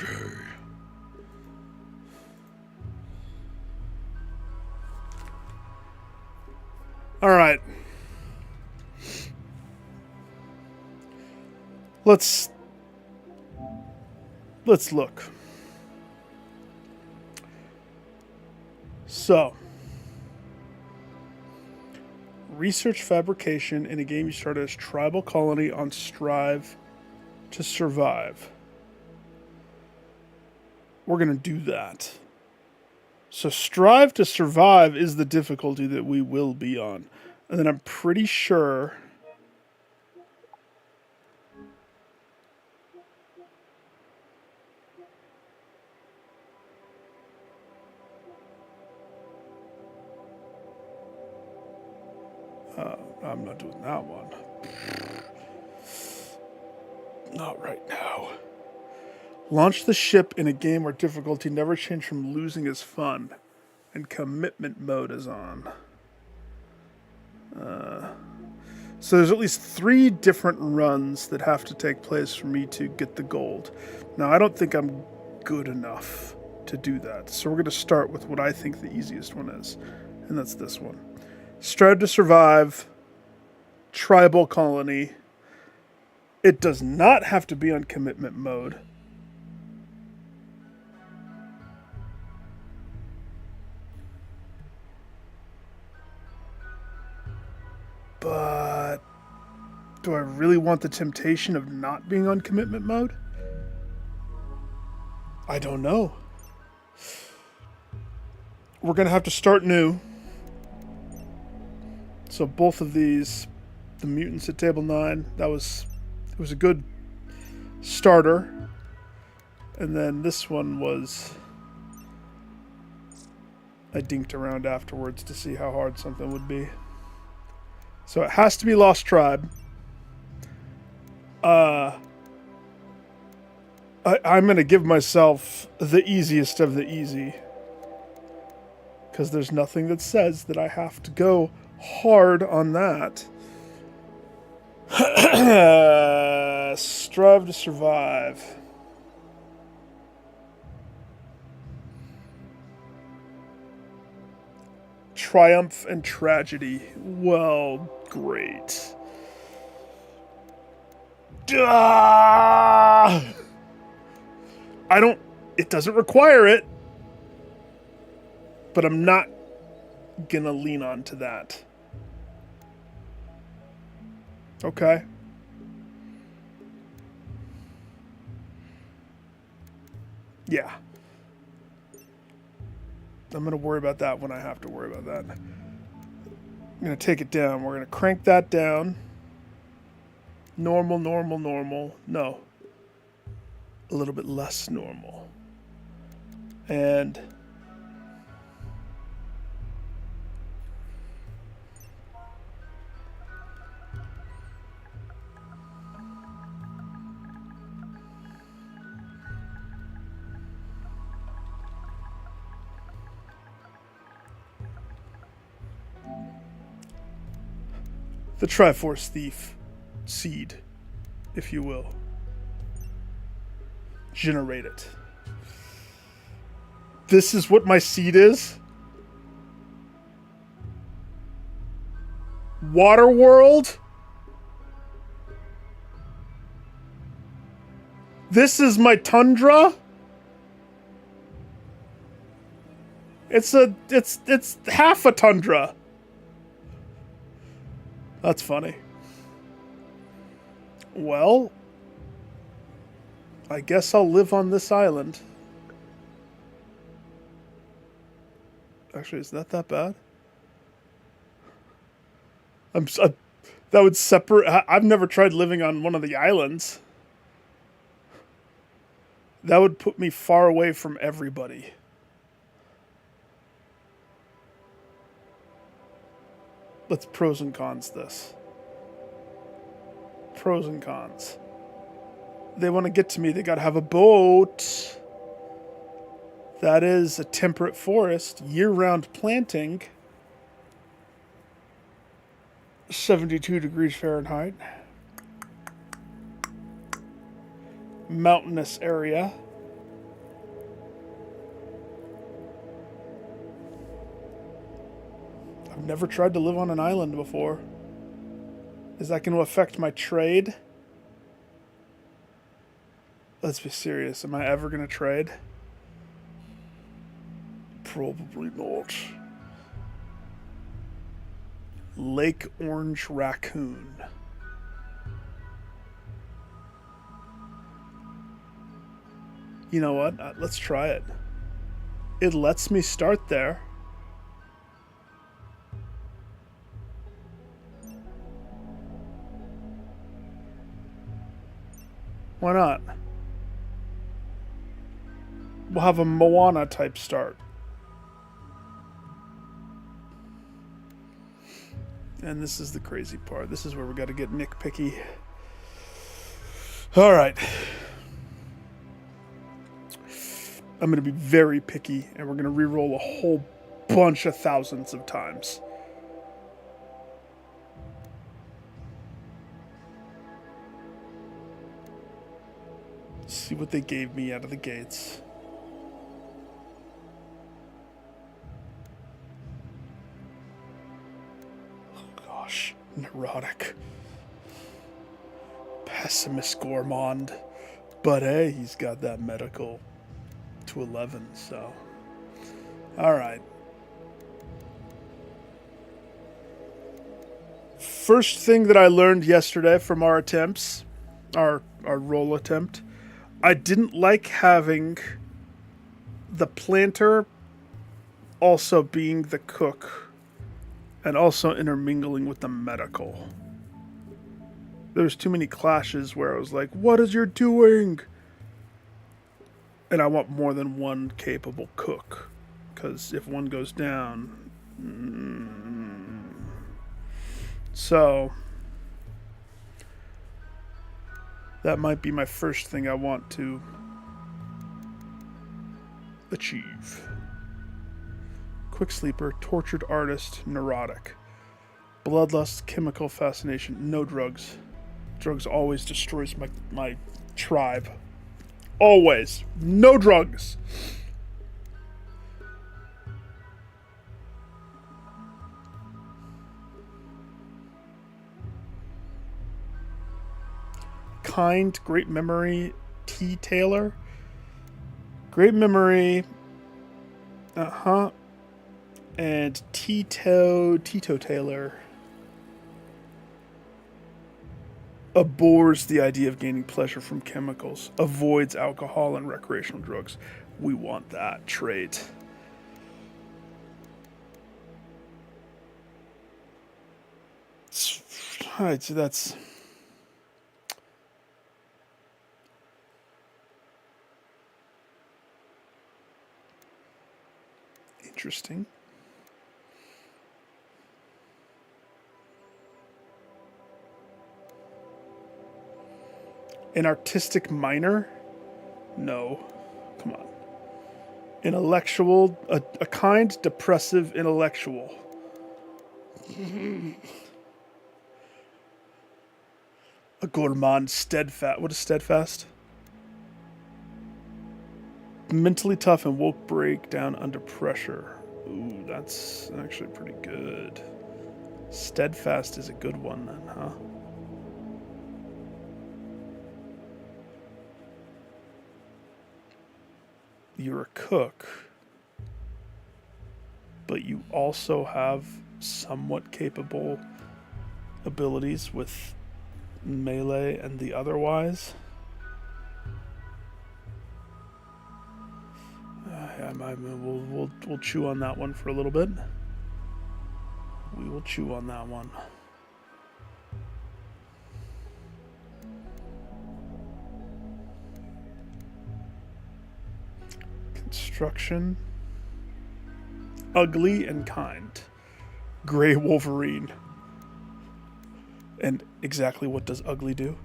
Okay. All right. Let's look. So, research fabrication in a game you start as tribal colony on Strive to survive. We're going to do that. So, Strive to survive is the difficulty that we will be on. And then I'm pretty sure. I'm not doing that one. Not right now. Launch the ship in a game where difficulty never changed from losing is fun, and commitment mode is on. So there's at least 3 different runs that have to take place for me to get the gold. Now, I don't think I'm good enough to do that. So we're going to start with what I think the easiest one is, and that's this one. Strive to survive, tribal colony. It does not have to be on commitment mode. But do I really want the temptation of not being on commitment mode? I don't know. We're going to have to start new. So both of these, the mutants at table 9, it was a good starter. And then this one was, I dinked around afterwards to see how hard something would be. So it has to be Lost Tribe. I'm going to give myself the easiest of the easy. Because there's nothing that says that I have to go hard on that. Strive to survive. Triumph and tragedy. Well, great. I don't... It doesn't require it. But I'm not gonna lean on to that. Okay. Yeah. I'm gonna worry about that when I have to worry about that. I'm gonna take it down. We're gonna crank that down. Normal, normal, normal. No. A little bit less normal. And the Triforce Thief seed, if you will. Generate it. This is what my seed is? Waterworld? This is my tundra? It's half a tundra. That's funny. Well, I guess I'll live on this island. Actually, is that bad? That would separate... I've never tried living on one of the islands. That would put me far away from everybody. Let's pros and cons this. Pros and cons. They want to get to me, they gotta have a boat. That is a temperate forest, year-round planting. 72 degrees Fahrenheit. Mountainous area. never tried to live on an island before. Is that going to affect my trade? Let's be serious. Am I ever going to trade? Probably not. Lake Orange Raccoon. You know what? Let's try it. It lets me start there. Why not? We'll have a Moana type start. And this is the crazy part. This is where we got to get nitpicky. All right. I'm going to be very picky, and we're going to re-roll a whole bunch of thousands of times. See what they gave me out of the gates. Neurotic. Pessimist gourmand. But hey, he's got that medical to 11, so. Alright. First thing that I learned yesterday from our attempts, our roll attempt, I didn't like having the planter also being the cook. And also intermingling with the medical. There's too many clashes where I was like, what is you doing? And I want more than one capable cook. Because if one goes down... So... that might be my first thing I want to achieve. Quick sleeper, tortured artist, neurotic. Bloodlust, chemical fascination, no drugs. Drugs always destroys my tribe. Always. No drugs. Kind, great memory, T. Taylor. Great memory. And Tito Taylor abhors the idea of gaining pleasure from chemicals, avoids alcohol and recreational drugs. We want that trait. Alright, so that's... interesting. An artistic minor? No. Come on. Intellectual, a kind, depressive intellectual. A gourmand, steadfast. What is steadfast? Mentally tough and won't break down under pressure. Ooh, that's actually pretty good. Steadfast is a good one then, huh? You're a cook, but you also have somewhat capable abilities with melee and the otherwise. We'll chew on that one for a little bit. We will chew on that one. Construction. Ugly and kind. Gray Wolverine. And exactly what does ugly do?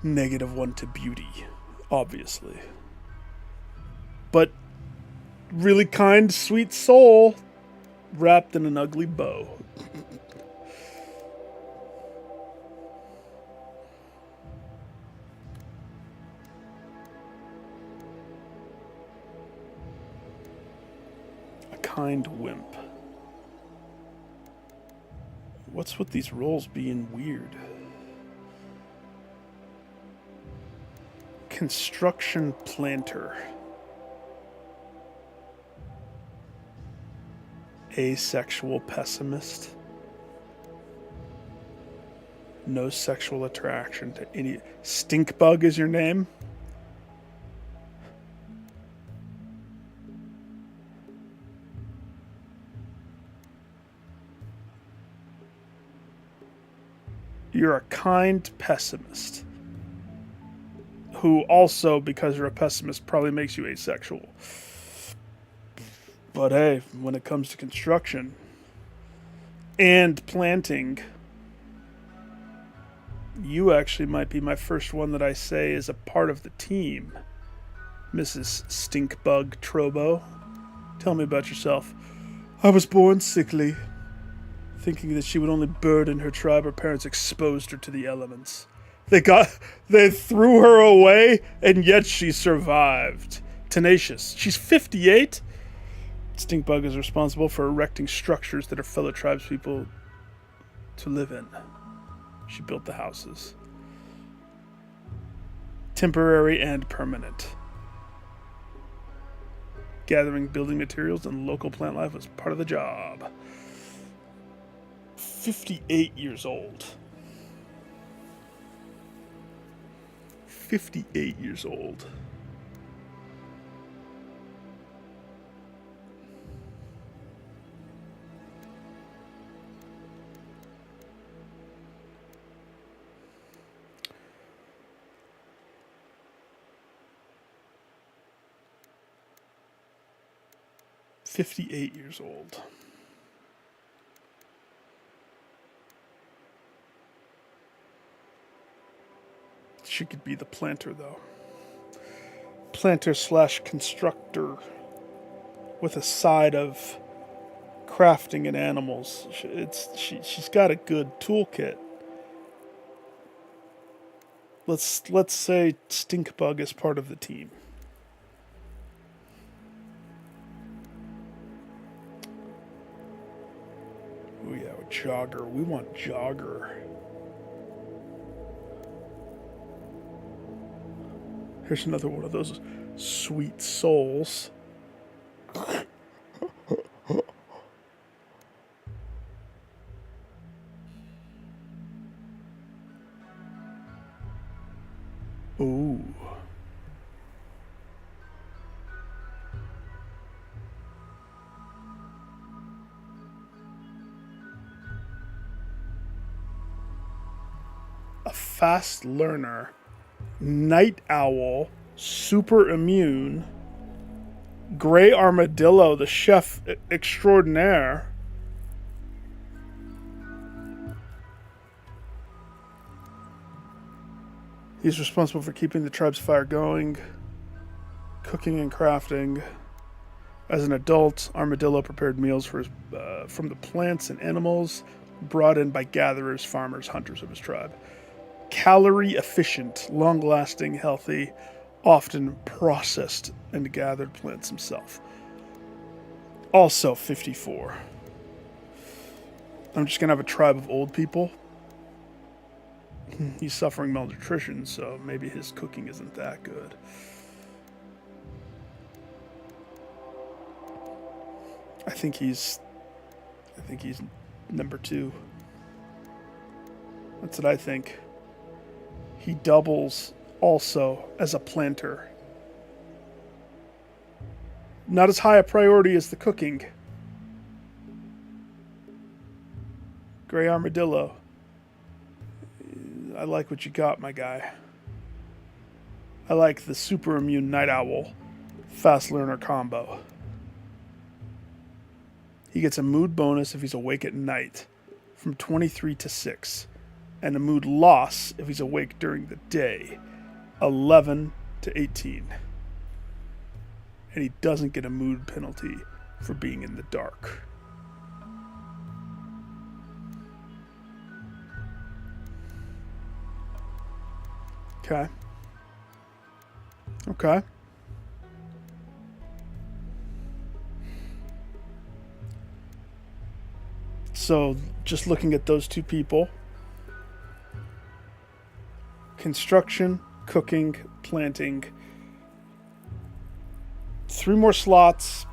-1 to beauty, obviously. But really kind, sweet soul wrapped in an ugly bow. A kind wimp. What's with these rolls being weird? Construction planter. Asexual pessimist. No sexual attraction to any. Stink bug is your name? You're a kind pessimist. Who also, because you're a pessimist, probably makes you asexual. But hey, when it comes to construction and planting, you actually might be my first one that I say is a part of the team, Mrs. Stinkbug Trobo. Tell me about yourself. I was born sickly, thinking that she would only burden her tribe. Her parents exposed her to the elements. They threw her away, and yet she survived. Tenacious. She's 58. Stinkbug is responsible for erecting structures that her fellow tribespeople to live in. She built the houses. Temporary and permanent. Gathering building materials and local plant life was part of the job. 58 years old. 58 years old. $58 years old. She could be the planter, though. Planter / constructor with a side of crafting and animals. She's got a good toolkit. Let's say Stinkbug is part of the team. Oh yeah, jogger. We want jogger. Here's another one of those sweet souls. Ooh. A fast learner. Night owl, super immune, gray armadillo, the chef extraordinaire. He's responsible for keeping the tribe's fire going, cooking and crafting. As an adult, Armadillo prepared meals for from the plants and animals brought in by gatherers, farmers, hunters of his tribe. Calorie efficient, long-lasting, healthy, often processed and gathered plants himself. Also 54. I'm just going to have a tribe of old people. He's suffering malnutrition, so maybe his cooking isn't that good. I think he's number 2. That's what I think. He doubles also as a planter. Not as high a priority as the cooking. Gray Armadillo. I like what you got, my guy. I like the super immune Night Owl fast learner combo. He gets a mood bonus if he's awake at night from 23 to 6. And a mood loss if he's awake during the day, 11 to 18. And he doesn't get a mood penalty for being in the dark. Okay. Okay. So just looking at those two people, construction, cooking, planting, 3 more slots.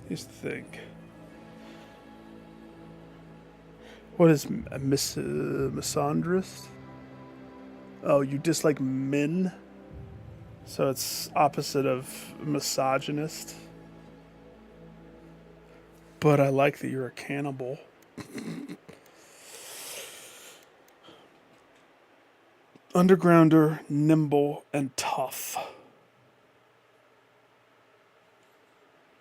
Here's the thing. What is a misandrist? Oh, you dislike men? So it's opposite of misogynist. But I like that you're a cannibal. Undergrounder, nimble, and tough.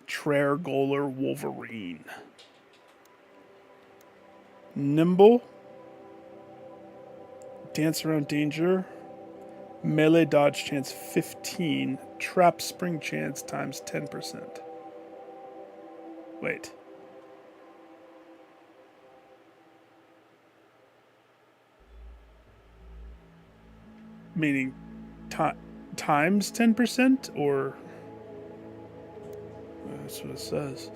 Traer Goaler Wolverine. Nimble. Dance around danger. Melee dodge chance 15. Trap spring chance times 10%. Wait. Meaning times 10% or... That's what it says.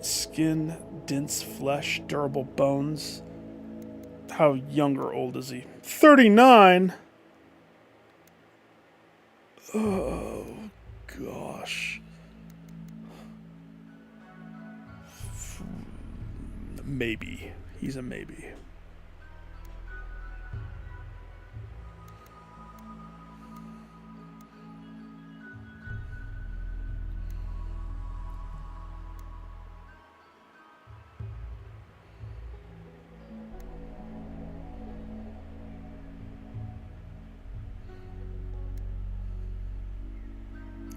Skin, dense flesh, durable bones. How young or old is he? 39? Oh, gosh. Maybe. He's a maybe.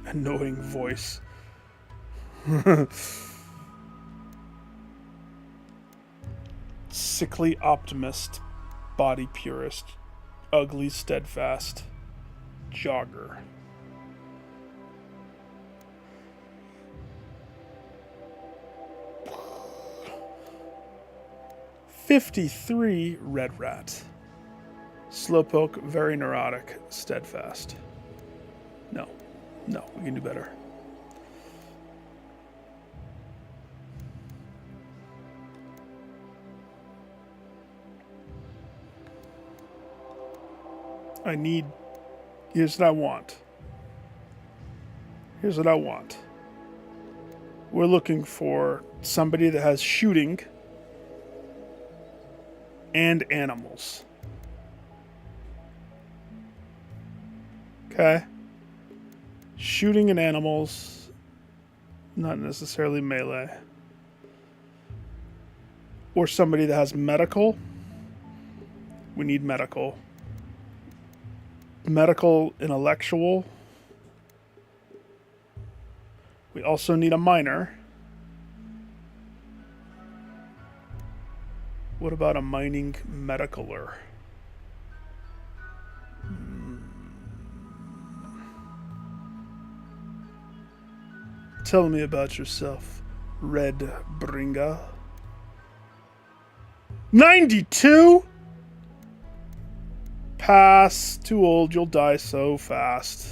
Annoying voice. Sickly optimist, body purist, ugly steadfast, jogger. "53 red rat. Slowpoke, very neurotic, steadfast." No. No, we can do better. Here's what I want. Here's what I want. We're looking for somebody that has shooting and animals. Okay? Shooting and animals, not necessarily melee. Or somebody that has medical. We need medical. Medical intellectual. We also need a miner. What about a mining medicaler? Tell me about yourself, Red Bringa. 92? Pass. Too old. You'll die so fast,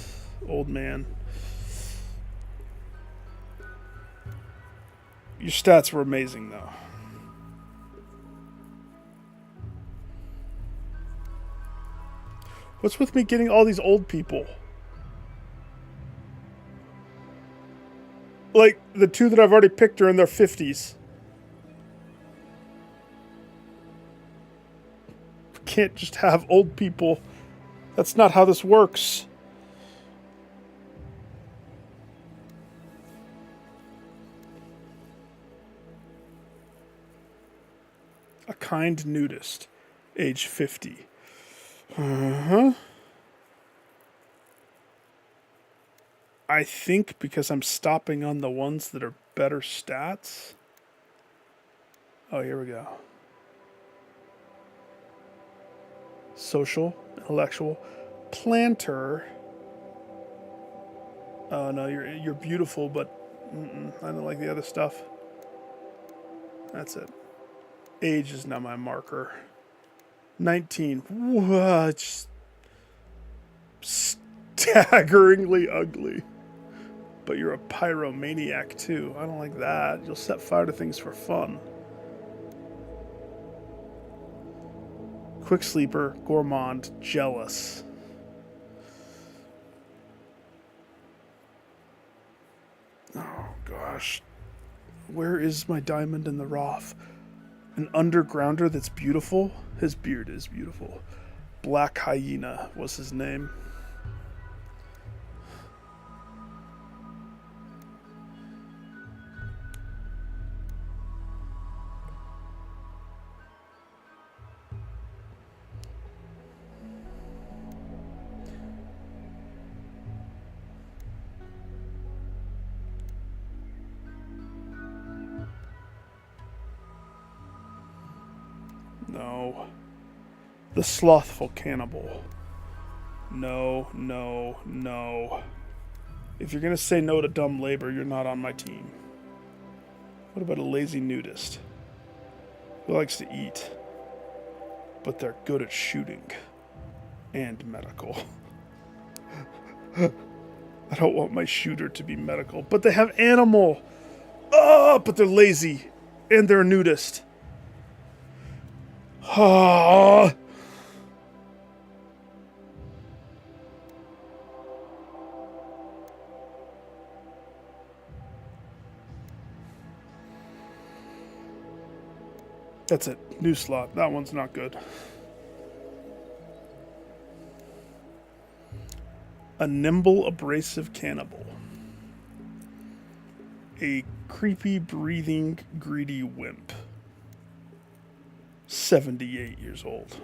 old man. Your stats were amazing, though. What's with me getting all these old people? Like, the two that I've already picked are in their 50s. Can't just have old people. That's not how this works. A kind nudist, age 50. Uh-huh. I think because I'm stopping on the ones that are better stats. Oh, here we go. Social, intellectual, planter. Oh no, you're beautiful, but I don't like the other stuff. That's it. Age is not my marker. 19. What? staggeringly ugly. But you're a pyromaniac too. I don't like that. You'll set fire to things for fun. Quick sleeper, gourmand, jealous. Oh gosh. Where is my diamond in the rough? An undergrounder that's beautiful? His beard is beautiful. Black Hyena was his name. No. The slothful cannibal. No, no, no. If you're going to say no to dumb labor, you're not on my team. What about a lazy nudist who likes to eat, but they're good at shooting and medical? I don't want my shooter to be medical, but they have animal. Oh, but they're lazy and they're a nudist. Oh. That's it. New slot. That one's not good. A nimble, abrasive cannibal. A creepy, breathing, greedy wimp. 78 years old.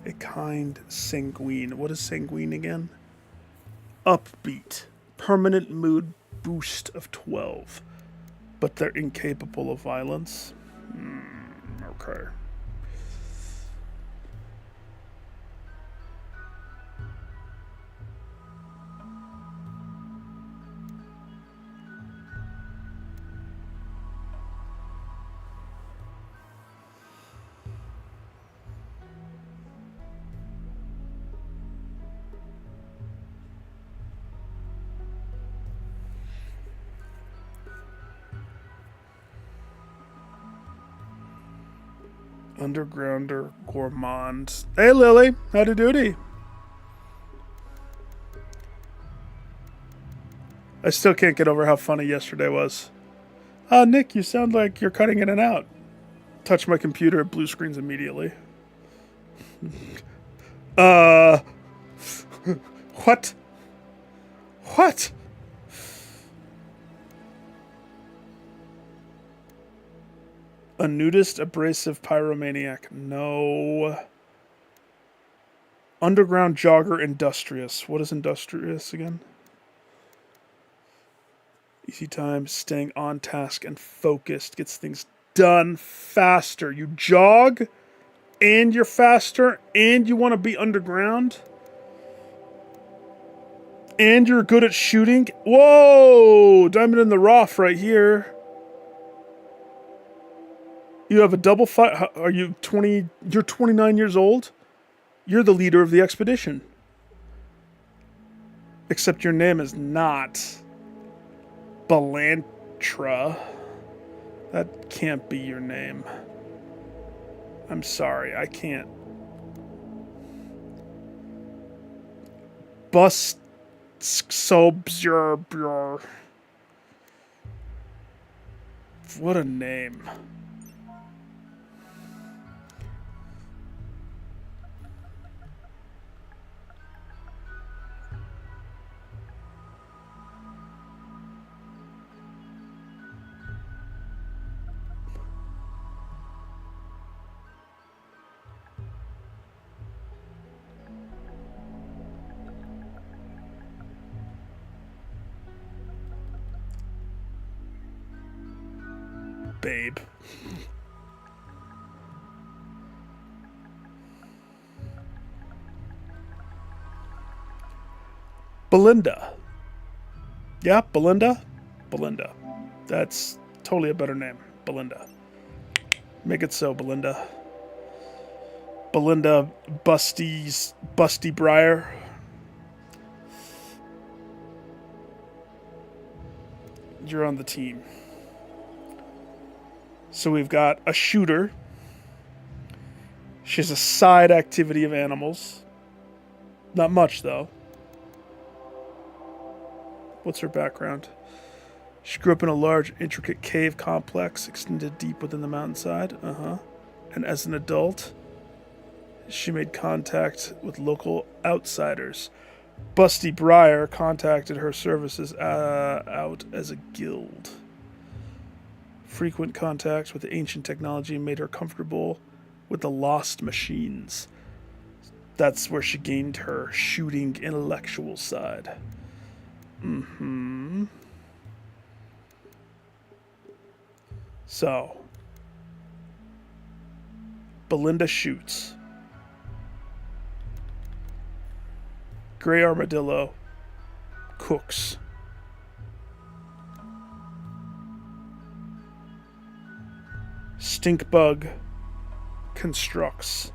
A kind sanguine. What is sanguine again? Upbeat. Permanent mood boost of 12. But they're incapable of violence. Okay. Undergrounder, gourmand. Hey, Lily. Howdy doody. I still can't get over how funny yesterday was. Nick, you sound like you're cutting in and out. Touch my computer, it blue screens immediately. What? What? A nudist, abrasive pyromaniac. No. Underground jogger, industrious. What is industrious again? Easy time, staying on task and focused. Gets things done faster. You jog, and you're faster, and you want to be underground, and you're good at shooting. Whoa! Diamond in the rough right here. You have a double fight. Are you 20? You're 29 years old? You're the leader of the expedition. Except your name is not Belantra. That can't be your name. I'm sorry, I can't. Bust Sobzur. What a name. Babe. Belinda. Yeah, Belinda? Belinda. That's totally a better name. Belinda. Make it so, Belinda. Belinda Busty Briar. You're on the team. So we've got a shooter. She has a side activity of animals. Not much, though. What's her background? She grew up in a large, intricate cave complex extended deep within the mountainside. And as an adult, she made contact with local outsiders. Busty Briar contacted her services out as a guild. Frequent contacts with ancient technology made her comfortable with the lost machines. That's where she gained her shooting intellectual side. So, Belinda shoots. Gray Armadillo cooks. Stinkbug constructs.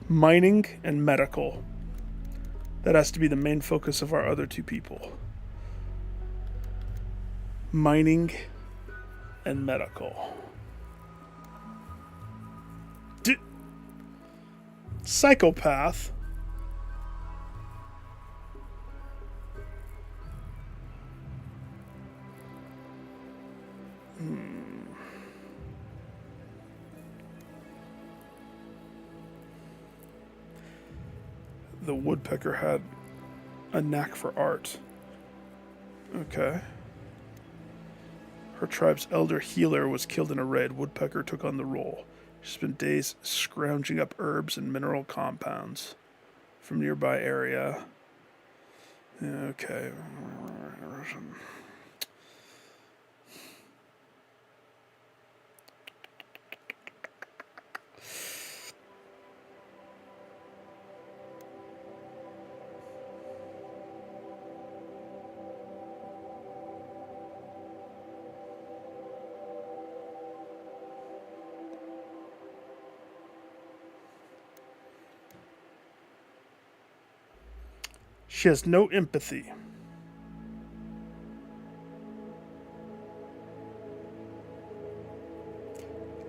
Mining and medical. That has to be the main focus of our other two people. Mining and medical. Psychopath. The woodpecker had a knack for art. Okay. Her tribe's elder healer was killed in a raid. Woodpecker took on the role. She spent days scrounging up herbs and mineral compounds from nearby area. Okay. She has no empathy.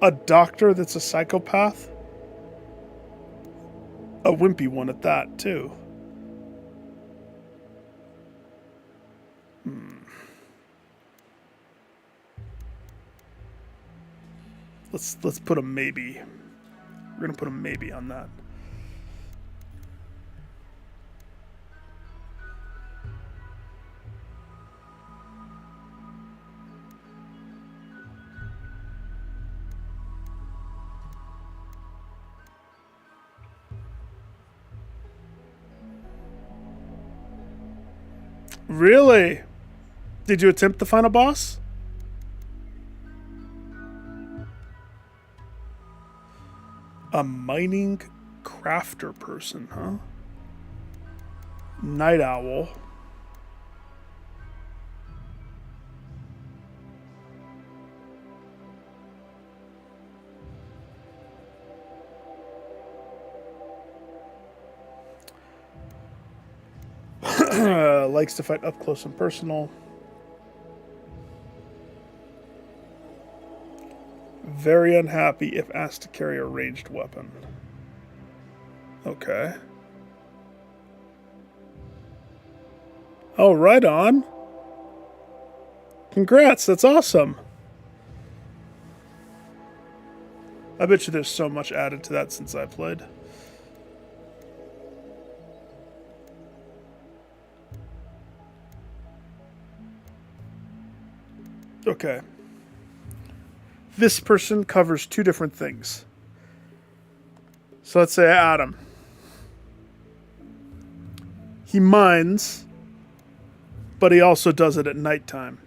A doctor that's a psychopath? A wimpy one at that, too. Let's put a maybe. We're gonna put a maybe on that. Really? Did you attempt the final boss? A mining crafter person, huh? Night owl. Likes to fight up close and personal. Very unhappy if asked to carry a ranged weapon. Okay. Oh, right on. Congrats, that's awesome. I bet you there's so much added to that since I played. Okay. This person covers two different things. So let's say Adam. He mines, but he also does it at nighttime.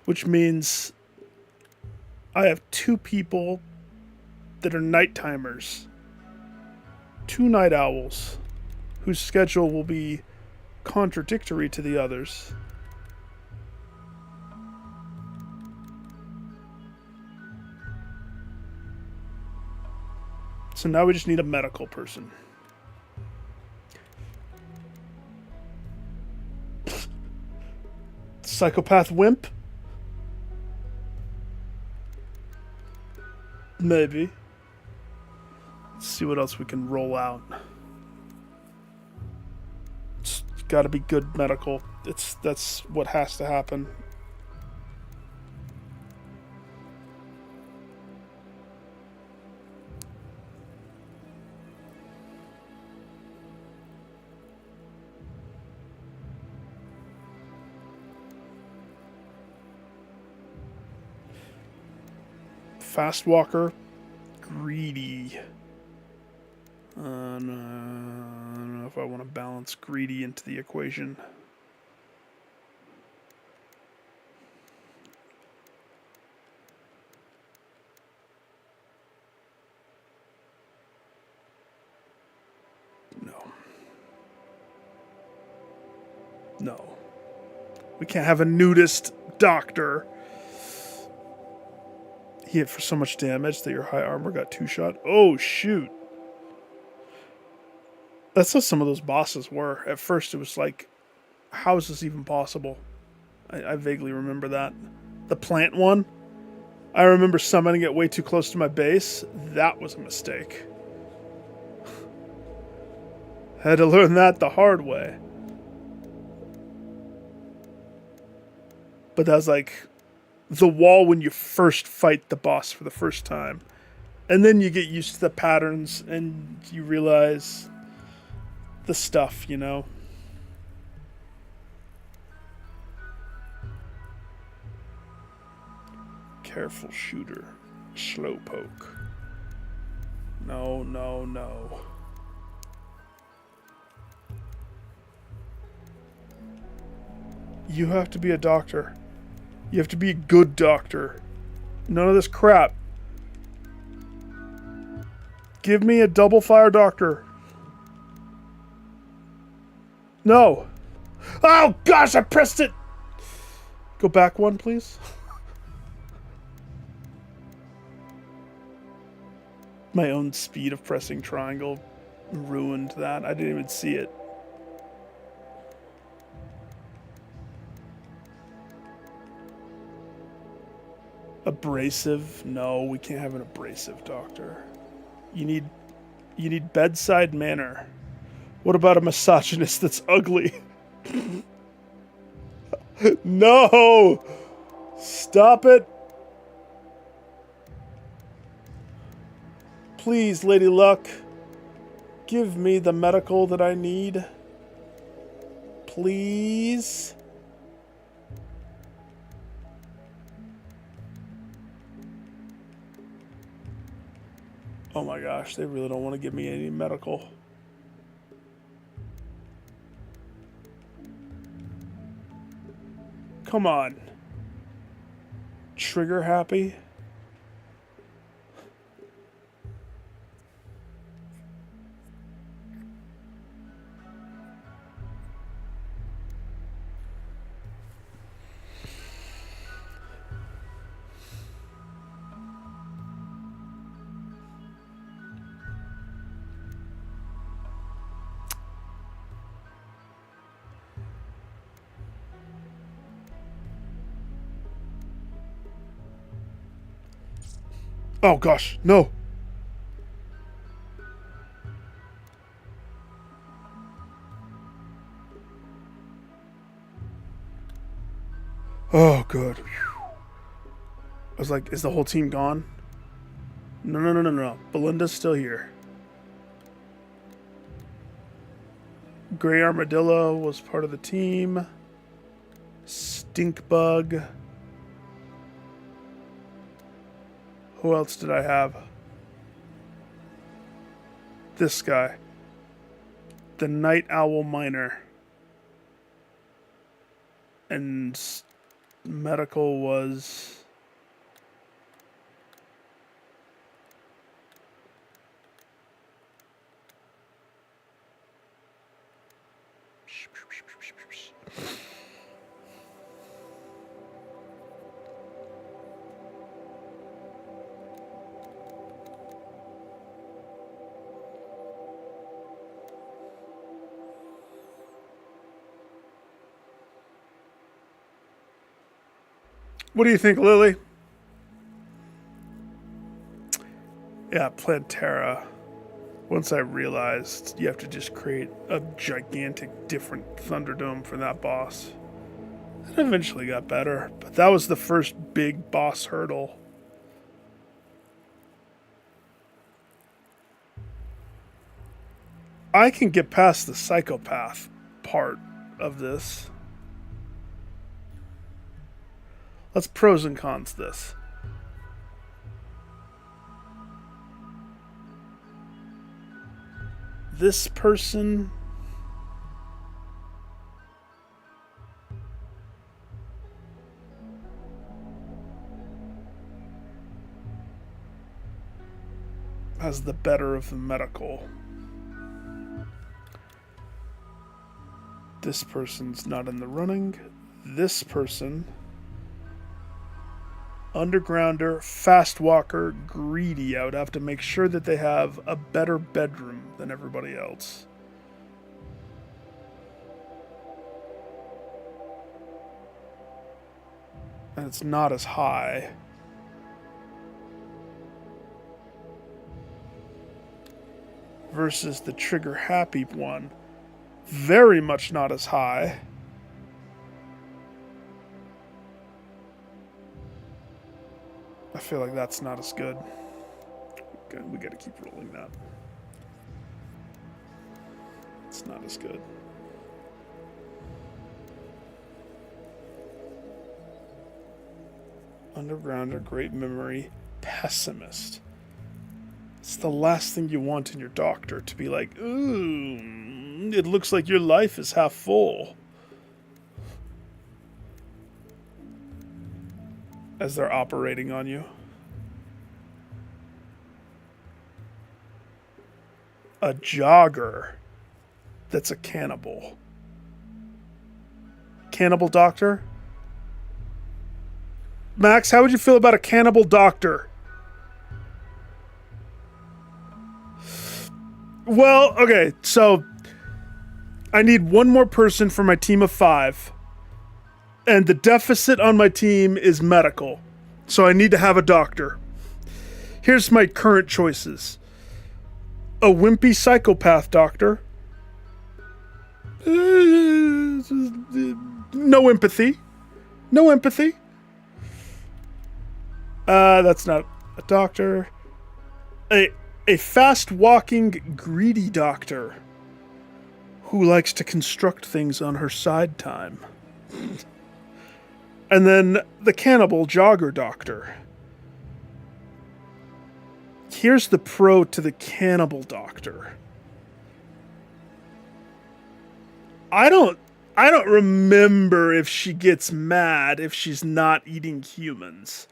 Which means I have two people that are nighttimers. Two night owls whose schedule will be contradictory to the others. So now we just need a medical person. Psychopath wimp? Maybe. Let's see what else we can roll out. It's got to be good medical. That's what has to happen. Fast walker, greedy. No, I don't know if I want to balance greedy into the equation. No. No. We can't have a nudist doctor. He hit for so much damage that your high armor got 2-shot. Oh, shoot. That's how some of those bosses were. At first, it was like, how is this even possible? I vaguely remember that. The plant one, I remember summoning it way too close to my base. That was a mistake. Had to learn that the hard way. But that was like the wall when you first fight the boss for the first time. And then you get used to the patterns and you realize the stuff, you know. Careful shooter. Slow poke. No, no, no. You have to be a doctor. You have to be a good doctor. None of this crap. Give me a double fire doctor. No. Oh gosh, I pressed it. Go back one, please. My own speed of pressing triangle ruined that. I didn't even see it. Abrasive? No, we can't have an abrasive doctor. You need bedside manner. What about a misogynist that's ugly? No! Stop it! Please, Lady Luck, give me the medical that I need. Please? Oh my gosh, they really don't want to give me any medical. Come on. Trigger happy? Oh gosh, no. Oh, good. I was like, is the whole team gone? No, no, no, no, no. Belinda's still here. Gray Armadillo was part of the team. Stinkbug. Who else did I have? This guy. The Night Owl Miner. And medical was... What do you think, Lily? Yeah, Plantera. Once I realized you have to just create a gigantic different Thunderdome for that boss. It eventually got better, but that was the first big boss hurdle. I can get past the psychopath part of this. Let's pros and cons this. This person has the better of the medical. This person's not in the running. This person, undergrounder, fast walker, greedy. I would have to make sure that they have a better bedroom than everybody else. And it's not as high. Versus the trigger happy one. Very much not as high. I feel like that's not as good. We gotta keep rolling that. It's not as good. Undergrounder, great memory, pessimist. It's the last thing you want in your doctor, to be like, ooh, it looks like your life is half full. As they're operating on you. A jogger that's a cannibal. Cannibal doctor? Max, how would you feel about a cannibal doctor? Well, okay, so I need one more person for my team of 5. And the deficit on my team is medical. So I need to have a doctor. Here's my current choices. A wimpy psychopath doctor. No empathy. No empathy. That's not a doctor. A fast-walking, greedy doctor who likes to construct things on her side time. And then the cannibal jogger doctor. Here's the pro to the cannibal doctor. I don't remember if she gets mad if she's not eating humans.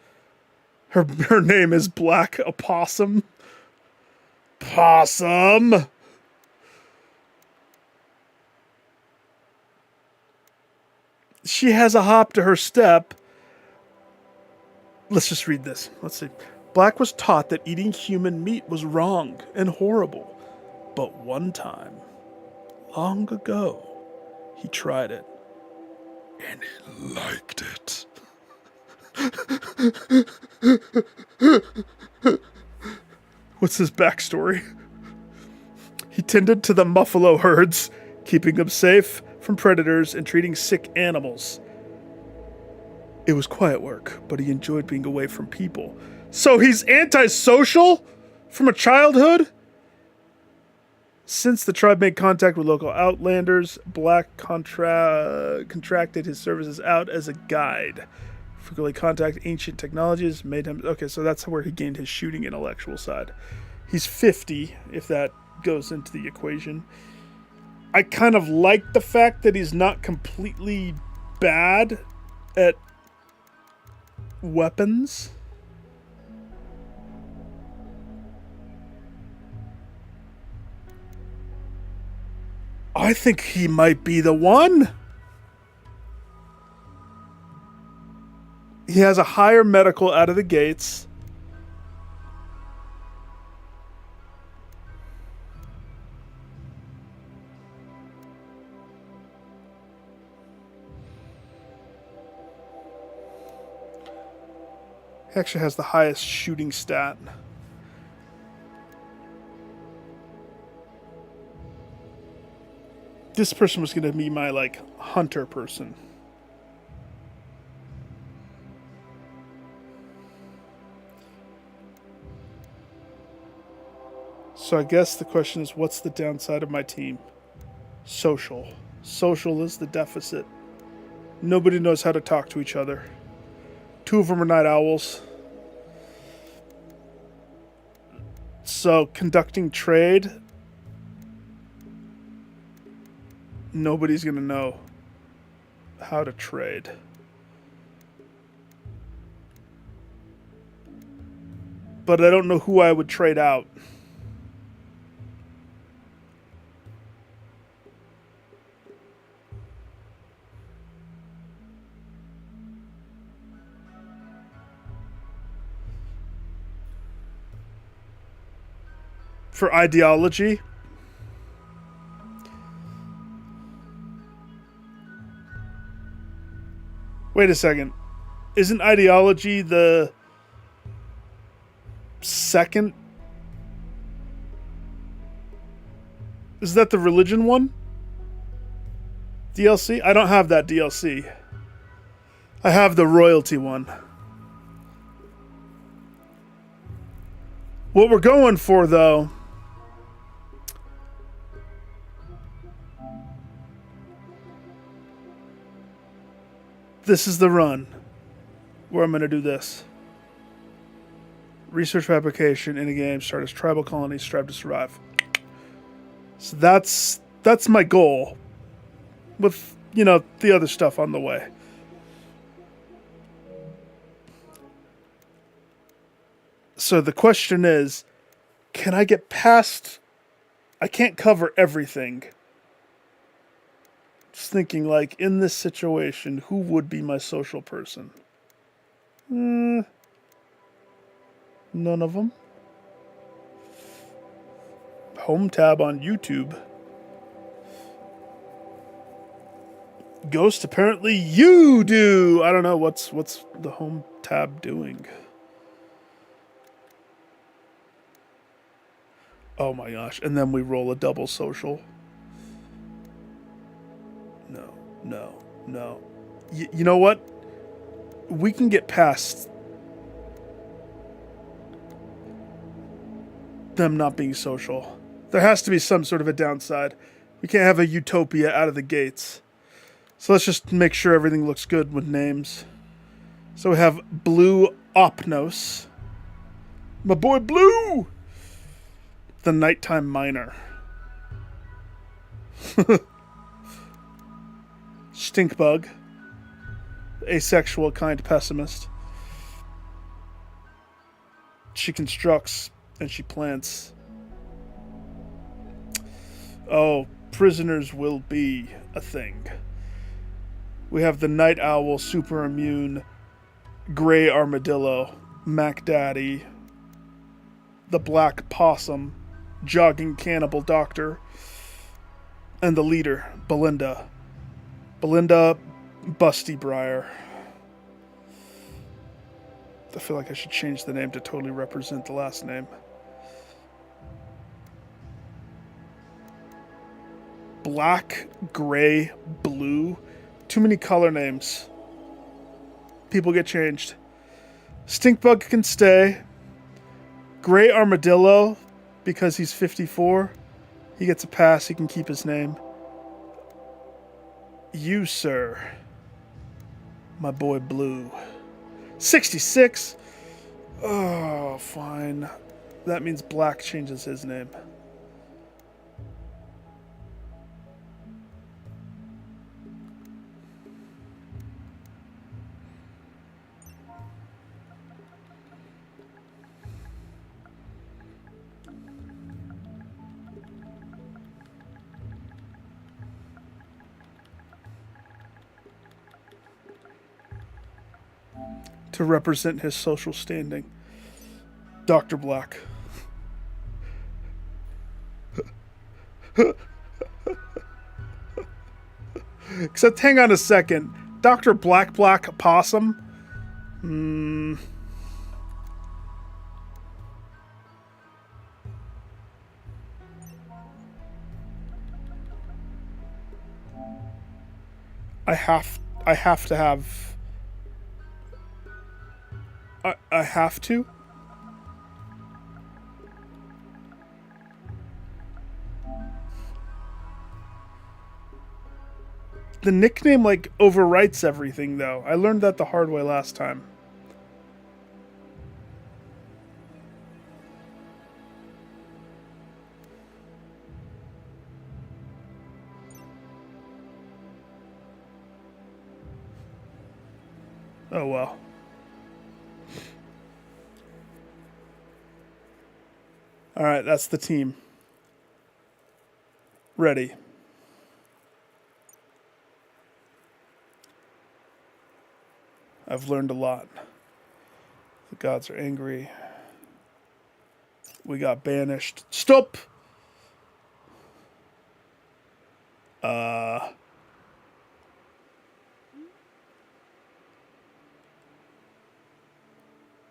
Her name is Black Opossum. Possum. She has a hop to her step. Let's just read this. Let's see. Black was taught that eating human meat was wrong and horrible. But one time, long ago, he tried it. And he liked it. What's his backstory? He tended to the buffalo herds, keeping them safe from predators and treating sick animals. It was quiet work, but he enjoyed being away from people. So he's antisocial from a childhood? Since the tribe made contact with local outlanders, Black contracted his services out as a guide. Frequently contact ancient technologies made him... Okay, so that's where he gained his shooting intellectual side. He's 50, if that goes into the equation. I kind of like the fact that he's not completely bad at weapons. I think he might be the one. He has a higher medical out of the gates. Actually has the highest shooting stat. This person was going to be my, like, hunter person. So I guess the question is, what's the downside of my team? Social. Social is the deficit. Nobody knows how to talk to each other. 2 of them are night owls. So conducting trade, nobody's going to know how to trade. But I don't know who I would trade out. For ideology, wait a second. Isn't ideology the second? Is that the religion one? DLC? I don't have that DLC. I have the royalty one. What we're going for, though, this is the run where I'm going to do this. Research application in a game, start as tribal colonies, strive to survive. So that's my goal, with, you know, the other stuff on the way. So the question is, can I get past... I can't cover everything. Just thinking, like, in this situation, who would be my social person? None of them. Home tab on YouTube. Ghost, apparently you do. I don't know what's the home tab doing. Oh my gosh! And then we roll a double social. No. You know what? We can get past them not being social. There has to be some sort of a downside. We can't have a utopia out of the gates. So let's just make sure everything looks good with names. So we have Blue Opnos. My boy Blue! The Nighttime Miner. Stinkbug. Asexual kind pessimist. She constructs and she plants. Oh, prisoners will be a thing. We have the Night Owl, super immune, Gray Armadillo, Mac Daddy, the Black Possum, Jogging Cannibal Doctor, and the leader, Belinda. Belinda Busty Briar. I feel like I should change the name to totally represent the last name. Black, gray, blue. Too many color names. People get changed. Stinkbug can stay. Gray Armadillo, because he's 54, he gets a pass. He can keep his name. You, sir. My boy Blue. 66? Oh, fine. That means Black changes his name. To represent his social standing. Dr. Black. Except, hang on a second. Dr. Black Possum? I have to have. I have to. The nickname like overwrites everything, though. I learned that the hard way last time. Oh well. All right, that's the team. Ready. I've learned a lot. The gods are angry. We got banished. Stop!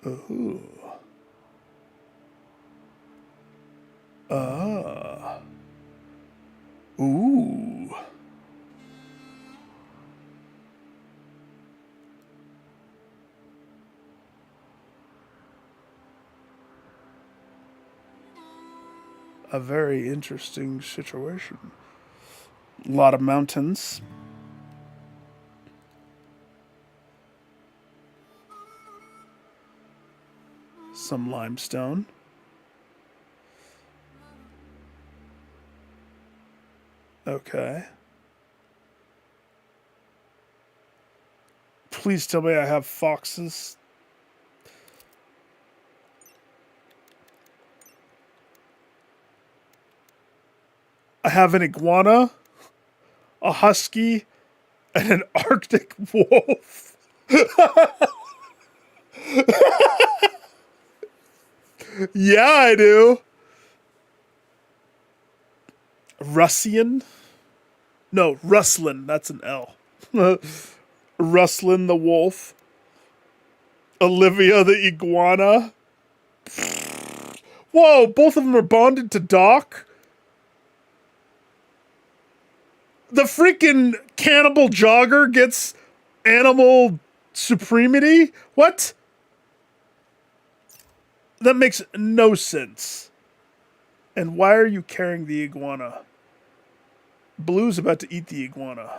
Ooh. Ooh. A very interesting situation. A lot of mountains. Some limestone. Okay. Please tell me I have foxes. I have an iguana, a husky, and an Arctic wolf. Yeah, I do. Russian? No, Rustlin. That's an L. Rustlin the wolf. Olivia the iguana. Whoa, both of them are bonded to Doc. The freaking cannibal jogger gets animal supremacy? What? That makes no sense. And why are you carrying the iguana? Blue's about to eat the iguana.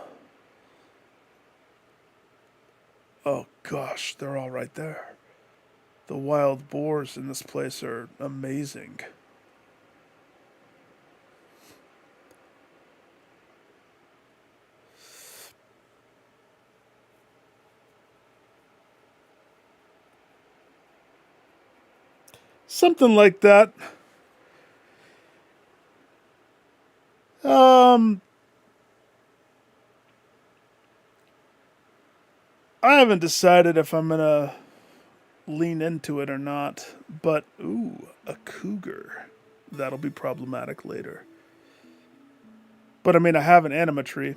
Oh gosh, they're all right there. The wild boars in this place are amazing. Something like that. I haven't decided if I'm gonna lean into it or not, but ooh, a cougar. That'll be problematic later. But I mean, I have an anima tree.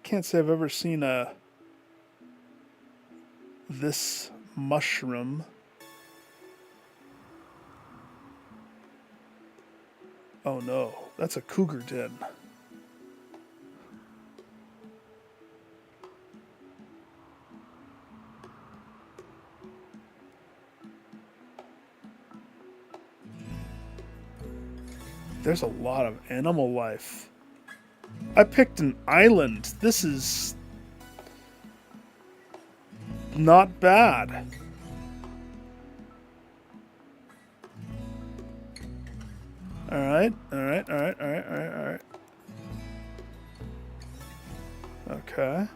Can't say I've ever seen this mushroom. Oh no, that's a cougar den. There's a lot of animal life. I picked an island. This is not bad. Alright. Okay.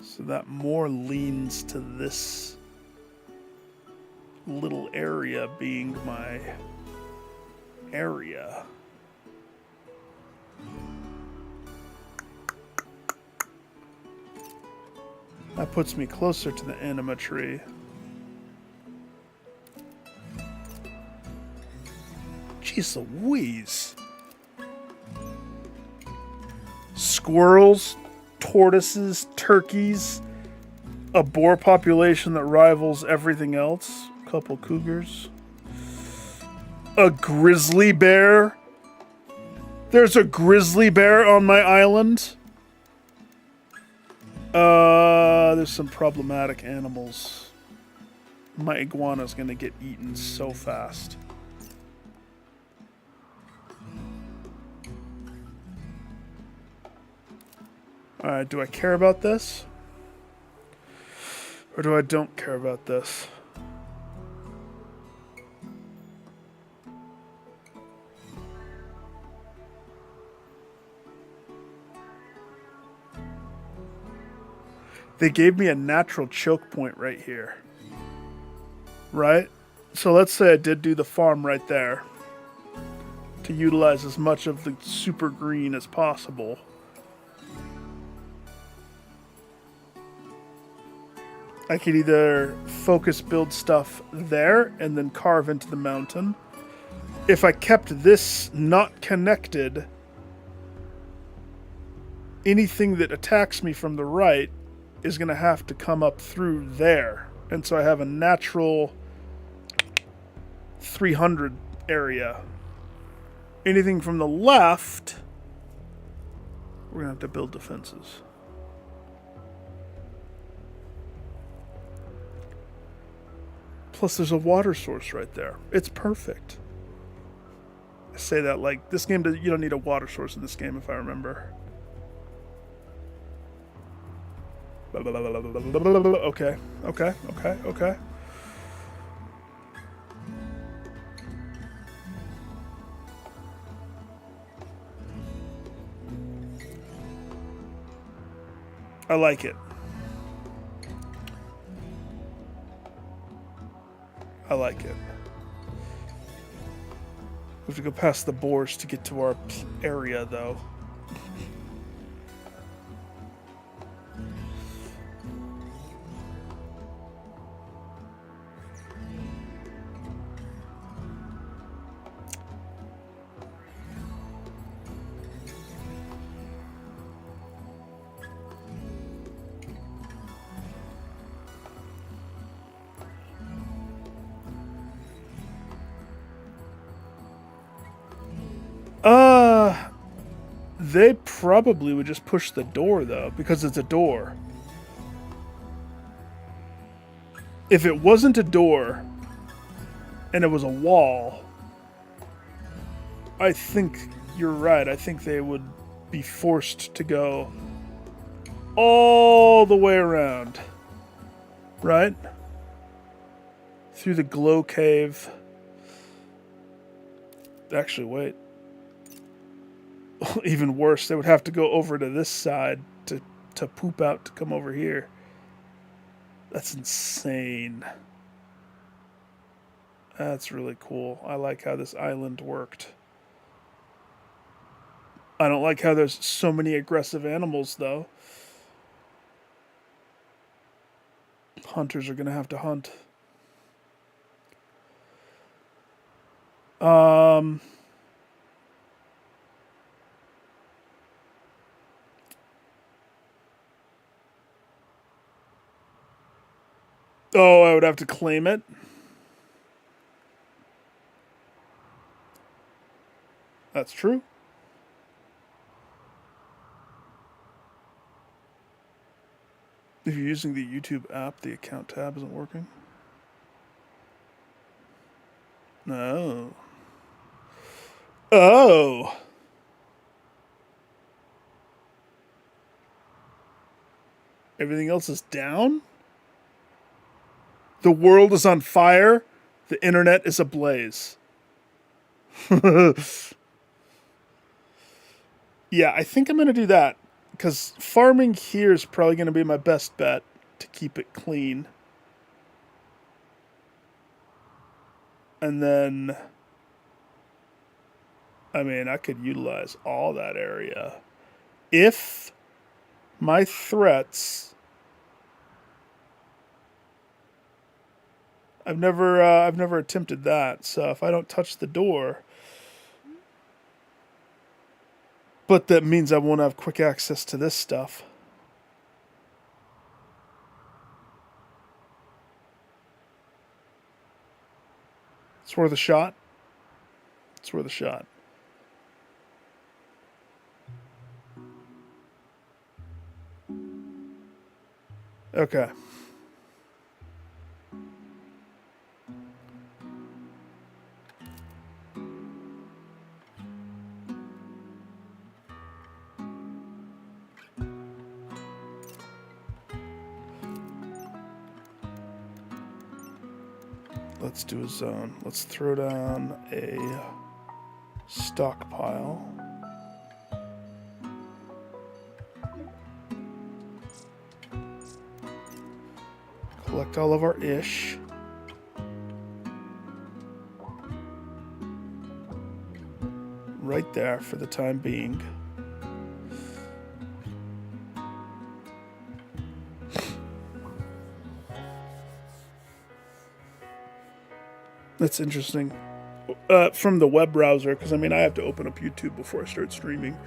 So that more leans to this little area being my area. That puts me closer to the anima tree. Jeez Louise. Squirrels, tortoises, turkeys, a boar population that rivals everything else, a couple cougars, a grizzly bear. There's a grizzly bear on my island. There's some problematic animals. My iguana's gonna get eaten so fast. Alright, do I care about this? Or do I don't care about this? They gave me a natural choke point right here. Right? So let's say I did do the farm right there to utilize as much of the super green as possible. I could either focus build stuff there and then carve into the mountain. If I kept this not connected, anything that attacks me from the right is going to have to come up through there. And so I have a natural 300 area. Anything from the left, we're going to have to build defenses. Plus there's a water source right there. It's perfect. I say that like, this game, you don't need a water source in this game if I remember. Okay. I like it. I like it. We have to go past the boars to get to our area, though. They probably would just push the door, though, because it's a door. If it wasn't a door and it was a wall, I think you're right. I think they would be forced to go all the way around. Right? Through the glow cave. Actually, wait. Even worse, they would have to go over to this side to poop out to come over here. That's insane. That's really cool. I like how this island worked. I don't like how there's so many aggressive animals, though. Hunters are going to have to hunt. Oh, I would have to claim it. That's true. If you're using the YouTube app, the account tab isn't working. No. Oh. Everything else is down? The world is on fire. The internet is ablaze. Yeah, I think I'm going to do that. Because farming here is probably going to be my best bet to keep it clean. And then, I mean, I could utilize all that area. If my threats... I've never attempted that. So if I don't touch the door, but that means I won't have quick access to this stuff. It's worth a shot. It's worth a shot. Okay. Let's do a zone. Let's throw down a stockpile. Collect all of our ish. Right there for the time being. That's interesting. From the web browser, because I mean I have to open up YouTube before I start streaming.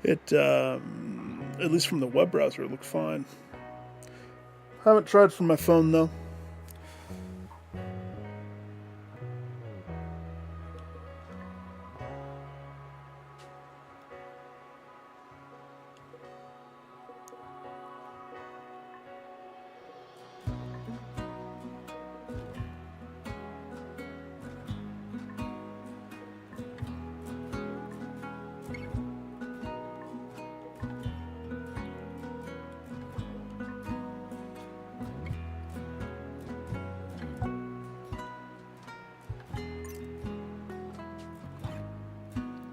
It, at least from the web browser, it looked fine. Haven't tried from my phone though.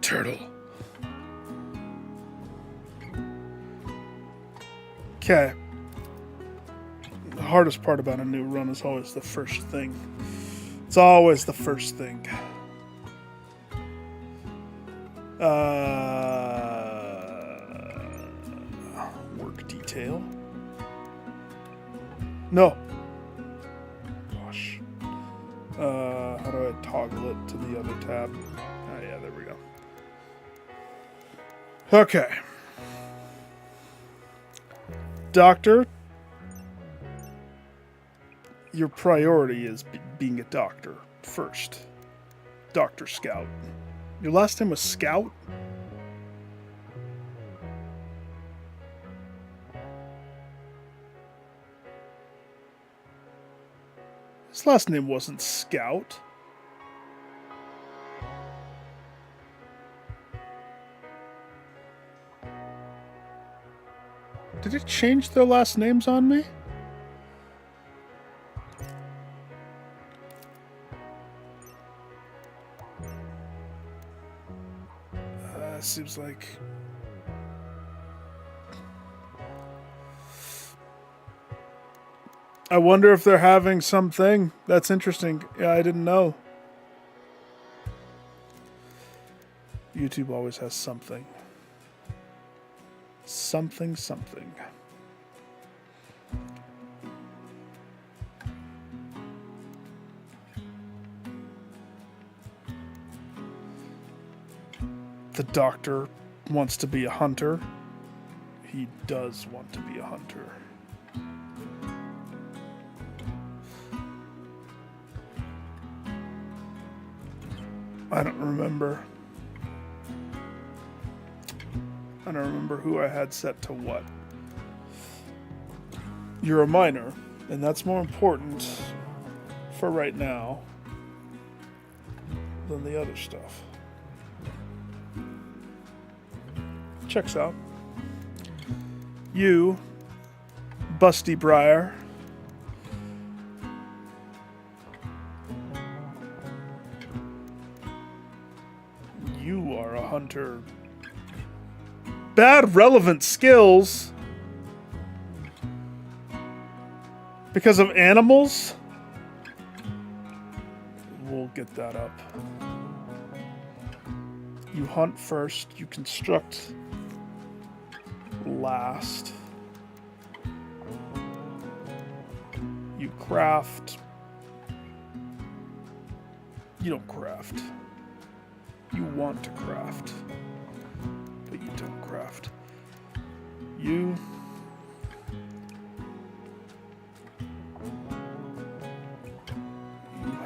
Turtle. Okay. The hardest part about a new run is always the first thing. It's always the first thing. Work detail. No. Gosh. How do I toggle it to the other tab? Oh, yeah, there we go. Okay. Doctor, your priority is being a doctor first. Dr. Scout. Your last name was Scout? His last name wasn't Scout. Did it change their last names on me? Seems like... I wonder if they're having something. That's interesting. Yeah, I didn't know. YouTube always has something. Something. The doctor wants to be a hunter. He does want to be a hunter. I don't remember who I had set to what. You're a minor, and that's more important for right now than the other stuff. Checks out. You, Busty Briar. You are a hunter. Bad relevant skills. Because of animals? We'll get that up. You hunt first, you construct last. You craft You don't craft. You want to craft, but you don't craft. You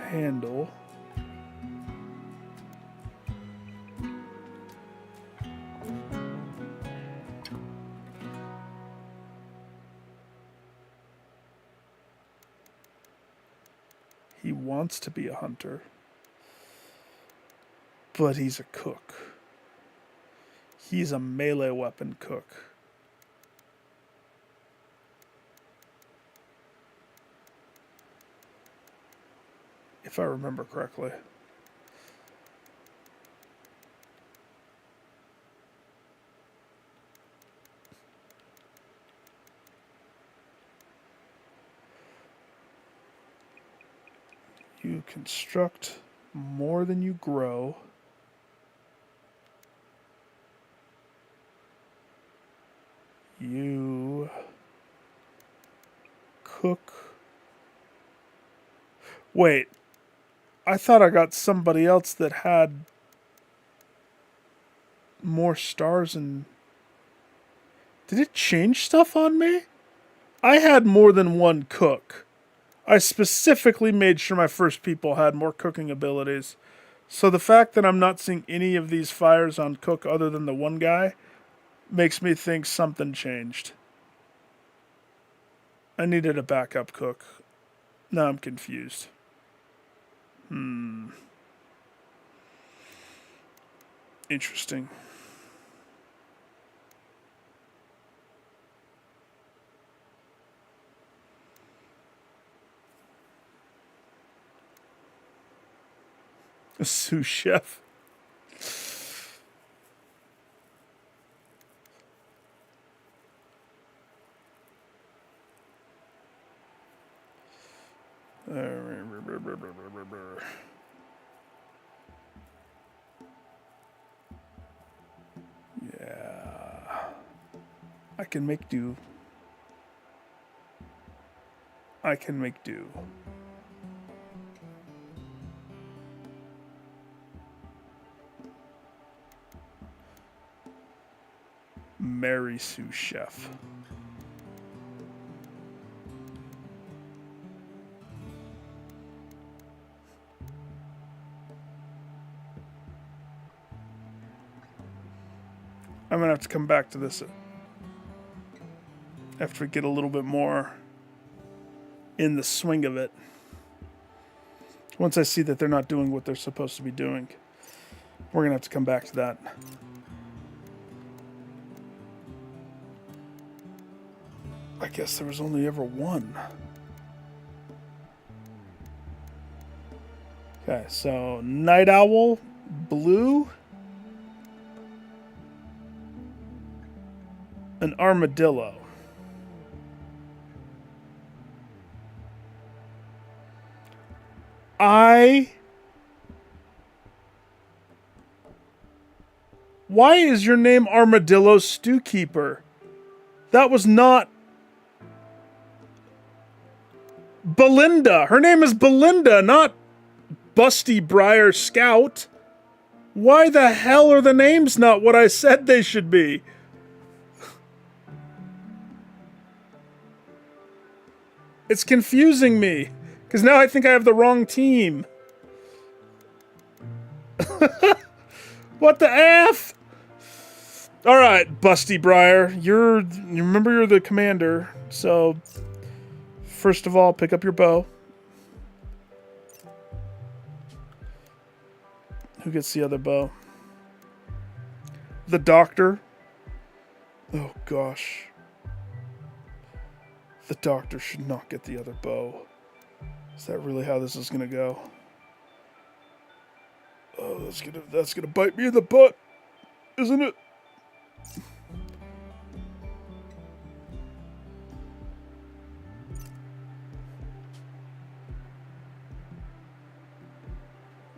handle. He wants to be a hunter, but he's a cook. He's a melee weapon cook. If I remember correctly. You construct more than you grow. You cook. Wait. I thought I got somebody else that had more stars and... Did it change stuff on me? I had more than one cook. I specifically made sure my first people had more cooking abilities. So the fact that I'm not seeing any of these fires on cook other than the one guy makes me think something changed. I needed a backup cook. Now I'm confused. Interesting. A sous chef. Yeah. I can make do. I can make do. Mary sous chef. I'm gonna have to come back to this after we get a little bit more in the swing of it. Once I see that they're not doing what they're supposed to be doing, we're gonna have to come back to that. I guess there was only ever one. Okay, so night owl, blue, an armadillo. Why is your name Armadillo Stewkeeper? That was not Belinda. Her name is Belinda, not Busty Briar Scout. Why the hell are the names not what I said they should be? It's confusing me, because now I think I have the wrong team. What the F? Alright, Busty Briar, you remember you're the commander, so first of all, pick up your bow. Who gets the other bow? The doctor. Oh gosh. The doctor should not get the other bow. Is that really how this is gonna go? Oh, that's gonna bite me in the butt, isn't it?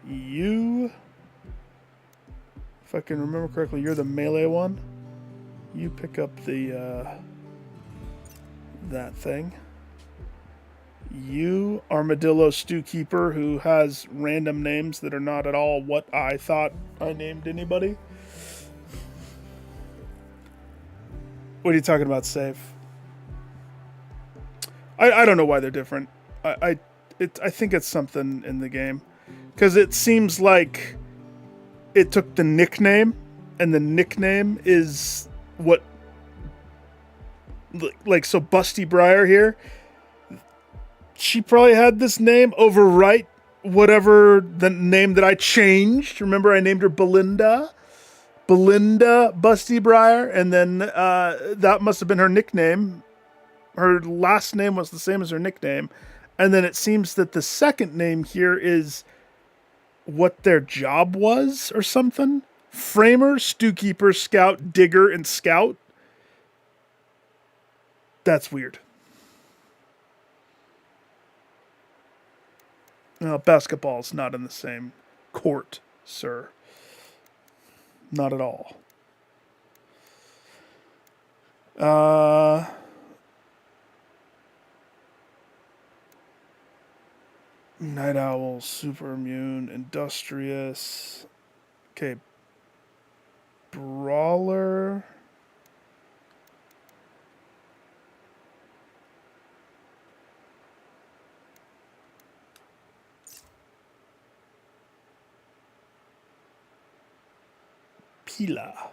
You, if I can remember correctly, you're the melee one. You pick up the that thing. You, Armadillo Stew Keeper, who has random names that are not at all what I thought I named anybody. What are you talking about, save? I don't know why they're different. I think it's something in the game. Because it seems like it took the nickname, and the nickname is what. Like, so Busty Briar here, she probably had this name overwrite whatever the name that I changed. Remember, I named her Belinda Busty Briar, and then that must have been her nickname. Her last name was the same as her nickname, and then it seems that the second name here is what their job was or something. Framer, Stewkeeper, Scout, Digger, and Scout. That's weird. Basketball's not in the same court, sir. Not at all. Night Owl, Super Immune, Industrious. Okay. Brawler. Pila.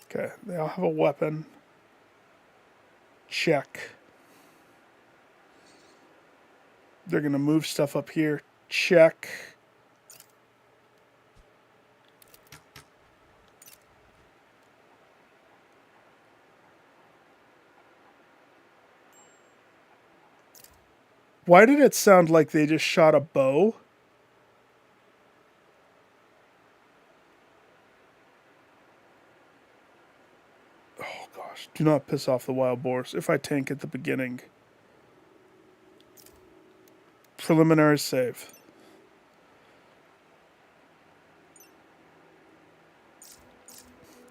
Okay, they all have a weapon. Check. They're going to move stuff up here. Check. Why did it sound like they just shot a bow? Oh gosh, do not piss off the wild boars if I tank at the beginning. Preliminary save.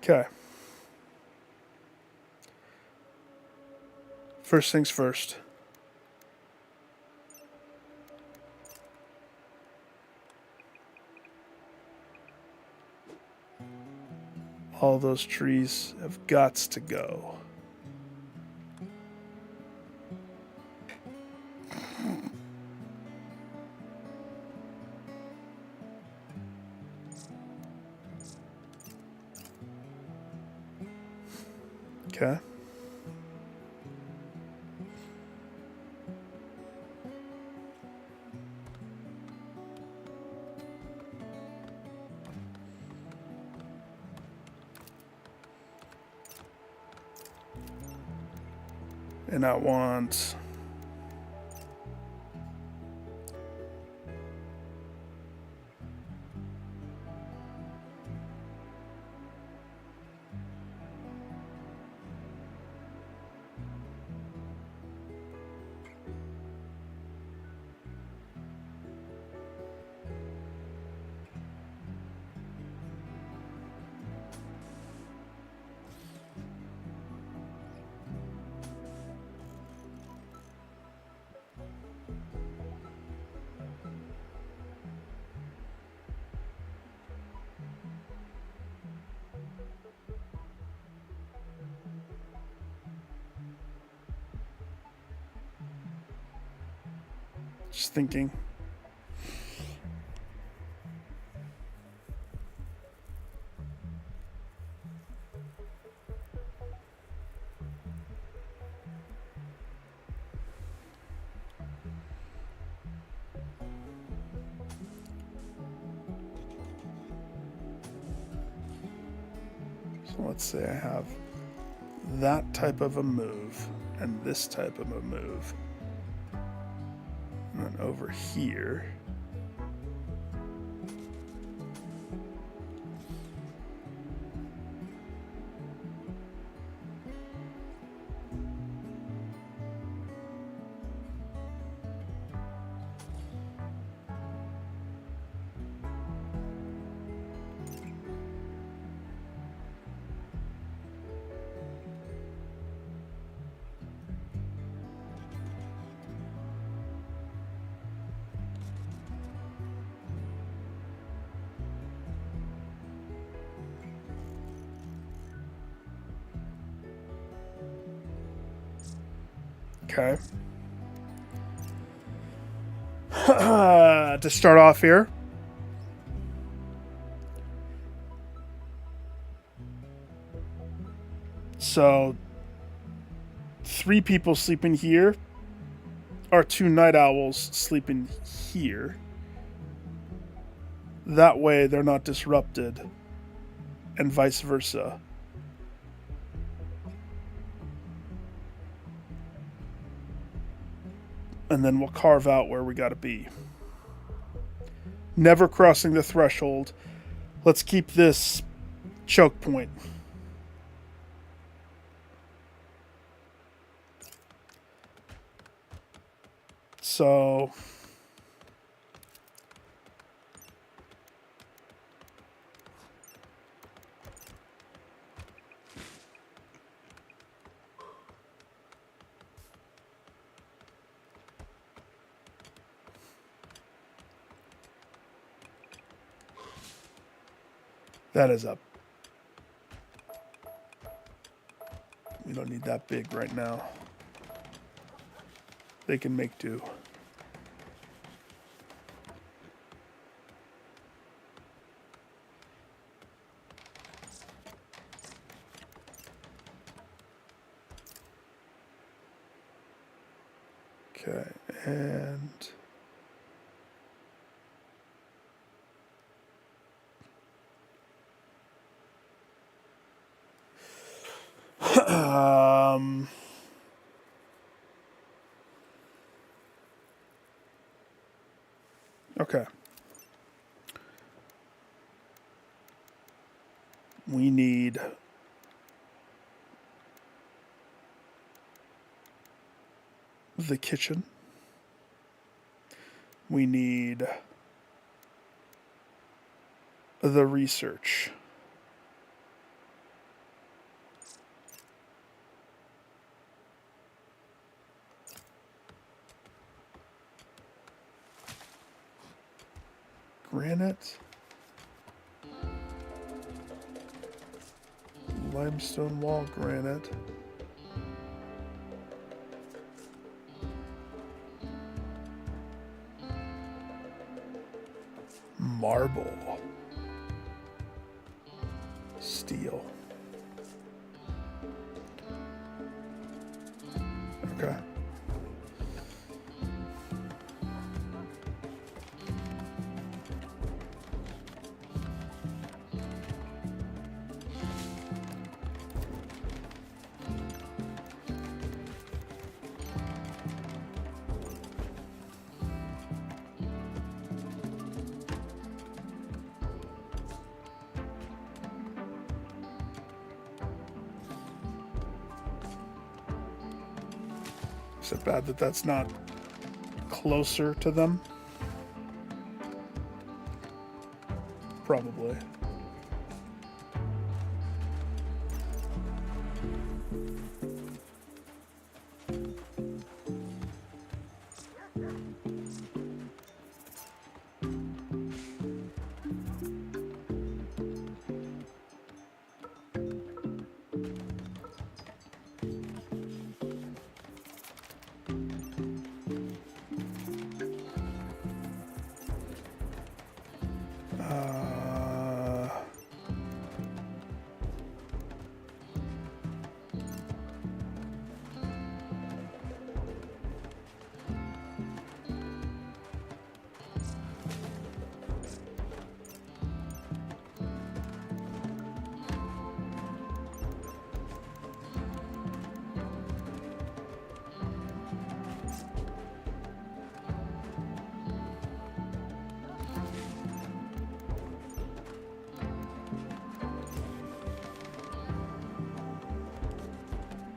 Okay. First things first. All those trees have gots to go. Okay. And I want just thinking. So let's say I have that type of a move and this type of a move. And then over here, Okay. To start off here, so 3 people sleeping here are 2 night owls sleeping here. That way they're not disrupted, and vice versa. And then we'll carve out where we gotta be. Never crossing the threshold. Let's keep this choke point. So that is up. We don't need that big right now. They can make do. Okay, and okay. We need the kitchen. We need the research. Granite. Limestone wall granite. Marble. Steel. Okay. Is it bad that that's not closer to them? Probably.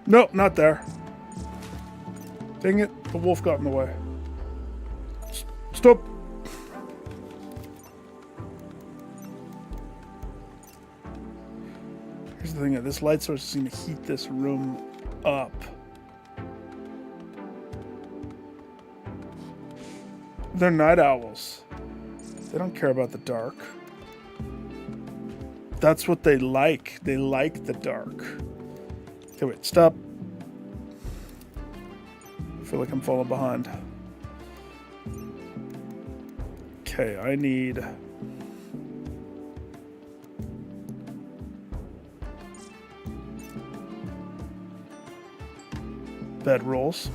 Nope, not there. Dang it, the wolf got in the way. Stop! Here's the thing, this light source is going to heat this room up. They're night owls. They don't care about the dark. That's what they like. They like the dark. Okay, wait, stop. feel like I'm falling behind. Okay, I need... bedrolls.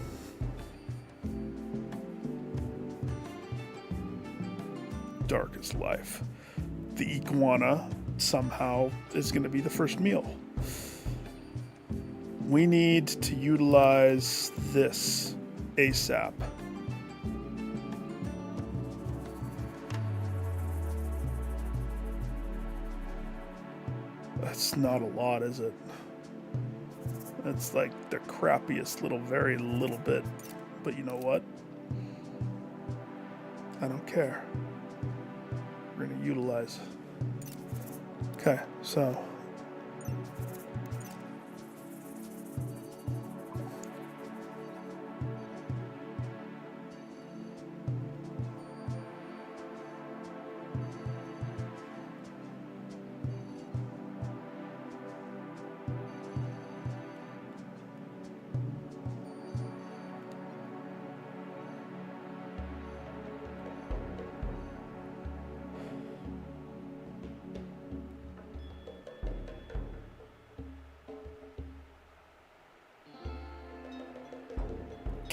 Dark as life. The iguana somehow is going to be the first meal. We need to utilize this ASAP. That's not a lot, is it? That's like the crappiest little, very little bit. But you know what? I don't care. We're going to utilize. Okay, so.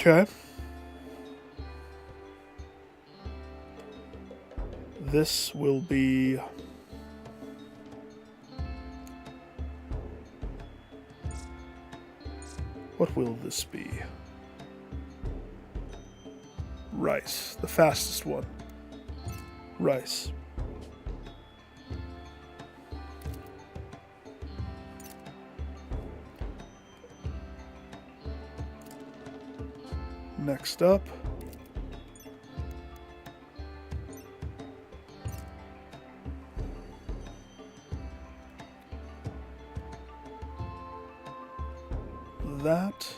Okay. This will be... What will this be? Rice. The fastest one. Rice. Next up. That.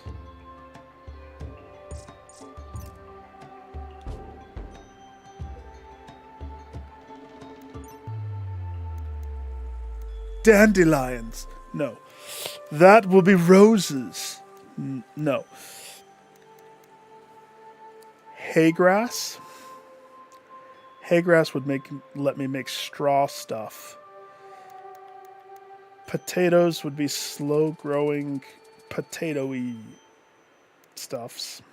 Dandelions. No. That will be roses. No. Haygrass. Haygrass would let me make straw stuff. Potatoes would be slow growing potato-y stuffs.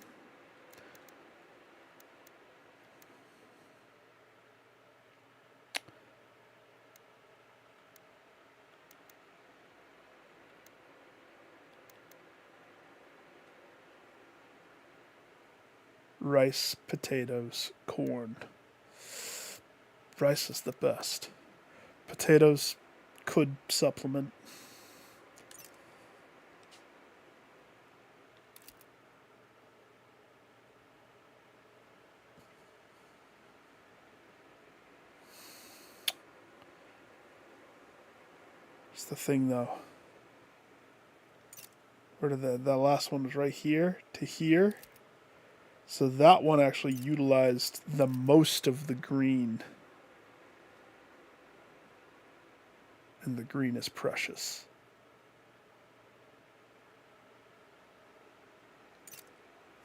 Rice, potatoes, corn. Rice is the best. Potatoes could supplement. It's the thing though. Where did the last one was right here to here. So that one actually utilized the most of the green. And the green is precious.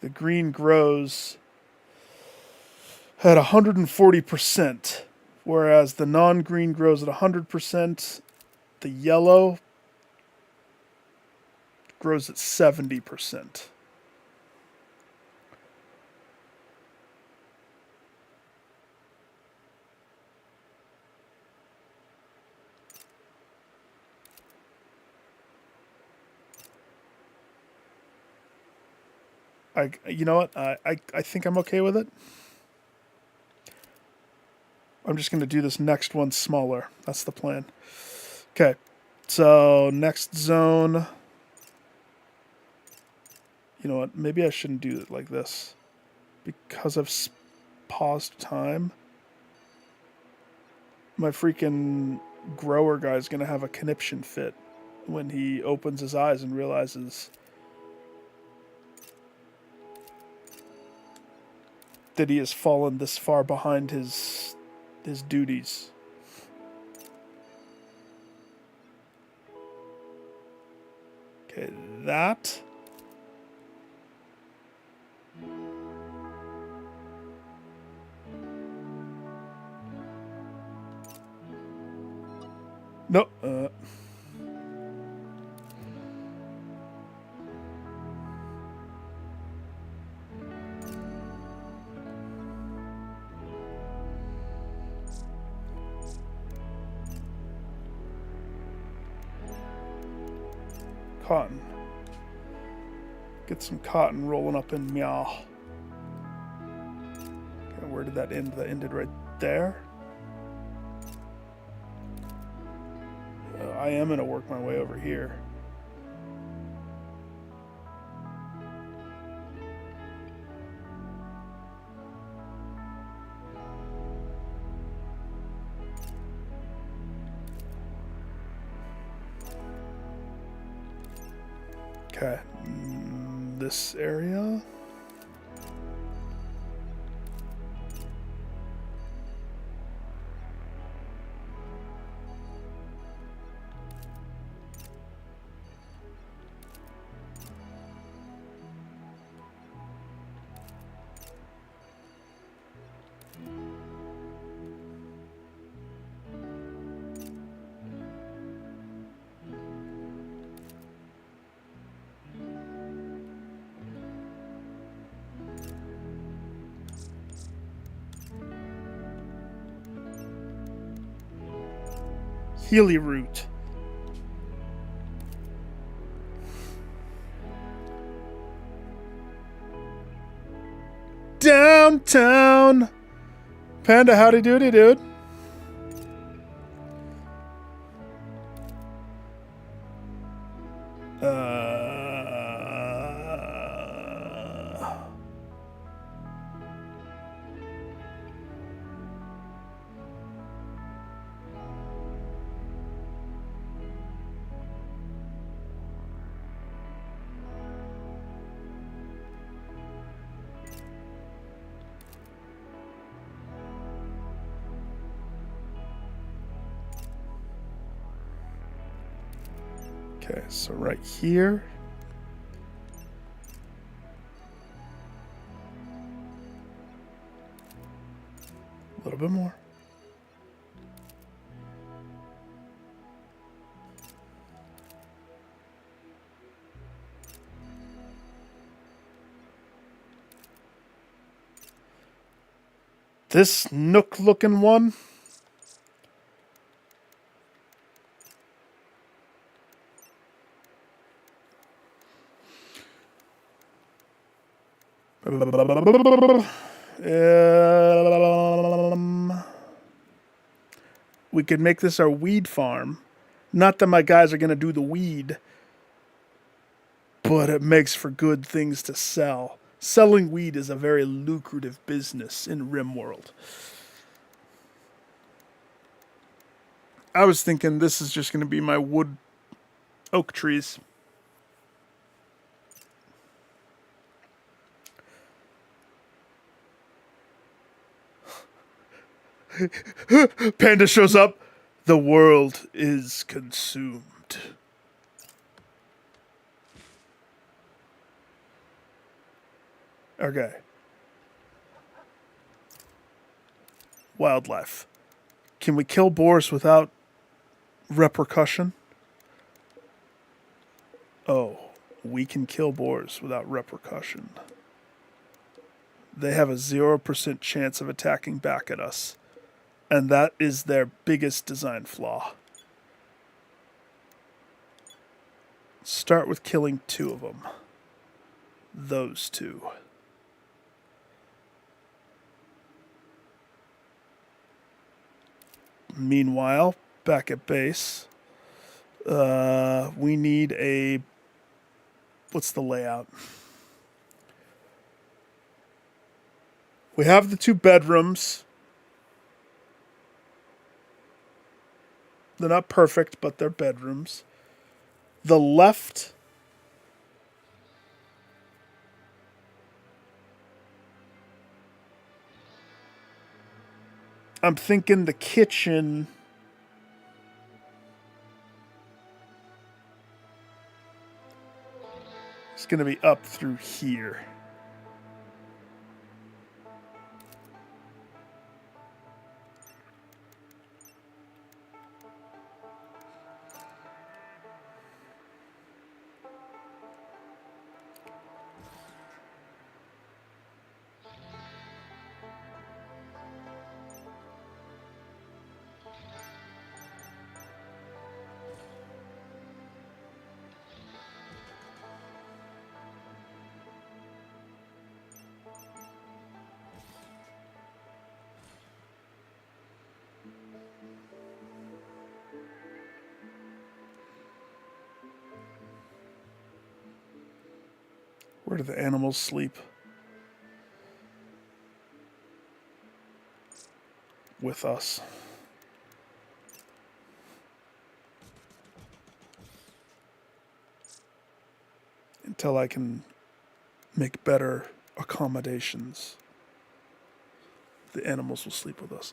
The green grows at 140%, whereas the non-green grows at 100%. The yellow grows at 70%. You know what? I think I'm okay with it. I'm just going to do this next one smaller. That's the plan. Okay. So, next zone. You know what? Maybe I shouldn't do it like this. Because I've paused time. My freaking grower guy's going to have a conniption fit when he opens his eyes and realizes that he has fallen this far behind his duties. Okay, that. No. Cotton. Get some cotton rolling up in meow. Okay, where did that end? That ended right there. I am going to work my way over here. Okay, this area. Healy root. Downtown. Panda, howdy doody, dude. Okay, so right here. A little bit more. This nook looking one. We could make this our weed farm. Not that my guys are going to do the weed, but it makes for good things to sell. Selling weed is a very lucrative business in Rimworld. I was thinking this is just going to be my wood oak trees. Panda shows up. The world is consumed. Okay. Wildlife. Can we kill boars without repercussion? Oh, we can kill boars without repercussion. They have a 0% chance of attacking back at us. And that is their biggest design flaw. Start with killing 2 of them. Those 2. Meanwhile, back at base, we need a... What's the layout? We have the 2 bedrooms. They're not perfect, but they're bedrooms. The left... I'm thinking the kitchen... is going to be up through here. Where do the animals sleep? With us. Until I can make better accommodations, the animals will sleep with us.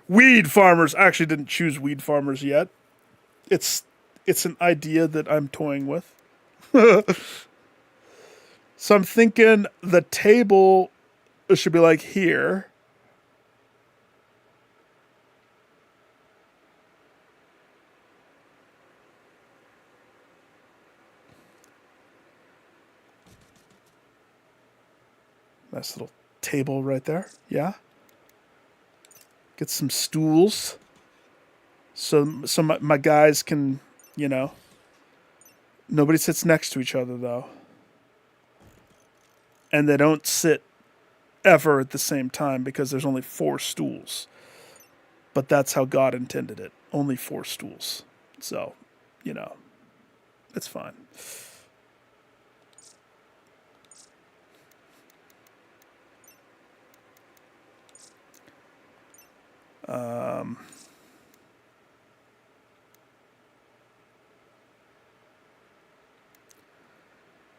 Weed farmers. I actually didn't choose weed farmers yet. It's an idea that I'm toying with. So I'm thinking the table should be like here. Nice little table right there. Yeah. Get some stools. So my guys can, you know. Nobody sits next to each other, though. And they don't sit ever at the same time because there's only 4 stools. But that's how God intended it. Only 4 stools. So, you know, it's fine.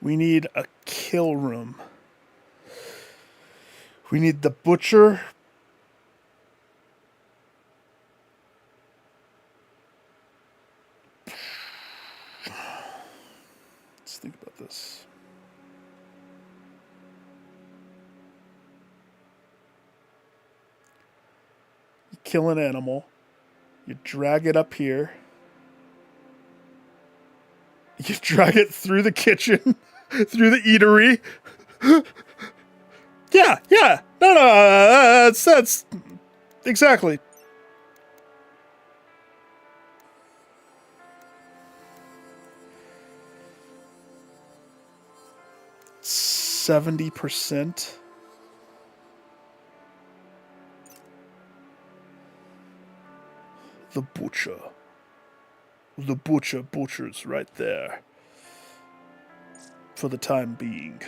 We need a kill room. We need the butcher. Let's think about this. You kill an animal. You drag it up here. You drag it through the kitchen, through the eatery. Yeah. No, that's exactly. %70. The butcher. The butcher's right there. For the time being.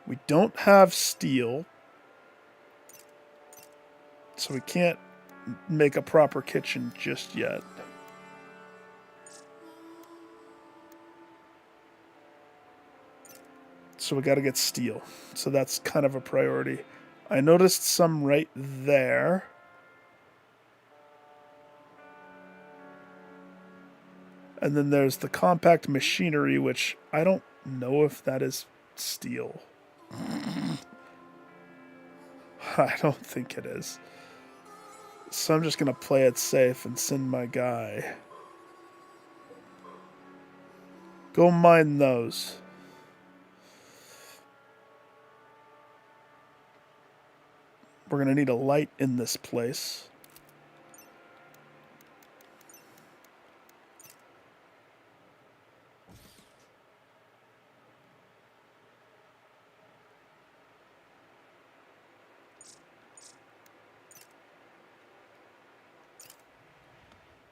We don't have steel. So we can't make a proper kitchen just yet. So we got to get steel. So that's kind of a priority. I noticed some right there. And then there's the compact machinery, which I don't know if that is steel. I don't think it is. So I'm just going to play it safe and send my guy. Go mine those. We're going to need a light in this place.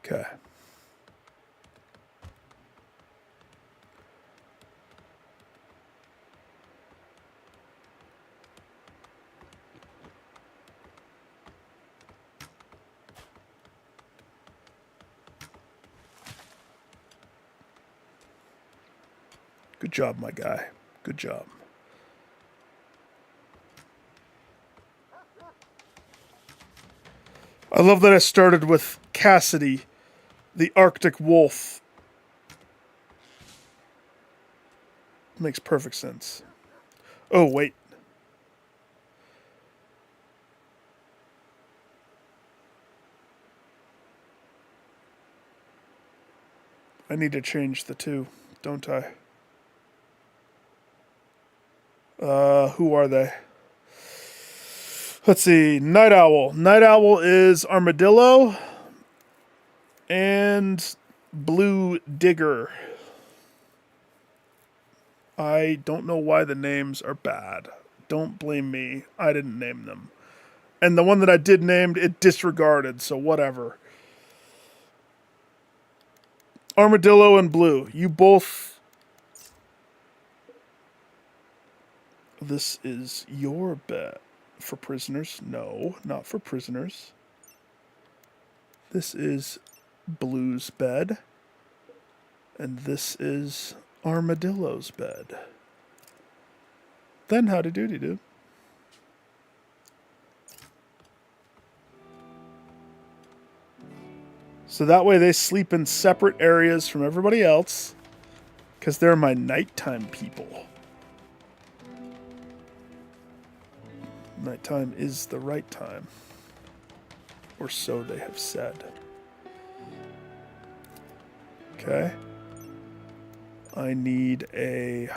Okay. Good job, my guy. Good job. I love that I started with Cassidy, the Arctic wolf. Makes perfect sense. Oh, wait. I need to change the 2, don't I? Who are they? Let's see. Night Owl. Night Owl is Armadillo and Blue Digger. I don't know why the names are bad. Don't blame me. I didn't name them. And the one that I did name, it disregarded, so whatever. Armadillo and Blue, you both... This is your bed. For prisoners? No, not for prisoners. This is Blue's bed. And this is Armadillo's bed. Then howdy doody, dude. So that way they sleep in separate areas from everybody else. Because they're my nighttime people. Nighttime is the right time. Or so they have said. Okay. I need a...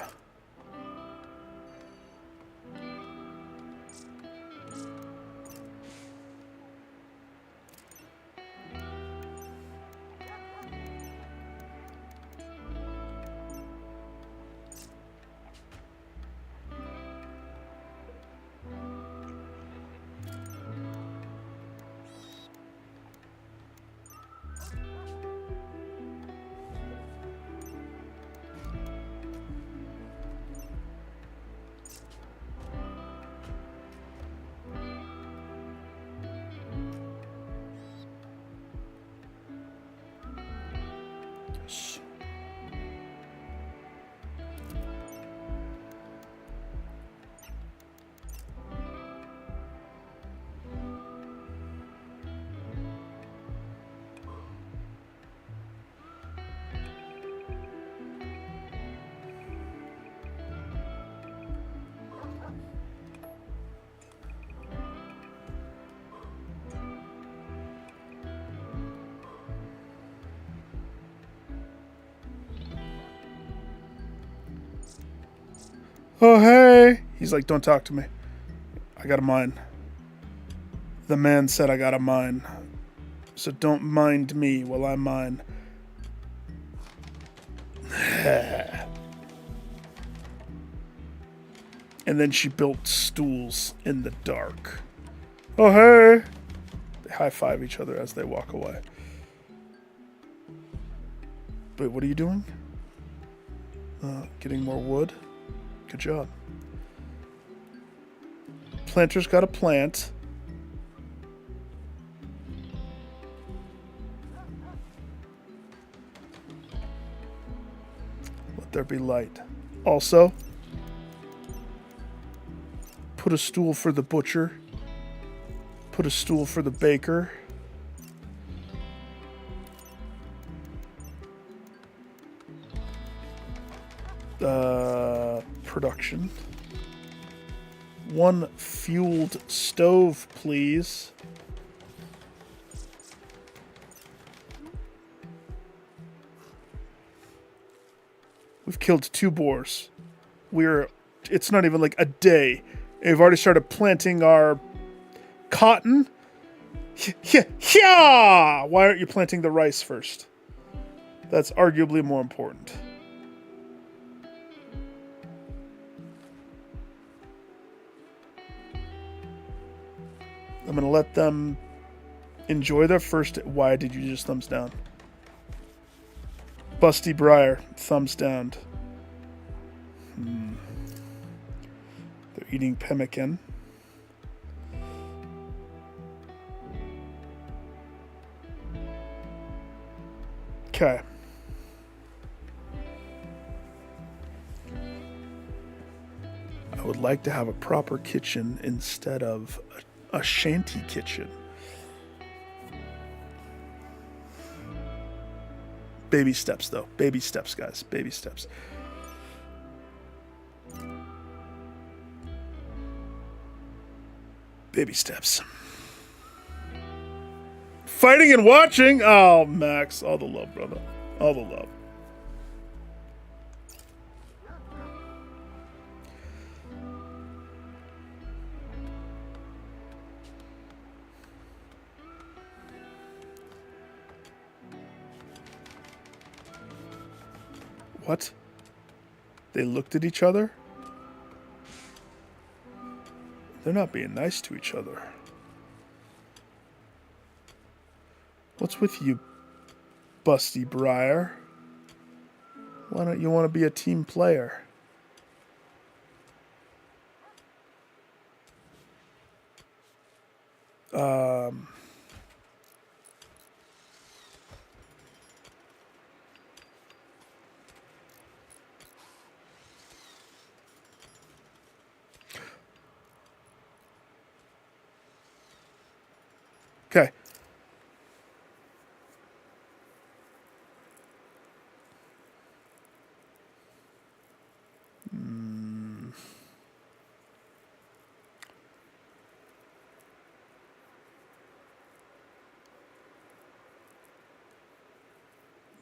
Oh, hey. He's like, don't talk to me. I got a mine. The man said I got a mine. So don't mind me while I mine. And then she built stools in the dark. Oh, hey. They high-five each other as they walk away. Wait, what are you doing? Getting more wood. Good job. Planter's got a plant. Let there be light. Also, put a stool for the butcher. Put a stool for the baker. Production. One fueled stove, please. We've killed 2 boars. It's not even like a day. We've already started planting our cotton. Yeah! Why aren't you planting the rice first? That's arguably more important. I'm going to let them enjoy their first... Why did you just thumbs down? Busty Briar, thumbs down. They're eating pemmican. Okay. I would like to have a proper kitchen instead of a shanty kitchen. Baby steps, though. Baby steps, guys. Baby steps. Baby steps. Fighting and watching. Oh, Max. All the love, brother. All the love. What? They looked at each other? They're not being nice to each other. What's with you, Busty Briar? Why don't you want to be a team player? Okay.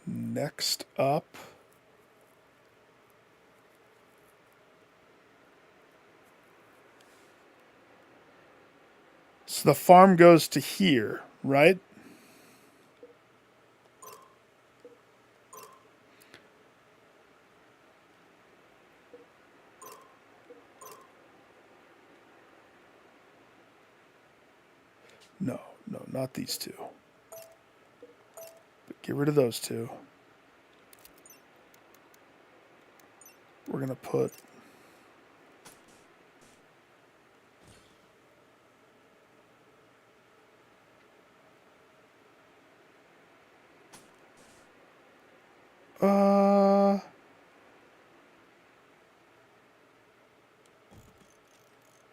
Next up. So the farm goes to here, right? No, no, not these two. But get rid of those two. We're going to put...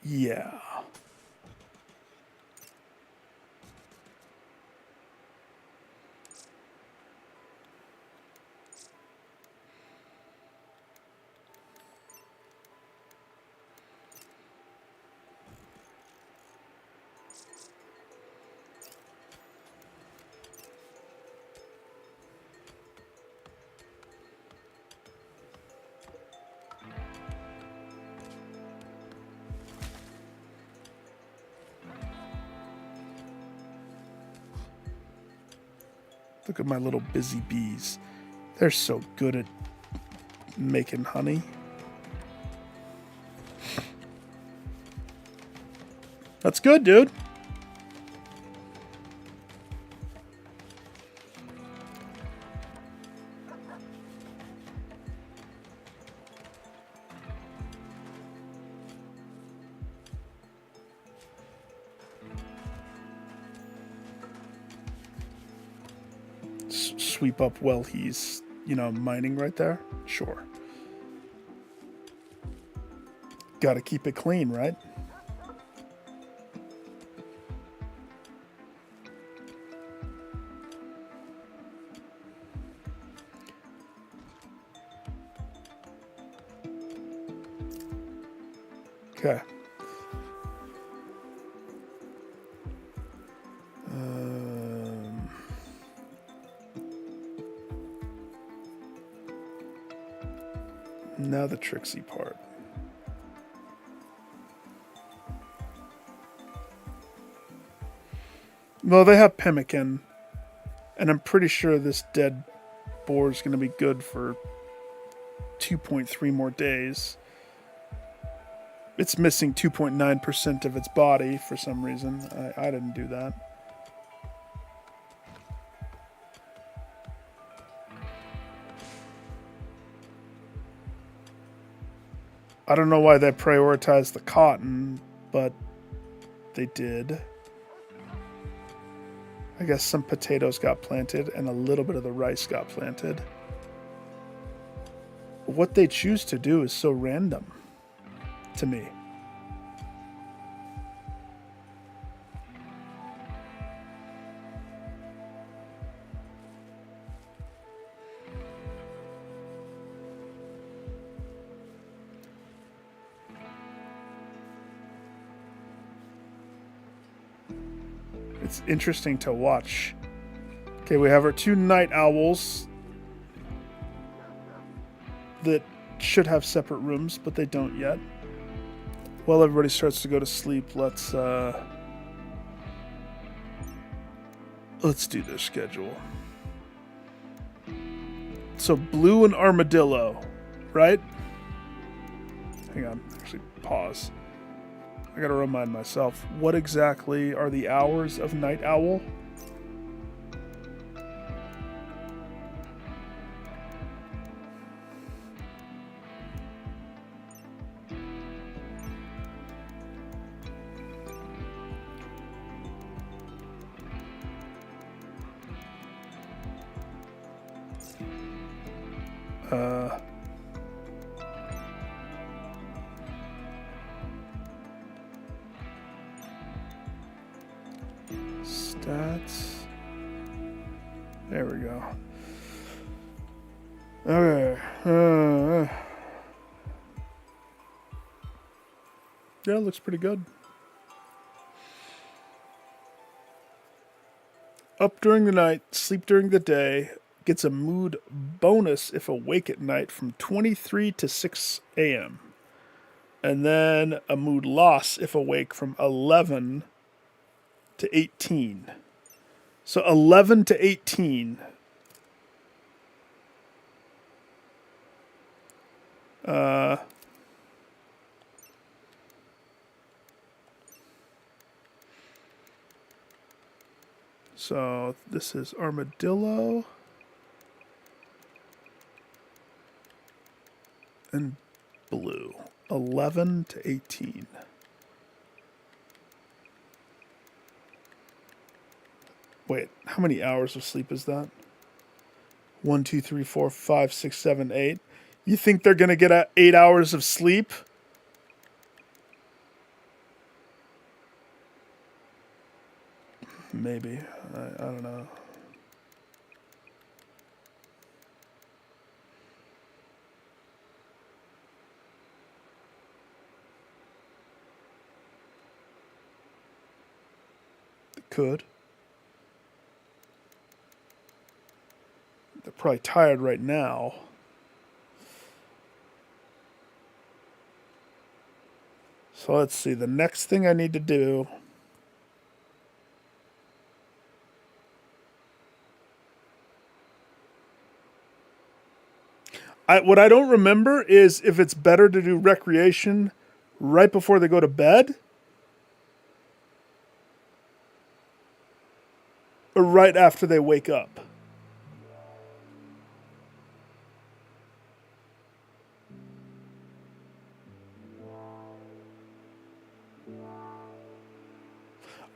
Yeah. Look at my little busy bees. They're so good at making honey. That's good, dude. Sweep up while he's, mining right there? Sure. Gotta keep it clean, right? Okay. Now the tricksy part. Well, they have pemmican, and I'm pretty sure this dead boar is going to be good for 2.3 more days. It's missing 2.9% of its body for some reason. I didn't do that. I don't know why they prioritized the cotton, but they did. I guess some potatoes got planted and a little bit of the rice got planted. What they choose to do is so random to me. It's interesting to watch. Okay, we have our two night owls that should have separate rooms, but they don't yet. While everybody starts to go to sleep, let's do their schedule. So Blue and Armadillo, right? Hang on, actually pause. I gotta remind myself, what exactly are the hours of Night Owl? Stats. There we go. Okay. Yeah, it looks pretty good. Up during the night, sleep during the day. Gets a mood bonus if awake at night from 23 to 6 a.m. And then a mood loss if awake from 11 to 18. So 11 to 18. So this is armadillo and blue. 11 to 18. Wait, how many hours of sleep is that? 1, 2, 3, 4, 5, 6, 7, 8. You think they're going to get 8 hours of sleep? Maybe. I don't know. Could. They're probably tired right now. So let's see. The next thing I need to do. What I don't remember is if it's better to do recreation right before they go to bed or right after they wake up.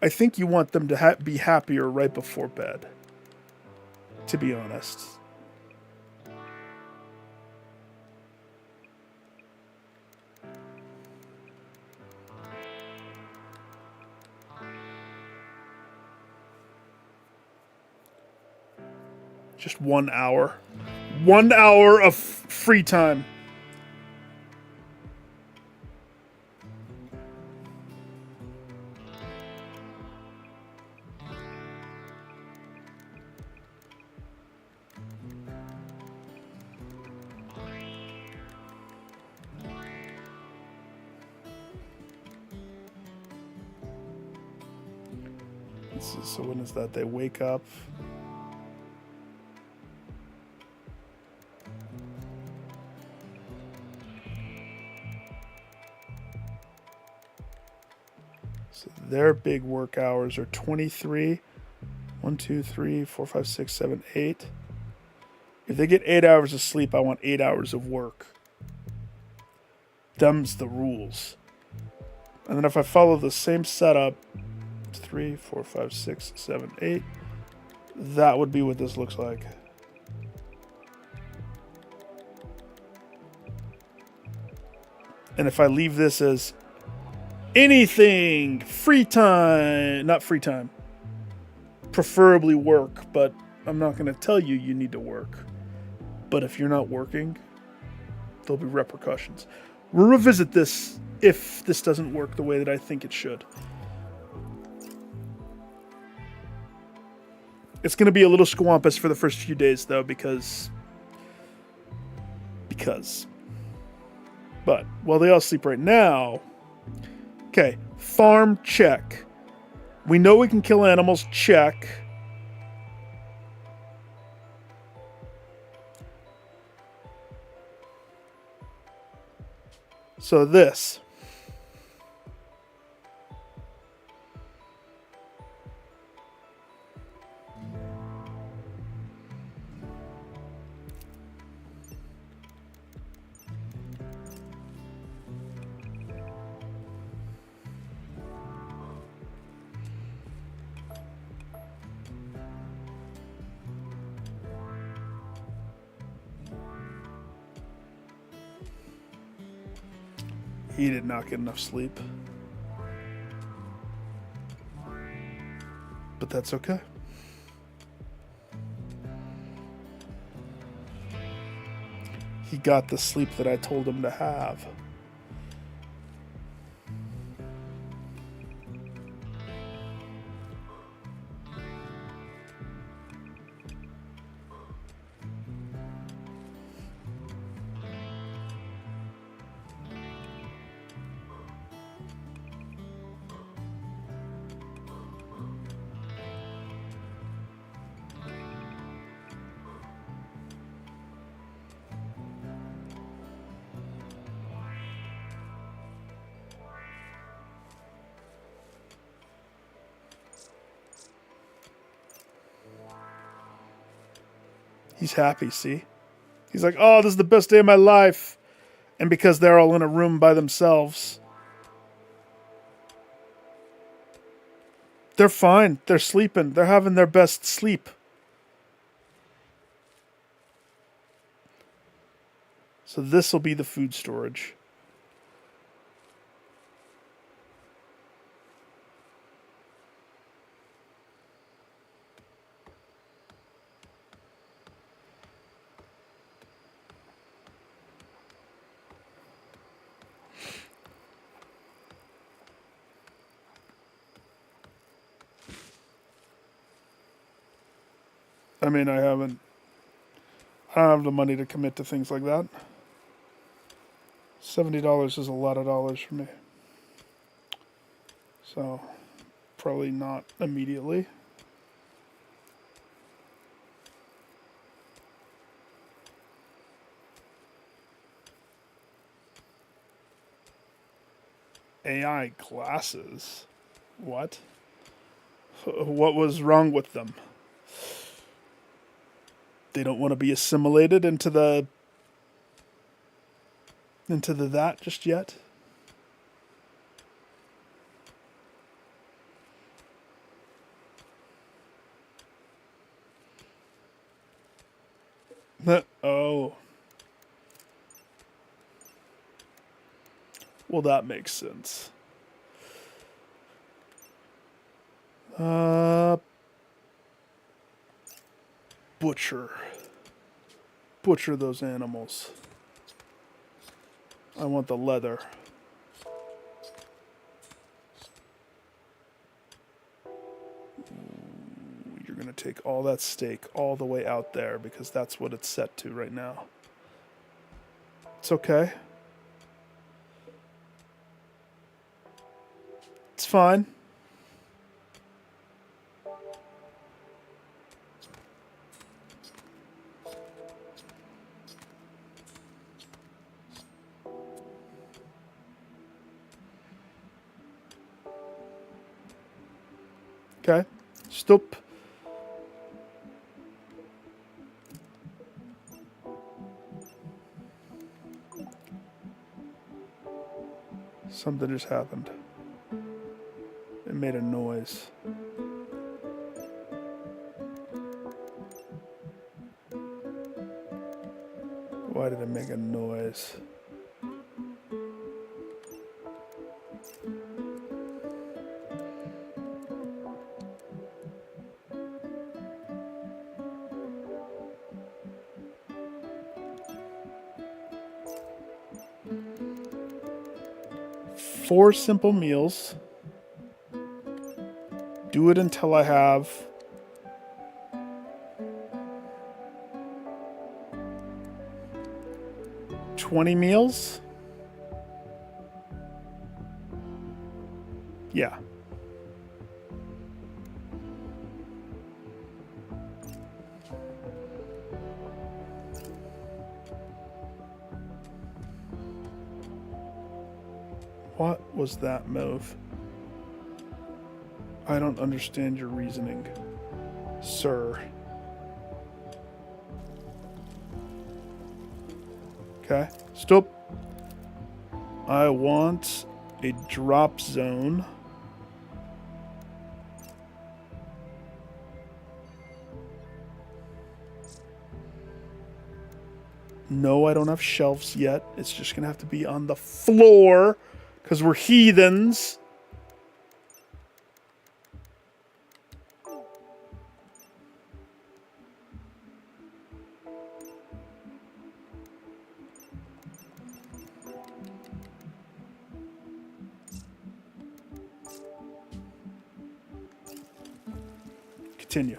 I think you want them to be happier right before bed, to be honest. Just 1 hour. 1 hour of free time. So when is that? They wake up. So their big work hours are 23. 1, 2, 3, 4, 5, 6, 7, 8. If they get 8 hours of sleep, I want 8 hours of work. Them's the rules. And then if I follow the same setup, 3, 4, 5, 6, 7, 8, that would be what this looks like. And if I leave this as anything, free time, not free time, preferably work, but I'm not going to tell you you need to work. But if you're not working, there'll be repercussions. We'll revisit this if this doesn't work the way that I think it should. It's going to be a little squampus for the first few days, though, because. But while they all sleep right now, okay, farm, check. We know we can kill animals, check. So this. He did not get enough sleep. But that's okay. He got the sleep that I told him to have. He's happy, see? He's like, oh, this is the best day of my life. And because they're all in a room by themselves, they're fine. They're sleeping. They're having their best sleep. So this will be the food storage. I mean, I don't have the money to commit to things like that. $70 is a lot of dollars for me. So, probably not immediately. AI glasses? What? What was wrong with them? They don't want to be assimilated into the that just yet. Oh. Well, that makes sense. Butcher. Butcher those animals. I want the leather. You're going to take all that steak all the way out there because that's what it's set to right now. It's okay. It's fine. Okay. Stop. Something just happened. It made a noise. Why did it make a noise? Four simple meals. Do it until I have 20 meals. Yeah. What was that move? I don't understand your reasoning, sir. Okay, stop. I want a drop zone. No, I don't have shelves yet. It's just going to have to be on the floor because we're heathens. Continue.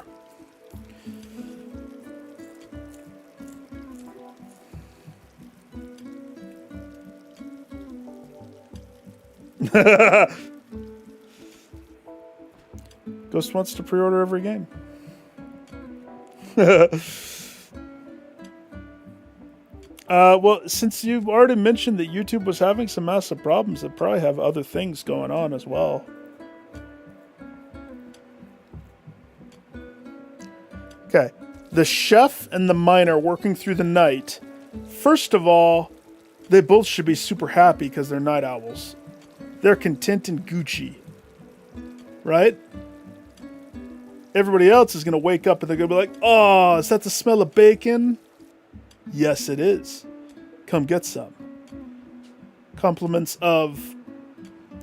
Ghost wants to pre-order every game. Well, since you've already mentioned that YouTube was having some massive problems, they probably have other things going on as well. Okay. The chef and the miner working through the night. First of all, they both should be super happy because they're night owls. They're content and Gucci. Right? Everybody else is going to wake up and they're going to be like, oh, is that the smell of bacon? Yes, it is. Come get some. Compliments of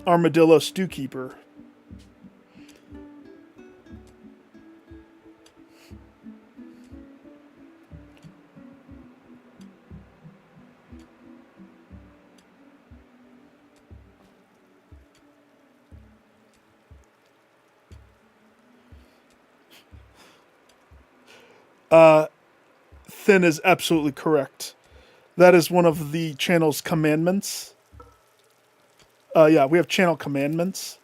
Armadillo Stewkeeper. Thin is absolutely correct. That is one of the channel's commandments. Yeah, we have channel commandments.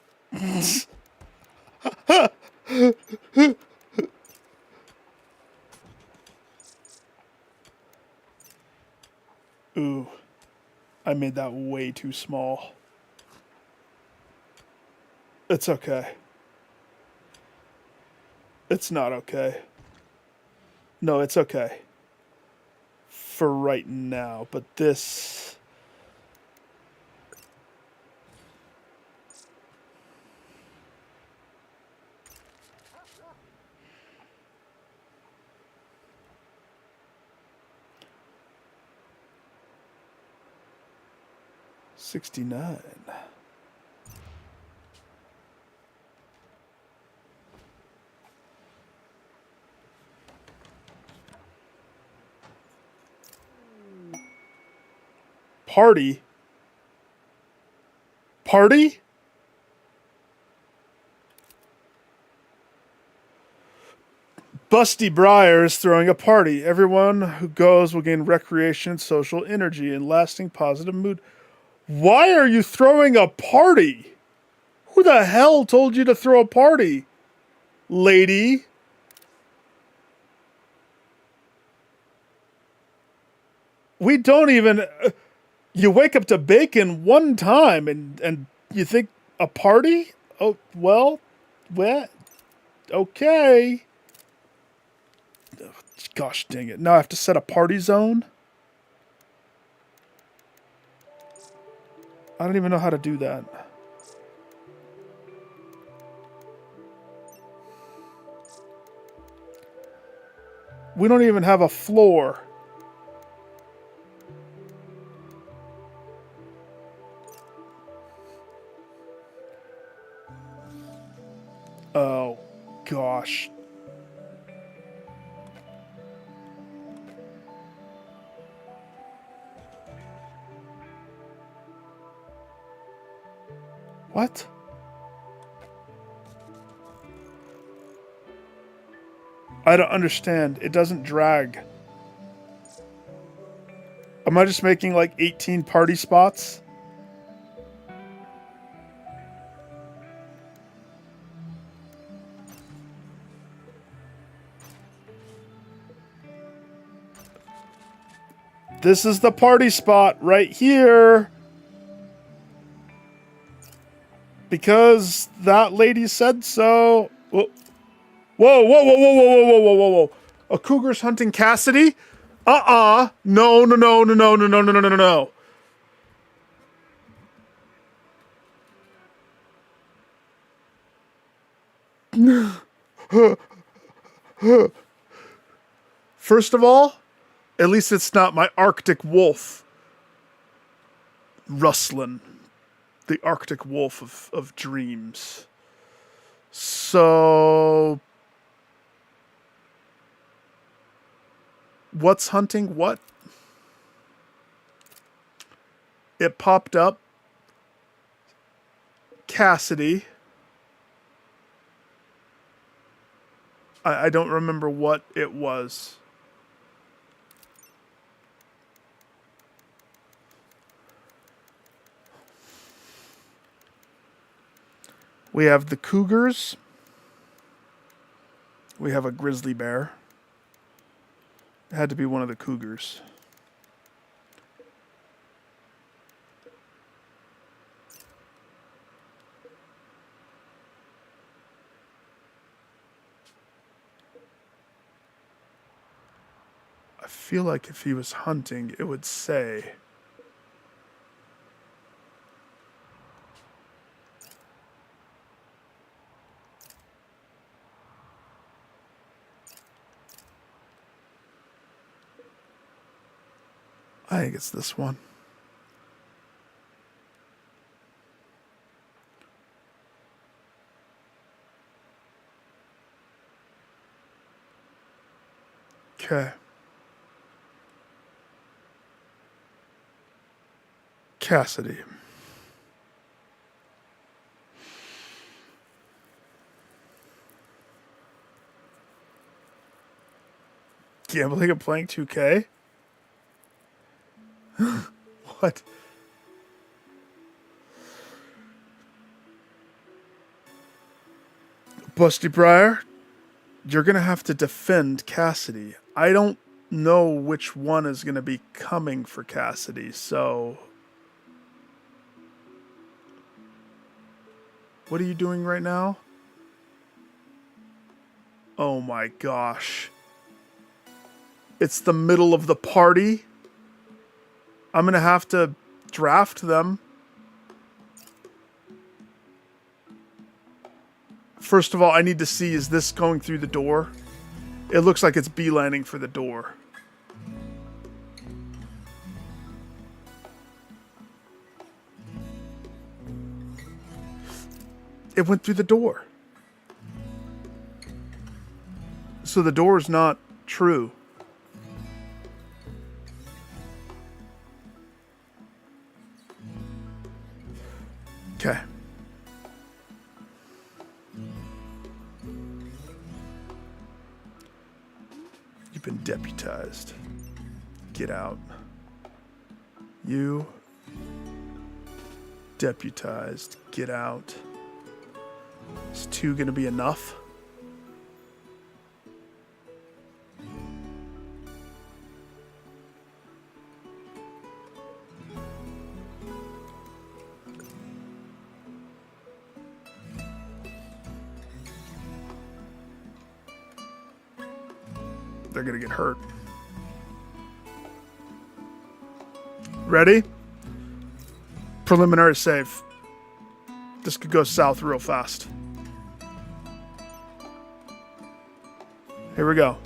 Ooh, I made that way too small. It's okay. It's not okay. No, it's okay. For right now, but this... $69. Party? Party? Busty Briar is throwing a party. Everyone who goes will gain recreation, social energy, and lasting positive mood. Why are you throwing a party? Who the hell told you to throw a party, lady? We don't even... You wake up to bacon one time and you think a party? Oh, well, okay. Gosh dang it. Now I have to set a party zone? I don't even know how to do that. We don't even have a floor. Oh, gosh. What? I don't understand. It doesn't drag. Am I just making like 18 party spots? This is the party spot right here. Because that lady said so. Whoa, whoa, whoa, whoa, whoa, whoa, whoa, whoa, whoa, whoa. A cougar's hunting Cassidy? No, no, no, no, no, no, no, no, no, no. First of all, At least it's not my Arctic wolf rustling. The Arctic wolf of dreams. So... what's hunting what? It popped up. Cassidy. I don't remember what it was. We have the cougars. We have a grizzly bear. It had to be one of the cougars. I feel like if he was hunting, it would say... I think it's this one. Okay. Cassidy. Gambling and playing 2K? What? Busty Briar, you're going to have to defend Cassidy. I don't know which one is going to be coming for Cassidy, so... what are you doing right now? Oh my gosh. It's the middle of the party. I'm going to have to draft them. First of all, I need to see, is this going through the door? It looks like it's beelining for the door. It went through the door. So the door is not true. Okay. You've been deputized. Get out. You deputized. Get out. Is 2 going to be enough? They're going to get hurt. Ready? Preliminary save. This could go south real fast. Here we go.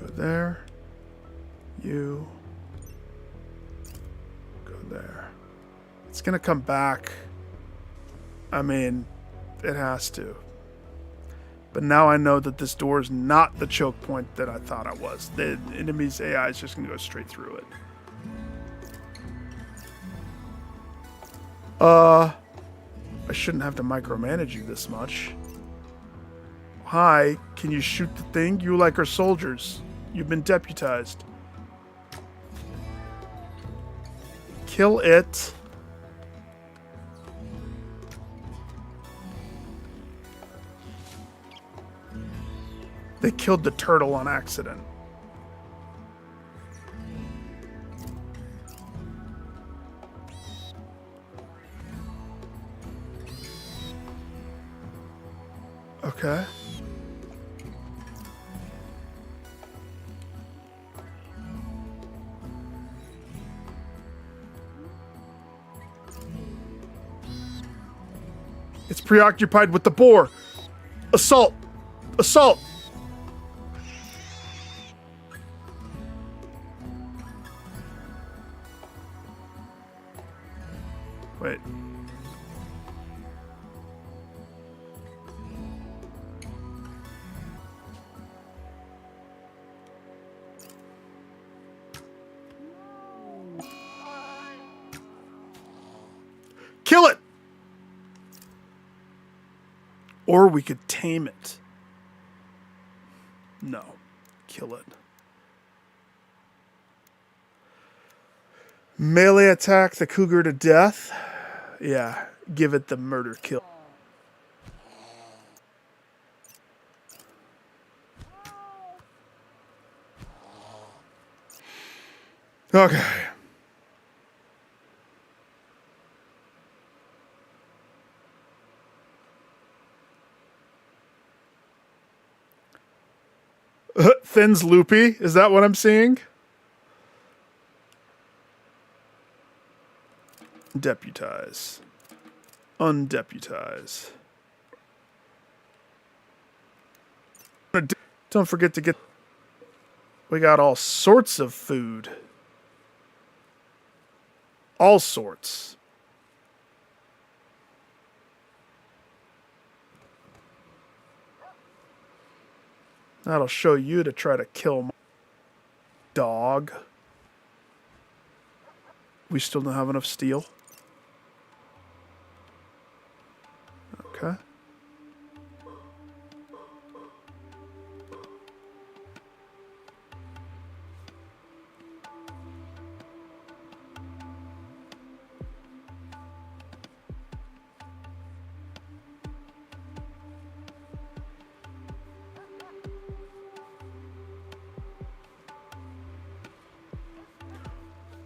go there. You go there. It's gonna come back. I mean, it has to. But now I know that this door is not the choke point that I thought it was. The enemy's AI is just gonna go straight through it. I shouldn't have to micromanage you this much. Hi, can you shoot the thing? You like our soldiers. You've been deputized. Kill it. They killed the turtle on accident. Okay. It's preoccupied with the boar. Assault! Assault! Wait. Kill it! Or we could tame it. No. Kill it. Melee attack the cougar to death. Yeah, give it the murder kill. Okay. Finn's loopy. Is that what I'm seeing? Deputize. Undeputize. Don't forget to get... We got all sorts of food. All sorts. That'll show you to try to kill my dog. We still don't have enough steel. Okay.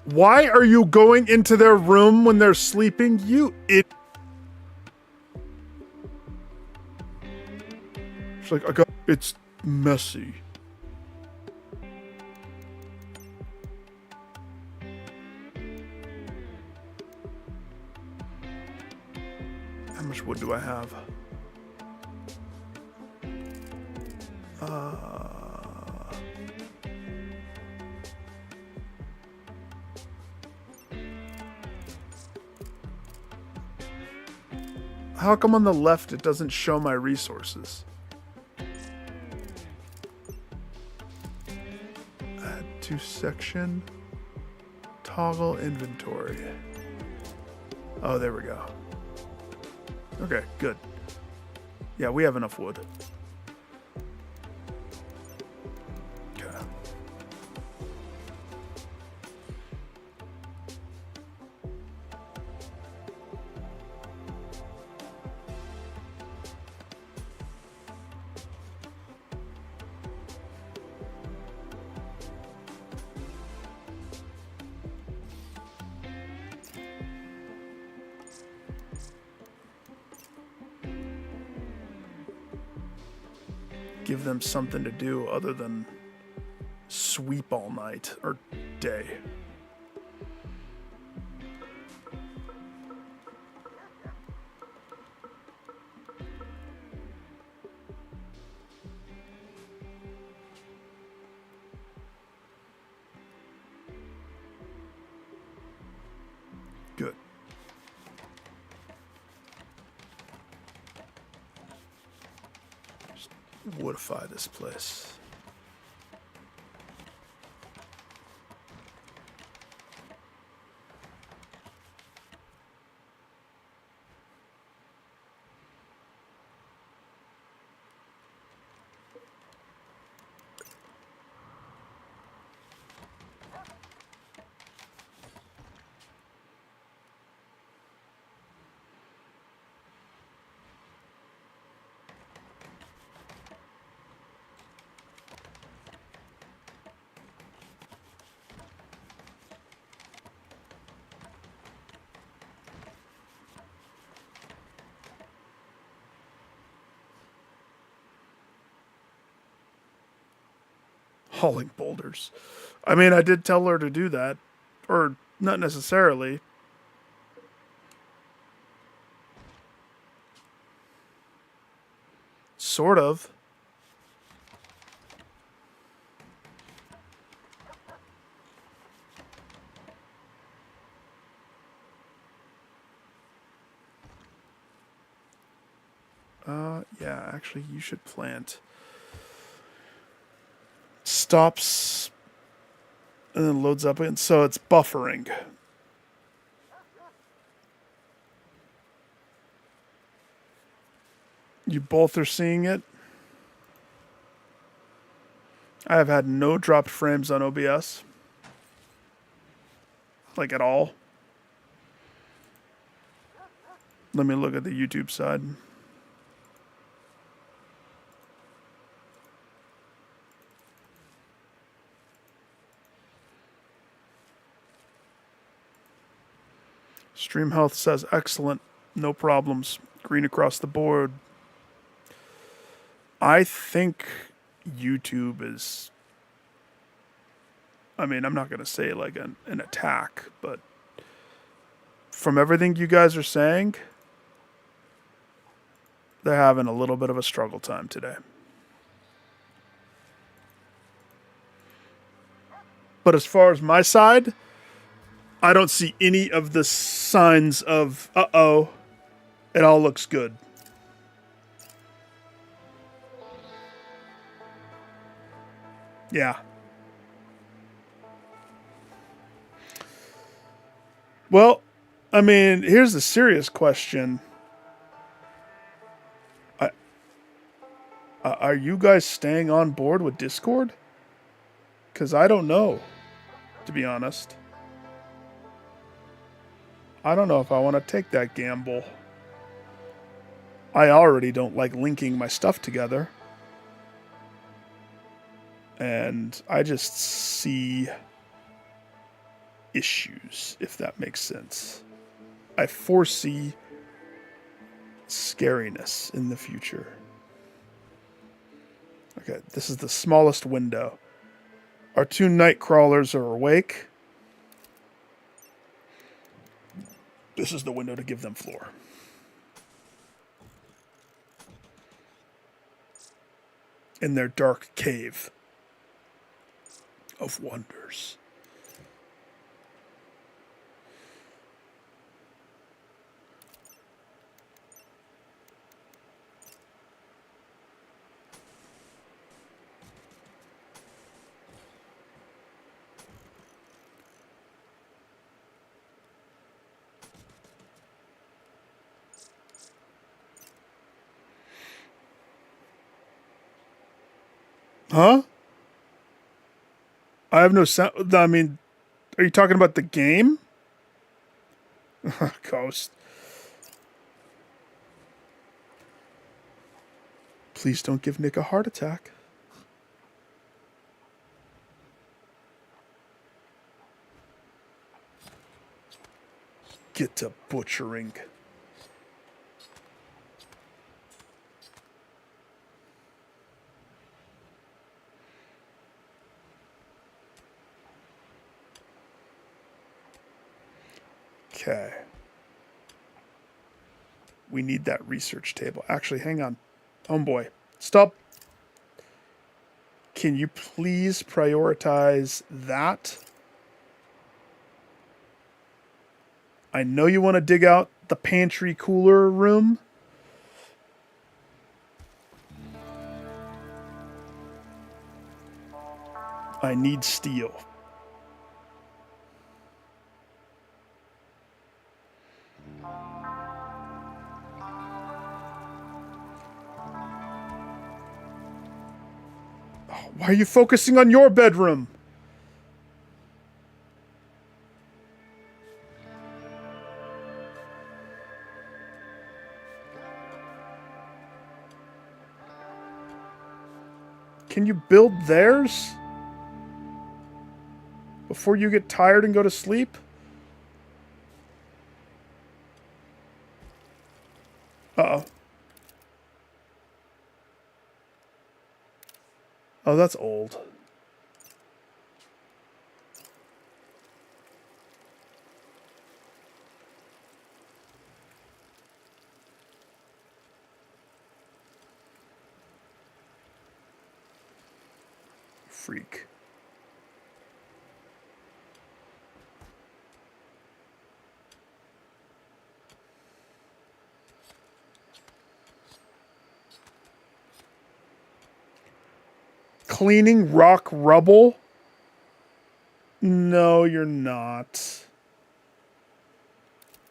Why are you going into their room when they're sleeping? You it. It's like, it's messy. How much wood do I have? How come on the left it doesn't show my resources? Add to section. Toggle inventory. Oh, there we go. Okay, good. Yeah, we have enough wood. Okay. Give them something to do other than sweep all night or day. Good. Just woodify this place. Hauling boulders. I mean, I did tell her to do that. Or not necessarily. Sort of. Yeah, actually, you should plant. Stops and then loads up, and so it's buffering. You both are seeing it. I have had no dropped frames on OBS. Like at all. Let me look at the YouTube side. Stream Health says excellent, no problems, green across the board. I think YouTube is, I mean, I'm not going to say like an attack, but from everything you guys are saying, they're having a little bit of a struggle time today. But as far as my side, I don't see any of the signs of, uh-oh, it all looks good. Yeah. Well, I mean, here's the serious question. Are you guys staying on board with Discord? Because I don't know, to be honest. I don't know if I want to take that gamble. I already don't like linking my stuff together. And I just see issues, if that makes sense. I foresee scariness in the future. Okay, this is the smallest window. Our two night crawlers are awake. This is the window to give them floor. In their dark cave of wonders. Huh? I have no sound. I mean, are you talking about the game? Ghost. Please don't give Nick a heart attack. Get to butchering. Okay. We need that research table. Actually, hang on. Homeboy, stop. Can you please prioritize that? I know you want to dig out the pantry cooler room. I need steel. Why are you focusing on your bedroom? Can you build theirs? Before you get tired and go to sleep? Uh-oh. Oh, that's old. Freak. Cleaning rock rubble? No, you're not.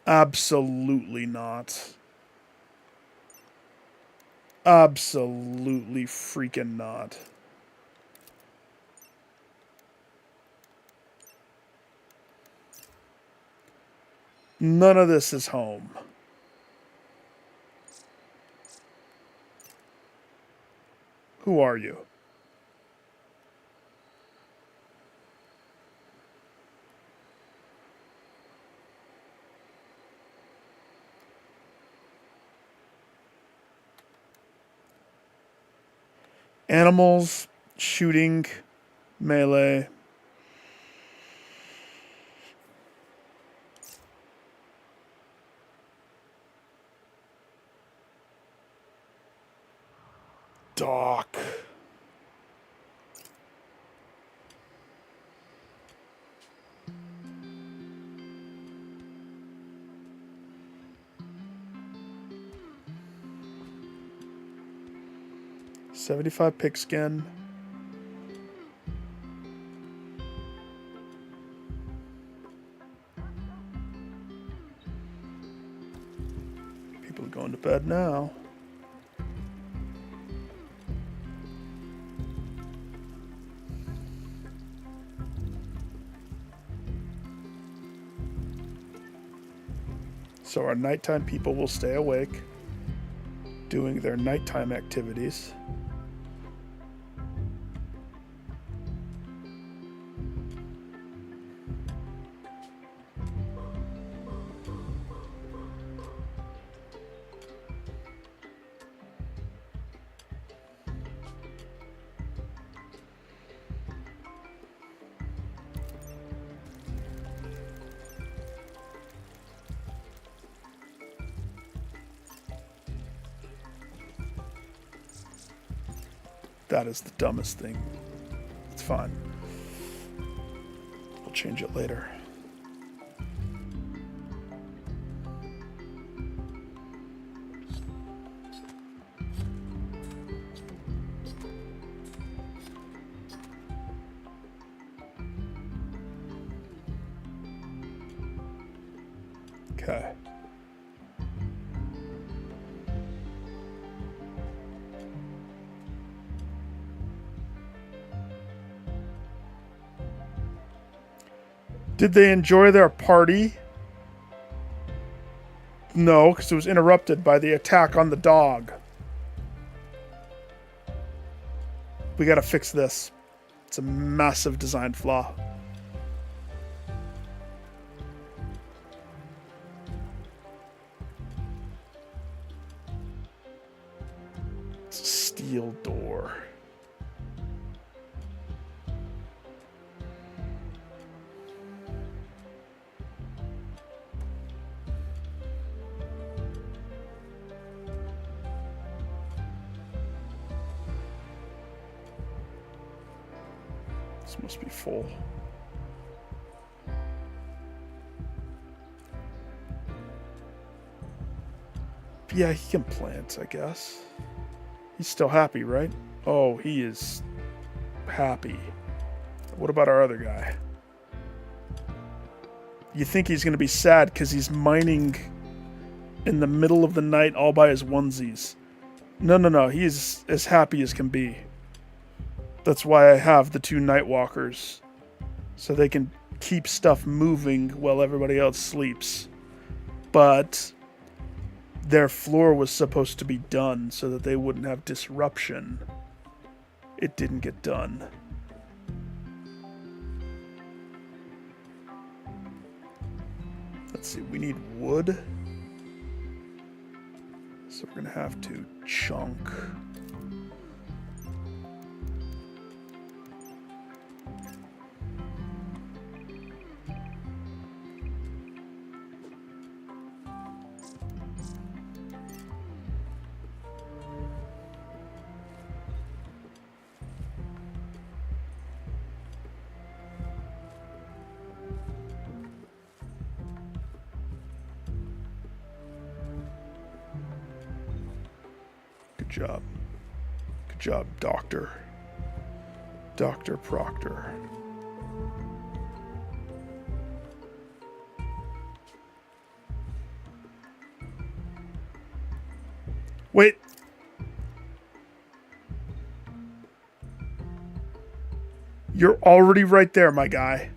Absolutely not. Absolutely freaking not. None of this is home. Who are you? Animals, shooting, melee. Doc. $75 pigskin. People are going to bed now. So our nighttime people will stay awake, doing their nighttime activities. That is the dumbest thing. It's fine. We'll change it later. Okay. Did they enjoy their party? No, because it was interrupted by the attack on the dog. We gotta fix this. It's a massive design flaw. It's a steel door. This must be full. Yeah, he can plant, I guess. He's still happy, right? Oh, he is happy. What about our other guy? You think he's going to be sad because he's mining in the middle of the night all by his onesies. No. He's as happy as can be. That's why I have the 2 night walkers. So they can keep stuff moving while everybody else sleeps. But their floor was supposed to be done so that they wouldn't have disruption. It didn't get done. Let's see, we need wood. So we're going to have to chunk. Good job. Good job, Doctor. Dr. Proctor. Wait. You're already right there, my guy.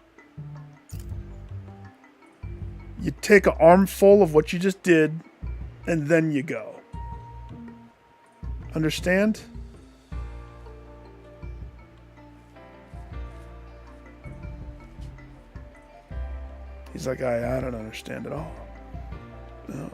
You take an armful of what you just did, and then you go. Understand? He's like, I don't understand at all. No.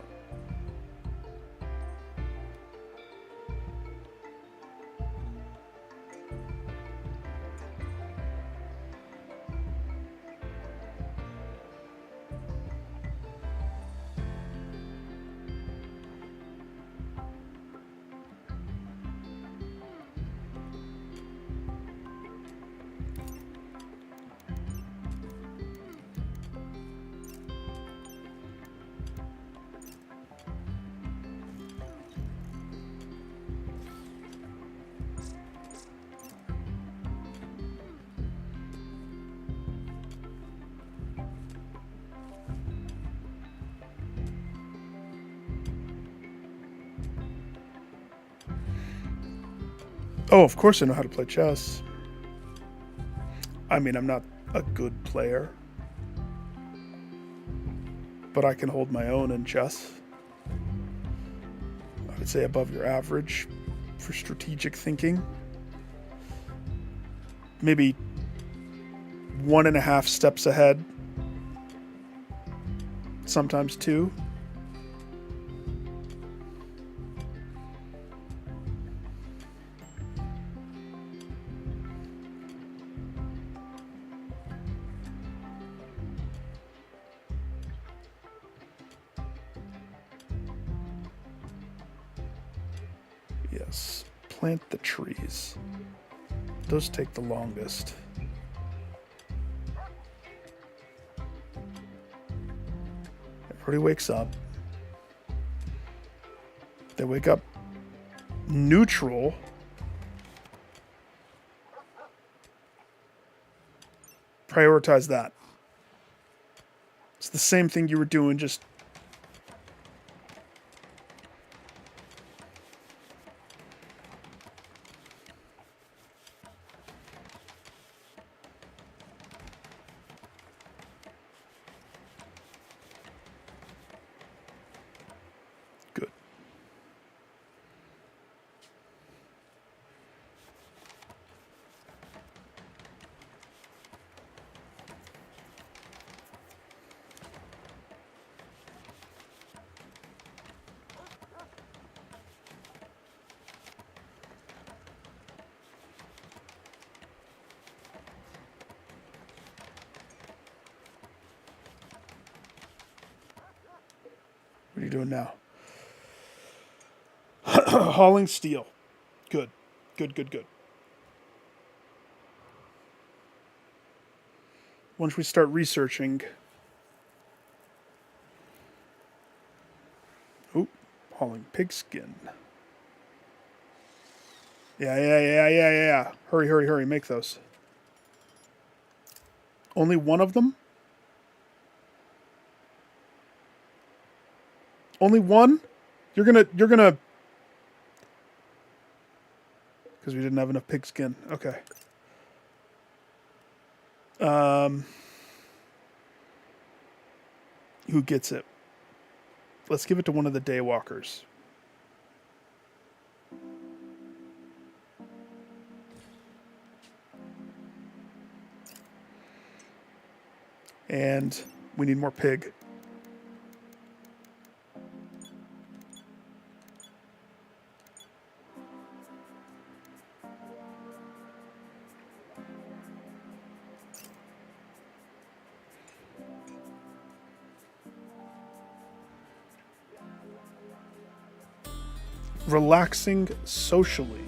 Oh, of course I know how to play chess. I mean, I'm not a good player, but I can hold my own in chess. I would say above your average for strategic thinking. Maybe 1.5 steps ahead. Sometimes 2. Yes, plant the trees. Those take the longest. Everybody wakes up. They wake up neutral. Prioritize that. It's the same thing you were doing, just good. What are you doing now? Hauling steel. Good. Good. Once we start researching... Oh, Hauling pigskin. Yeah. Hurry. Make those. Only one of them? Only one? You're gonna... Because we didn't have enough pigskin. Okay. Who gets it? Let's give it to one of the daywalkers. And we need more pig. Relaxing socially.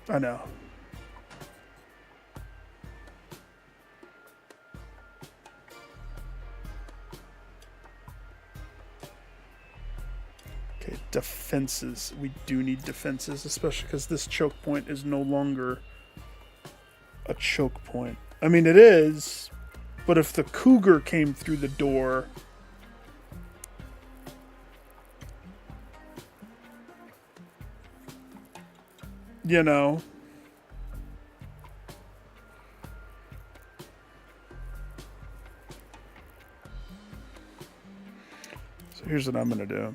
I know. Okay, defenses. We do need defenses, especially because this choke point is no longer a choke point. I mean, it is, but if the cougar came through the door... You know. So here's what I'm going to do.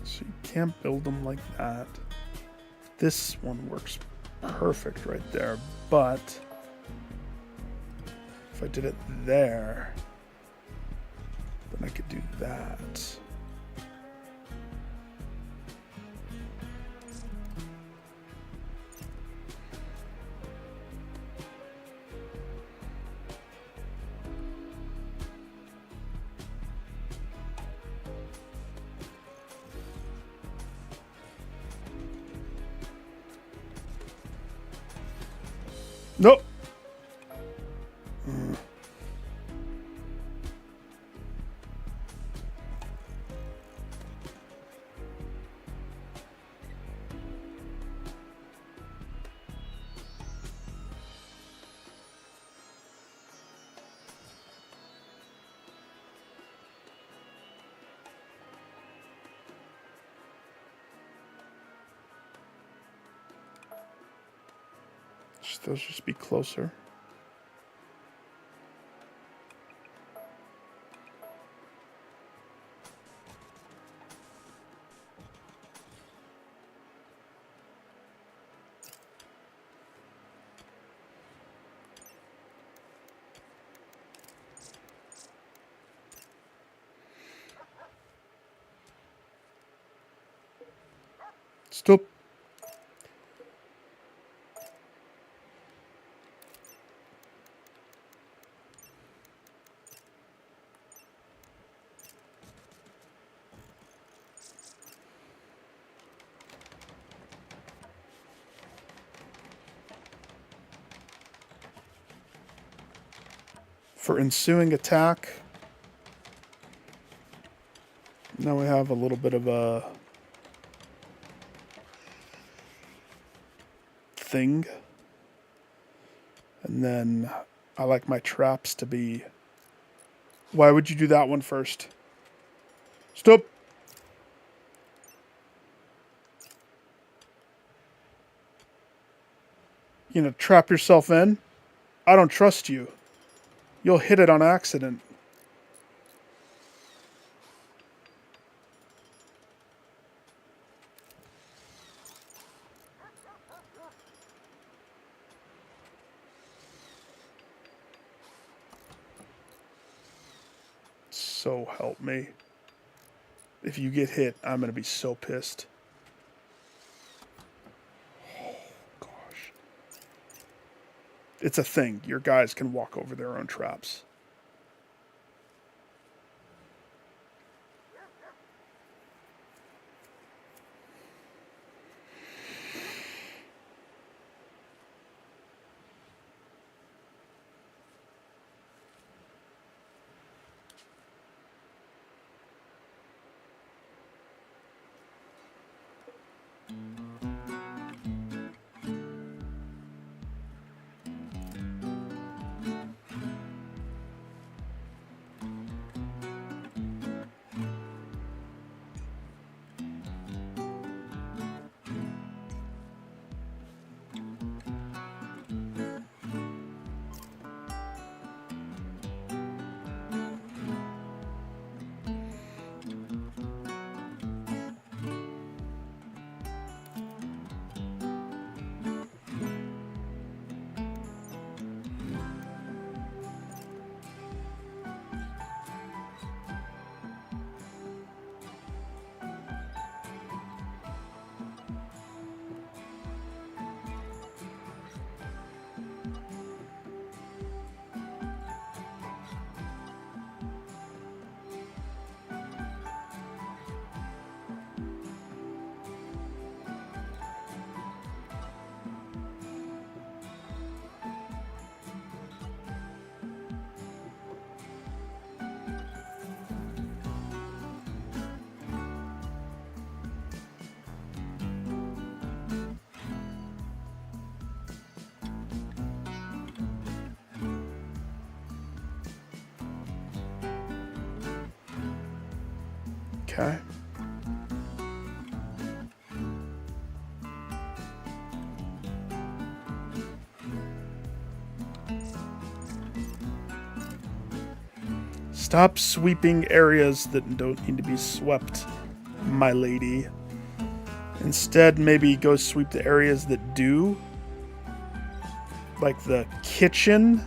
So you can't build them like that. This one works perfect right there, but if I did it there, then I could do that. Nope. Those just be closer. Stop. For ensuing attack, now we have a little bit of a thing. And then I like my traps to be... Why would you do that one first? Stop! You know, trap yourself in? I don't trust you. You'll hit it on accident. So help me. If you get hit, I'm going to be so pissed. Oh, gosh. It's a thing. Your guys can walk over their own traps. Okay. Stop sweeping areas that don't need to be swept, my lady. Instead, maybe go sweep the areas that do. Like the kitchen.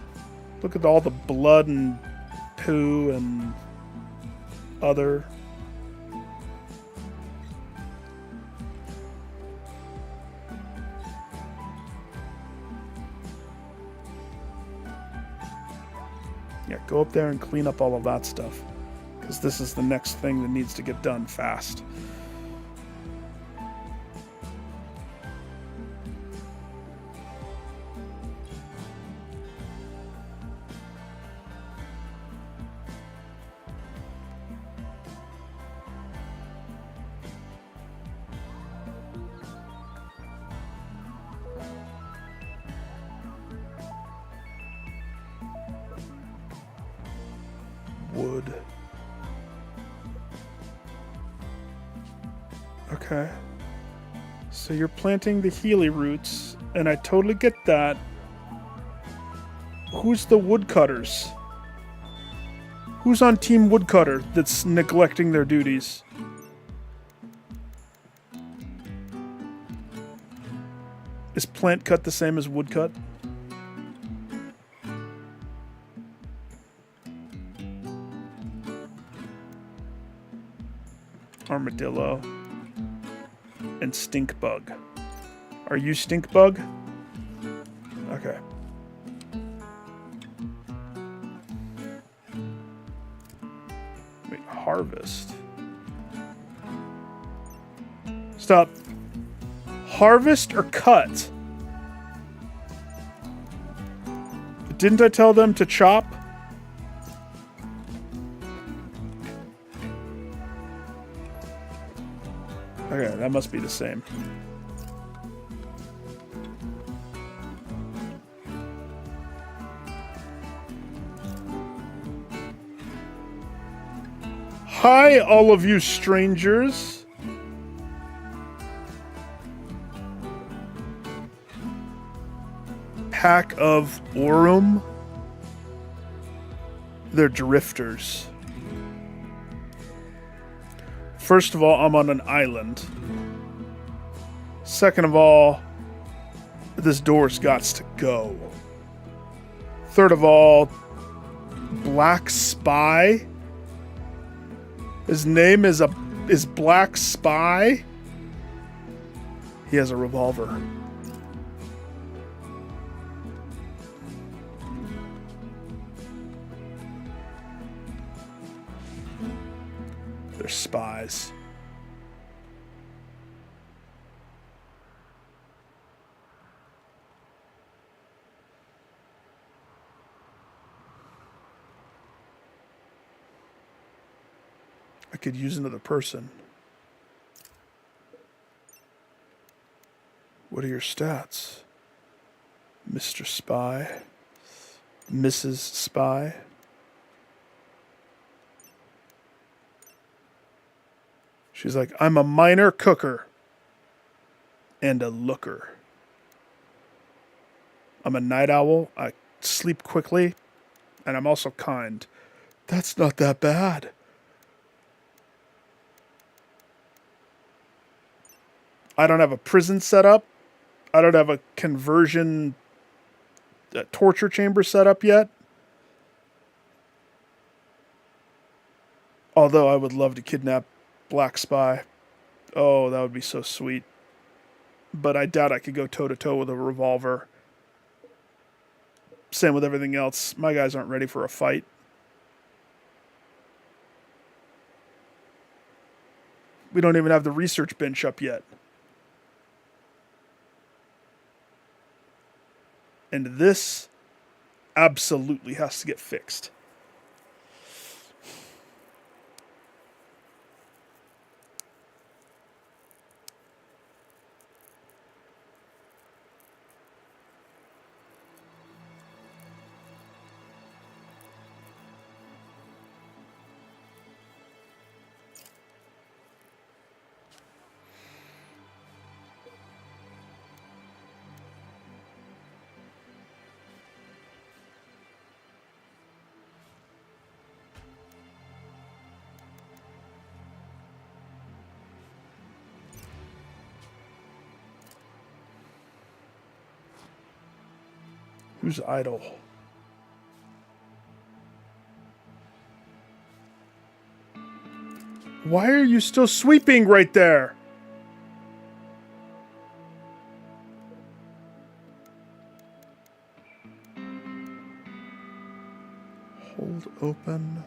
Look at all the blood and poo and other. Yeah, go up there and clean up all of that stuff. Because this is the next thing that needs to get done fast. Wood. Okay. So you're planting the Healy roots, and I totally get that. Who's the woodcutters? Who's on Team Woodcutter that's neglecting their duties? Is plant cut the same as woodcut? Armadillo, and stink bug. Are you stink bug? Okay. Wait, harvest. Stop. Harvest or cut? Didn't I tell them to chop? Okay, that must be the same. Hi, all of you strangers. Pack of Aurum. They're drifters. First of all, I'm on an island. Second of all, this door's gots to go. Third of all, Black Spy. His name is Black Spy. He has a revolver. They're spies. I could use another person. What are your stats? Mr. Spy? Mrs. Spy? She's like, I'm a minor cooker and a looker. I'm a night owl. I sleep quickly, and I'm also kind. That's not that bad. I don't have a prison set up. I don't have a conversion torture chamber set up yet. Although I would love to kidnap Black Spy. Oh, that would be so sweet. But I doubt I could go toe-to-toe with a revolver. Same with everything else. My guys aren't ready for a fight. We don't even have the research bench up yet. And this absolutely has to get fixed. Who's idle? Why are you still sweeping right there? Hold open.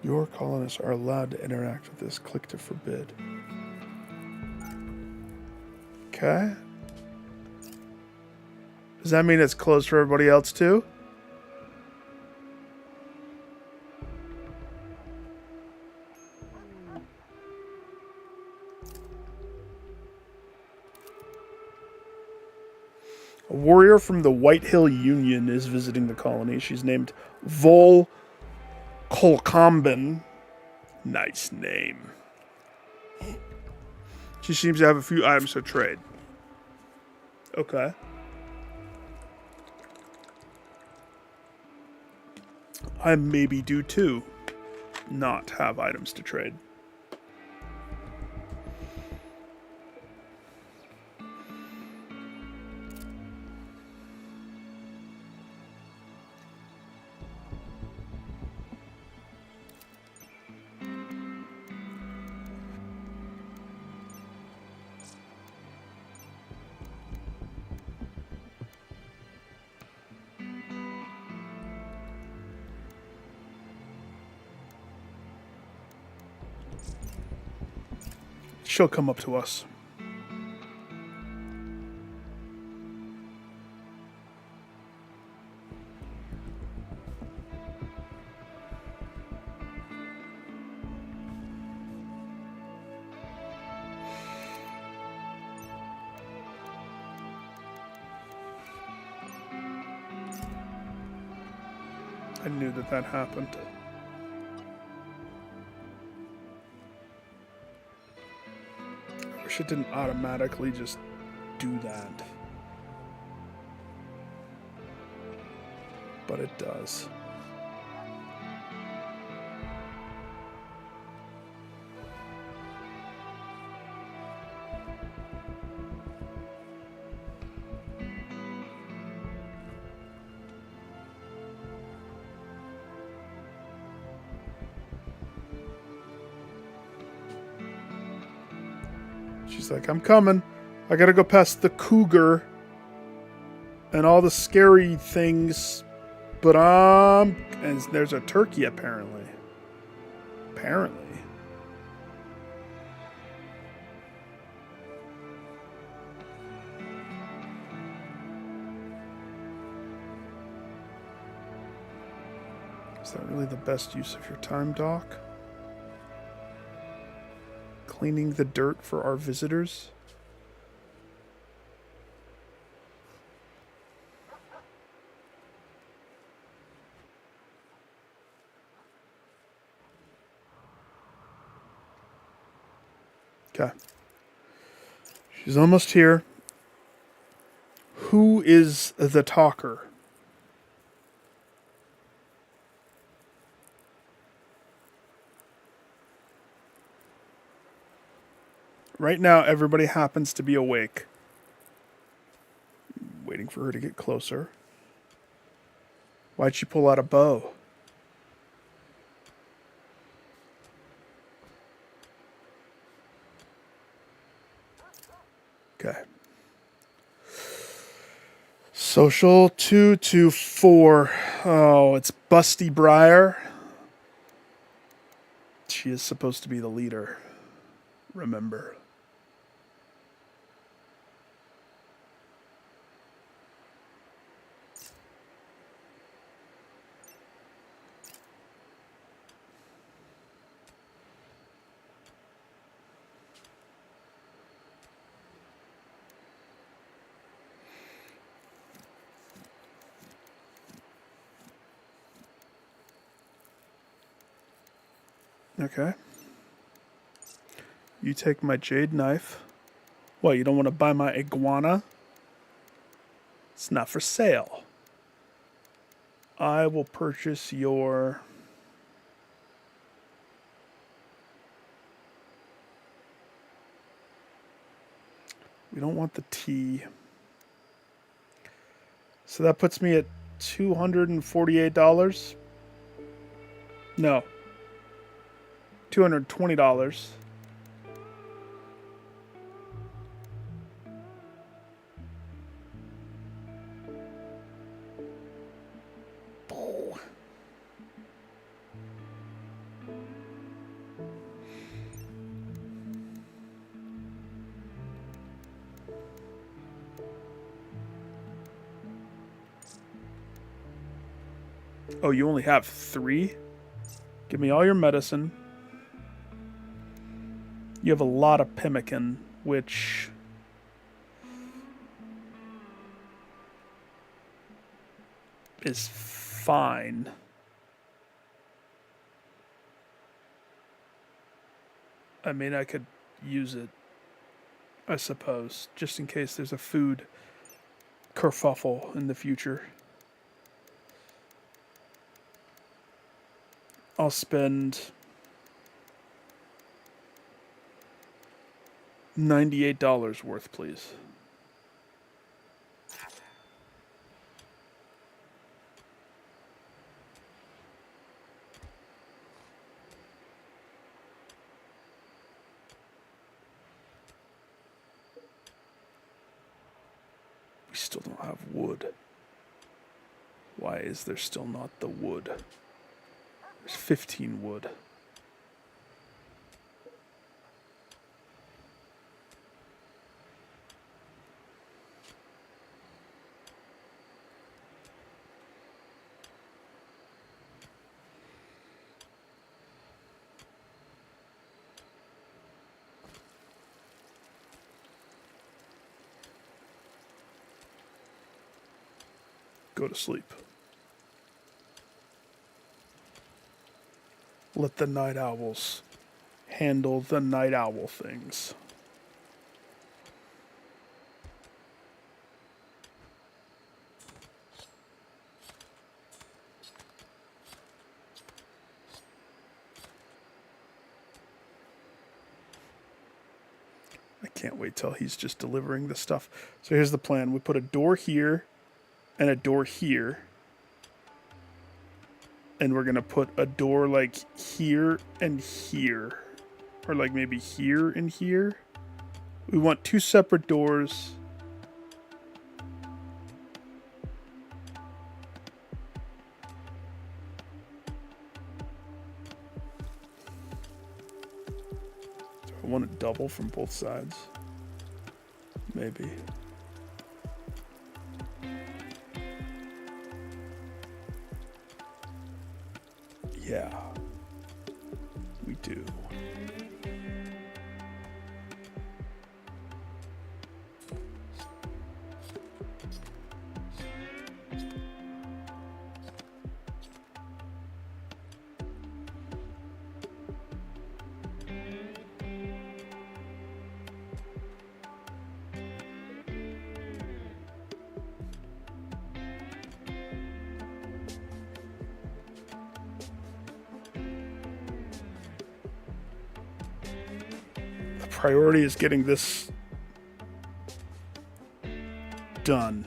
Your colonists are allowed to interact with this. Click to forbid. Okay. Does that mean it's closed for everybody else too? A warrior from the White Hill Union is visiting the colony. She's named Vol Kolkombin. Nice name. She seems to have a few items to trade. Okay. I maybe do too. Not have items to trade. She'll come up to us. I knew that that happened. I wish it didn't automatically just do that. But it does. She's like, I'm coming. I gotta go past the cougar and all the scary things. But and there's a turkey apparently. Apparently. Is that really the best use of your time, Doc? Cleaning the dirt for our visitors? Okay. She's almost here. Who is the talker? Right now, everybody happens to be awake. Waiting for her to get closer. Why'd she pull out a bow? Okay. Social 224. Oh, it's Busty Briar. She is supposed to be the leader. Remember. Okay. You take my jade knife. What, you don't want to buy my iguana? It's not for sale. I will purchase your... We don't want the tea. So that puts me at $248. No. $220. Oh, you only have 3? Give me all your medicine. You have a lot of pemmican, which... is fine. I mean, I could use it, I suppose, just in case there's a food kerfuffle in the future. I'll spend $98 worth, please. We still don't have wood. Why is there still not the wood? There's 15 wood. Go to sleep. let the night owls handle the night owl things. I can't wait till he's just delivering the stuff. So here's the plan. We put a door here and a door here. And we're going to put a door like here and here. Or like maybe here and here. We want 2 separate doors. Do I want it double from both sides? Maybe. Yeah, we do. Priority is getting this done.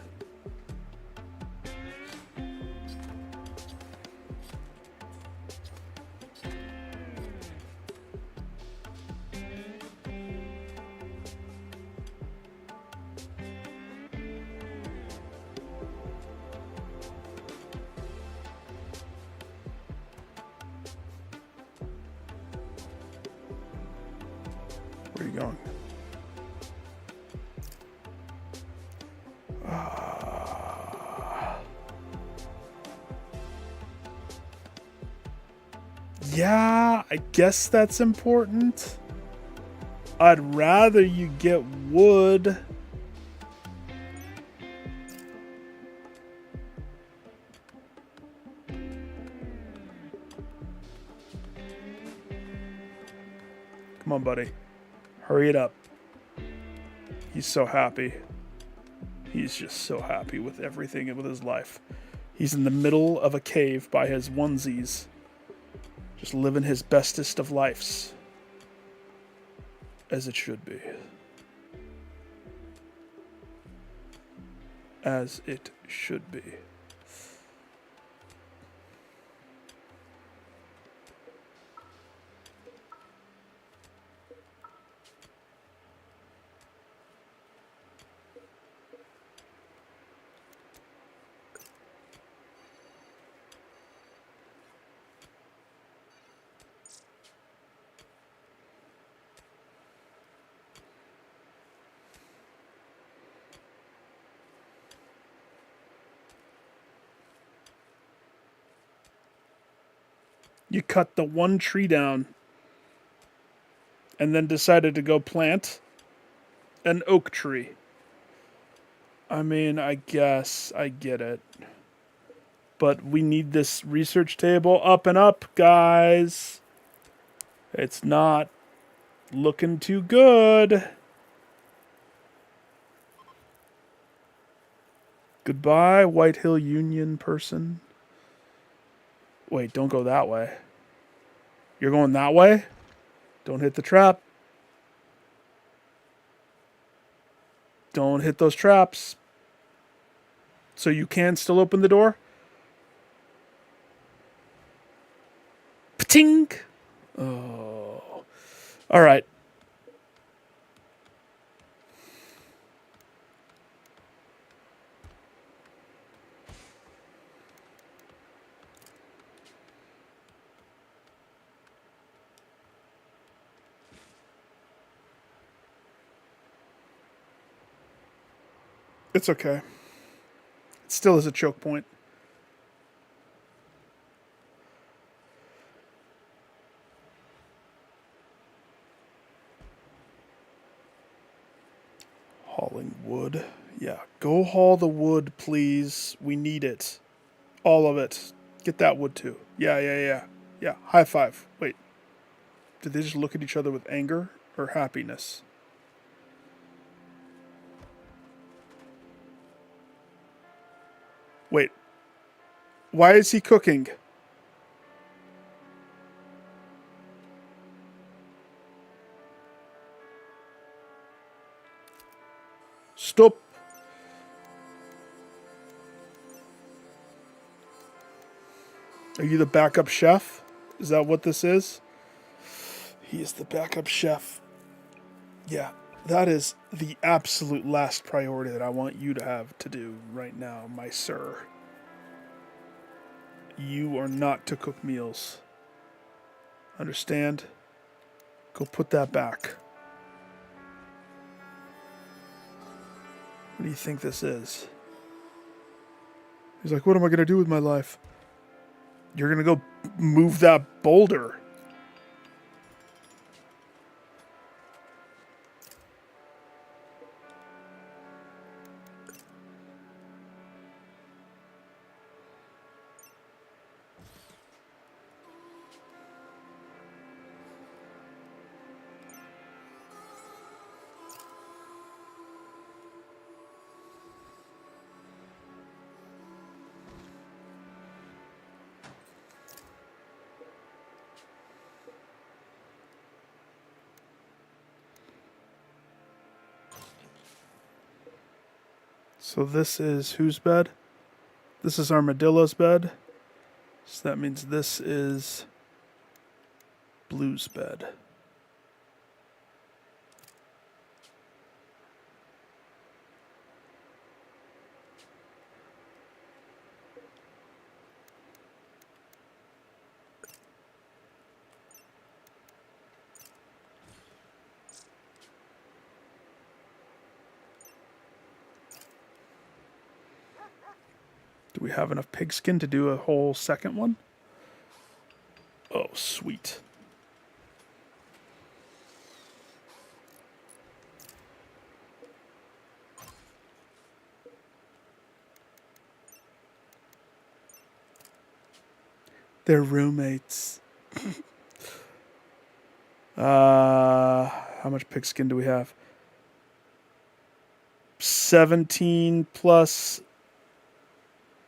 Where are you going? Yeah, I guess that's important. I'd rather you get wood. Come on, buddy. Hurry it up. He's so happy. He's just so happy with everything with his life. He's in the middle of a cave by his onesies. Just living his bestest of lives. As it should be. As it should be. You cut the one tree down and then decided to go plant an oak tree. I mean, I guess I get it. But we need this research table up and up, guys. It's not looking too good. Goodbye, White Hill Union person. Wait, don't go that way. You're going that way? Don't hit the trap. Don't hit those traps. So you can still open the door? Pting! Oh. All right. It's okay. It still is a choke point. Hauling wood. Yeah, go haul the wood, please. We need it. All of it. Get that wood too. Yeah. Yeah, high five. Wait, did they just look at each other with anger or happiness? Wait, why is he cooking? Stop. Are you the backup chef? Is that what this is? He is the backup chef. Yeah, that is the absolute last priority that I want you to have to do right now, my sir. You are not to cook meals. Understand? Go put that back. What do you think this is? He's like, what am I going to do with my life? You're going to go move that boulder. So this is whose bed? This is Armadillo's bed. So that means this is Blue's bed. Do we have enough pigskin to do a whole second one? Oh, sweet. They're roommates. How much pigskin do we have? 17 plus...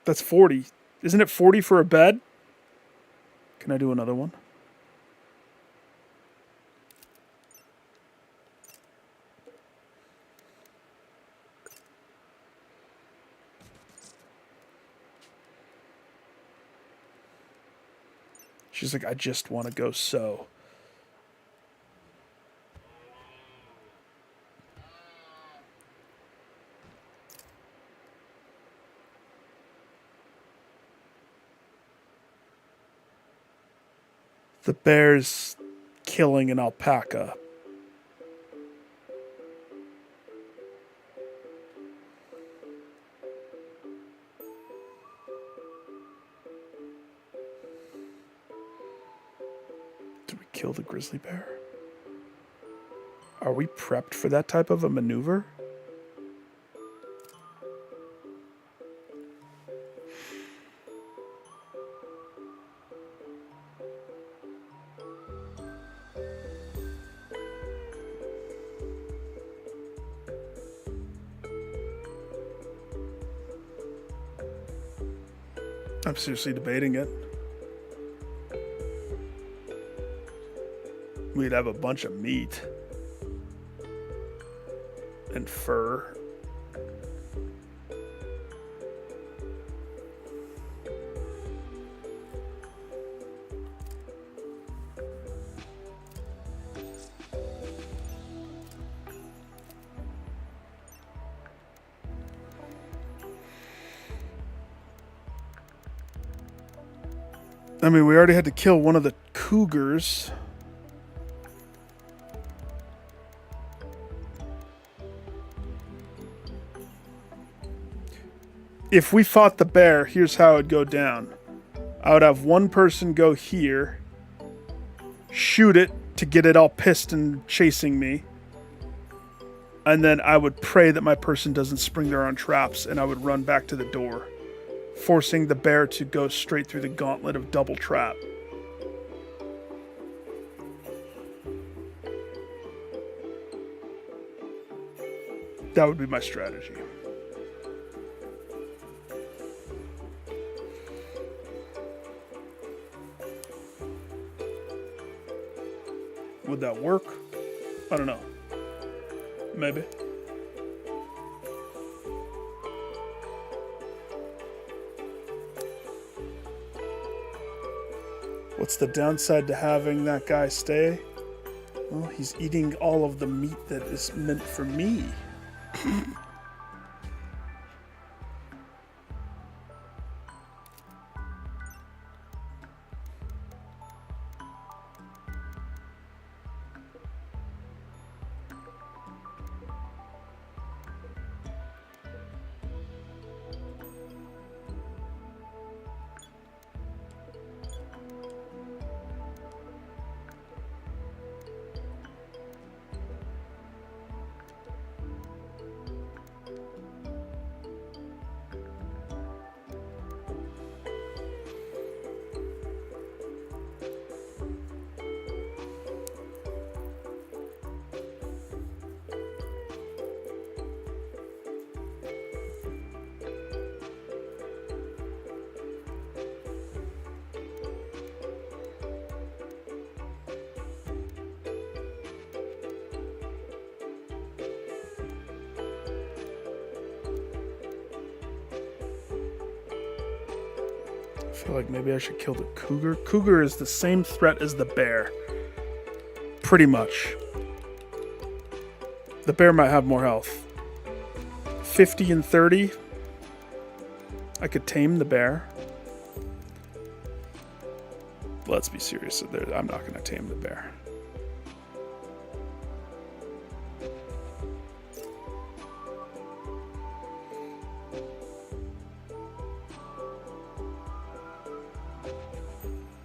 That's 40. Isn't it 40 for a bed? Can I do another one? She's like, I just want to go sew. The bear's killing an alpaca. Did we kill the grizzly bear? Are we prepped for that type of a maneuver? I'm seriously debating it. We'd have a bunch of meat and fur. I mean, we already had to kill one of the cougars. If we fought the bear, here's how it'd go down. I would have one person go here, shoot it to get it all pissed and chasing me, and then I would pray that my person doesn't spring their own traps, and I would run back to the door, forcing the bear to go straight through the gauntlet of double trap. That would be my strategy. Would that work? I don't know. Maybe. What's the downside to having that guy stay? Well, he's eating all of the meat that is meant for me. I feel like maybe I should kill the cougar. Cougar is the same threat as the bear. Pretty much. The bear might have more health. 50 and 30. I could tame the bear. Let's be serious. I'm not going to tame the bear.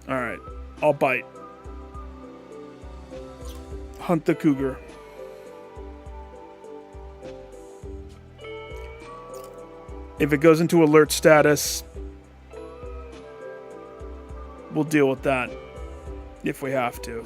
Alright, I'll bite. Hunt the cougar. If it goes into alert status, we'll deal with that if we have to.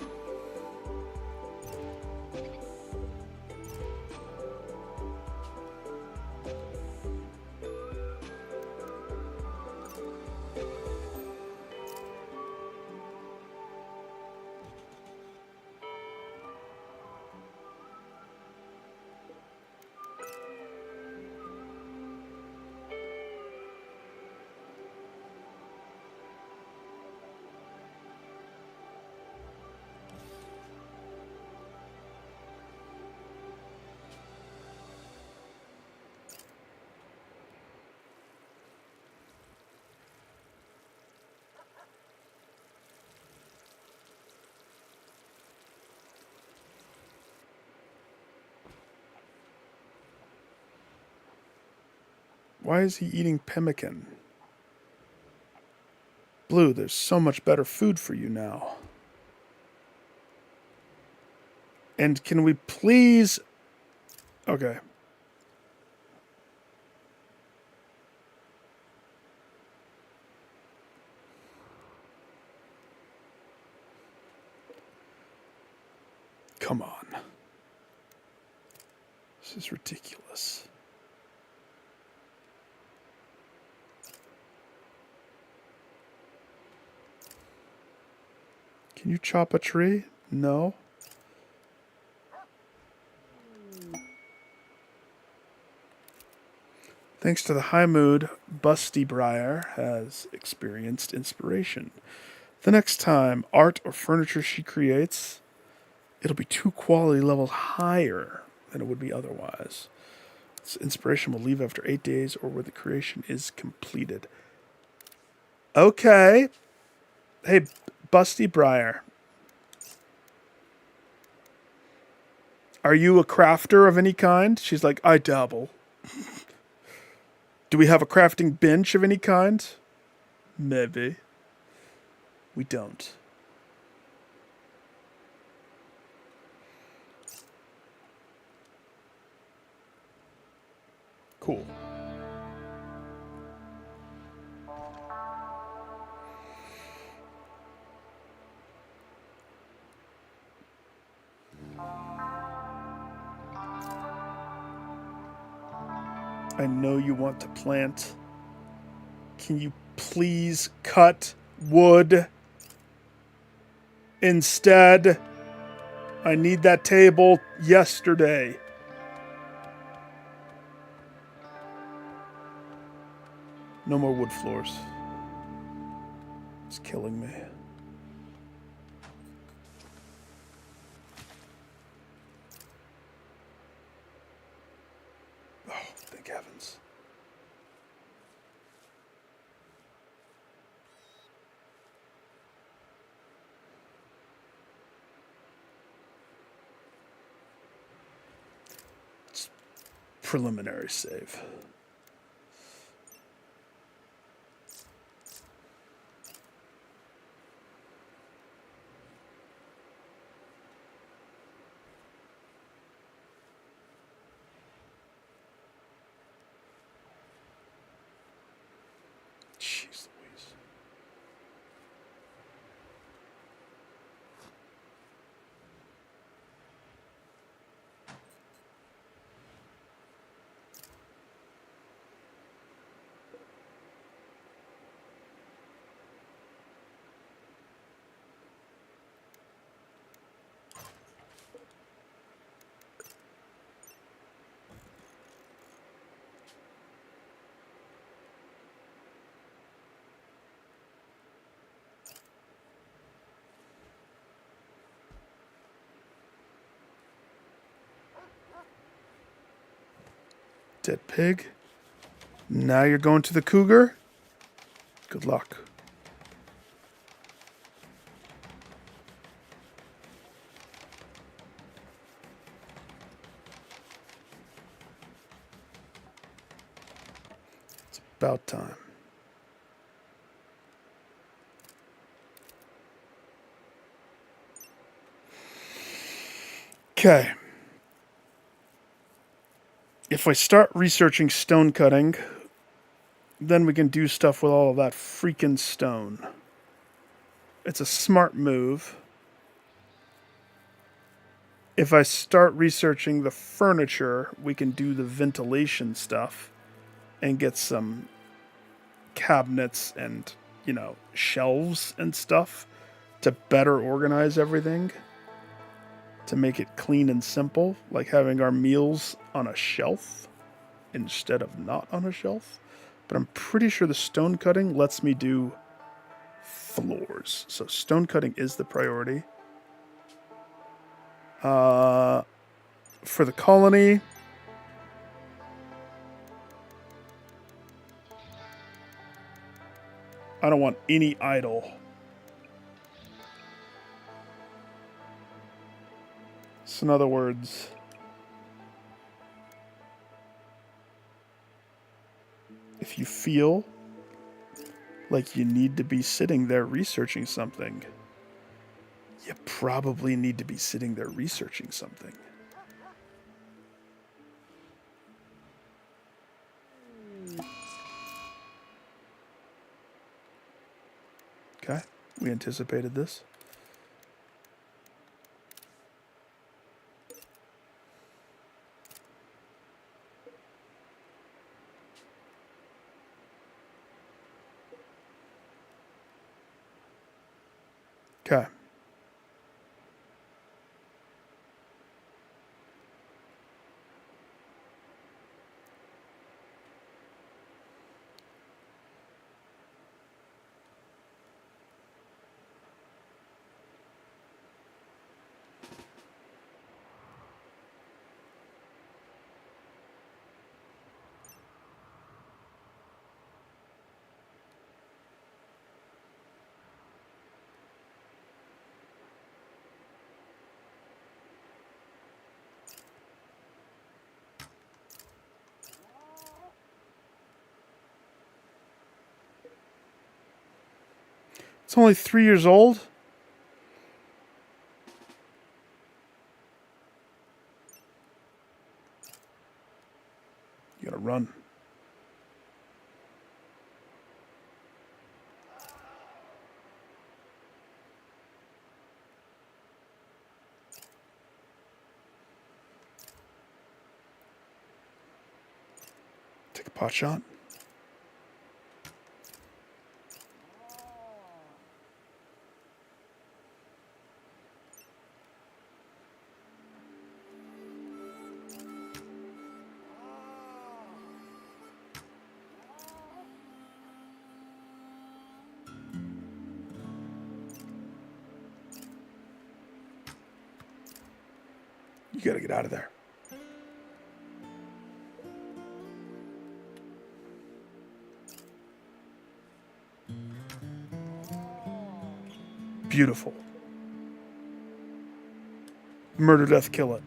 Why is he eating pemmican? Blue, there's so much better food for you now. And can we please... Okay. Come on. This is ridiculous. Can you chop a tree? No. Thanks to the high mood, Busty Briar has experienced inspiration. The next time art or furniture she creates, it'll be 2 quality levels higher than it would be otherwise. This inspiration will leave after 8 days or where the creation is completed. Okay. Hey, Busty Briar. Are you a crafter of any kind? She's like, I dabble. Do we have a crafting bench of any kind? Maybe. We don't. Cool. I know you want to plant. Can you please cut wood instead? I need that table yesterday. No more wood floors. It's killing me. Oh, thank heavens. It's preliminary save. Jeez Louise. Dead pig. Now you're going to the cougar? Good luck. It's about time. Okay. If I start researching stone cutting, then we can do stuff with all of that freaking stone. It's a smart move. If I start researching the furniture, we can do the ventilation stuff and get some cabinets and, shelves and stuff to better organize everything, to make it clean and simple, like having our meals on a shelf instead of not on a shelf. But I'm pretty sure the stone cutting lets me do floors. So stone cutting is the priority. For the colony, I don't want any idle. So in other words, if you feel like you need to be sitting there researching something, you probably need to be sitting there researching something. Okay, we anticipated this. Okay. It's only 3 years old. You gotta run. Take a pot shot. You gotta get out of there. Beautiful. Murder, death, kill it.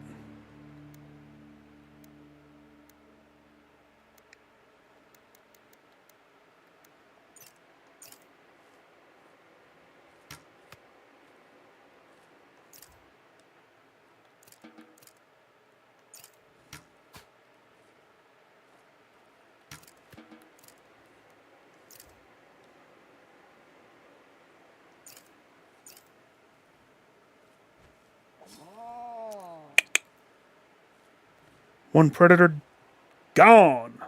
One predator gone.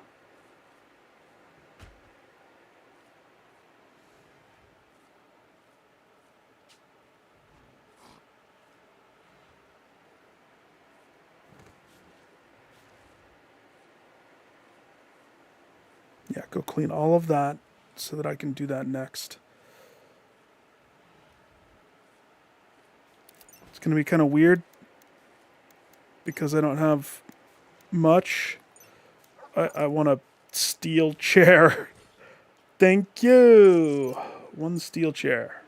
Yeah, go clean all of that so that I can do that next. It's going to be kind of weird because I don't have much. I want a steel chair. Thank you. One steel chair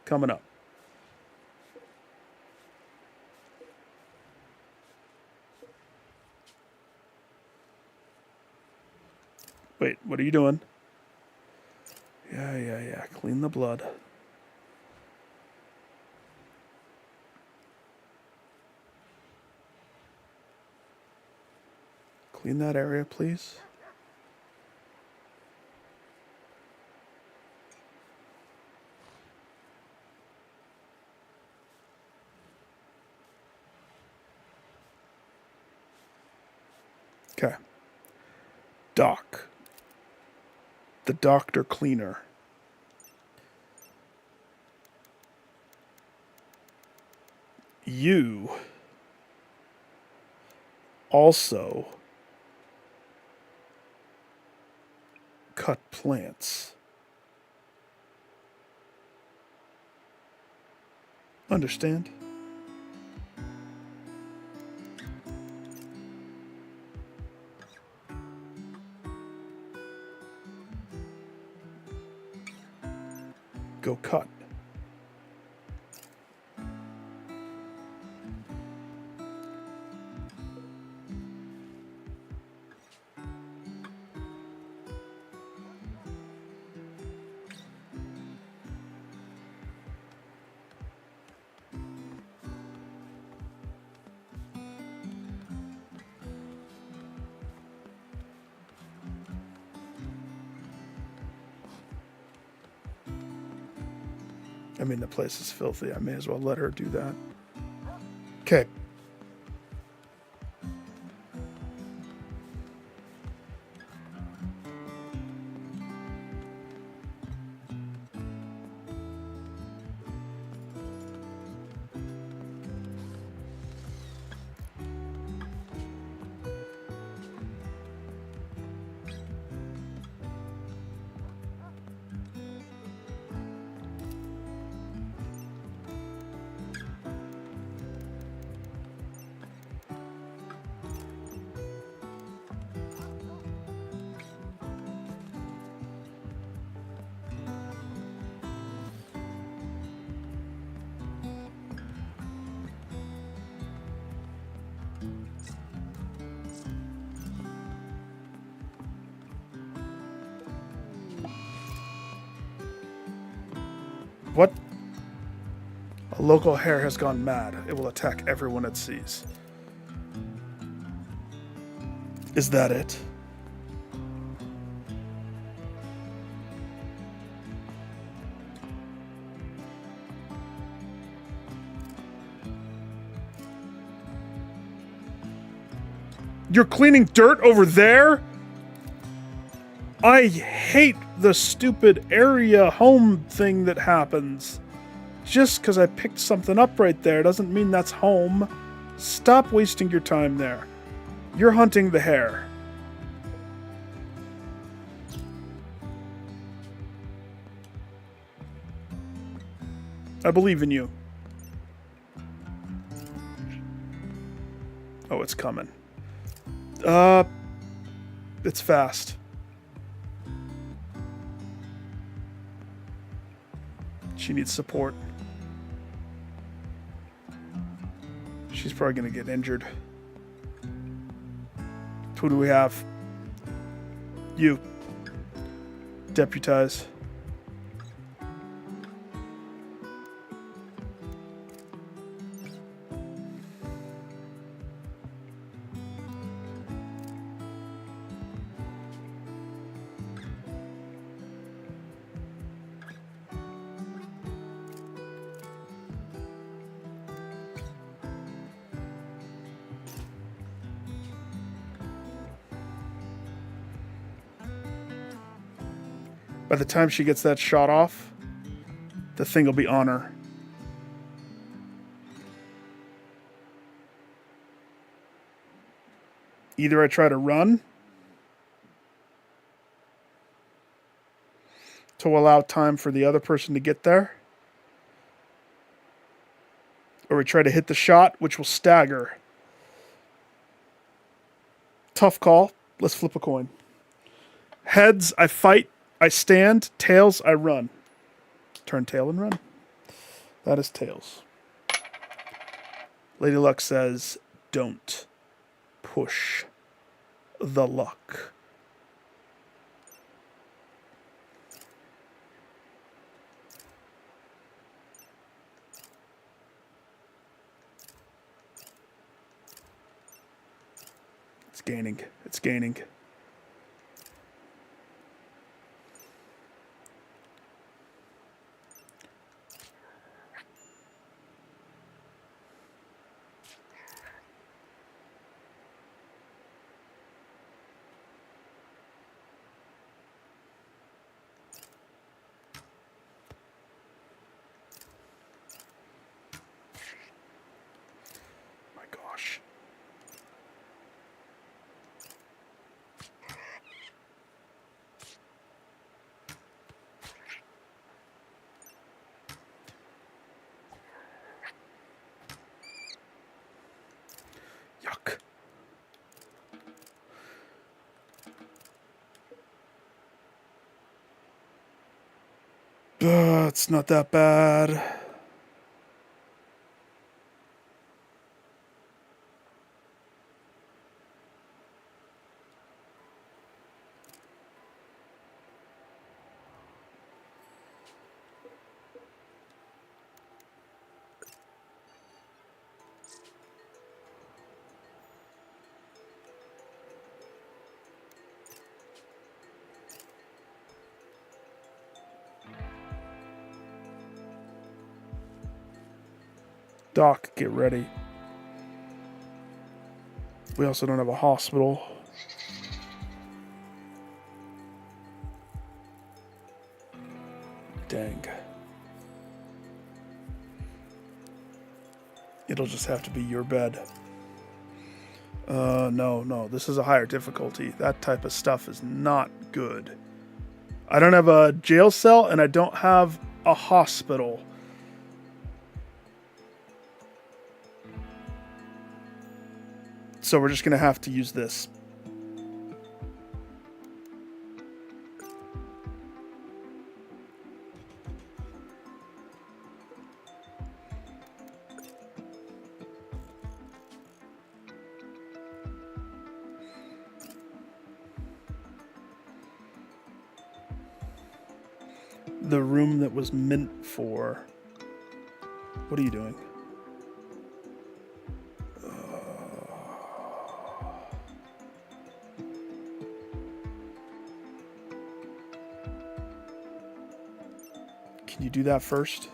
coming up. Wait, what are you doing? Yeah. Clean the blood. Clean that area, please. Okay. Doc. The doctor cleaner. You also cut plants. Understand? Go cut. I mean, the place is filthy. I may as well let her do that. Okay. What? A local hare has gone mad. It will attack everyone it sees. Is that it? You're cleaning dirt over there? I hate the stupid area home thing that happens. Just because I picked something up right there doesn't mean that's home. Stop wasting your time there. You're hunting the hare. I believe in you. Oh, it's coming. It's fast. She needs support. She's probably going to get injured. Who do we have? You. Deputize. By the time she gets that shot off, the thing will be on her. Either I try to run to allow time for the other person to get there, or we try to hit the shot, which will stagger. Tough call. Let's flip a coin. Heads, I fight. I stand. Tails, I run. Turn tail and run. That is tails. Lady Luck says, don't push the luck. It's gaining. It's gaining. Yuck. It's not that bad. Doc, get ready. We also don't have a hospital. Dang. It'll just have to be your bed. No. This is a higher difficulty. That type of stuff is not good. I don't have a jail cell, and I don't have a hospital. So we're just going to have to use this. The room that was meant for... What are you doing? Can you do that first?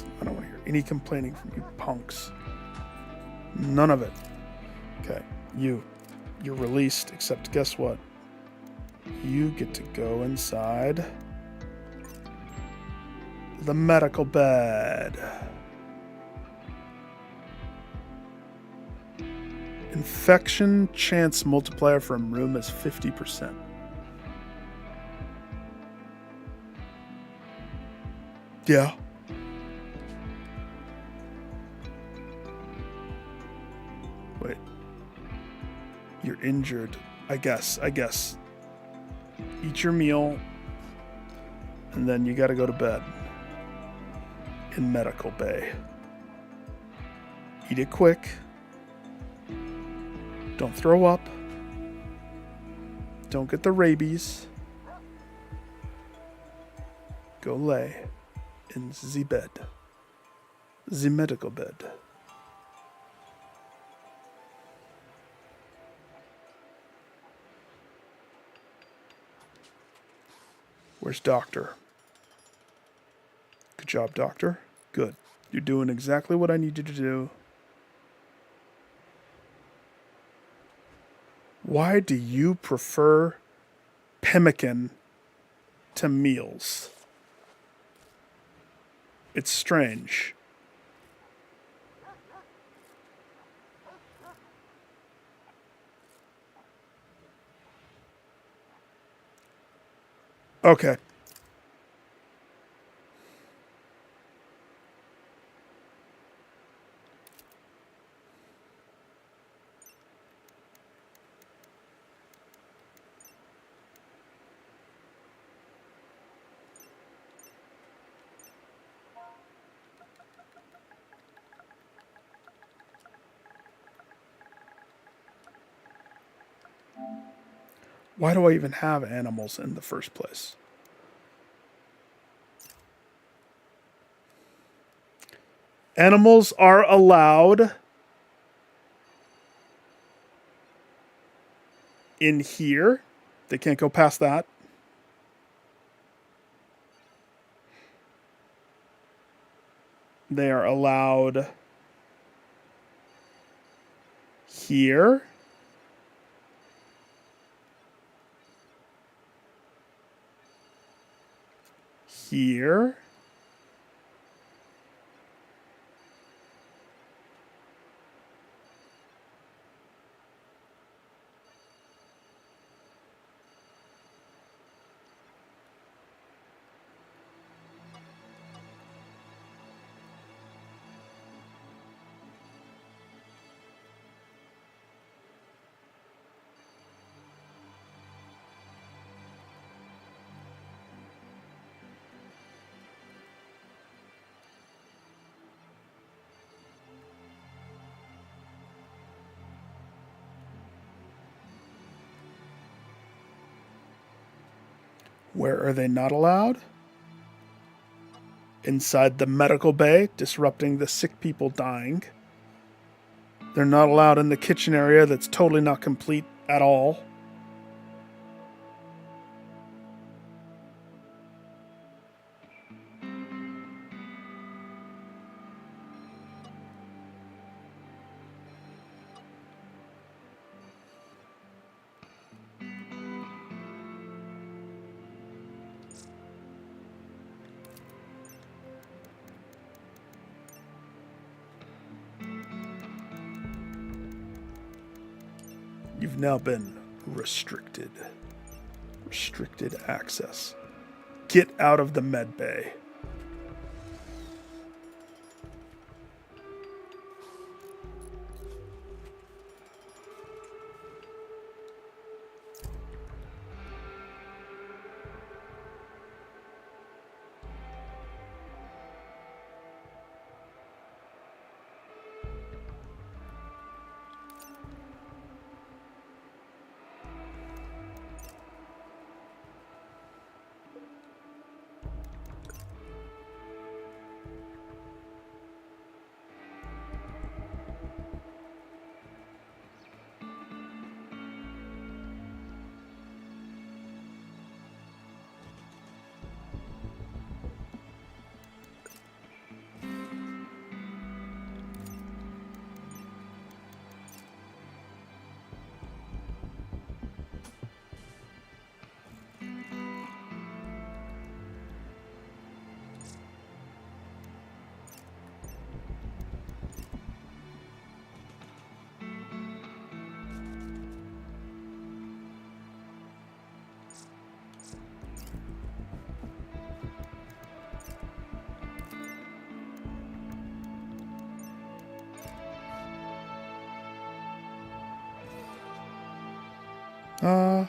this. I don't want to hear any complaining from you punks. None of it. Okay, you're released, except guess what? You get to go inside the medical bed. Infection chance multiplier from room is 50%. Yeah. Wait. You're injured. I guess. Eat your meal, and then you gotta go to bed. In medical bay. Eat it quick. Don't throw up. Don't get the rabies. Go lay in the bed. The medical bed. Where's Doctor? Good job, Doctor. Good. You're doing exactly what I need you to do. Why do you prefer pemmican to meals? It's strange. Okay. Why do I even have animals in the first place? Animals are allowed in here. They can't go past that. They are allowed here. Here. Where are they not allowed? Inside the medical bay, disrupting the sick people dying. They're not allowed in the kitchen area that's totally not complete at all. You've now been restricted. Restricted access. Get out of the med bay. Uh,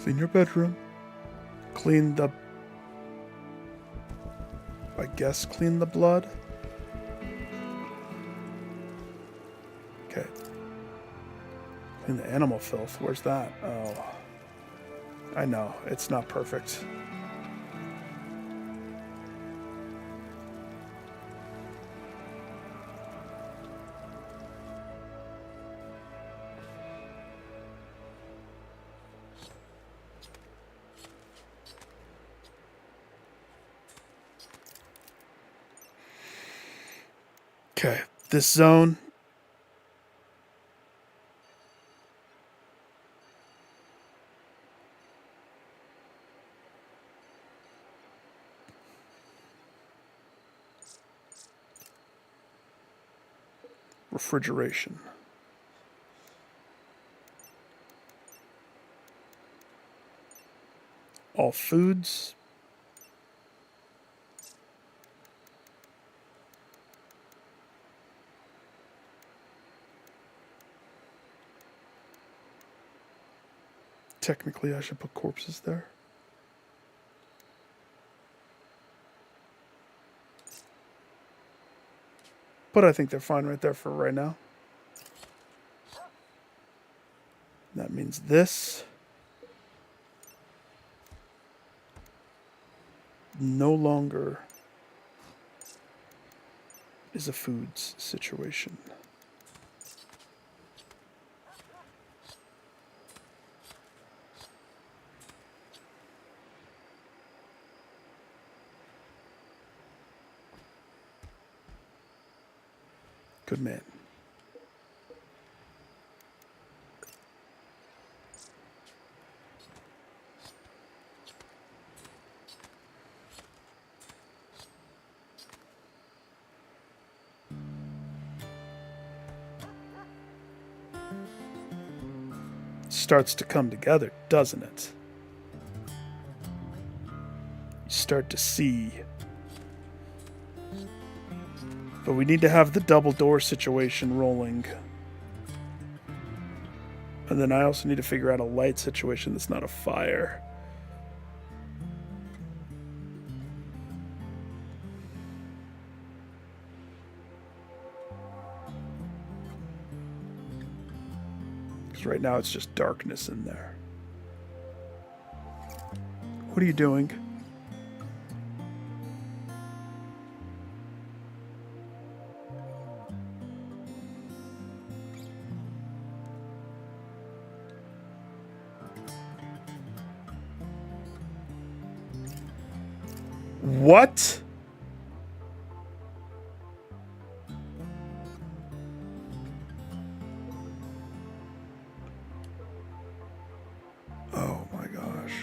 clean your bedroom. Clean the... I guess clean the blood. Okay. Clean the animal filth. Where's that? Oh. I know. It's not perfect. Okay. This zone... refrigeration. All foods. Technically, I should put corpses there. But I think they're fine right there for right now. That means this no longer is a foods situation. Good man. Starts to come together, doesn't it? You start to see. But we need to have the double door situation rolling. And then I also need to figure out a light situation that's not a fire. Because right now it's just darkness in there. What are you doing? What? Oh my gosh.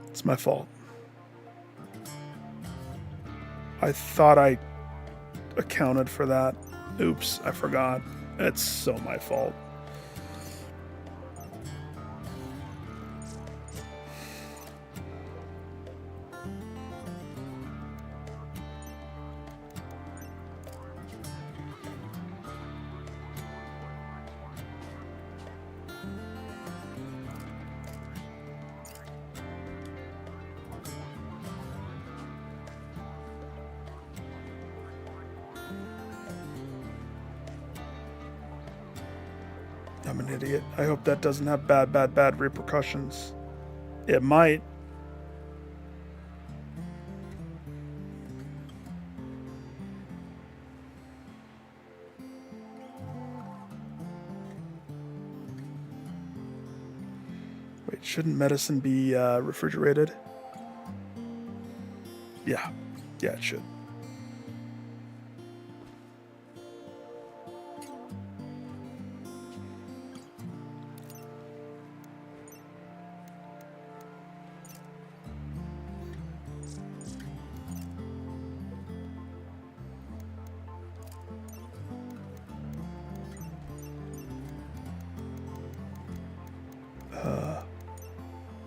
It's my fault. I thought I accounted for that. Oops, I forgot. It's so my fault. I'm an idiot. I hope that doesn't have bad repercussions. It might. Wait, shouldn't medicine be refrigerated? Yeah. Yeah, it should.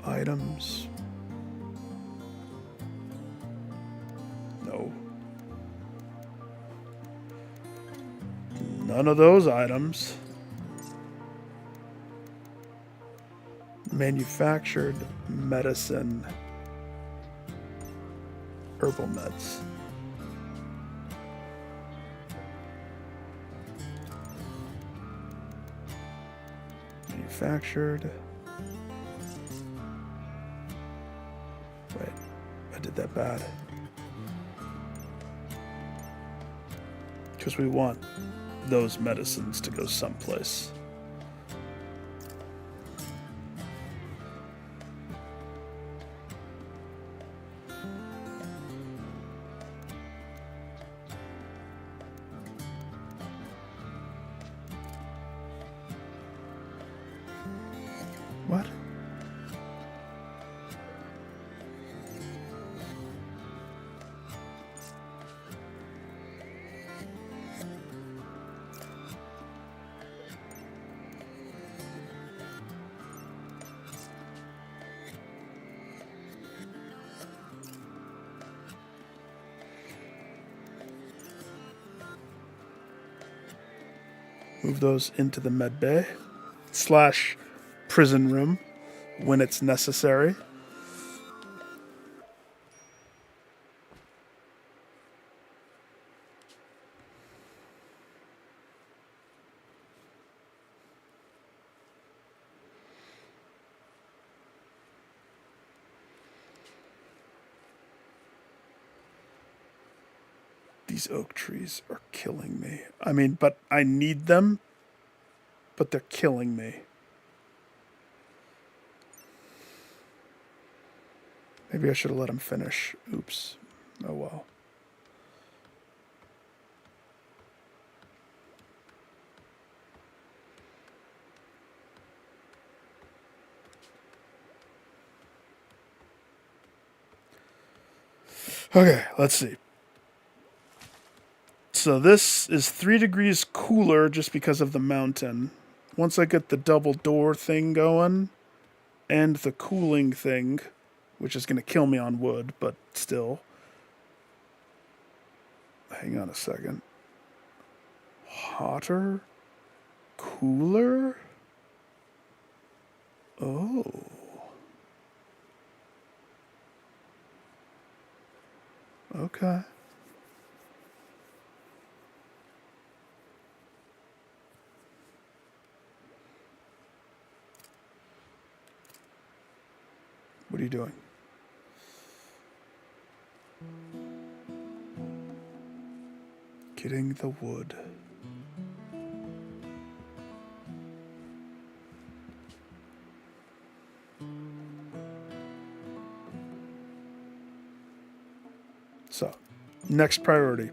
Items. No. None of those items. Manufactured medicine. Herbal meds. Manufactured. Wait, I did that bad. Because we want those medicines to go someplace. What? Move those into the med bay / prison room when it's necessary. These oak trees are killing me. I mean, but I need them, but they're killing me. Maybe I should have let him finish. Oops. Oh well. Okay, let's see. So this is 3 degrees cooler just because of the mountain. Once I get the double door thing going and the cooling thing, which is going to kill me on wood, but still. Hang on a second. Hotter? Cooler? Oh. Okay. What are you doing? Getting the wood. So, next priority.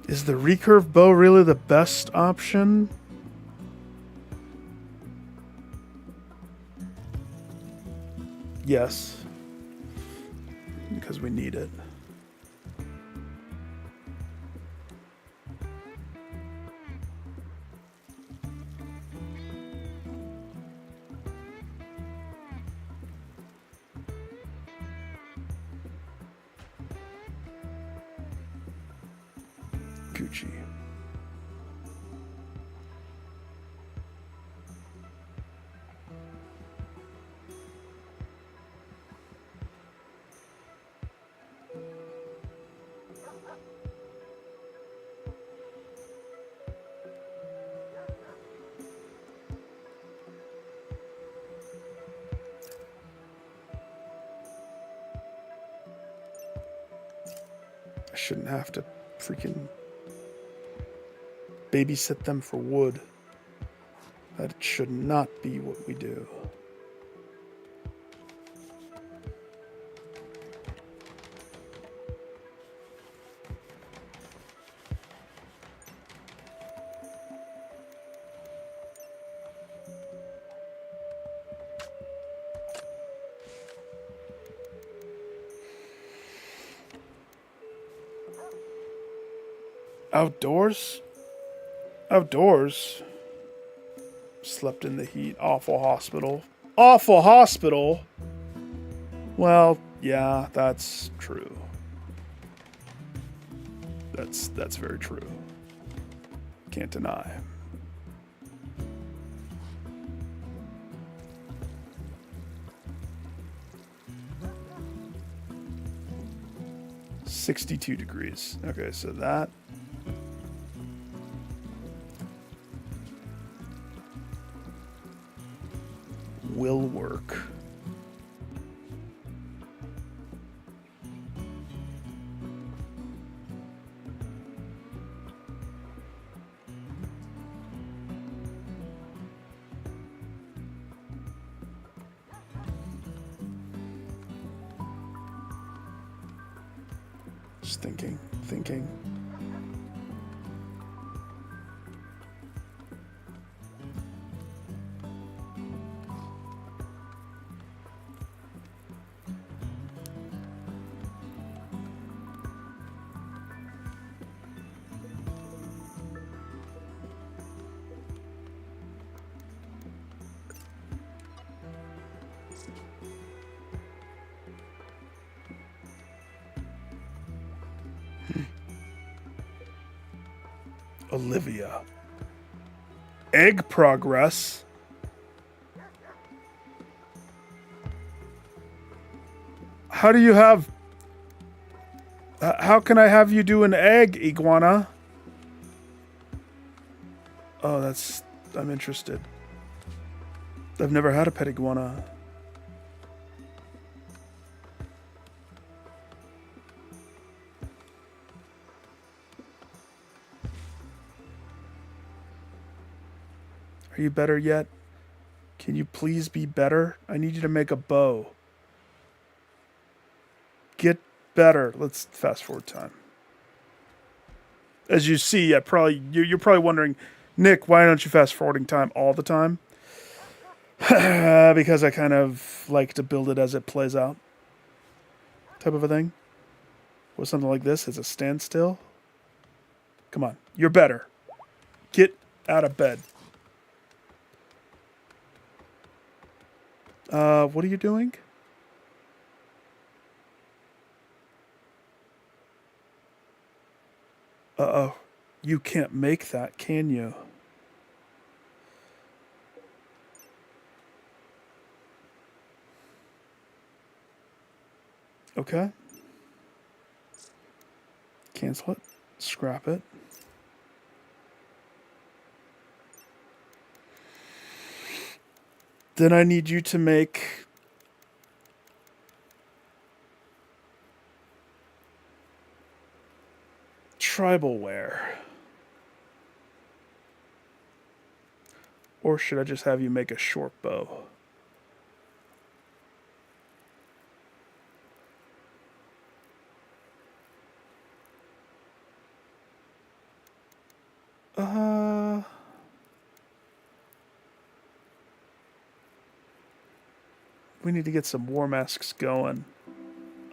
Is the recurve bow really the best option? Yes. Because we need it. Gucci. I shouldn't have to freaking babysit them for wood. That should not be what we do. Outdoors? Outdoors? Slept in the heat. Awful hospital. Awful hospital? Well, yeah, that's true. That's very true. Can't deny. $62. Okay, so that will work. Just thinking. Olivia. Egg progress. How do you have... how can I have you do an egg, iguana? Oh, that's... I'm interested. I've never had a pet iguana. Are you better yet? Can you please be better? I need you to make a bow. Get better. Let's fast forward time. As you see, you're probably wondering, Nick, why don't you fast forwarding time all the time? Because I kind of like to build it as it plays out. Type of a thing. With something like this, it's a standstill. Come on, you're better. Get out of bed. What are you doing? Uh-oh. You can't make that, can you? Okay. Cancel it. Scrap it. Then I need you to make... tribal wear. Or should I just have you make a short bow? we need to get some war masks going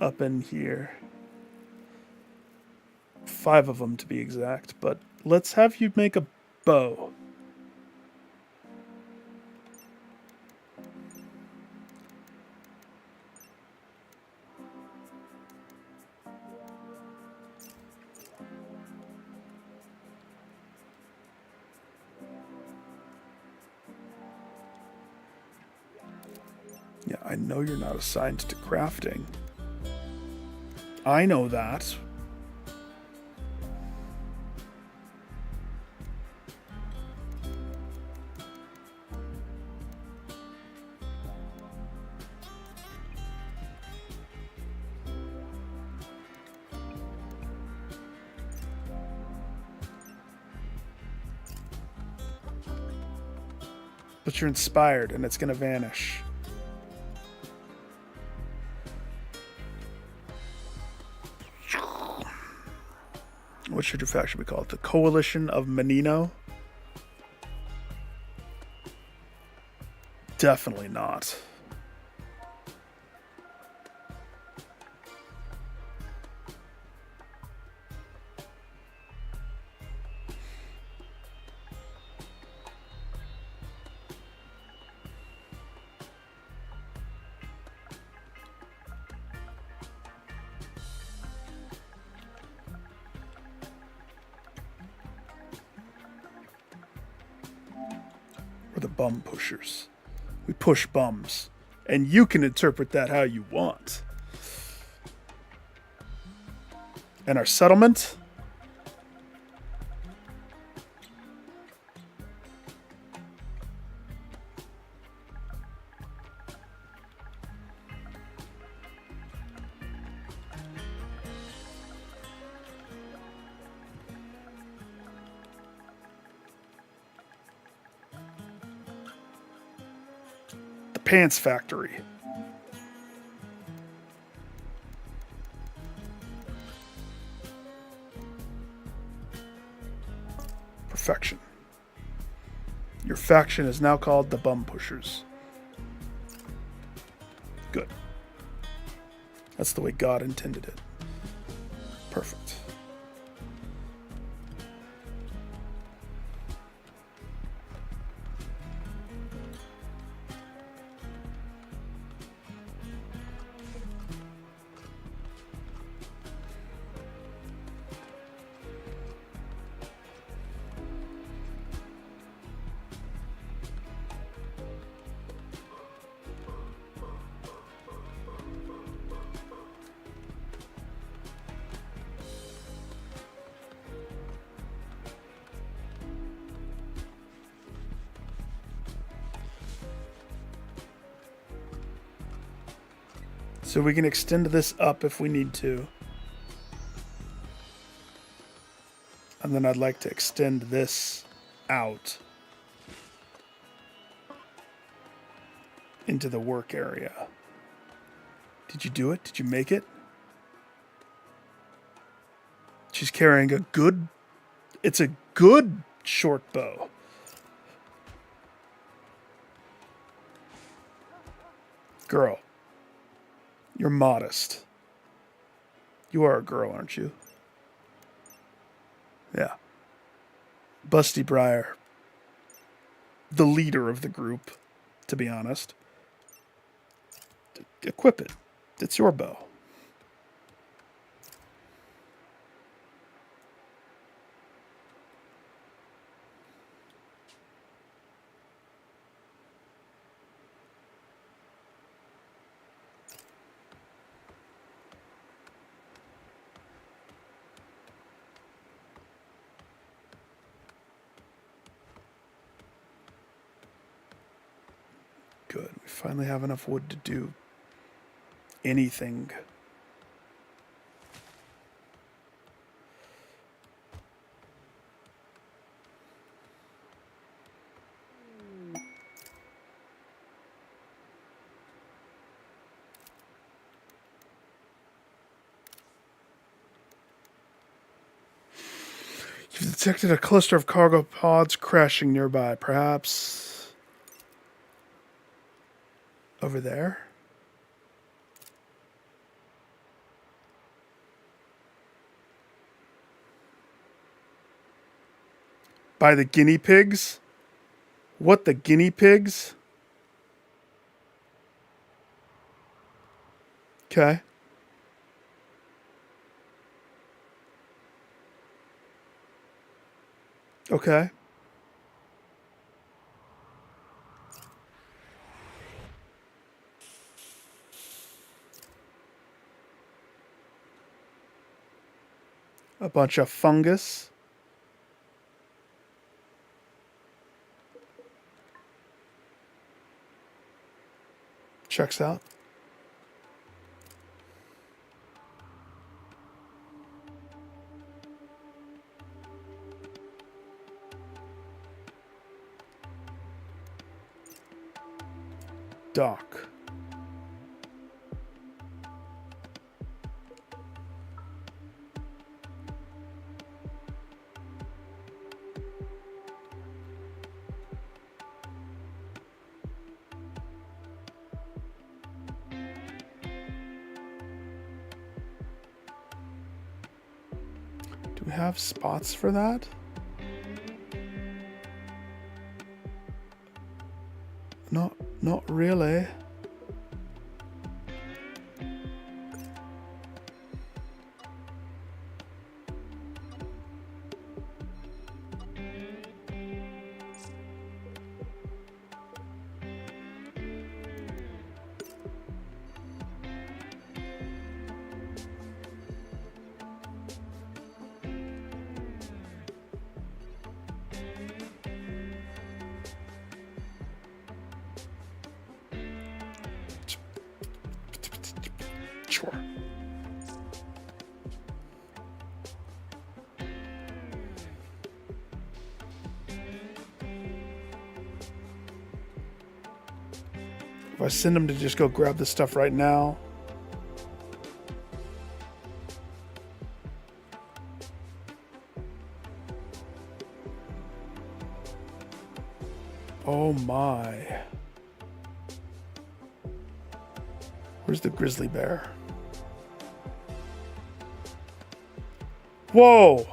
up in here. 5 of them to be exact, but let's have you make a bow. Yeah, I know you're not assigned to crafting. I know that. But you're inspired and it's going to vanish. What should your faction be called? The Coalition of Menino? Definitely not. We're the bum pushers. We push bums. And you can interpret that how you want. And our settlement? Pants factory. Perfection. Your faction is now called the Bum Pushers. Good. That's the way God intended it. Perfect. So we can extend this up if we need to. And then I'd like to extend this out into the work area. Did you do it? Did you make it? She's carrying a good... It's a good short bow. Girl. You're modest. You are a girl, aren't you? Yeah. Busty Briar. The leader of the group, to be honest. Equip it. It's your bow. Good. We finally have enough wood to do anything. You've detected a cluster of cargo pods crashing nearby. Perhaps over there? By the guinea pigs? What, the guinea pigs? Okay. Okay. A bunch of fungus. Checks out. Dock. Do we have spots for that? Not really. Sure. If I send him to just go grab this stuff right now. Oh my. Where's the grizzly bear? Whoa!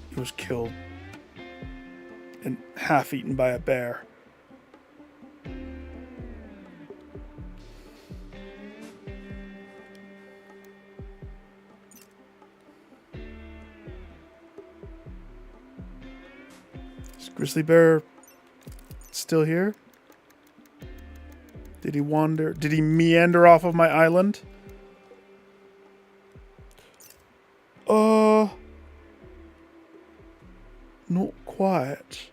He was killed and half eaten by a bear. Is grizzly bear still here? Did he wander? Did he meander off of my island? Not quite.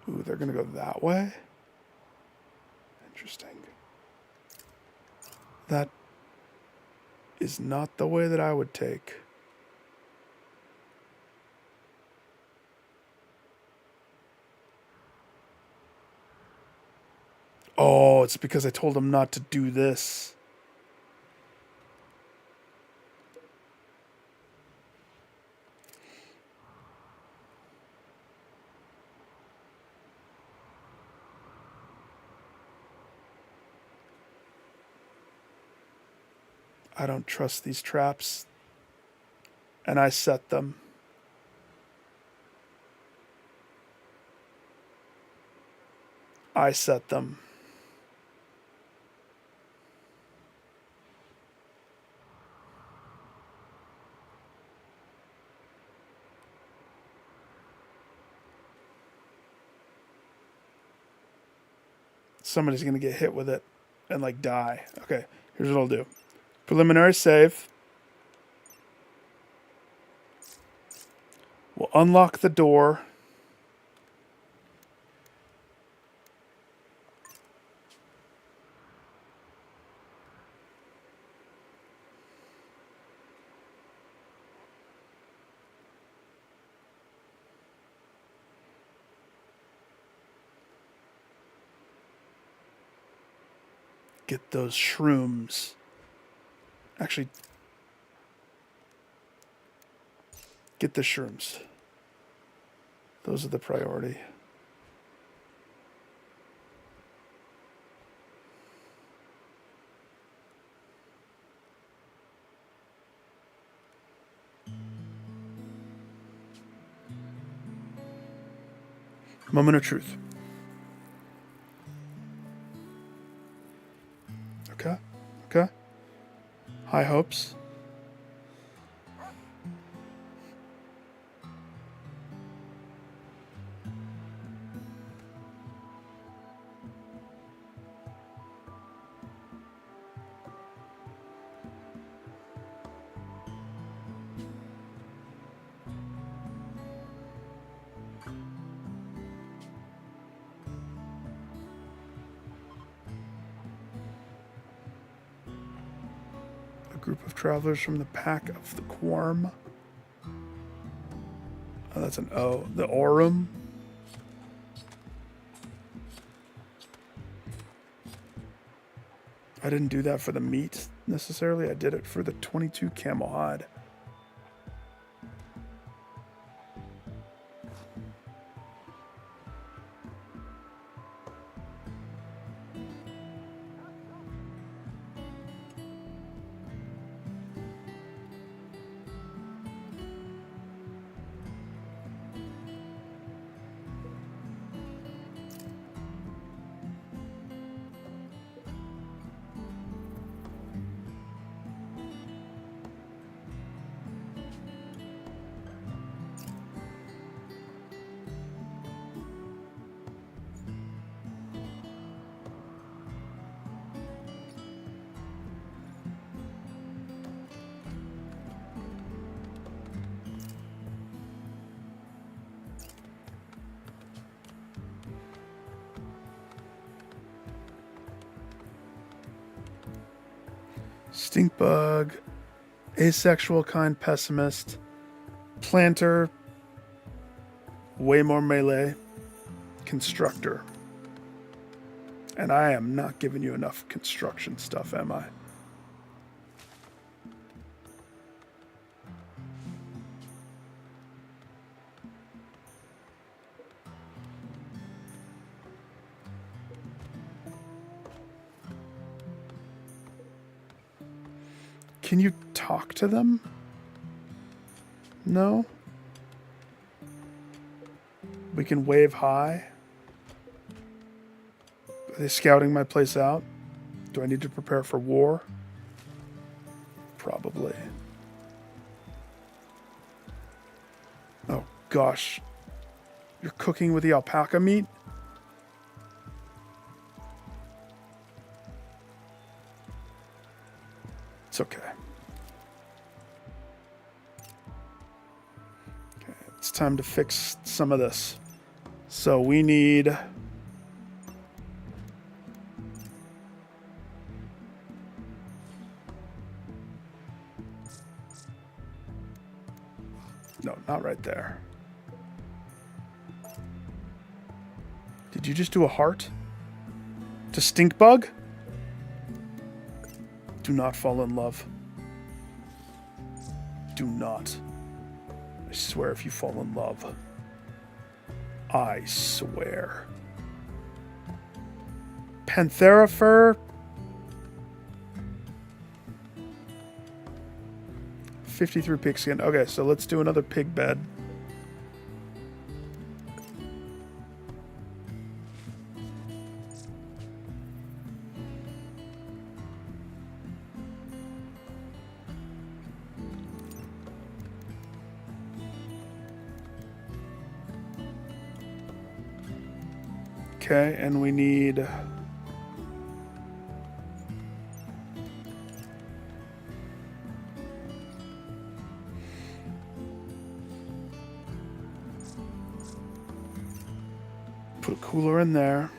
Ooh, they're gonna go that way? Interesting. That is not the way that I would take. Oh, it's because I told him not to do this. I don't trust these traps. And I set them. I set them. Somebody's going to get hit with it and like die. Okay, here's what I'll do. Preliminary save. We'll unlock the door. Get those shrooms. Actually, Get the shrooms. Those are the priority. Moment of truth. Okay. Okay. High hopes. Group of travelers from the pack of the Quarm. Oh, that's an O. The Aurum. I didn't do that for the meat necessarily. I did it for the 22 camel hide. Stink bug, asexual kind pessimist, planter, way more melee, constructor. And I am not giving you enough construction stuff, am I? Can you talk to them? No? We can wave high? Are they scouting my place out? Do I need to prepare for war? Probably. Oh gosh. You're cooking with the alpaca meat? It's okay. It's time to fix some of this. So we need... No, not right there. Did you just do a heart? To stink bug? Do not fall in love. Do not. I swear if you fall in love. I swear. Panthera fur. 53 pigskin. Okay, so let's do another pig bed. Okay, and we need... Put a cooler in there.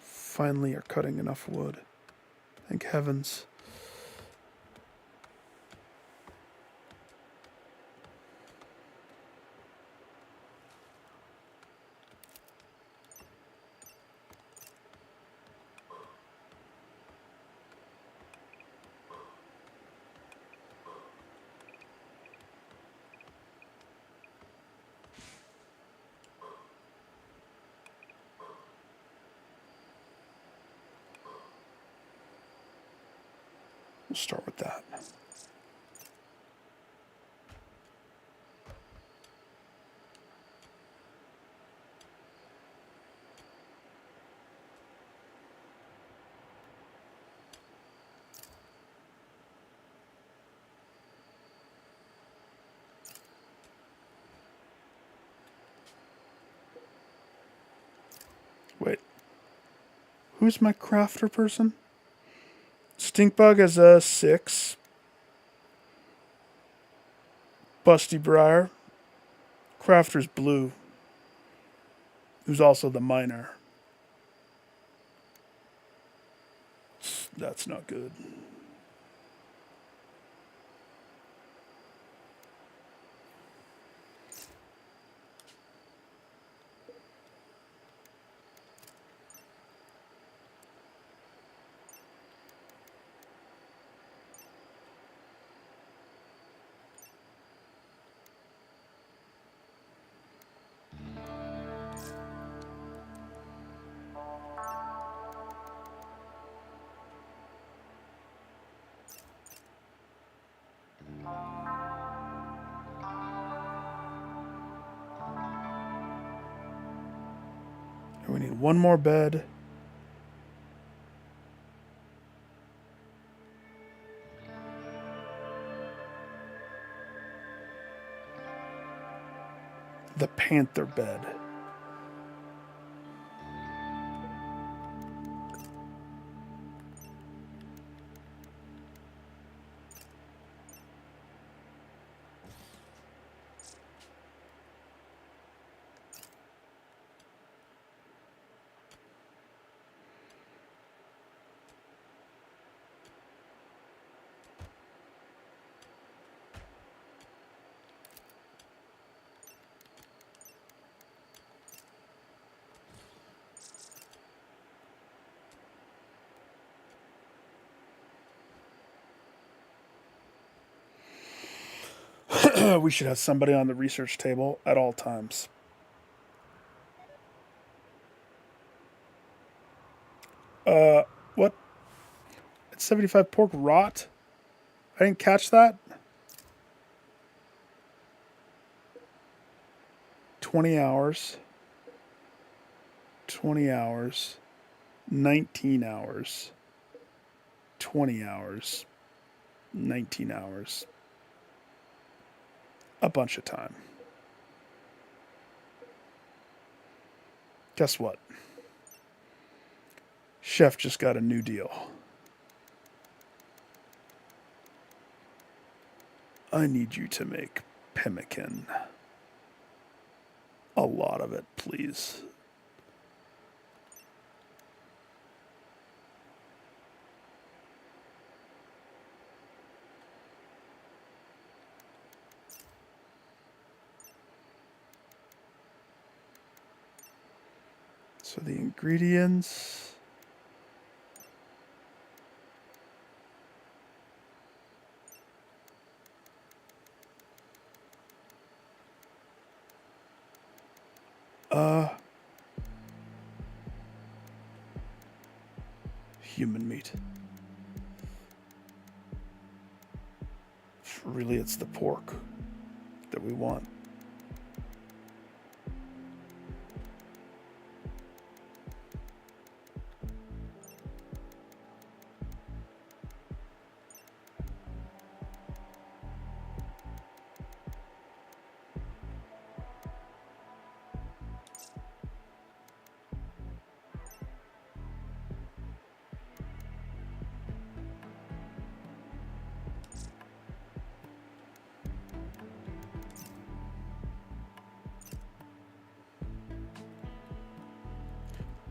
Finally are cutting enough wood. Thank heavens. We'll start with that. Wait. Who's my crafter person? Stinkbug is a 6. Busty Briar. Crafter's blue. Who's also the miner. That's not good. We need one more bed. The panther bed. We should have somebody on the research table at all times. What? It's 75 pork rot? I didn't catch that? 20 hours. 20 hours. 19 hours. 20 hours. 19 hours. A bunch of time. Guess what? Chef just got a new deal. I need you to make pemmican. A lot of it, please. So the ingredients. Human meat. Really, it's the pork that we want.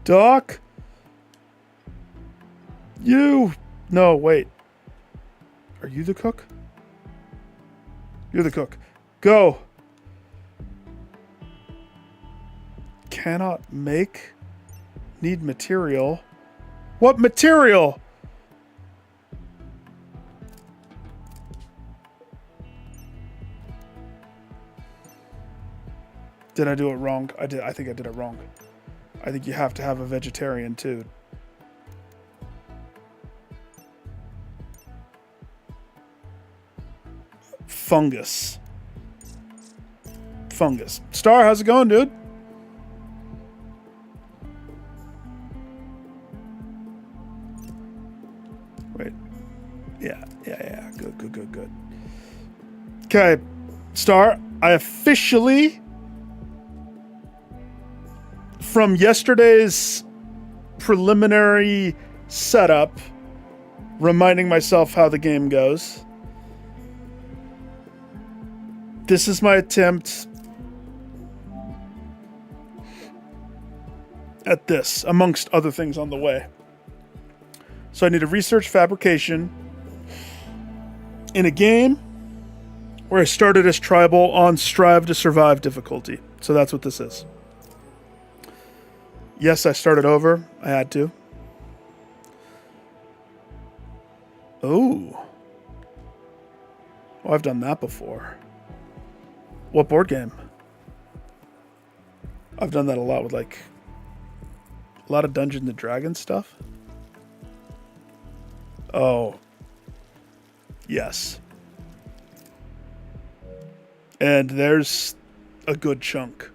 Doc? You! No, wait. Are you the cook? You're the cook. Go! Cannot make. Need material. What material? Did I do it wrong? I did. I think I did it wrong. I think you have to have a vegetarian too. Fungus. Fungus. Star, how's it going, dude? Wait. Yeah. Good. Okay. Star, I officially, from yesterday's preliminary setup, reminding myself how the game goes, this is my attempt at this, amongst other things on the way. So I need to research fabrication in a game where I started as tribal on Strive to Survive difficulty. So that's what this is. Yes, I started over. I had to. Oh. Oh, I've done that before. What board game? I've done that a lot with, like, a lot of Dungeons and Dragons stuff. Oh. Yes. And there's a good chunk.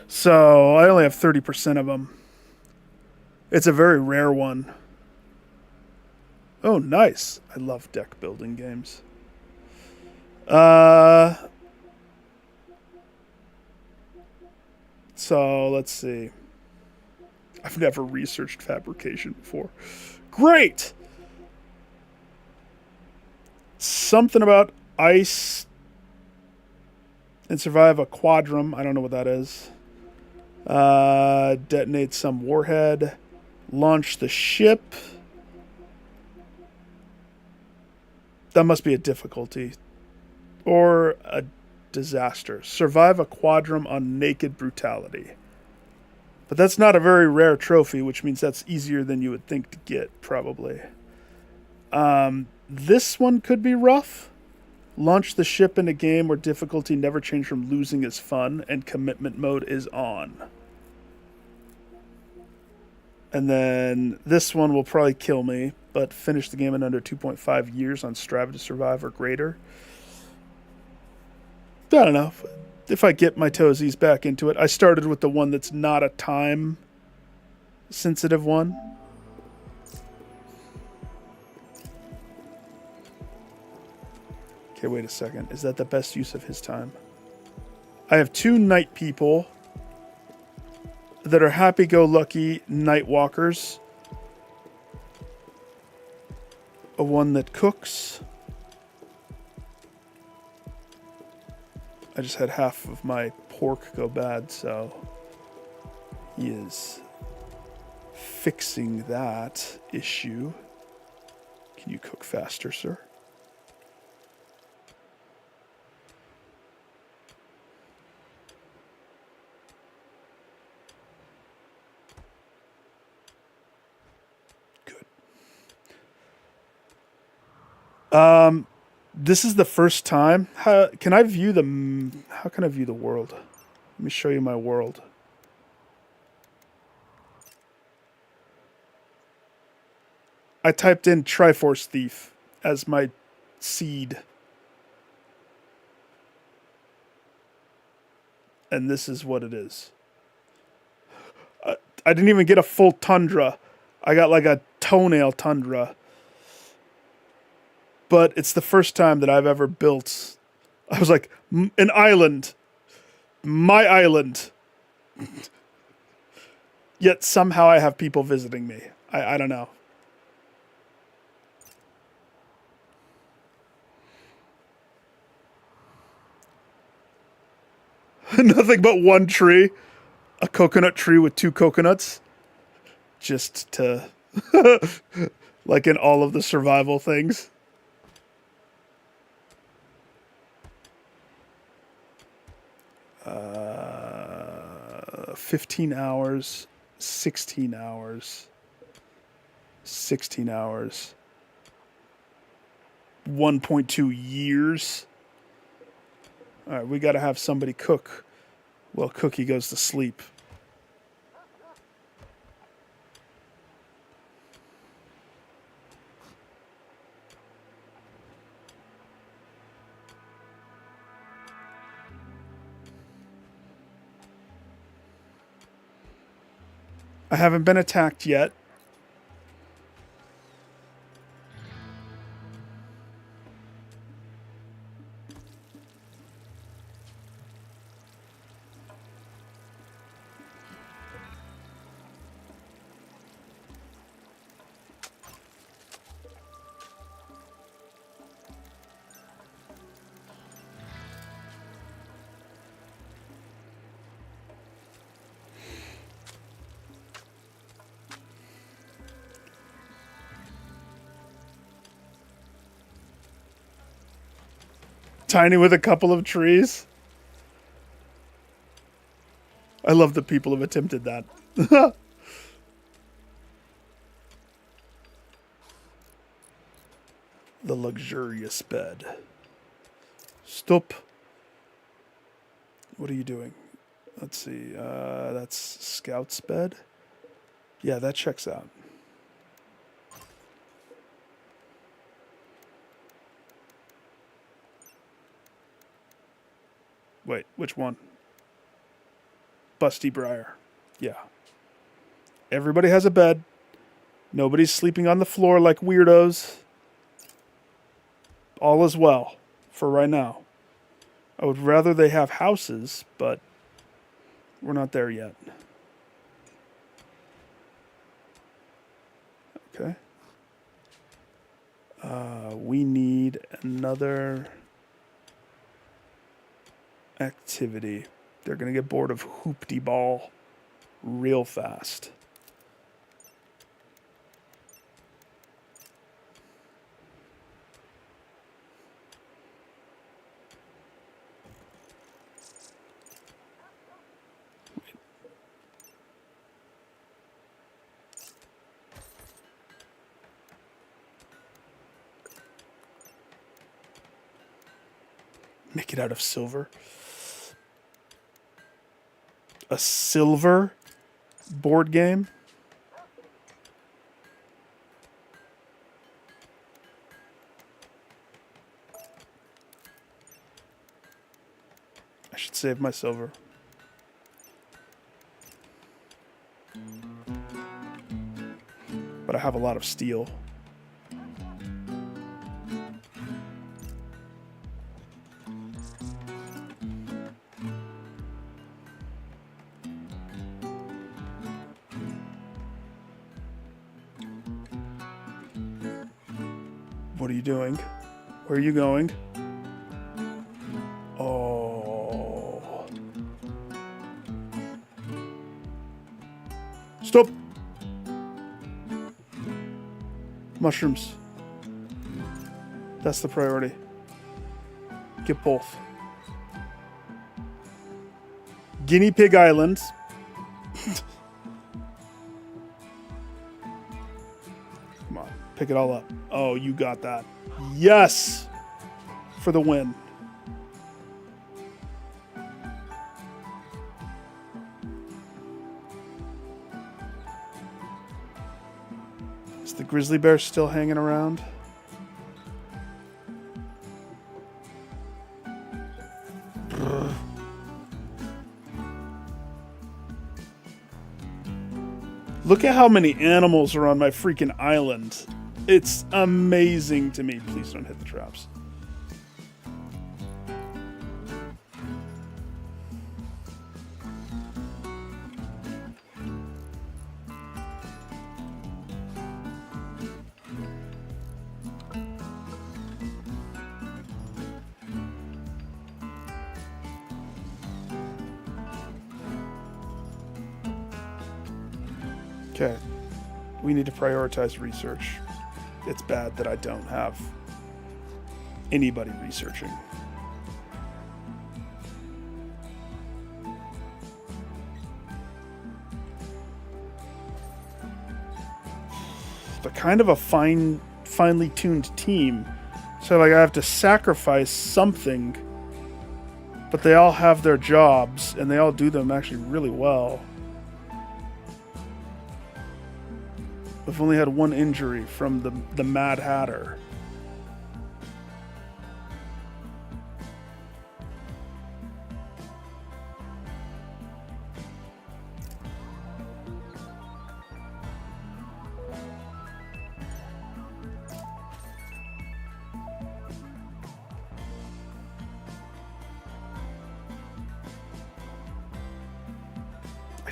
So I only have 30% of them. It's a very rare one. Oh, nice. I love deck building games. So let's see. I've never researched fabrication before. Great! Something about ice and survive a quadrum. I don't know what that is. Detonate some warhead. Launch the ship. That must be a difficulty. Or a disaster. Survive a quadrum on naked brutality. But that's not a very rare trophy, which means that's easier than you would think to get, probably. This one could be rough. Launch the ship in a game where difficulty never changed from losing is fun and commitment mode is on. And then this one will probably kill me, but finish the game in under 2.5 years on Strive to Survive or greater. I don't know. If I get my toesies back into it. I started with the one that's not a time-sensitive one. Okay, wait a second. Is that the best use of his time? I have 2 night people that are happy-go-lucky night walkers. A one that cooks. I just had half of my pork go bad, so he is fixing that issue. Can you cook faster, sir? This is the first time. How can I view the world? Let me show you my world. I typed in Triforce Thief as my seed. And this is what it is. I didn't even get a full tundra. I got like a toenail tundra. But it's the first time that I've ever built. I was like, an island. My island. Yet somehow I have people visiting me. I don't know. Nothing but one tree. A coconut tree with 2 coconuts. Just to... like in all of the survival things. 15 hours, 16 hours, 16 hours, 1.2 years. All right, we got to have somebody cook while Cookie goes to sleep. I haven't been attacked yet. Tiny with a couple of trees. I love that people have attempted that. The luxurious bed. Stop. What are you doing? Let's see. That's Scout's bed. Yeah, that checks out. Wait, which one? Busty Briar. Yeah. Everybody has a bed. Nobody's sleeping on the floor like weirdos. All is well for right now. I would rather they have houses, but we're not there yet. Okay. We need another activity. They're going to get bored of hoopty ball real fast. Make it out of silver. A silver board game? I should save my silver. But I have a lot of steel. What are you doing? Where are you going? Oh. Stop! Mushrooms. That's the priority. Get both. Guinea Pig Island. Come on, pick it all up. Oh, you got that. Yes! For the win. Is the grizzly bear still hanging around? Look at how many animals are on my freaking island. It's amazing to me. Please don't hit the traps. Okay, we need to prioritize research. It's bad that I don't have anybody researching. They're kind of a finely tuned team. So like I have to sacrifice something, but they all have their jobs and they all do them actually really well. We've only had one injury from the Mad Hatter.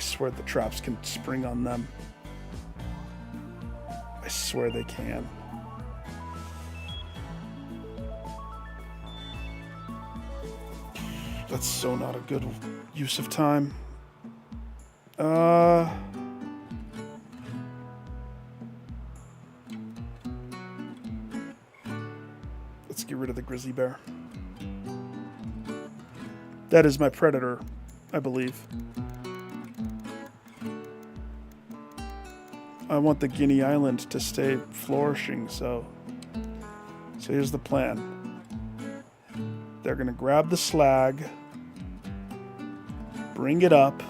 swear the traps can spring on them. I swear they can. That's so not a good use of time. Let's get rid of the grizzly bear. That is my predator, I believe. I want the Guinea Island to stay flourishing, so here's the plan. They're gonna grab the slag, bring it up,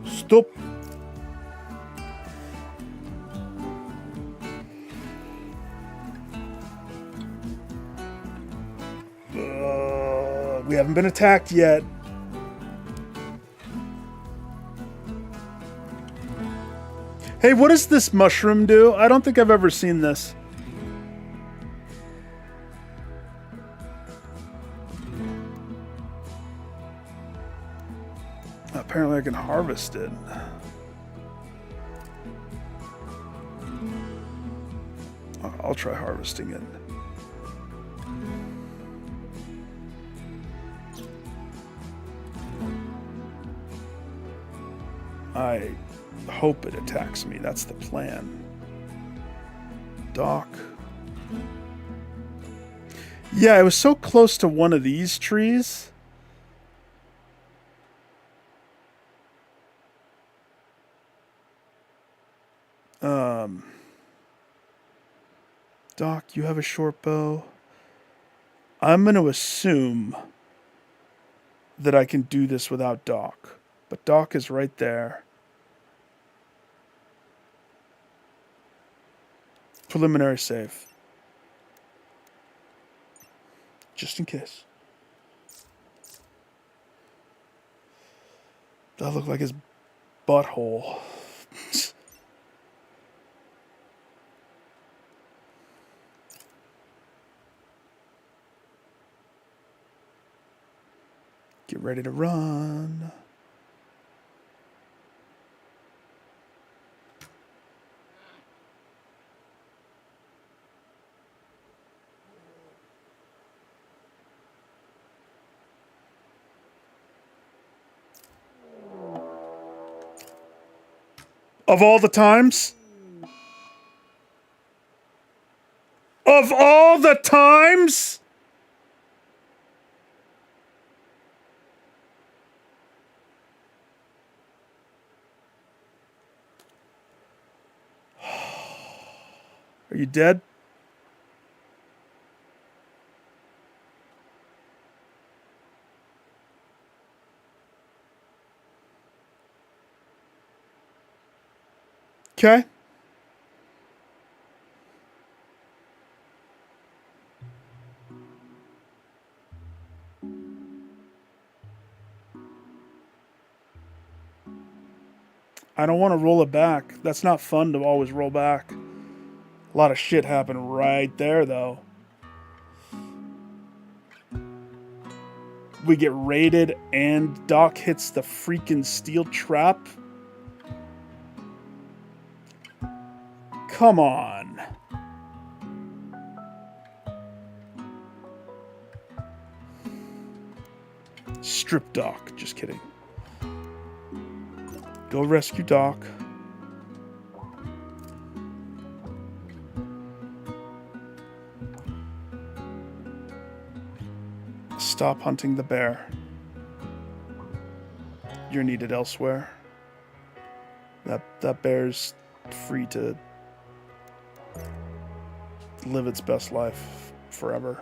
stop. We haven't been attacked yet. Hey, what does this mushroom do? I don't think I've ever seen this. Apparently I can harvest it. I'll try harvesting it. I hope it attacks me. That's the plan. Dock. Yeah, it was so close to one of these trees. Doc, you have a short bow. I'm going to assume that I can do this without Doc. But Doc is right there. Preliminary save. Just in case. That looked like his butthole. Get ready to run. Of all the times? Of all the times? Are you dead? Okay. I don't want to roll it back. That's not fun to always roll back. A lot of shit happened right there, though. We get raided and Doc hits the freaking steel trap. Come on. Strip Doc. Just kidding. Go rescue Doc. Stop hunting the bear. You're needed elsewhere. That bear's free to live its best life forever.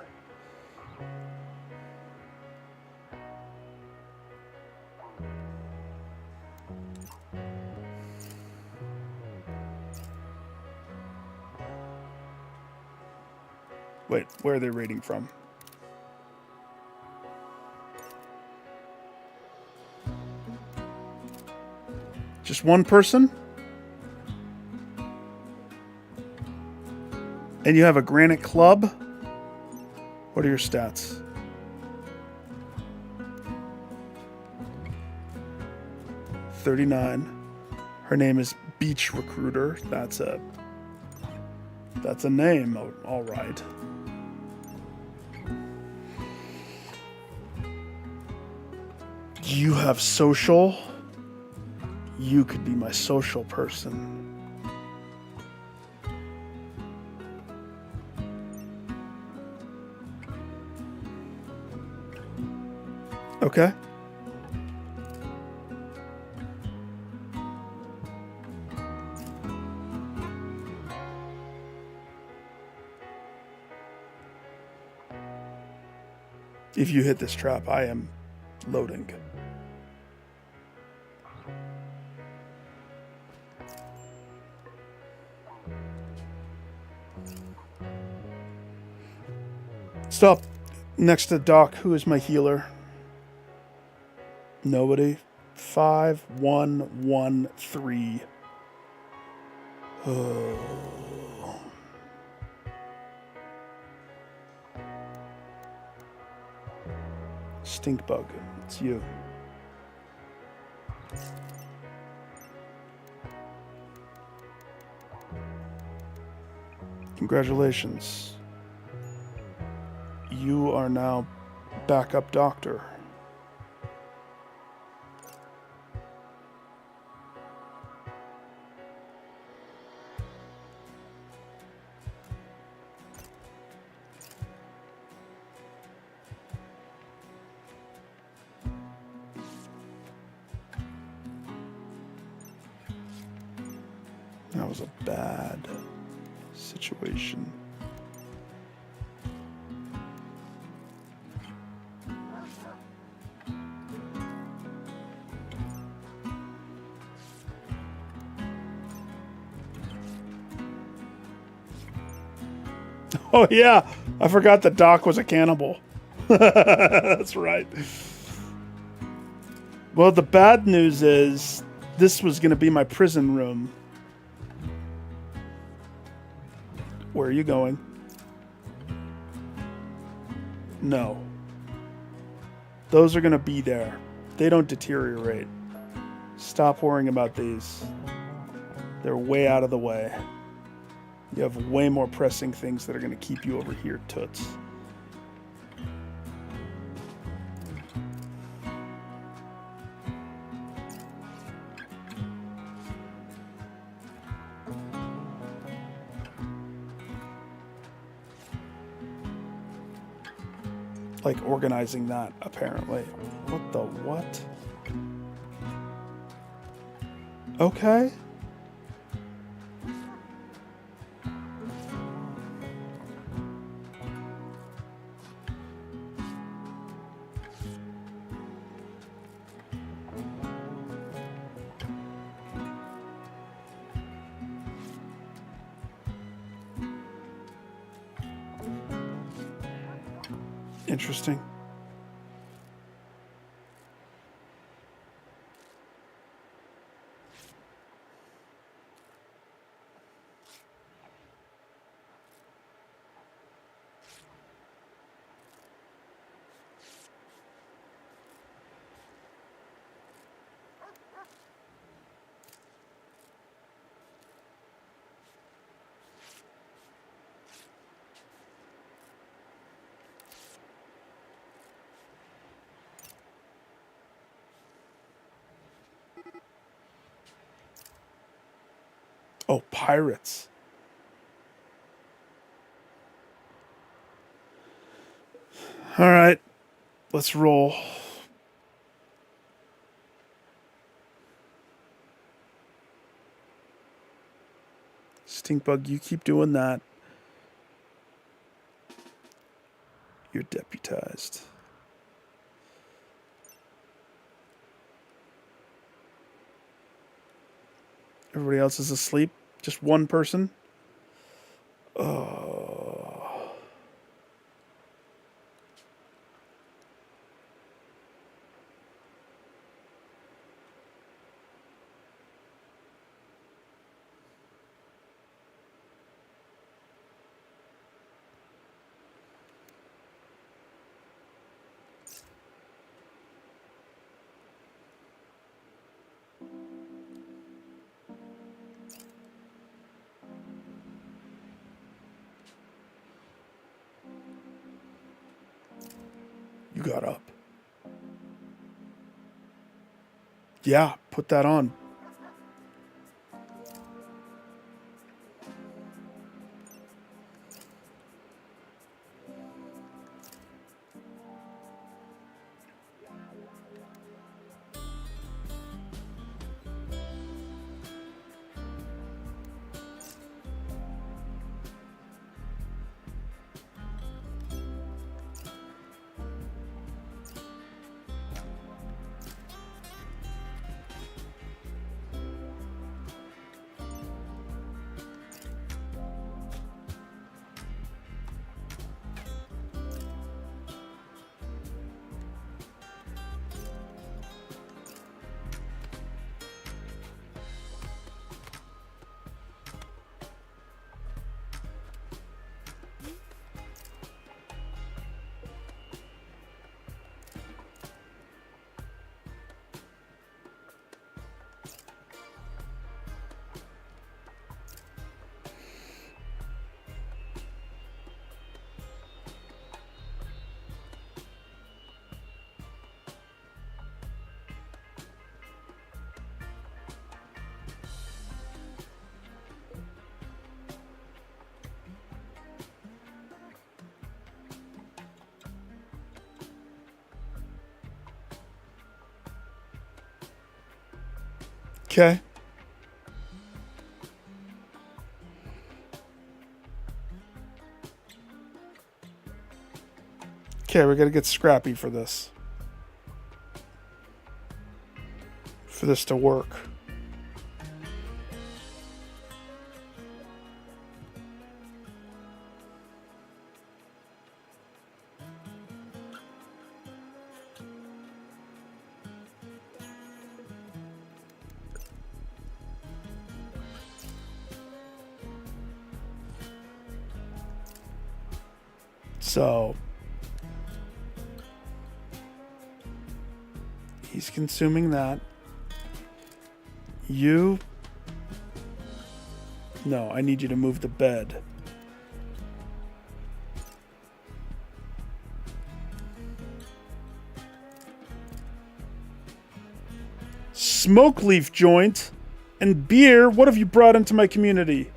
Wait, where are they raiding from? Just one person? And you have a granite club? What are your stats? $39. Her name is Beach Recruiter. That's a name, all right. You have social. You could be my social person. Okay. If you hit this trap, I am loading. Stop next to Doc. Who is my healer? Nobody. 5113. Oh. Stink bug. It's you. Congratulations. You are now backup doctor. That was a bad situation. Oh yeah, I forgot that Doc was a cannibal. That's right. Well, the bad news is this was going to be my prison room. Where are you going? No. Those are going to be there. They don't deteriorate. Stop worrying about these. They're way out of the way. You have way more pressing things that are going to keep you over here, toots. Like organizing that, apparently. What the what? Okay. Interesting. Oh, pirates. All right, let's roll. Stinkbug, you keep doing that. You're deputized. Everybody else is asleep. Just one person. Oh. Shut up. Yeah, put that on. Okay. Okay, we gotta get scrappy for this. For this to work. So he's consuming that. You... No, I need you to move the bed. Smoke leaf joint and beer. What have you brought into my community?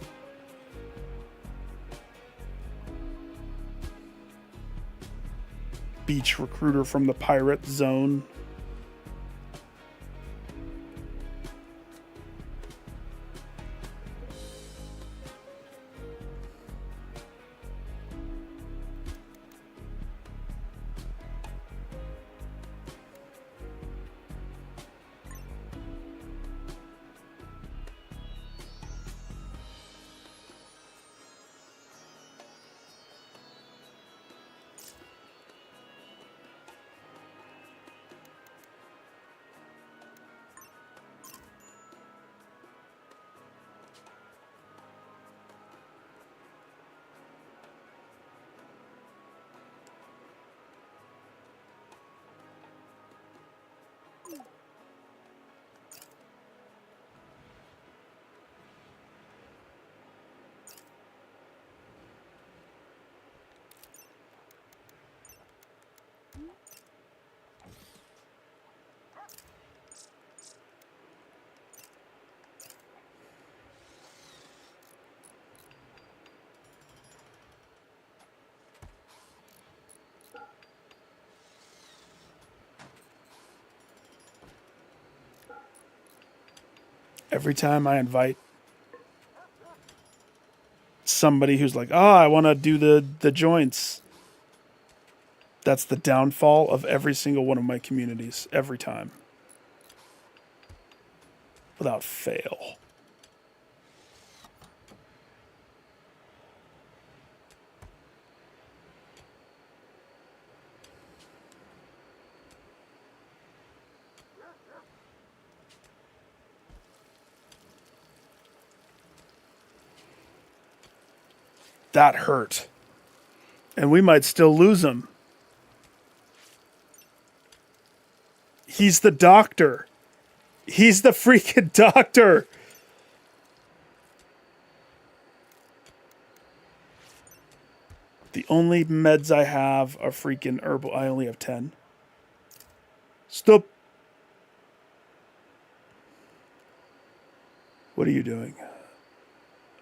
Beach recruiter from the pirate zone. Every time I invite somebody who's like, I want to do the joints, that's the downfall of every single one of my communities. Every time. Without fail. That hurt. And we might still lose him. He's the doctor. He's the freaking doctor. The only meds I have are freaking herbal. I only have 10. Stop. What are you doing?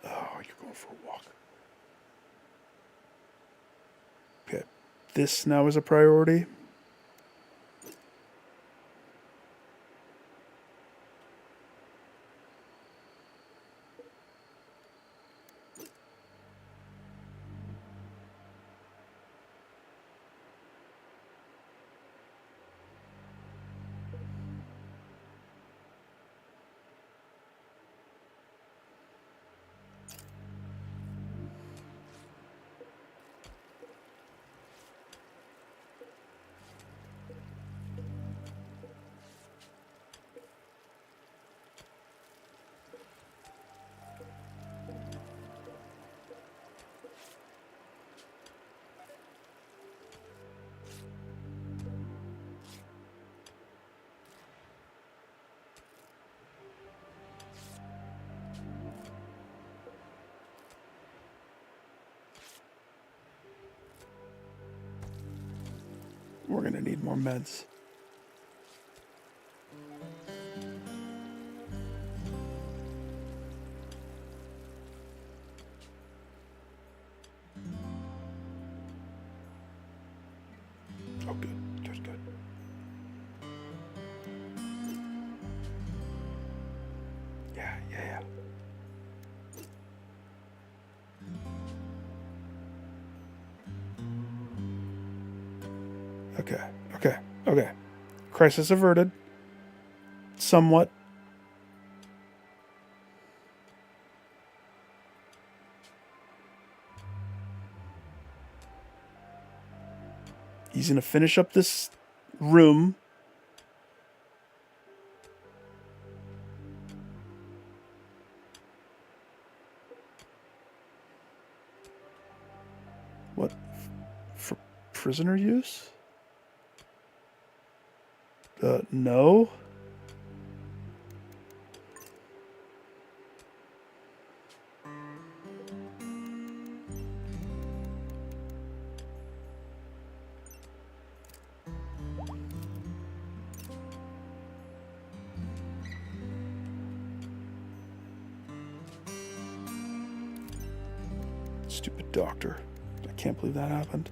Oh, you're going for a walk. Okay. This now is a priority. We're gonna need more meds. Oh, good, good, good. Yeah, yeah, yeah. Okay, okay, okay. Crisis averted. Somewhat. He's gonna finish up this room. What? For prisoner use? No. Stupid doctor. I can't believe that happened.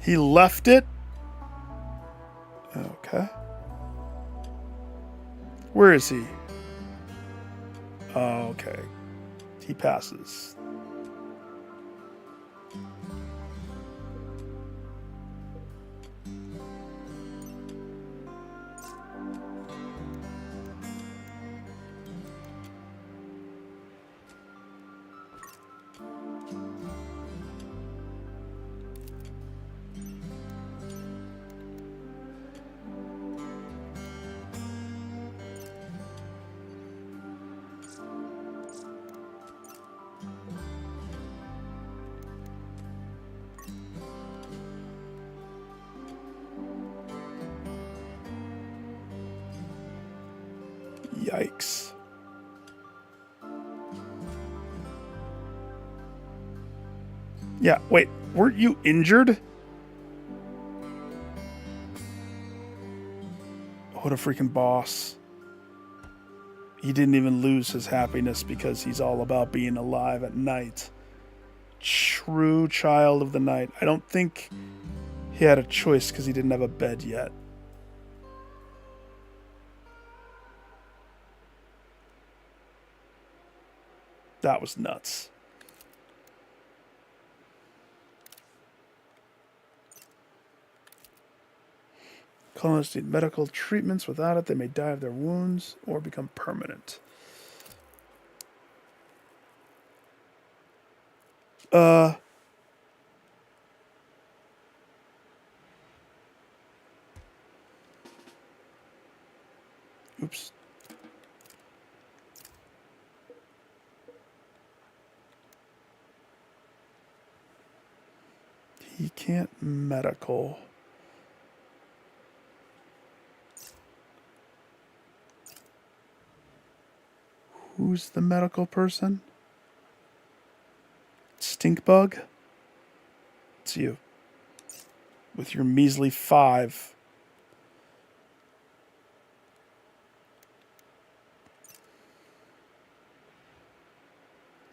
He left it? Okay. Where is he? Oh, okay. He passes. Yikes. Yeah, wait, weren't you injured? What a freaking boss. He didn't even lose his happiness because he's all about being alive at night. true child of the night. I don't think he had a choice because he didn't have a bed yet. That was nuts. Colonists need medical treatments. Without it, they may die of their wounds or become permanent. Oops. He can't medical. Who's the medical person? Stink bug? It's you. With your measly 5.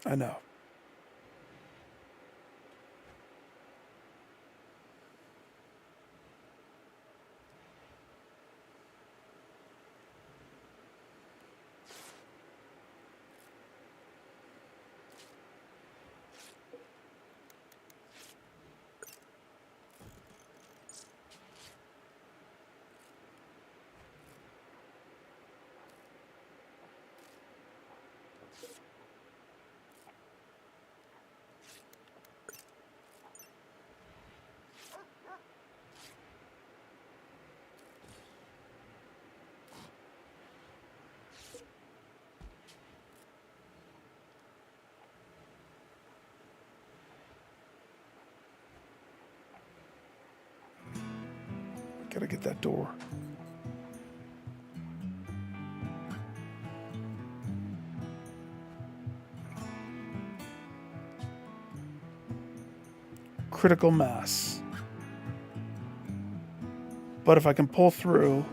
I know. Gotta get that door. Critical mass. But if I can pull through...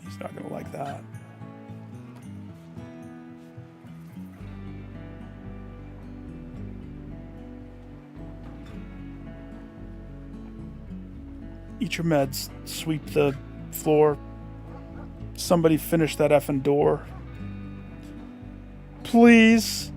He's not gonna like that. Eat your meds. Sweep the floor. Somebody finish that effing door. Please.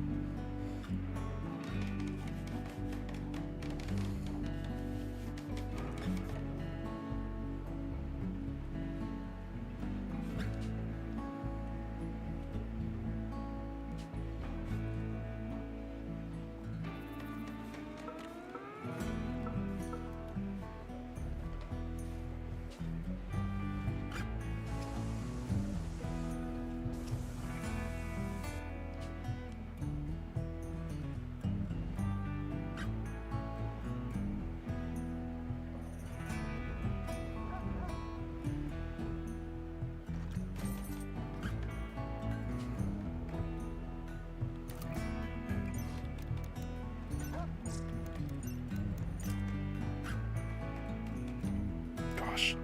Gosh.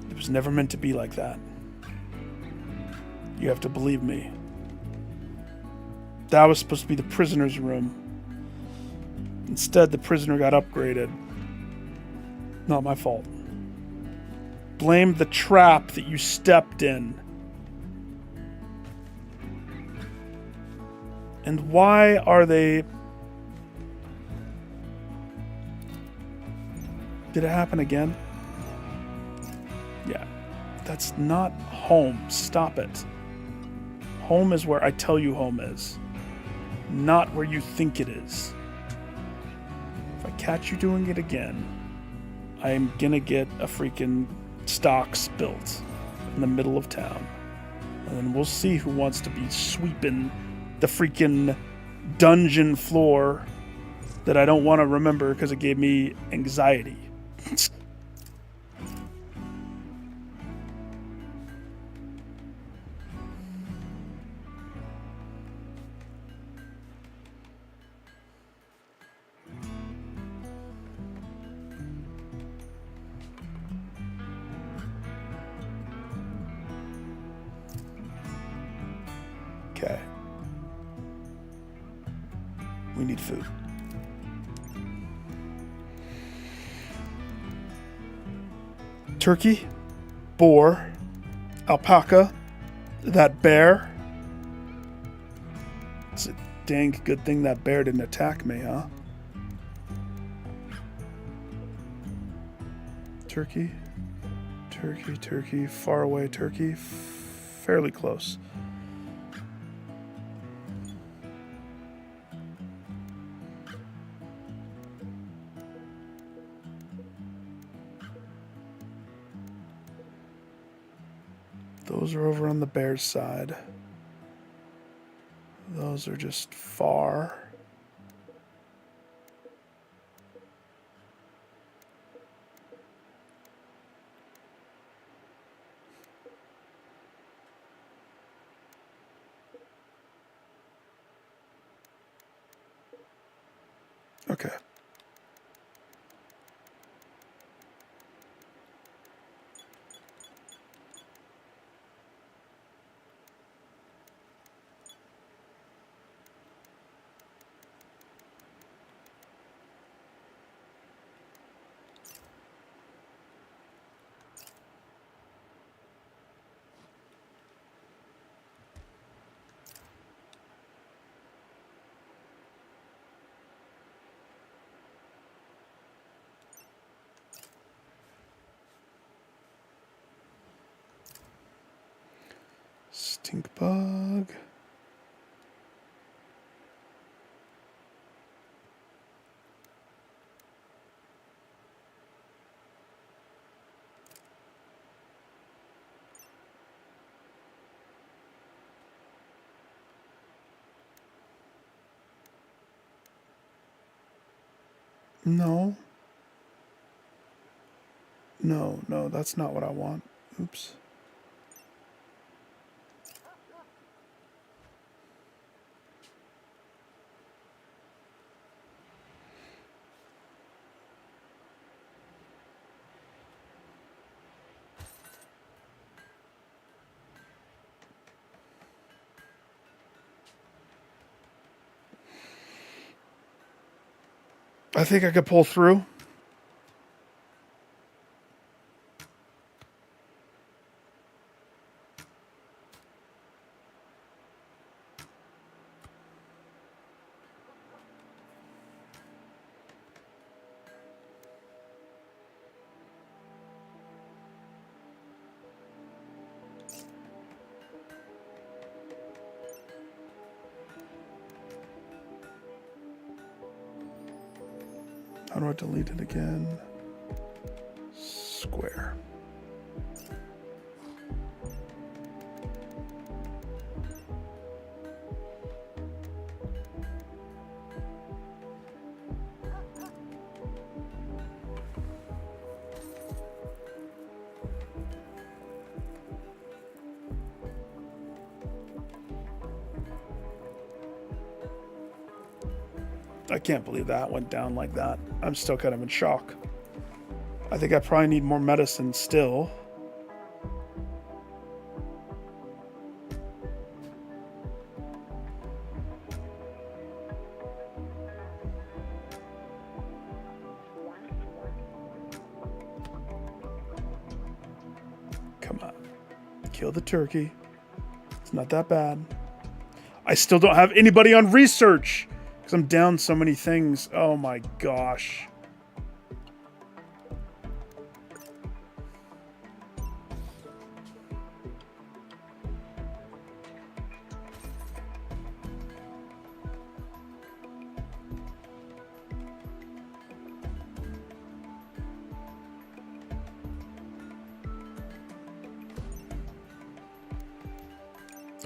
It was never meant to be like that. You have to believe me. That was supposed to be the prisoner's room. Instead, the prisoner got upgraded. Not my fault. Blame the trap that you stepped in. And why are they... Did it happen again? Yeah. That's not home. Stop it. Home is where I tell you home is. Not where you think it is. If I catch you doing it again, I am gonna get a freaking stocks built in the middle of town. And then we'll see who wants to be sweeping the freaking dungeon floor that I don't want to remember because it gave me anxiety. We need food. Turkey, boar, alpaca, that bear. It's a dang good thing that bear didn't attack me, huh? Turkey, turkey, turkey, far away turkey, fairly close. Those are over on the bear's side. Those are just far. Okay. Stink bug. No. No, no, that's not what I want. Oops. I think I could pull through. How do I delete it again? Square. I can't believe that went down like that. I'm still kind of in shock. I think I probably need more medicine still. Come on. Kill the turkey. It's not that bad. I still don't have anybody on research because I'm down so many things. Oh my gosh.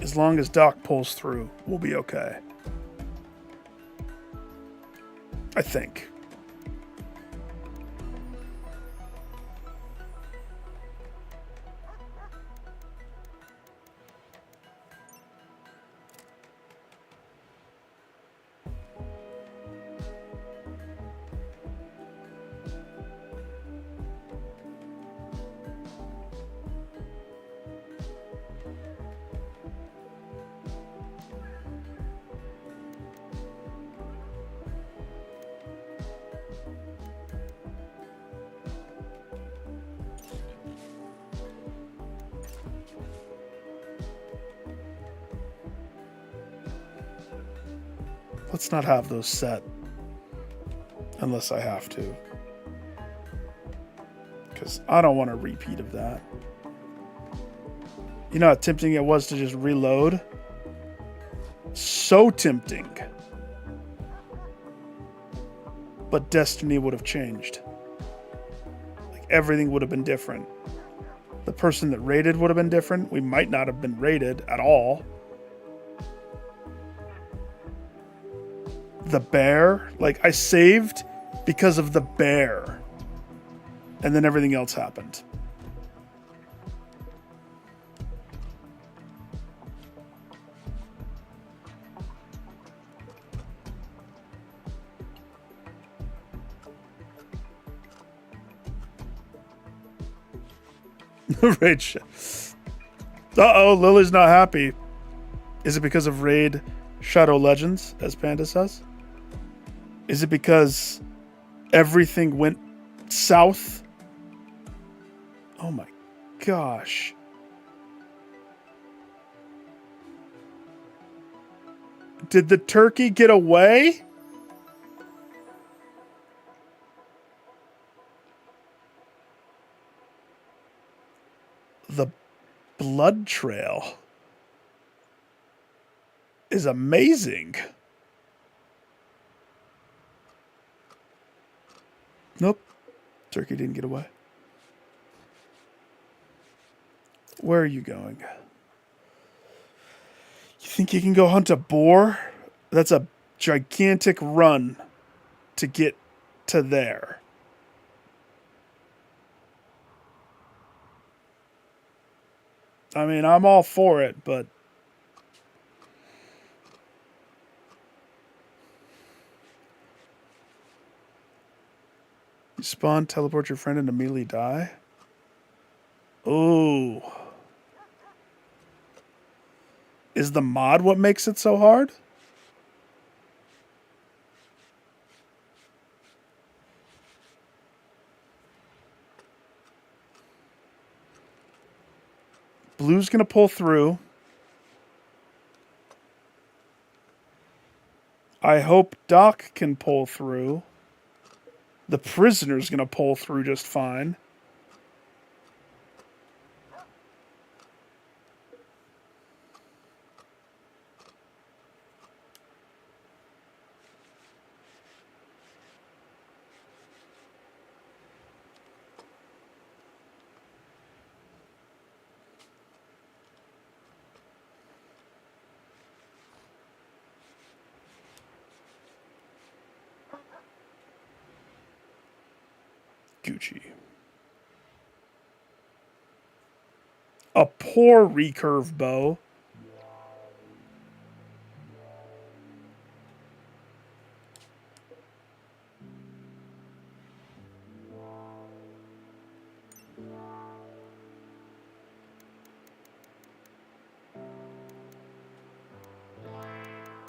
As long as Doc pulls through, we'll be okay. I think. Let's not have those set. Unless I have to. Because I don't want a repeat of that. You know how tempting it was to just reload? So tempting. But Destiny would have changed. Like, everything would have been different. The person that raided would have been different. We might not have been raided at all. The bear, like, I saved because of the bear. And then everything else happened. Rage. Uh-oh, Lily's not happy. Is it because of Raid Shadow Legends, as Panda says? Is it because everything went south? Oh my gosh. Did the turkey get away? The blood trail is amazing. Nope. Turkey didn't get away. Where are you going? You think you can go hunt a boar? That's a gigantic run to get to there. I mean, I'm all for it, but... You spawn, teleport your friend, and immediately die? Ooh. Is the mod what makes it so hard? Blue's going to pull through. I hope Doc can pull through. The prisoner's going to pull through just fine. Gucci. A poor recurve bow.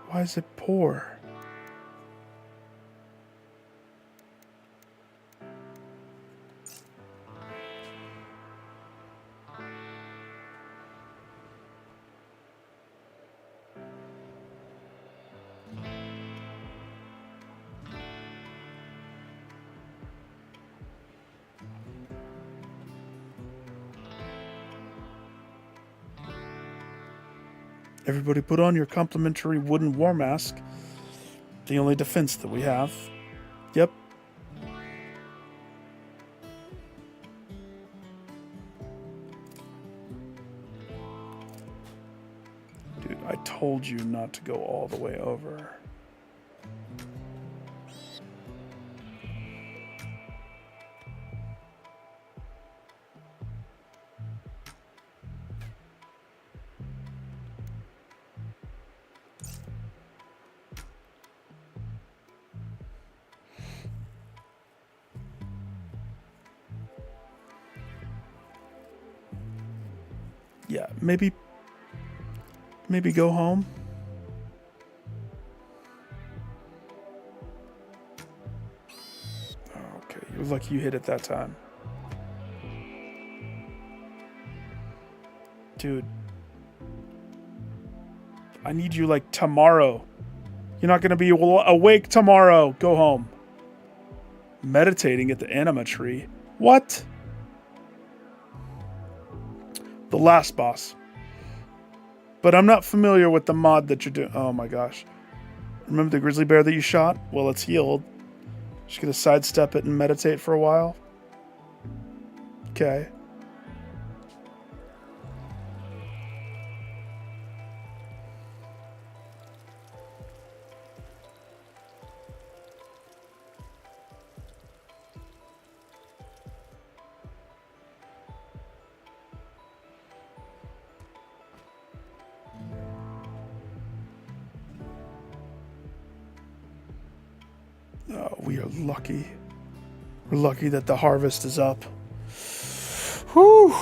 Why is it poor? Everybody put on your complimentary wooden war mask. The only defense that we have. Yep. Dude, I told you not to go all the way over. Yeah, maybe go home. Okay, you're lucky you hit it that time. Dude. I need you like tomorrow. You're not going to be awake tomorrow. Go home. Meditating at the anima tree. What? The last boss. But I'm not familiar with the mod that you're doing. Oh my gosh. Remember the grizzly bear that you shot? Well, it's healed. Just gonna sidestep it and meditate for a while. Okay. Oh, we are lucky. We're lucky that the harvest is up. Whew.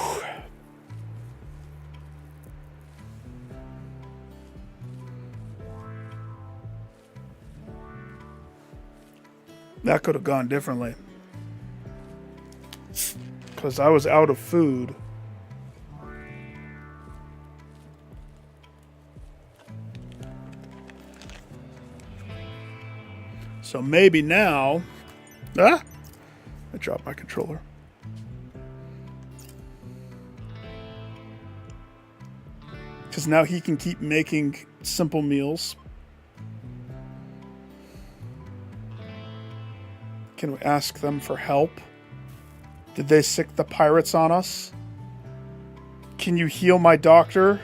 That could have gone differently. Because I was out of food. So maybe now... Ah! I dropped my controller. Because now he can keep making simple meals. Can we ask them for help? Did they sick the pirates on us? Can you heal my doctor?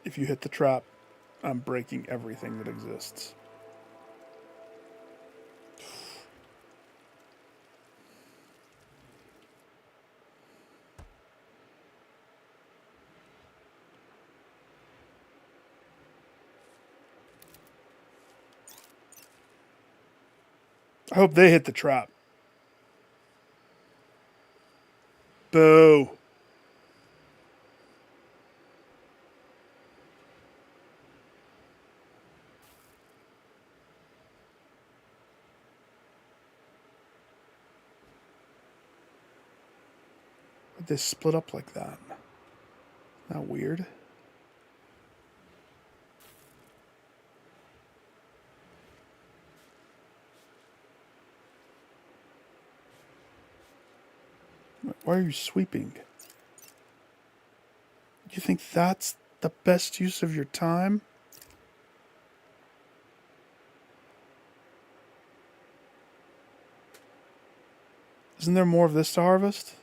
If you hit the trap, I'm breaking everything that exists. I hope they hit the trap. Boo. They split up like that. Isn't that weird? Why are you sweeping? You think that's the best use of your time? Isn't there more of this to harvest?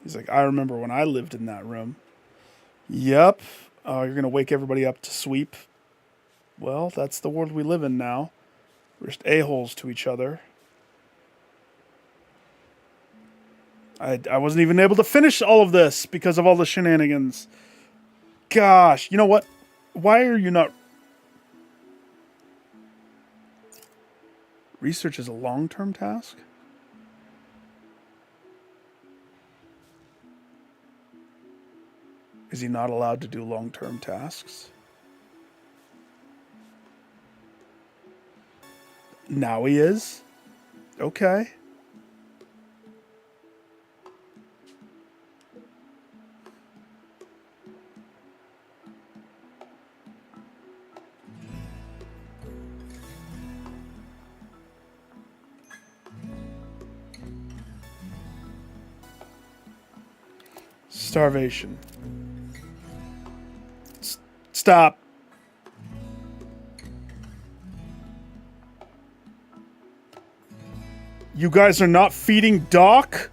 He's like, I remember when I lived in that room. Yep. Oh, you're going to wake everybody up to sweep? Well, that's the world we live in now. We're just a-holes to each other. I wasn't even able to finish all of this because of all the shenanigans. Gosh, you know what? Why are you not... Research is a long-term task? Is he not allowed to do long-term tasks? Now he is? Okay. Starvation. Stop. You guys are not feeding Doc?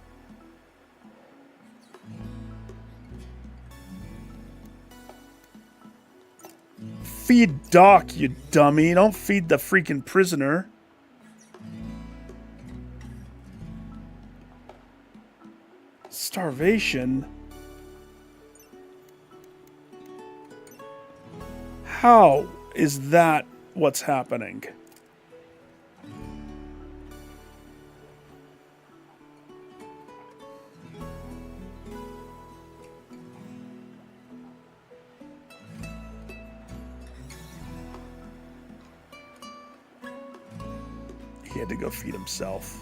Feed Doc, you dummy. Don't feed the freaking prisoner. Starvation? How is that what's happening? He had to go feed himself.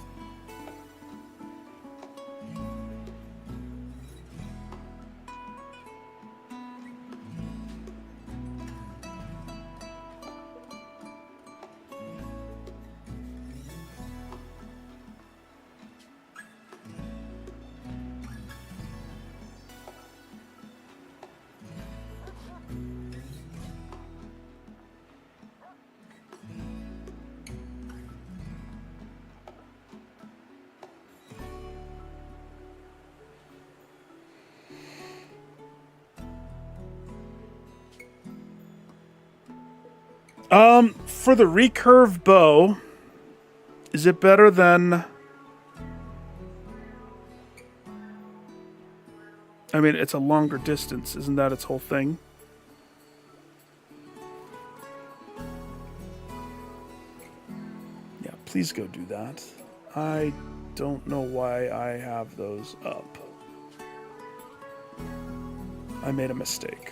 For the recurve bow, is it better than... I mean, it's a longer distance. Isn't that its whole thing? Yeah, please go do that. I don't know why I have those up. I made a mistake.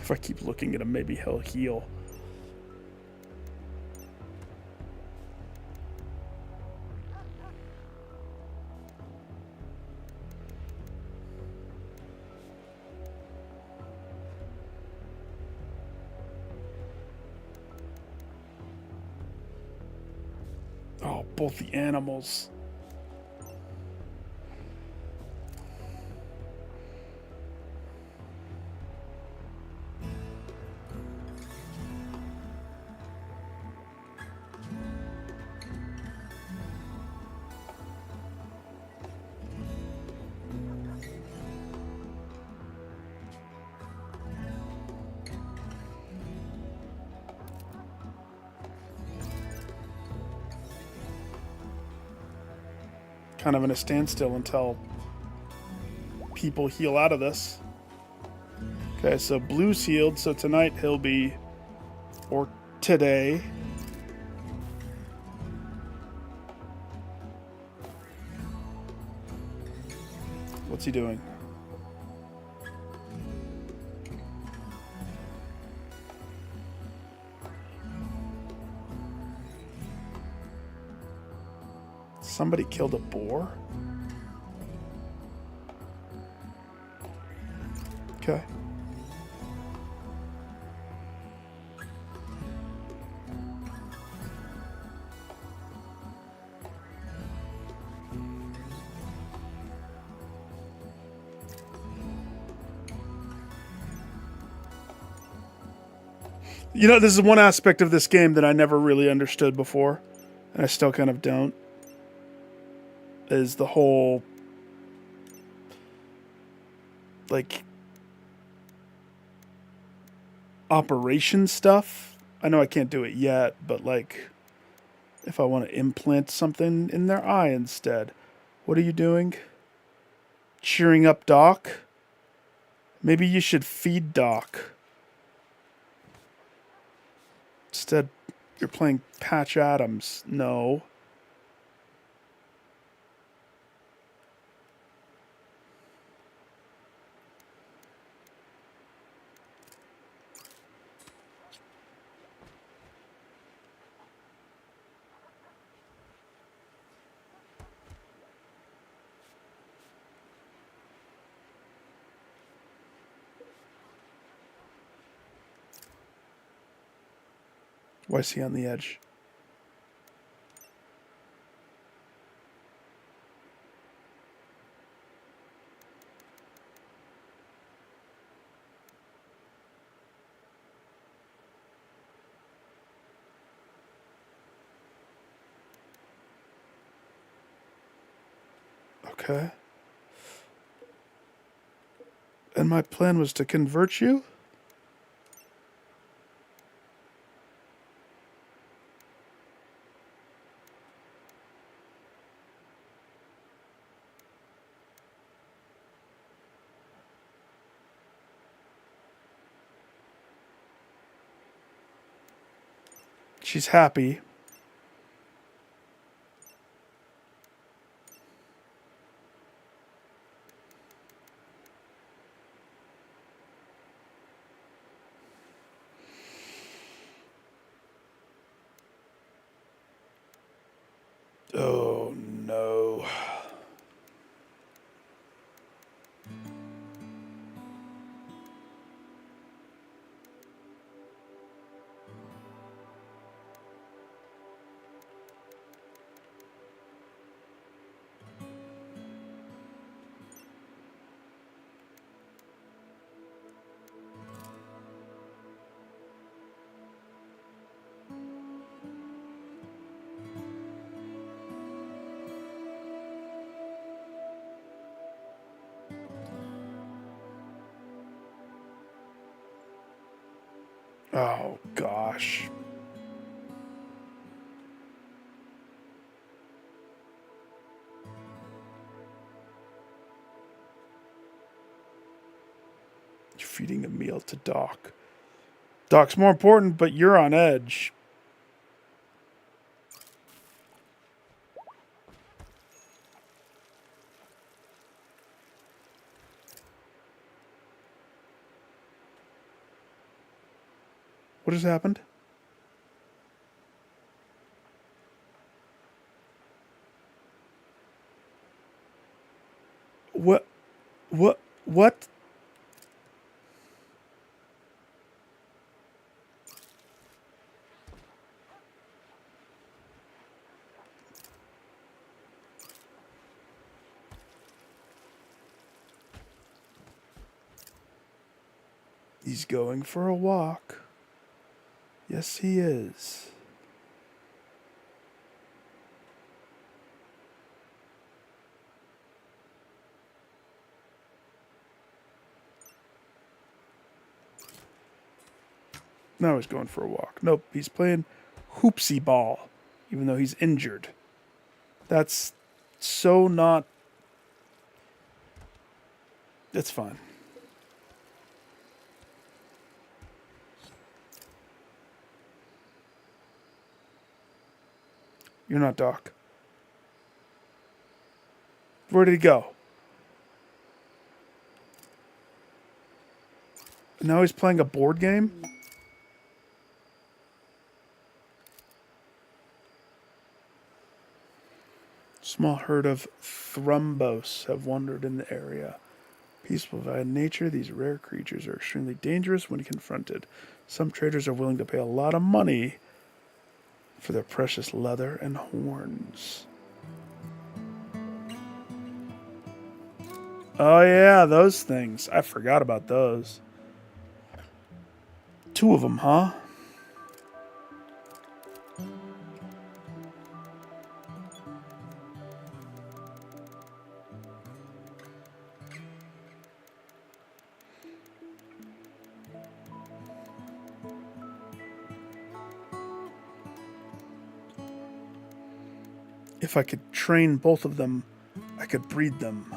If I keep looking at him, maybe he'll heal. Oh, both the animals. Kind of in a standstill until people heal out of this. Okay, so Blue's healed, so tonight he'll be, or today. What's he doing? Somebody killed a boar? Okay. You know, this is one aspect of this game that I never really understood before, and I still kind of don't. Is the whole, like, operation stuff. I know I can't do it yet, but, like, if I want to implant something in their eye instead. What are you doing? Cheering up Doc? Maybe you should feed Doc. Instead, you're playing Patch Adams. No. Why is he on the edge? Okay. And my plan was to convert you? She's happy. Oh, no. Oh, gosh. You're feeding a meal to Doc. Doc's more important, but you're on edge. What has happened? What? What? What? He's going for a walk. Yes, he is. Now he's going for a walk. Nope, he's playing hoopsie ball, even though he's injured. That's so not... It's fine. You're not Doc. Where did he go? Now he's playing a board game? Small herd of thrumbos have wandered in the area. Peaceful by nature, these rare creatures are extremely dangerous when confronted. Some traders are willing to pay a lot of money for their precious leather and horns. Oh yeah, those things. I forgot about those. 2 of them, huh? If I could train both of them, I could breed them.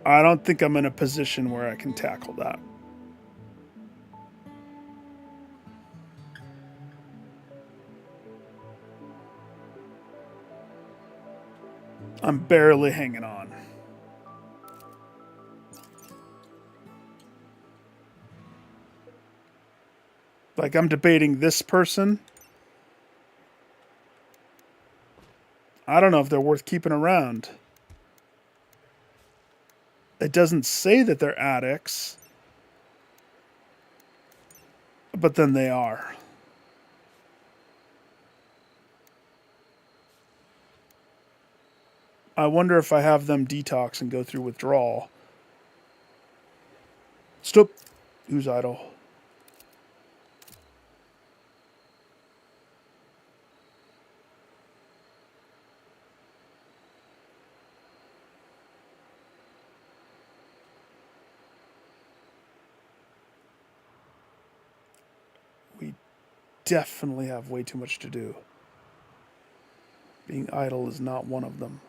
I don't think I'm in a position where I can tackle that. I'm barely hanging on. Like, I'm debating this person. I don't know if they're worth keeping around. It doesn't say that they're addicts, but then they are. I wonder if I have them detox and go through withdrawal. Stop. Who's idle? We definitely have way too much to do. Being idle is not one of them.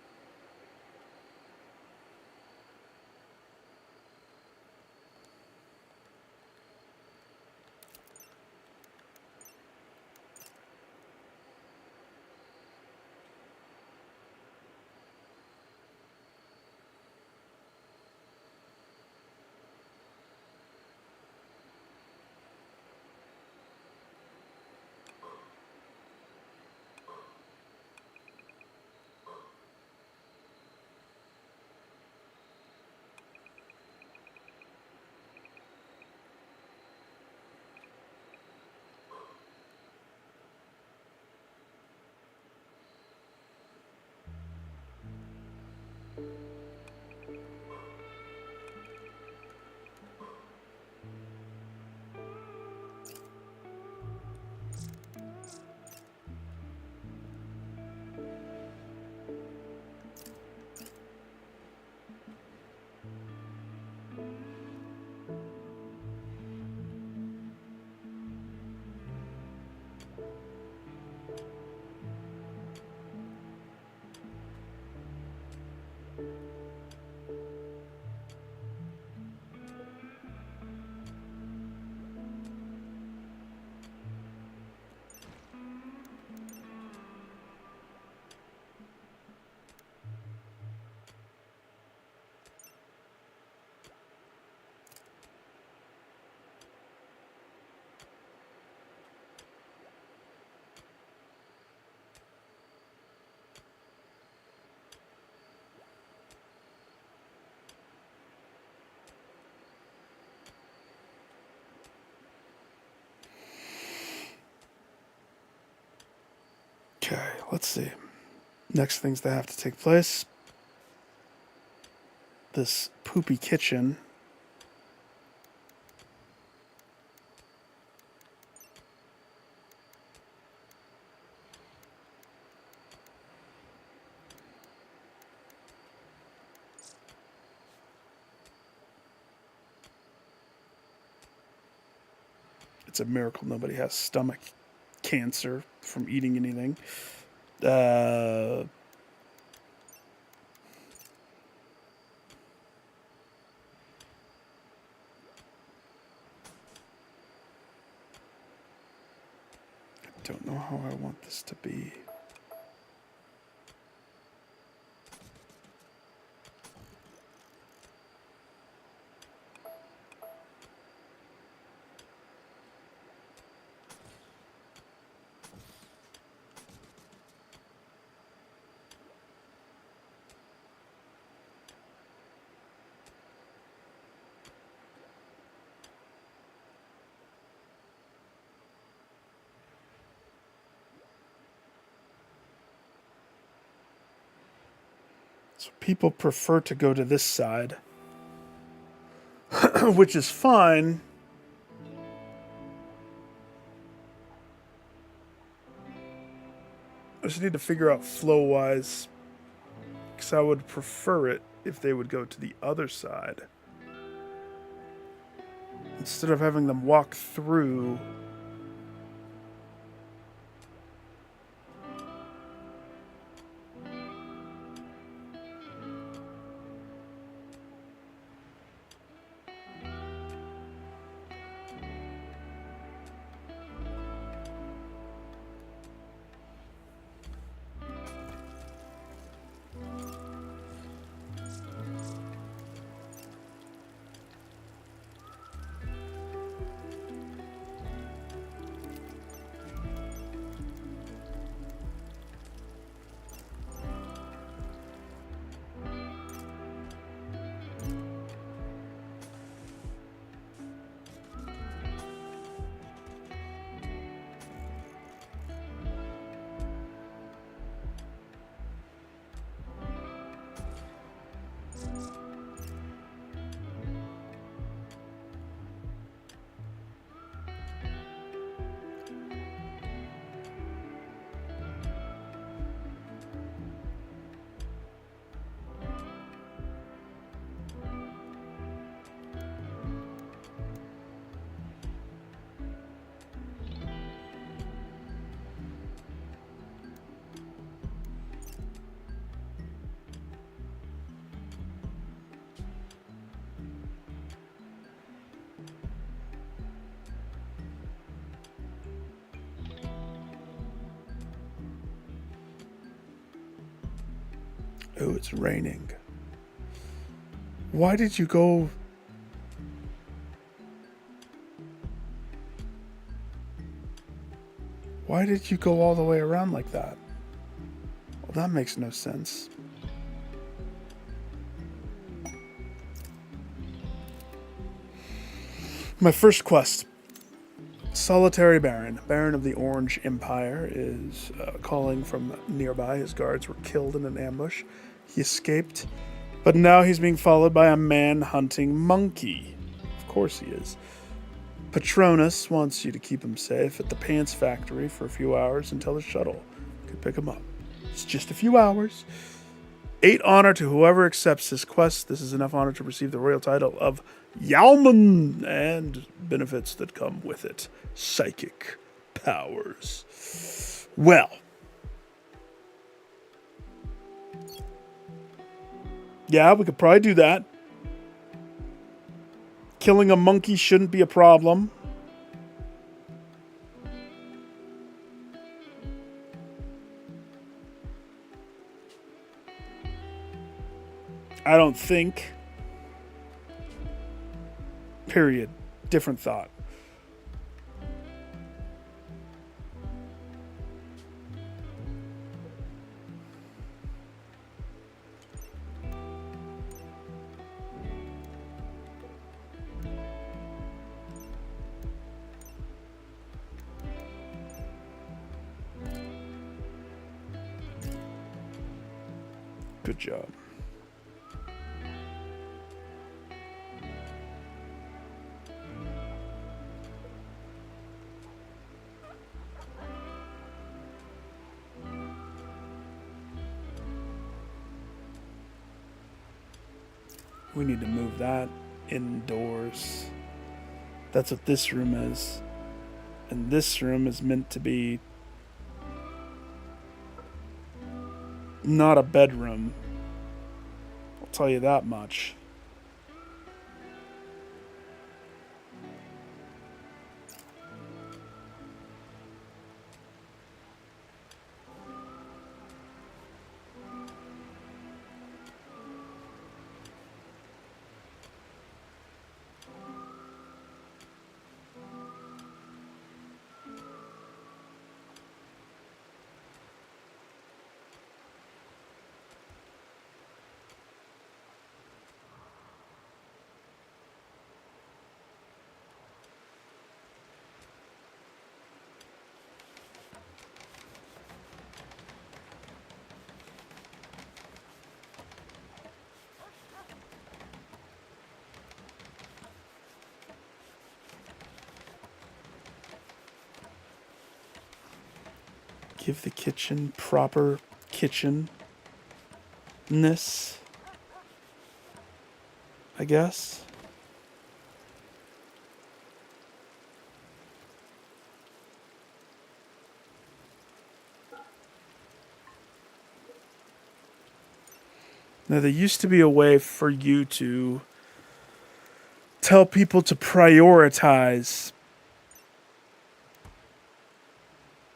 Okay, let's see. Next things that have to take place. This poopy kitchen. It's a miracle nobody has stomach cancer from eating anything. Don't know how I want this to be. So people prefer to go to this side, which is fine. I just need to figure out flow-wise, because I would prefer it if they would go to the other side. Instead of having them walk through. Oh, it's raining. Why did you go? Why did you go all the way around like that? Well, that makes no sense. My first quest. Solitary Baron. Baron of the Orange Empire is calling from nearby. His guards were killed in an ambush. He escaped, but now he's being followed by a man-hunting monkey. Of course he is. Patronus wants you to keep him safe at the Pants Factory for a few hours until a shuttle can pick him up. It's just a few hours. 8 honor to whoever accepts this quest. This is enough honor to receive the royal title of Yalman and benefits that come with it. Psychic powers. Well. Yeah, we could probably do that. Killing a monkey shouldn't be a problem. I don't think. Period. Different thought. Good job. We need to move that indoors. That's what this room is. And this room is meant to be not a bedroom. I'll tell you that much. Give the kitchen proper kitchenness, I guess. Now, there used to be a way for you to tell people to prioritize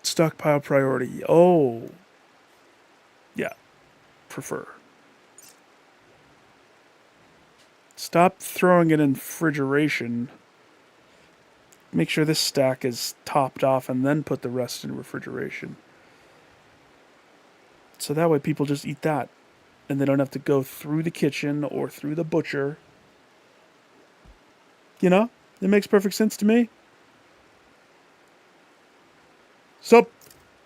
stockpile priority. Oh, yeah, prefer. Stop throwing it in refrigeration. Make sure this stack is topped off and then put the rest in refrigeration. So that way people just eat that. And they don't have to go through the kitchen or through the butcher. You know? It makes perfect sense to me. Sup?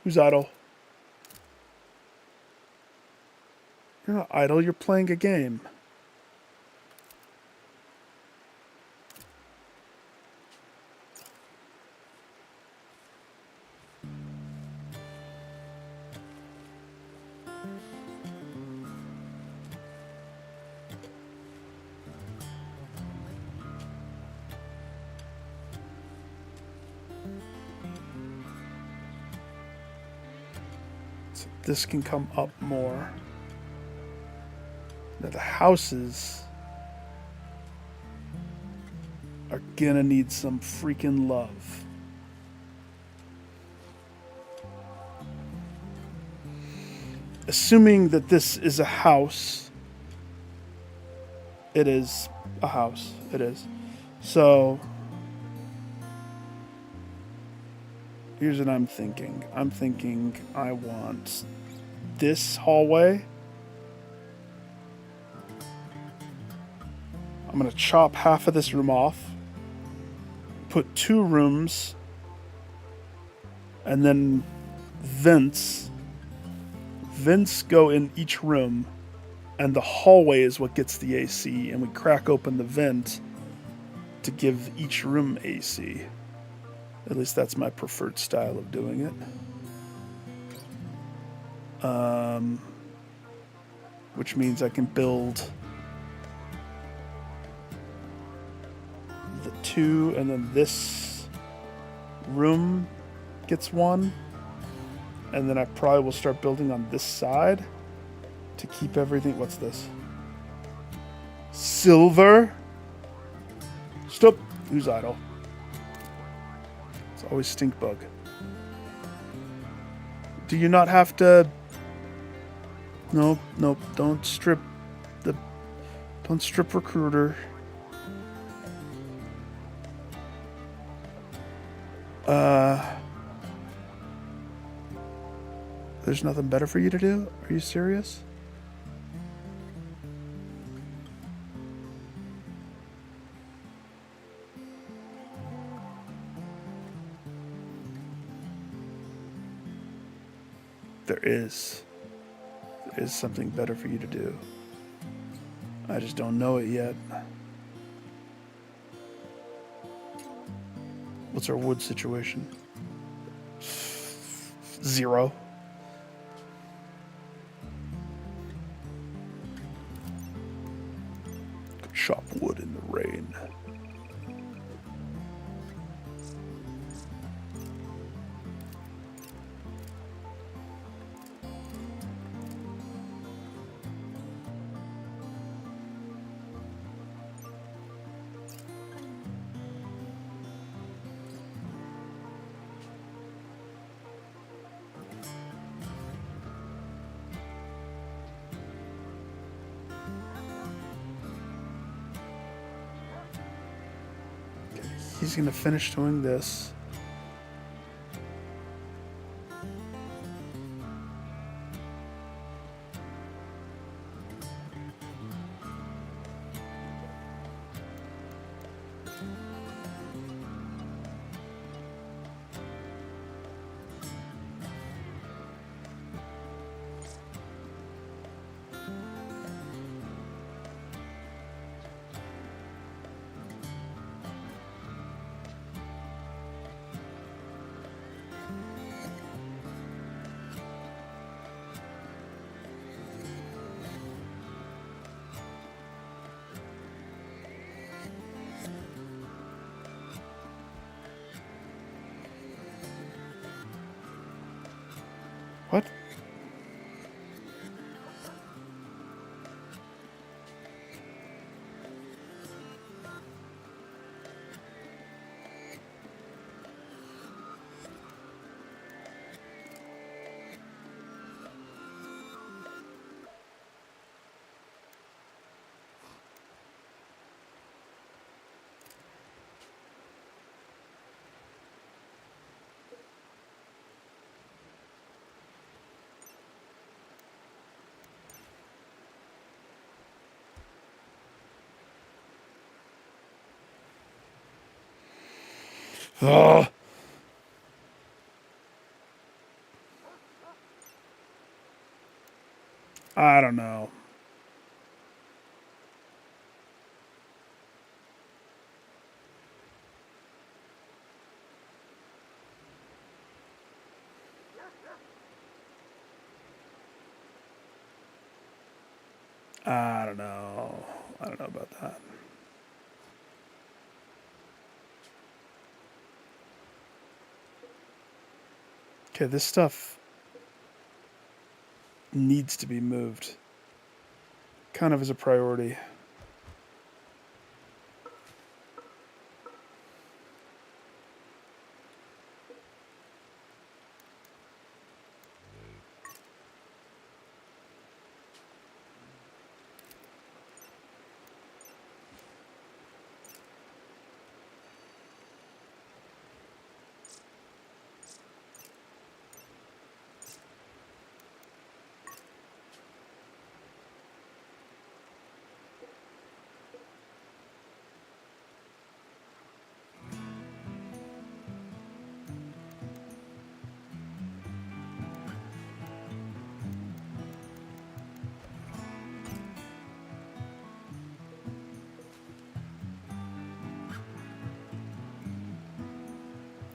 Who's idle? You're not idle, you're playing a game. So this can come up more. Now the houses are gonna need some freaking love. Assuming that this is a house. It is a house. It is. So here's what I'm thinking. I'm thinking I want this hallway. I'm going to chop half of this room off. Put 2 rooms. And then vents. Vents go in each room. And the hallway is what gets the AC. And we crack open the vent to give each room AC. At least that's my preferred style of doing it. Which means I can build the 2, and then this room gets 1. And then I probably will start building on this side to keep everything. What's this? Silver? Stop. Who's idle? It's always stink bug. Do you not have to? Nope, nope. Don't strip recruiter. There's nothing better for you to do? Are you serious? There is. is something better for you to do. I just don't know it yet. What's our wood situation? 0. Could chop wood in the rain. He's going to finish doing this. What? Oh. I don't know. I don't know. I don't know about that. Okay, this stuff needs to be moved. Kind of as a priority.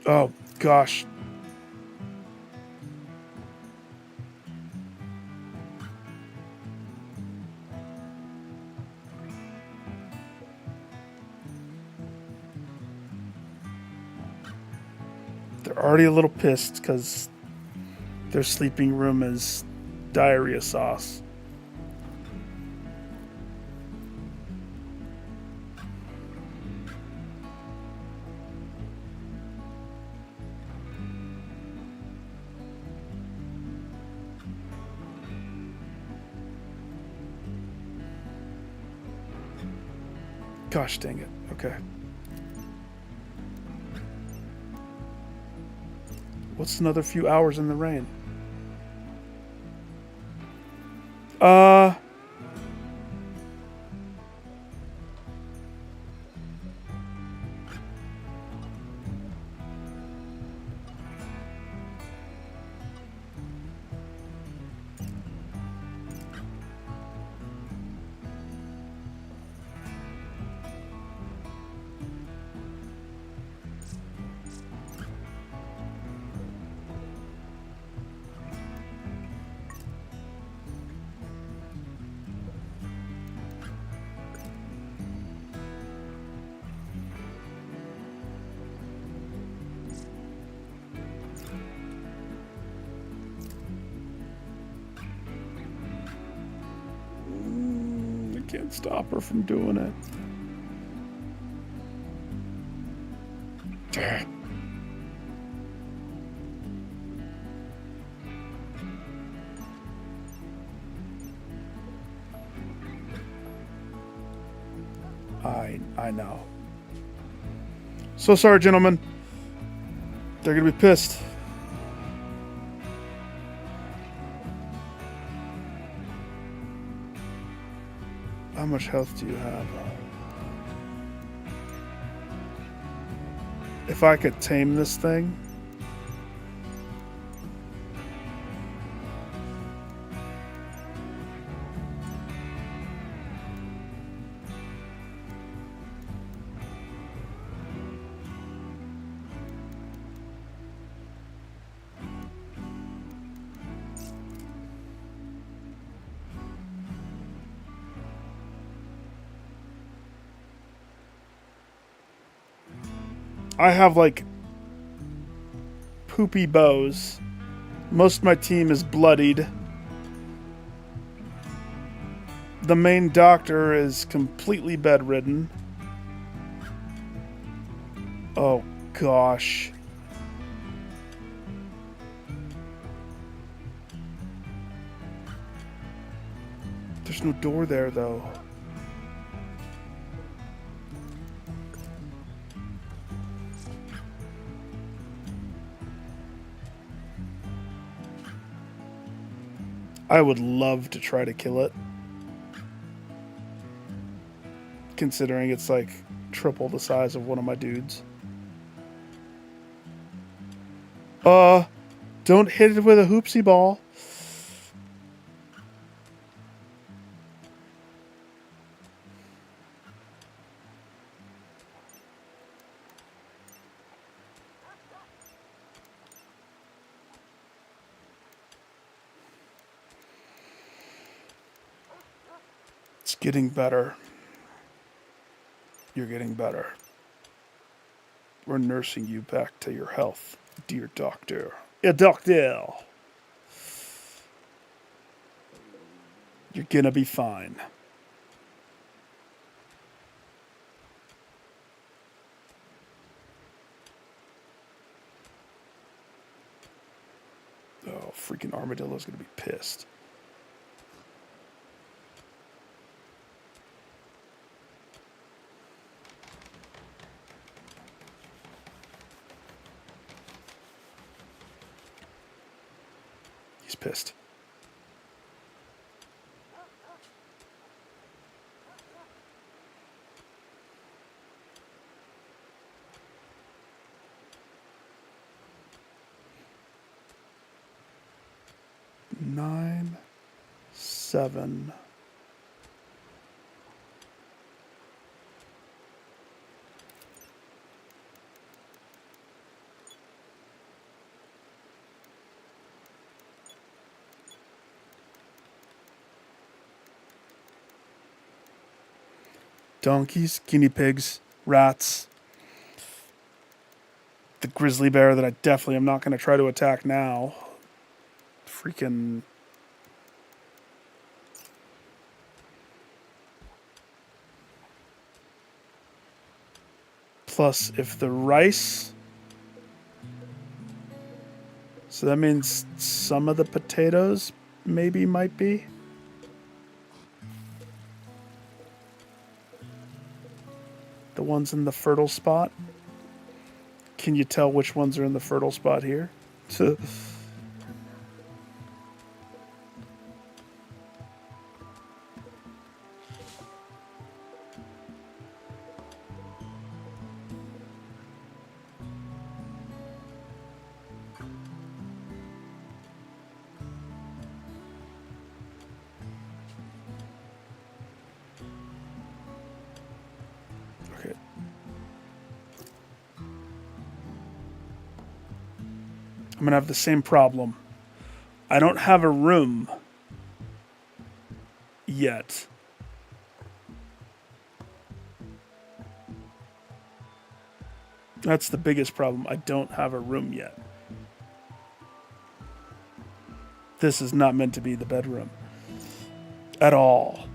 Oh, gosh. They're already a little pissed because their sleeping room is diarrhea sauce. Gosh dang it. Okay. What's another few hours in the rain? Can't stop her from doing it. I know. So sorry, gentlemen. They're gonna be pissed. How much health do you have? If I could tame this thing. I have like poopy bows. Most of my team is bloodied. The main doctor is completely bedridden. Oh gosh. There's no door there though. I would love to try to kill it. Considering it's like triple the size of one of my dudes. Don't hit it with a hoopsie ball. It's getting better. You're getting better. We're nursing you back to your health, dear doctor. Doctor! You're gonna be fine. Oh, freaking armadillo's gonna be pissed. He's pissed. Nine, 7. Donkeys, guinea pigs, rats. The grizzly bear that I definitely am not going to try to attack now. Freaking... Plus, if the rice... So that means some of the potatoes maybe might be. The ones in the fertile spot. Can you tell which ones are in the fertile spot here? Okay. I'm going to have the same problem. I don't have a room yet. That's the biggest problem. I don't have a room yet. This is not meant to be the bedroom. At all.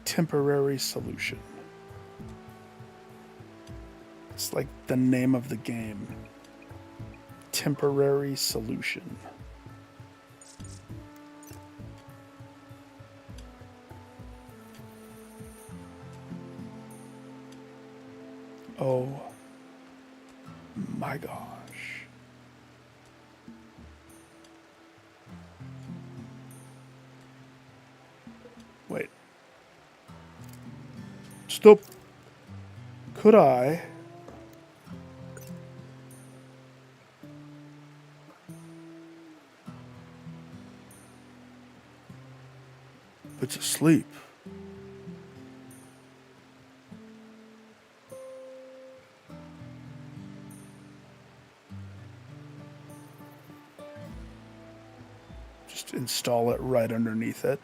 temporary solution. It's like the name of the game. Temporary solution. Oh my gosh. Wait. Stop. Could I? It's asleep. Just install it right underneath it.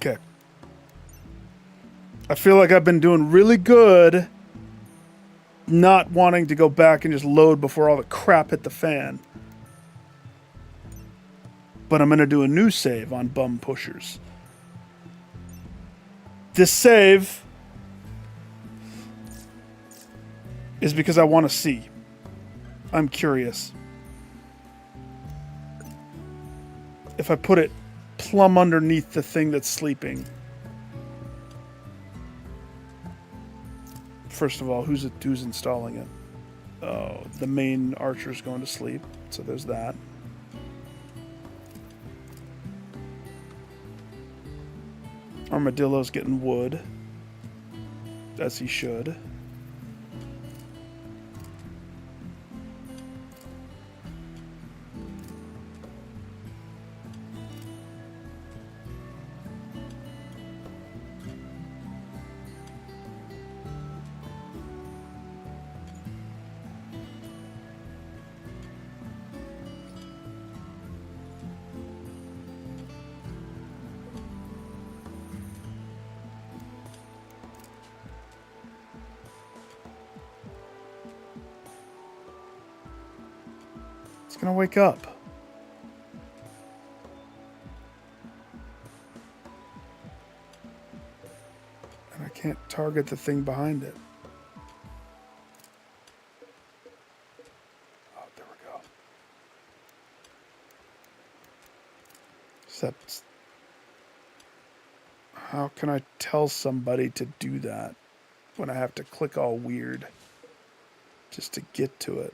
Okay. I feel like I've been doing really good not wanting to go back and just load before all the crap hit the fan. But I'm going to do a new save on Bum Pushers. This save is because I want to see. I'm curious. If I put it plumb underneath the thing that's sleeping. First of all, who's installing it? Oh, the main archer's going to sleep, so there's that. Armadillo's getting wood, as he should. It's gonna wake up. And I can't target the thing behind it. Oh, there we go. Except, how can I tell somebody to do that when I have to click all weird just to get to it?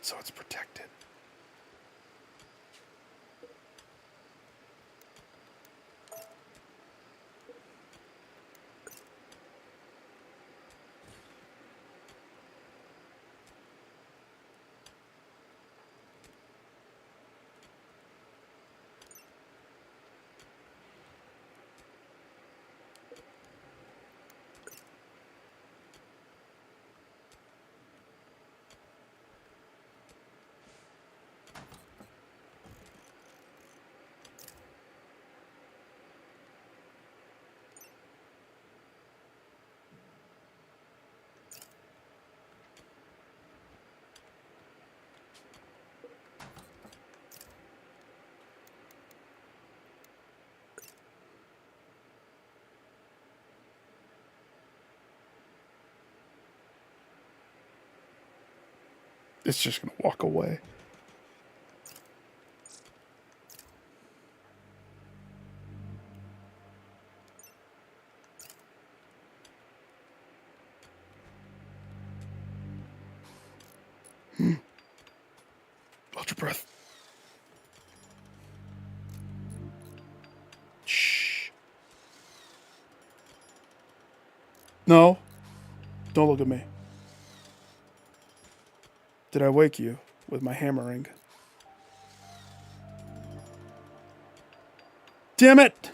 So it's protected. It's just going to walk away. Hold your breath. Shh. No, don't look at me. Did I wake you with my hammering? Damn it!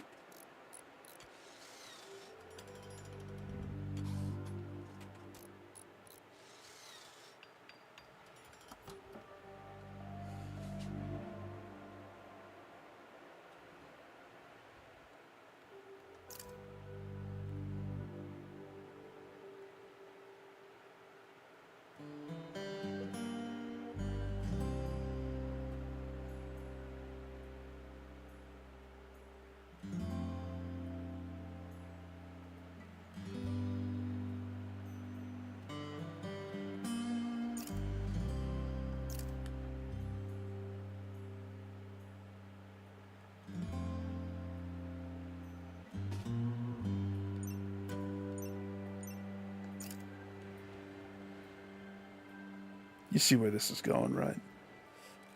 You see where this is going, right?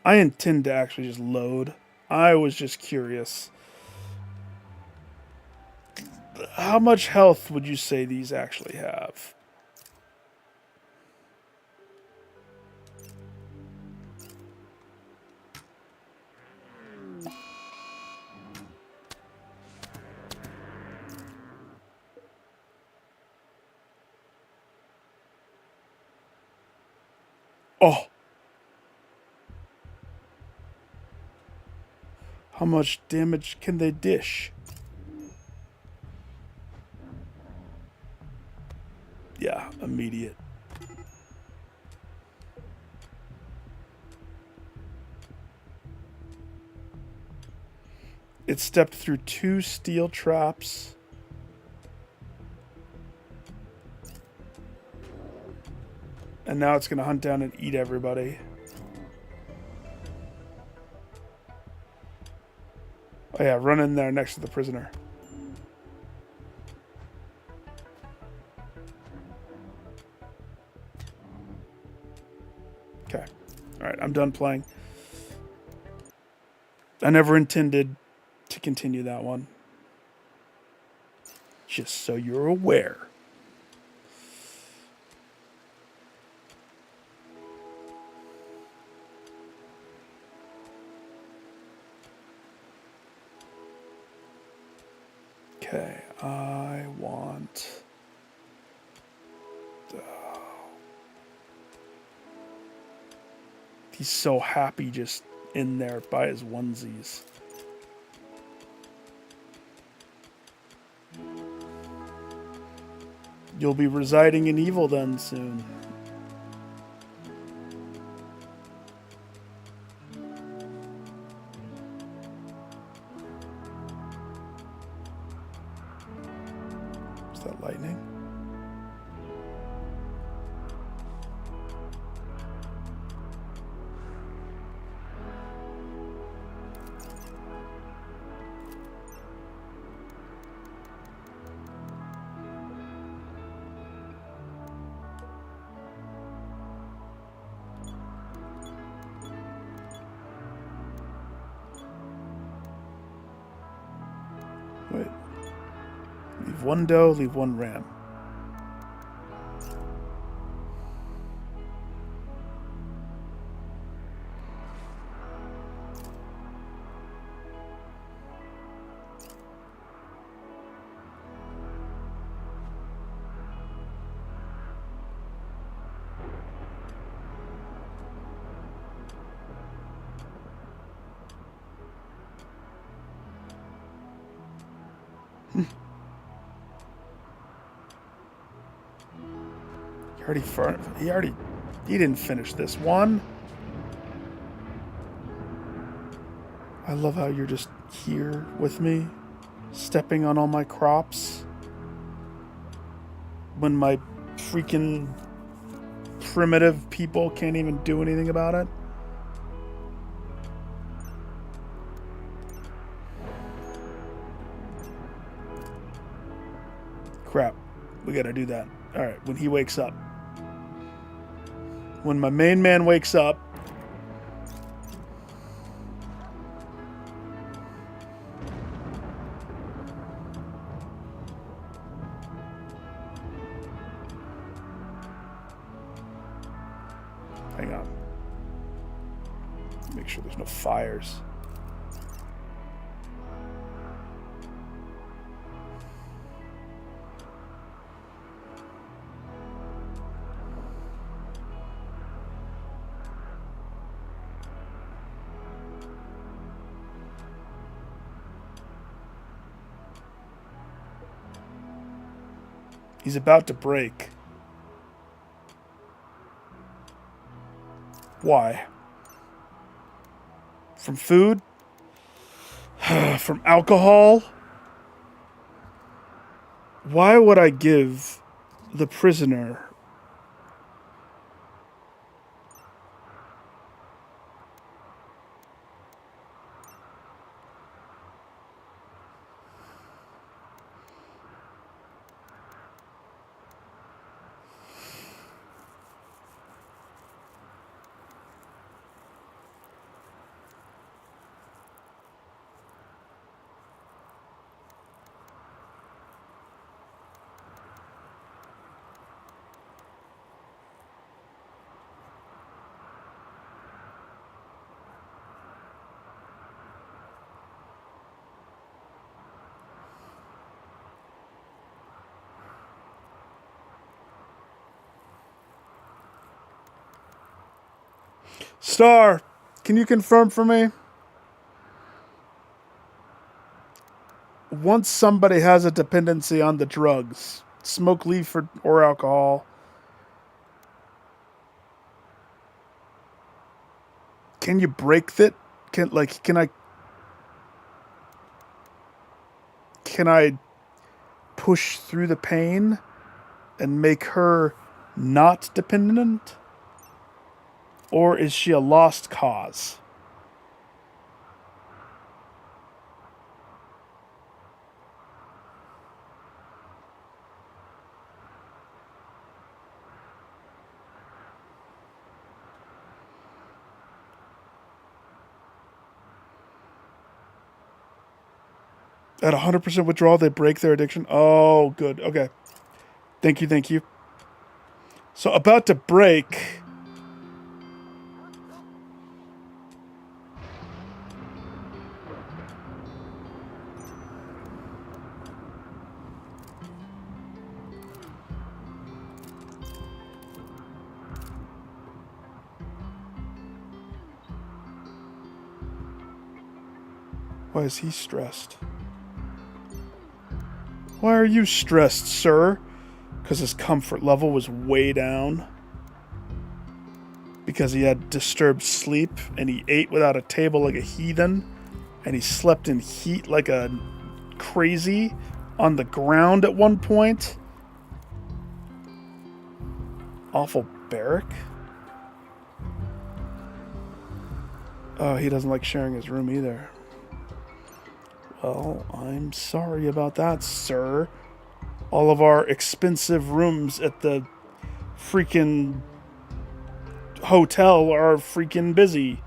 I intend to actually just load. I was just curious. How much health would you say these actually have? Oh! How much damage can they dish? Yeah, immediate. It stepped through 2 steel traps. And now it's going to hunt down and eat everybody. Oh yeah, run in there next to the prisoner. Okay. Alright, I'm done playing. I never intended to continue that one. Just so you're aware. Okay, I want... He's so happy just in there by his onesies. You'll be residing in evil then soon. Is that lightning? Wait. Leave one doe, leave one ram. He didn't finish this one. I love how you're just here with me, stepping on all my crops, when my freaking primitive people can't even do anything about it. Crap, we gotta do that. Alright, when he wakes up. When my main man wakes up, Hang on. Make sure there's no fires. He's about to break. Why? From food? From alcohol? Why would I give the prisoner Star, can you confirm for me? Once somebody has a dependency on the drugs, smoke, leaf, or alcohol, can you break it? Can I push through the pain and make her not dependent? Or is she a lost cause? At 100% withdrawal, they break their addiction? Oh, good. Okay. Thank you, thank you. So, about to break. Why is he stressed? Why are you stressed, sir? Because his comfort level was way down. Because he had disturbed sleep, and he ate without a table like a heathen, and he slept in heat like a crazy on the ground at one point. Awful barrack. Oh, he doesn't like sharing his room either. Well, I'm sorry about that, sir. All of our expensive rooms at the freaking hotel are freaking busy.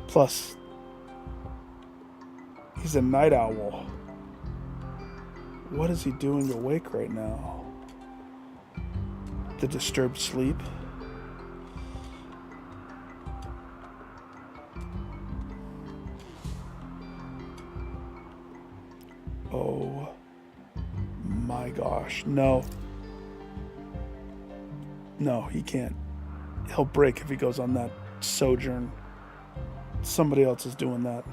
Plus, he's a night owl. What is he doing awake right now? The disturbed sleep? Oh my gosh. No. No, he can't. He'll break if he goes on that sojourn. Somebody else is doing that.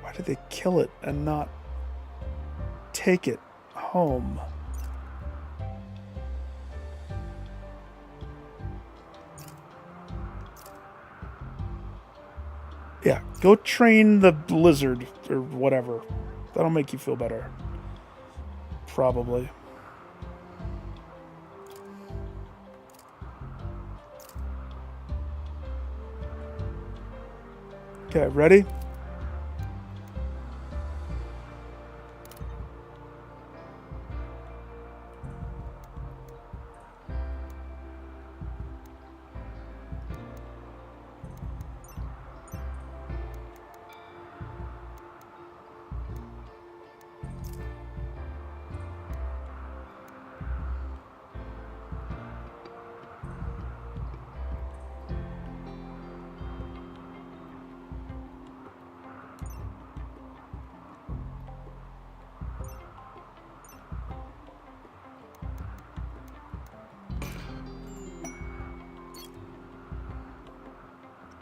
Why did they kill it and not take it home? Yeah, go train the lizard or whatever. That'll make you feel better. Probably. Okay, ready?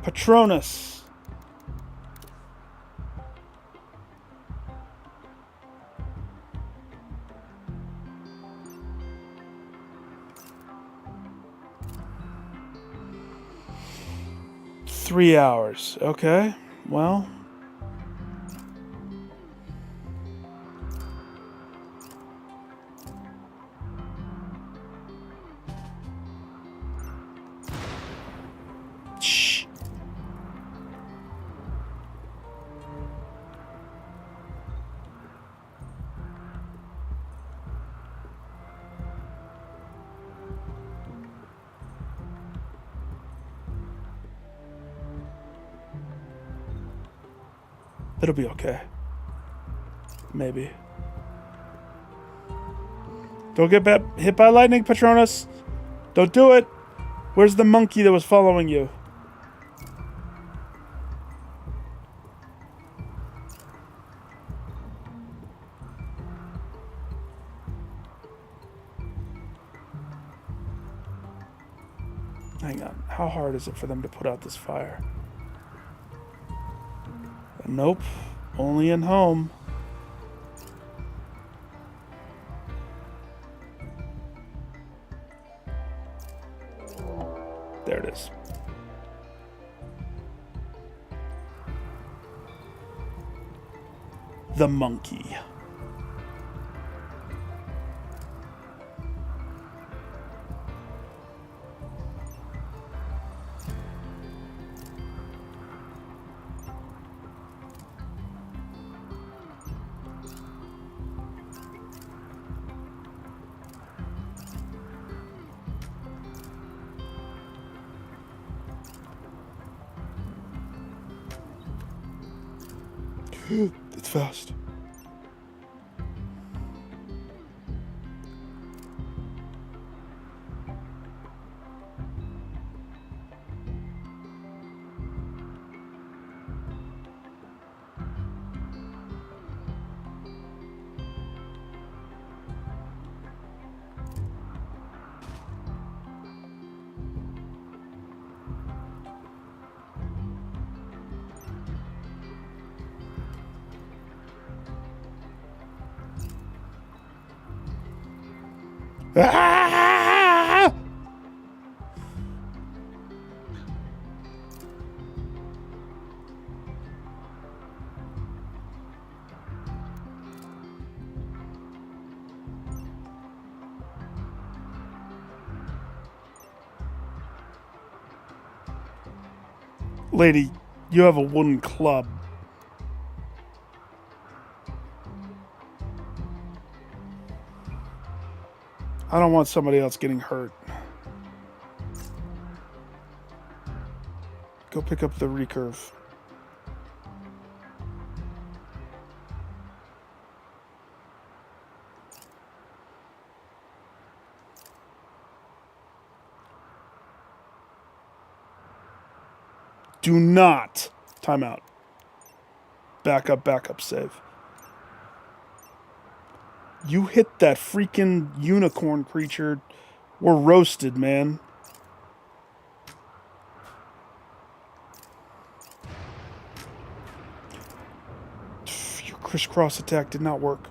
Patronus. Three hours. Okay. Well. Shh. It'll be okay. Maybe. Don't get hit by lightning, Patronus. Don't do it. Where's the monkey that was following you? Hang on. How hard is it for them to put out this fire? Nope. Only in home. There it is. The monkey. It's fast. Ah! Lady, you have a wooden club. I don't want somebody else getting hurt. Go pick up the recurve. Do not. Time out. Back up, save. You hit that freaking unicorn creature. We're roasted, man. Your crisscross attack did not work.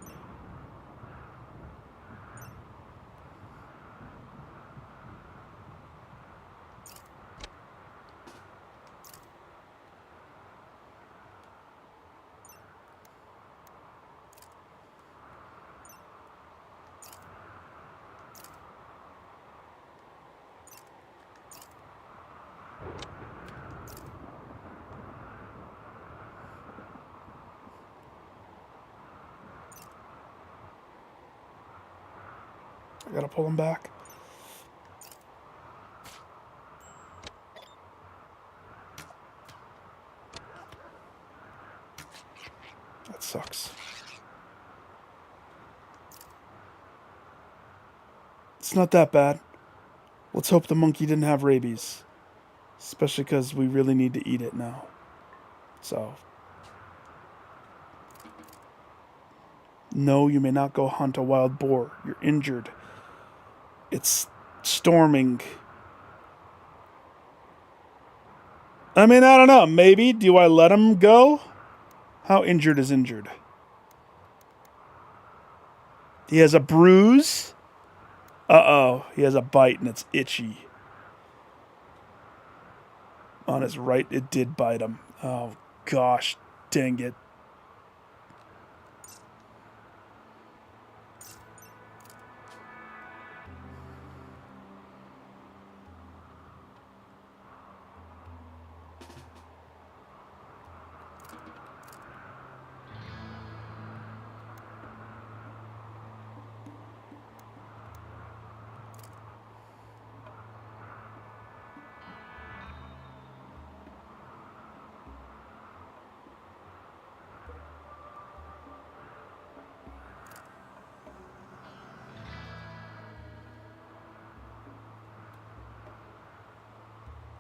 I gotta pull him back. That sucks. It's not that bad. Let's hope the monkey didn't have rabies. Especially because we really need to eat it now. So. No, you may not go hunt a wild boar. You're injured. It's storming. I mean, I don't know. Maybe. Do I let him go? How injured is injured? He has a bruise. Uh-oh. He has a bite and it's itchy. On his right, it did bite him. Oh, gosh. Dang it.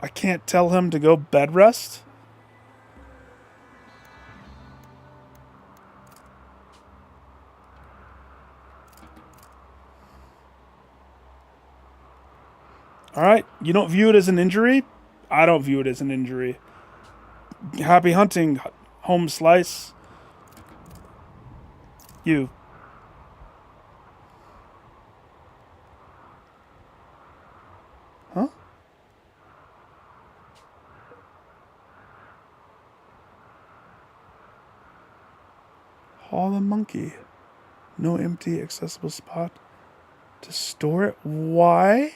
I can't tell him to go bed rest? All right. You don't view it as an injury? I don't view it as an injury. Happy hunting, home slice. You. Huh? Haul a monkey. No empty accessible spot to store it. Why?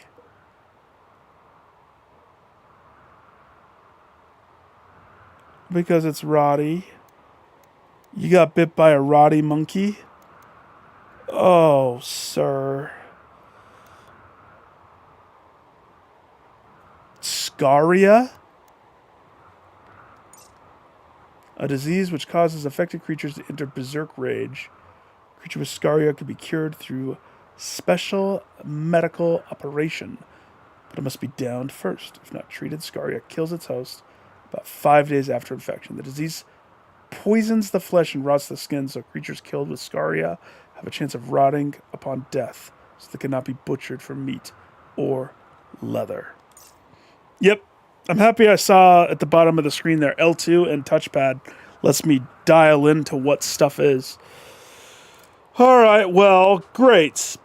Because it's rotty. You got bit by a rotty monkey? Oh, sir. Scaria? A disease which causes affected creatures to enter berserk rage. Creature with scaria could be cured through special medical operation, but it must be downed first. If not treated, scaria kills its host about 5 days after infection. The disease poisons the flesh and rots the skin, so creatures killed with scaria have a chance of rotting upon death, so they cannot be butchered for meat or leather. Yep. I'm happy I saw at the bottom of the screen there, L2 and touchpad lets me dial into what stuff is. All right, well, great.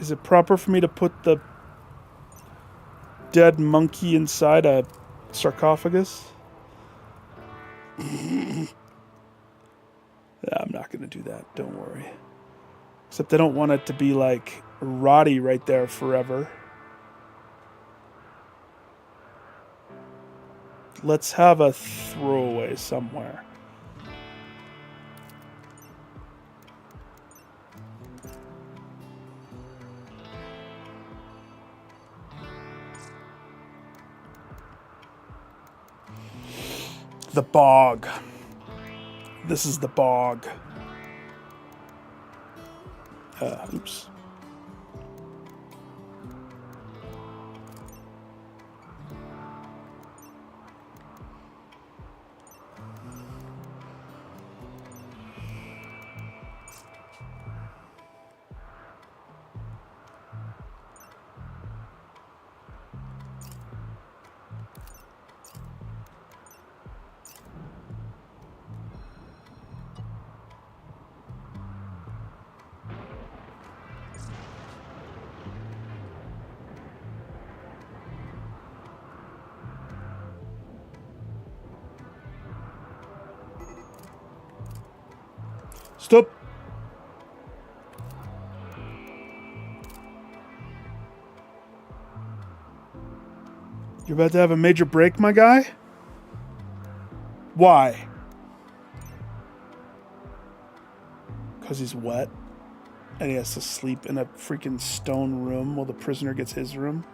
Is it proper for me to put the dead monkey inside a sarcophagus? Yeah, I'm not going to do that. Don't worry. Except I don't want it to be like rotty right there forever. Let's have a throwaway somewhere. The bog. This is the bog. Oops. Stop. You're about to have a major break, my guy? Why? Because he's wet and he has to sleep in a freaking stone room while the prisoner gets his room.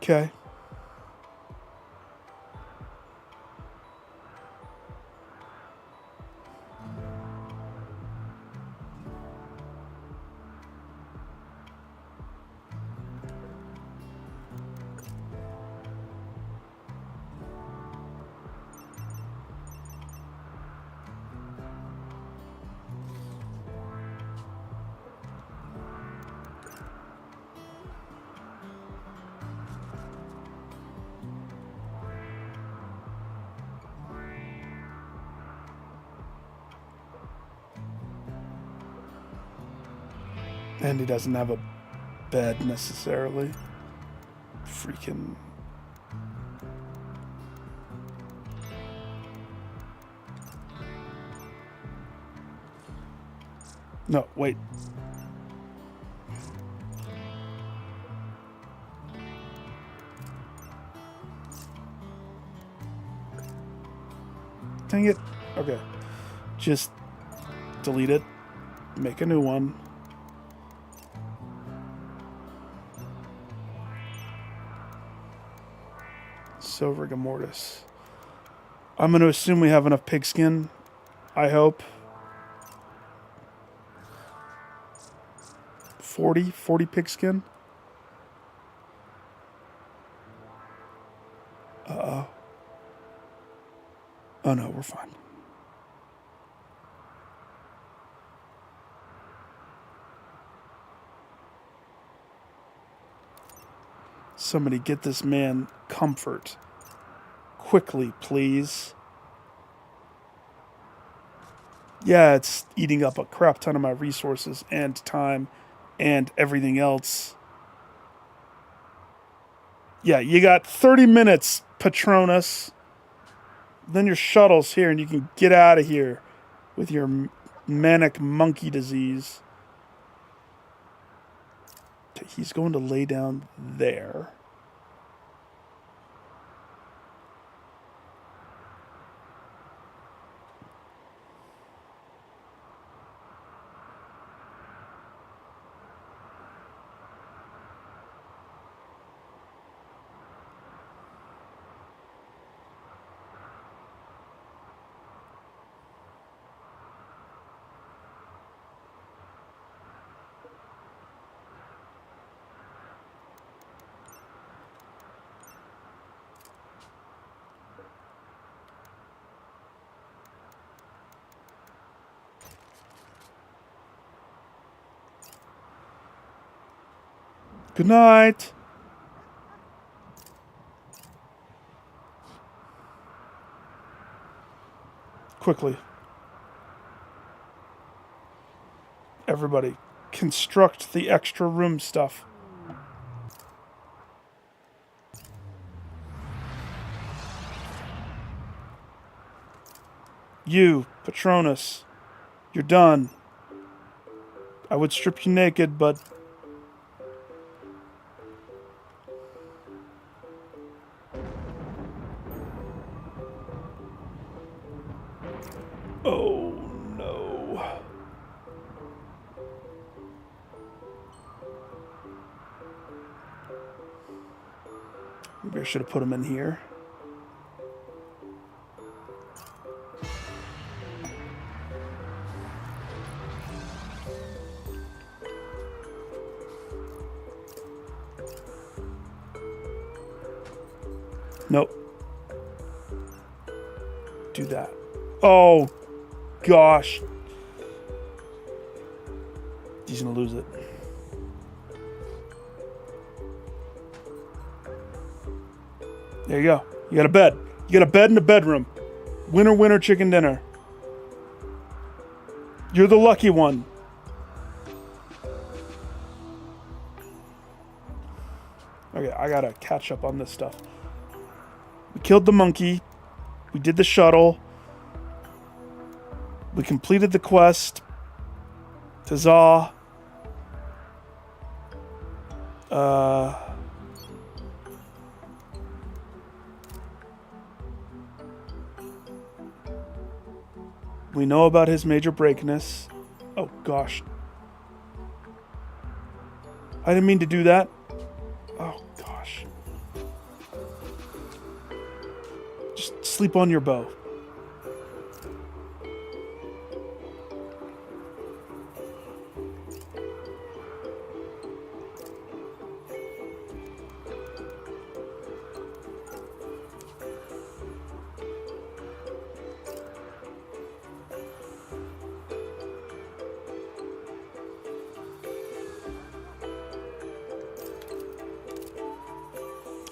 Okay. And he doesn't have a bed necessarily. Freaking. No, wait. Dang it. Okay. Just delete it. Make a new one. So rigor mortis. I'm going to assume we have enough pigskin. I hope. 40 pigskin. Uh-oh. Oh no, we're fine. Somebody get this man comfort. Quickly, please. Yeah, it's eating up a crap ton of my resources and time and everything else. Yeah, you got 30 minutes, Patronus. Then your shuttle's here and you can get out of here with your manic monkey disease. Okay, he's going to lay down there. Good night. Quickly. Everybody, construct the extra room stuff. You, Patronus, you're done. I would strip you naked, but... Oh, no. Maybe I should have put him in here. Nope. Do that. Oh, gosh. He's gonna lose it. There you go. You got a bed. You got a bed in the bedroom. Winner, winner, chicken dinner. You're the lucky one. Okay, I gotta catch up on this stuff. We killed the monkey. We did the shuttle. We completed the quest. Huzzah. We know about his major breakness. Oh, gosh. I didn't mean to do that. Oh, gosh. Just sleep on your bow.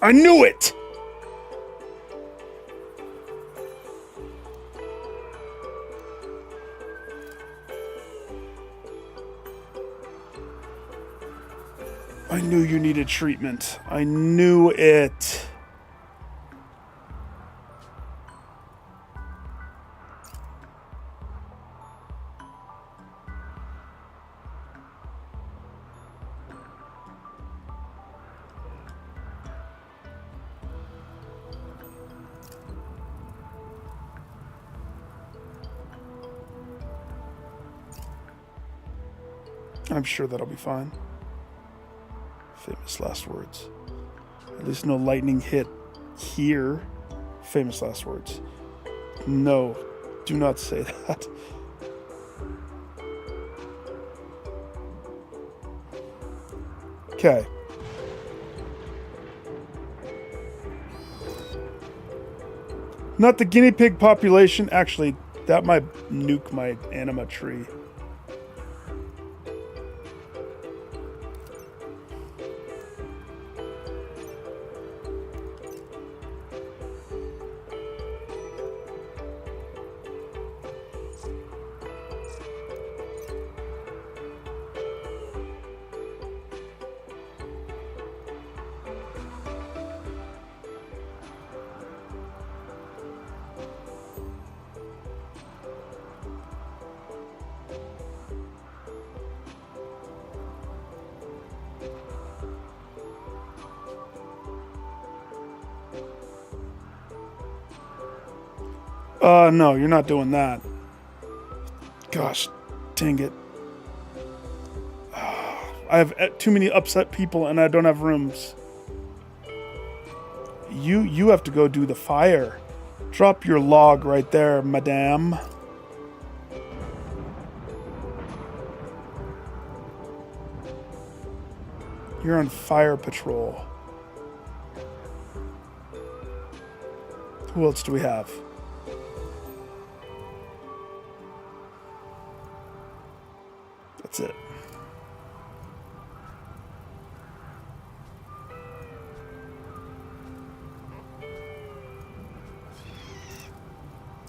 I knew it! I knew you needed treatment. I knew it. I'm sure that'll be fine. Famous last words. At least no lightning hit here. Famous last words. No, do not say that. Okay. Not the guinea pig population. Actually, that might nuke my anima tree. No, you're not doing that. Gosh, dang it. I have too many upset people and I don't have rooms. You have to go do the fire. Drop your log right there, madame. You're on fire patrol. Who else do we have? That's it.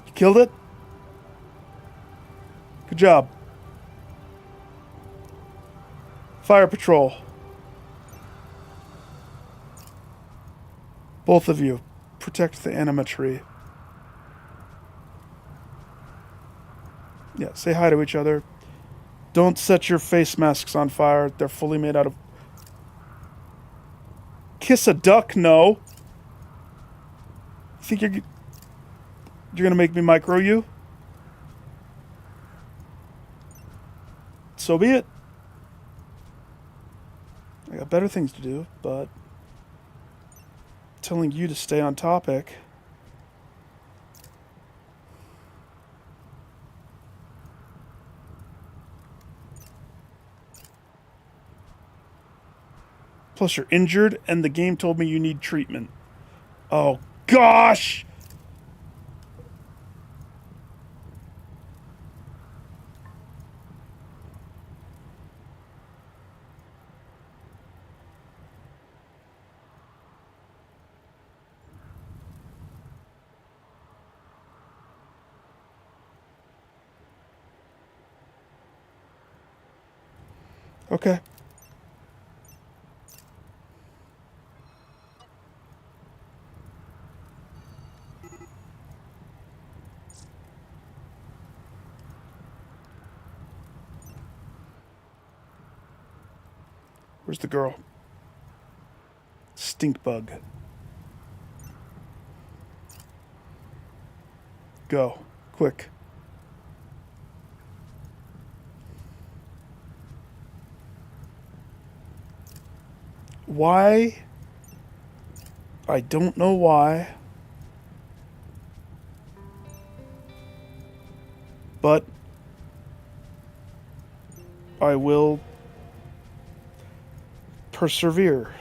You killed it? Good job. Fire patrol. Both of you, protect the anima tree. Yeah, say hi to each other. Don't set your face masks on fire. They're fully made out of... Kiss a duck? No. Think you're gonna make me micro you? So be it. I got better things to do, but... telling you to stay on topic. Plus you're injured and the game told me you need treatment. Oh gosh! Okay. Where's the girl? Stink bug. Go. Quick. Why? I don't know why. but I will persevere.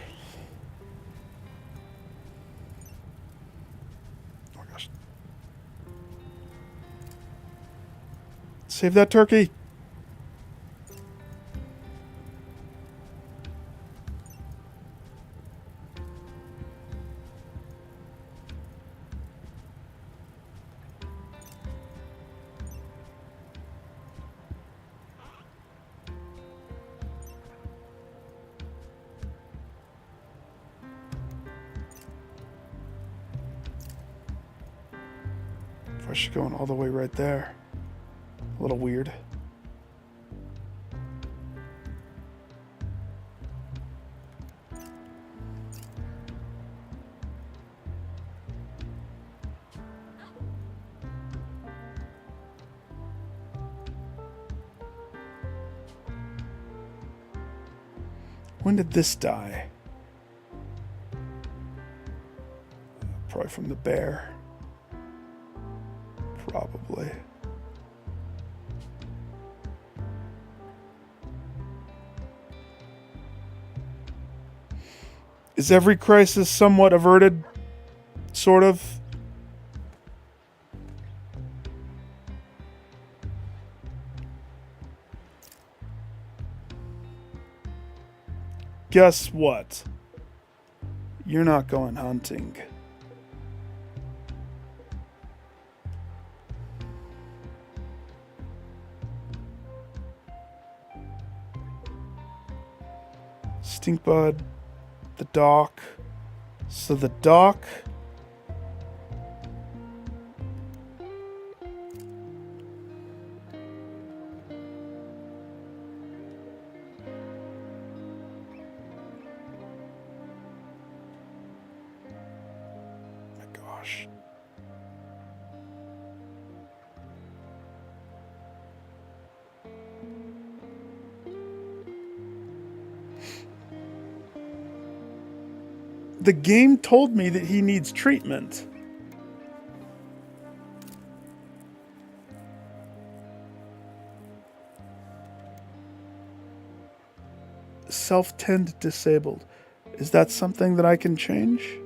Oh my gosh. Save that turkey. I should go all the way right there. A little weird. When did this die? Probably from the bear. Probably. Is every crisis somewhat averted? Sort of. Guess what? You're not going hunting. Stinkbud, the dock. So the dock. My gosh. The game told me that he needs treatment. Self-tend disabled. Is that something that I can change?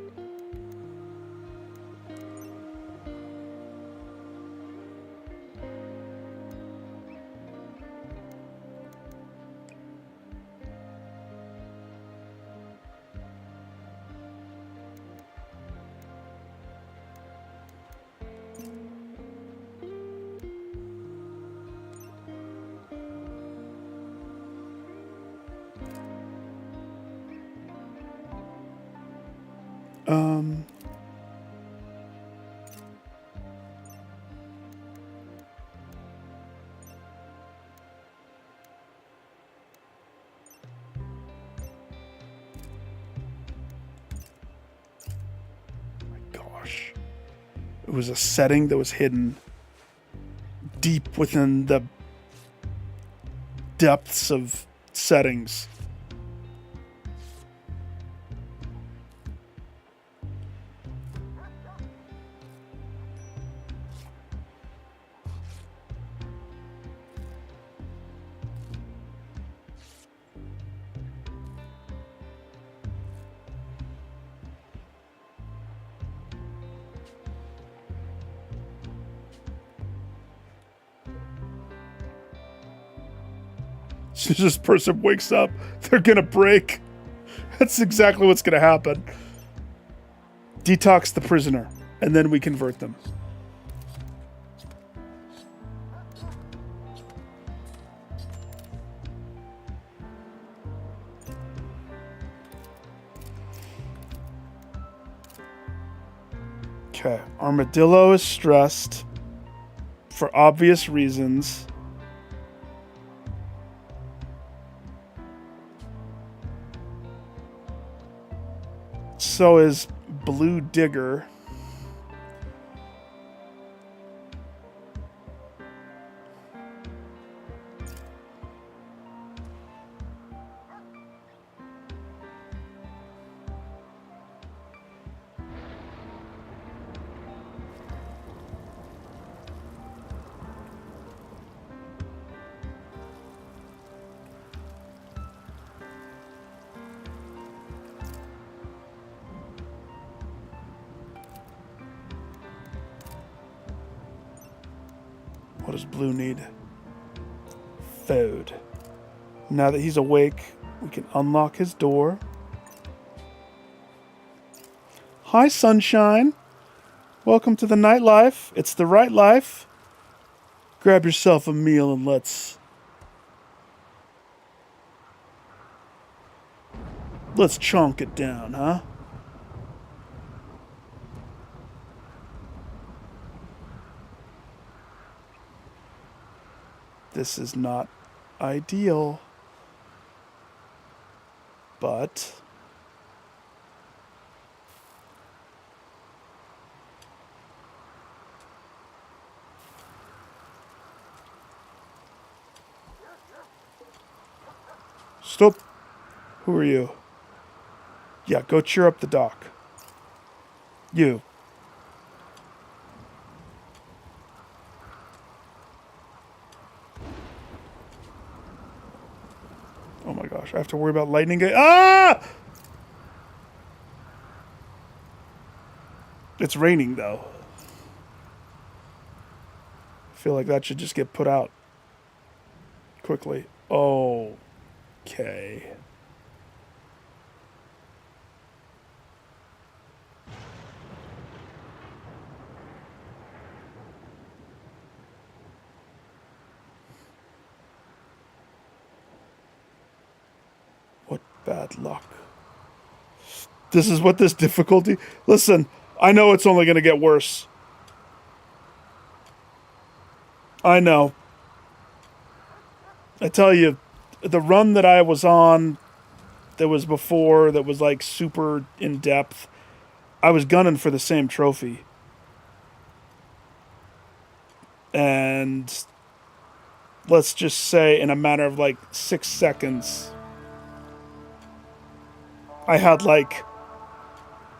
Gosh. It was a setting that was hidden deep within the depths of settings. As soon as this person wakes up, they're gonna break. That's exactly what's gonna happen. Detox the prisoner, and then we convert them. Okay, Armadillo is stressed for obvious reasons. So is Blue Digger. What does Blue need? Food. Now that he's awake, we can unlock his door. Hi, sunshine. Welcome to the nightlife. It's the right life. Grab yourself a meal and let's chonk it down, huh? This is not ideal, but stop. Who are you? Yeah, go cheer up the doc. You. Oh my gosh, I have to worry about lightning. Ah! It's raining though. I feel like that should just get put out quickly. Okay. What bad luck. This is what this difficulty... Listen, I know it's only going to get worse. I know. I tell you, the run that I was on, that was before, that was like super in depth, I was gunning for the same trophy. And let's just say in a matter of like 6 seconds, I had like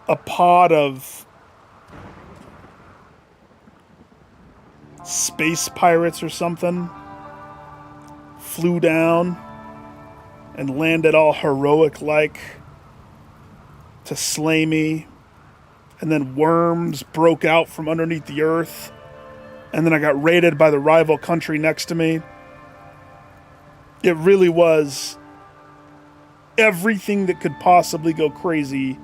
a pod of space pirates or something flew down and landed all heroic like to slay me, and then worms broke out from underneath the earth, and then I got raided by the rival country next to me. It really was everything that could possibly go crazy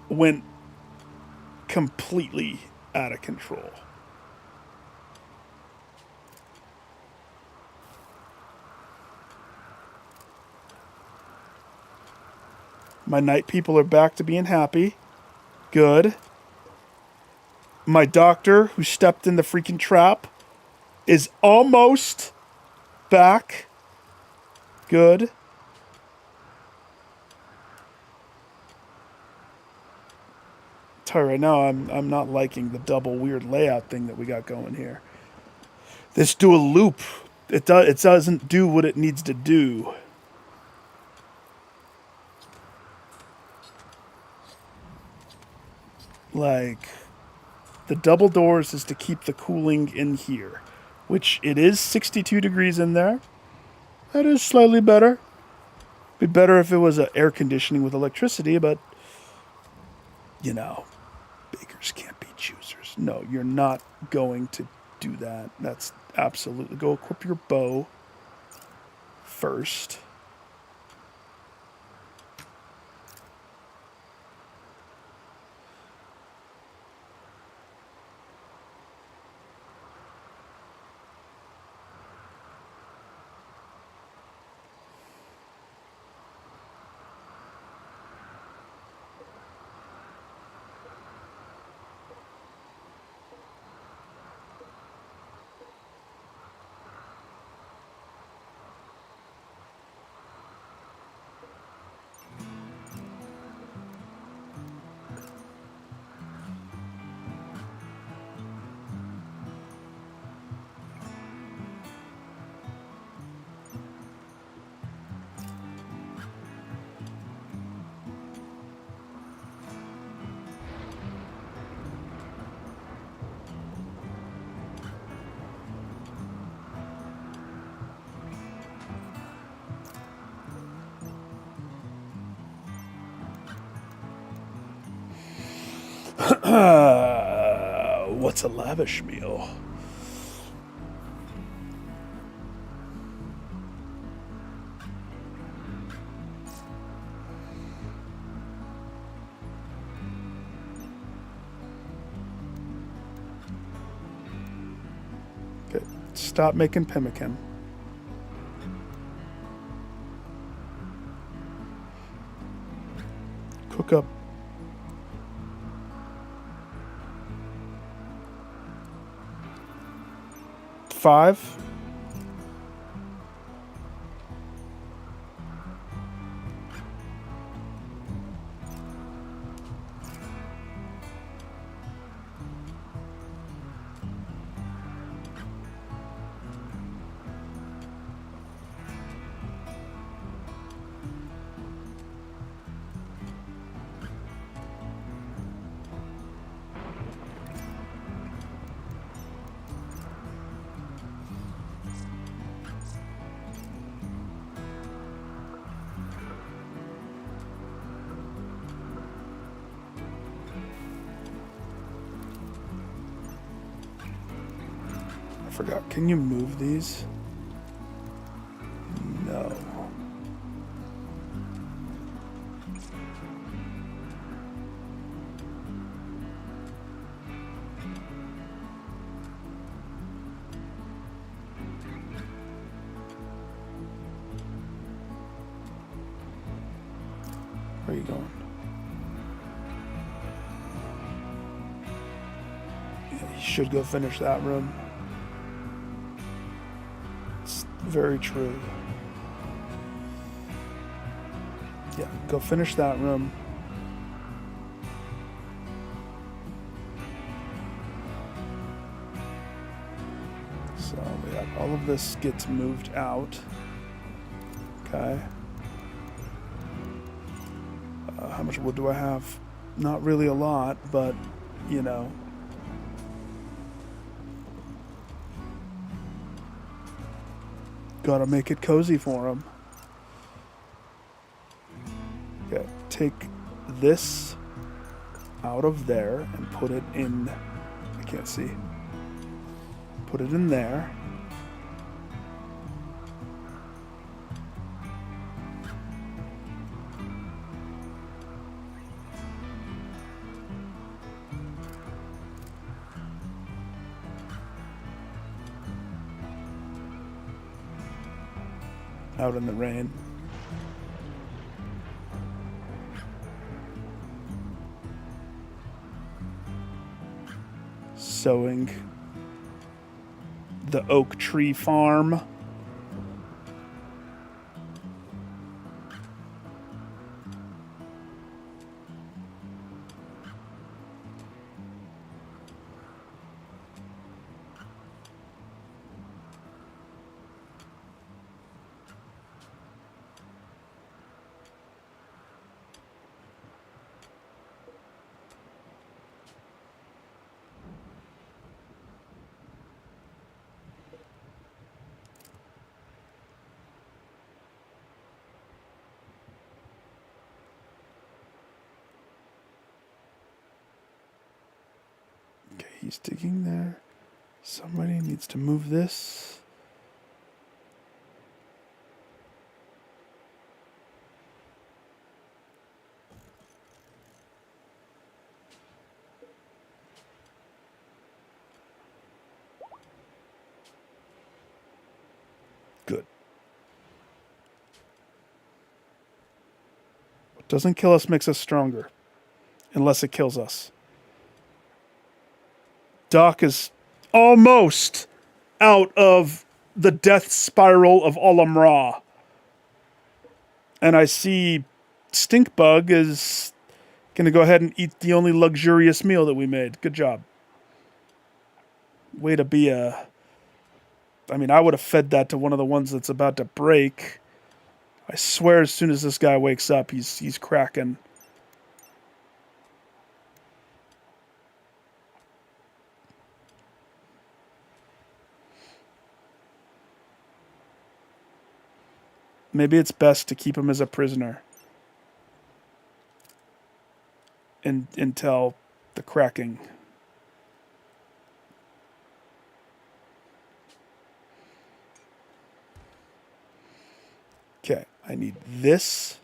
went completely out of control. My night people are back to being happy. Good. My doctor, who stepped in the freaking trap, is almost back. Good. Tell you right now, I'm not liking the double weird layout thing that we got going here. This dual loop, it doesn't do what it needs to do. Like, the double doors is to keep the cooling in here, which it is 62 degrees in there. That is slightly better. Be better if it was air conditioning with electricity, but, you know, bakers can't be choosers. No, you're not going to do that. That's absolutely... Go equip your bow first. What's a lavish meal? Stop making pemmican. Cook up. Five. I forgot. Can you move these? No. Where are you going? Yeah, you should go finish that room. It's very true. Yeah, go finish that room. So yeah, all of this gets moved out. Okay. How much wood do I have? Not really a lot, but you know. Gotta make it cozy for him. Okay, take this out of there and put it in. I can't see. Put it in there. Out in the rain. Sowing the oak tree farm. Okay, he's digging there. Somebody needs to move this. Good. What doesn't kill us makes us stronger. Unless it kills us. Doc is almost out of the death spiral of Olam Ra. And I see Stinkbug is going to go ahead and eat the only luxurious meal that we made. Good job. Way to be a... I mean, I would have fed that to one of the ones that's about to break. I swear as soon as this guy wakes up, he's cracking. Maybe it's best to keep him as a prisoner. Until the cracking. Okay, I need this.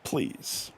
Please.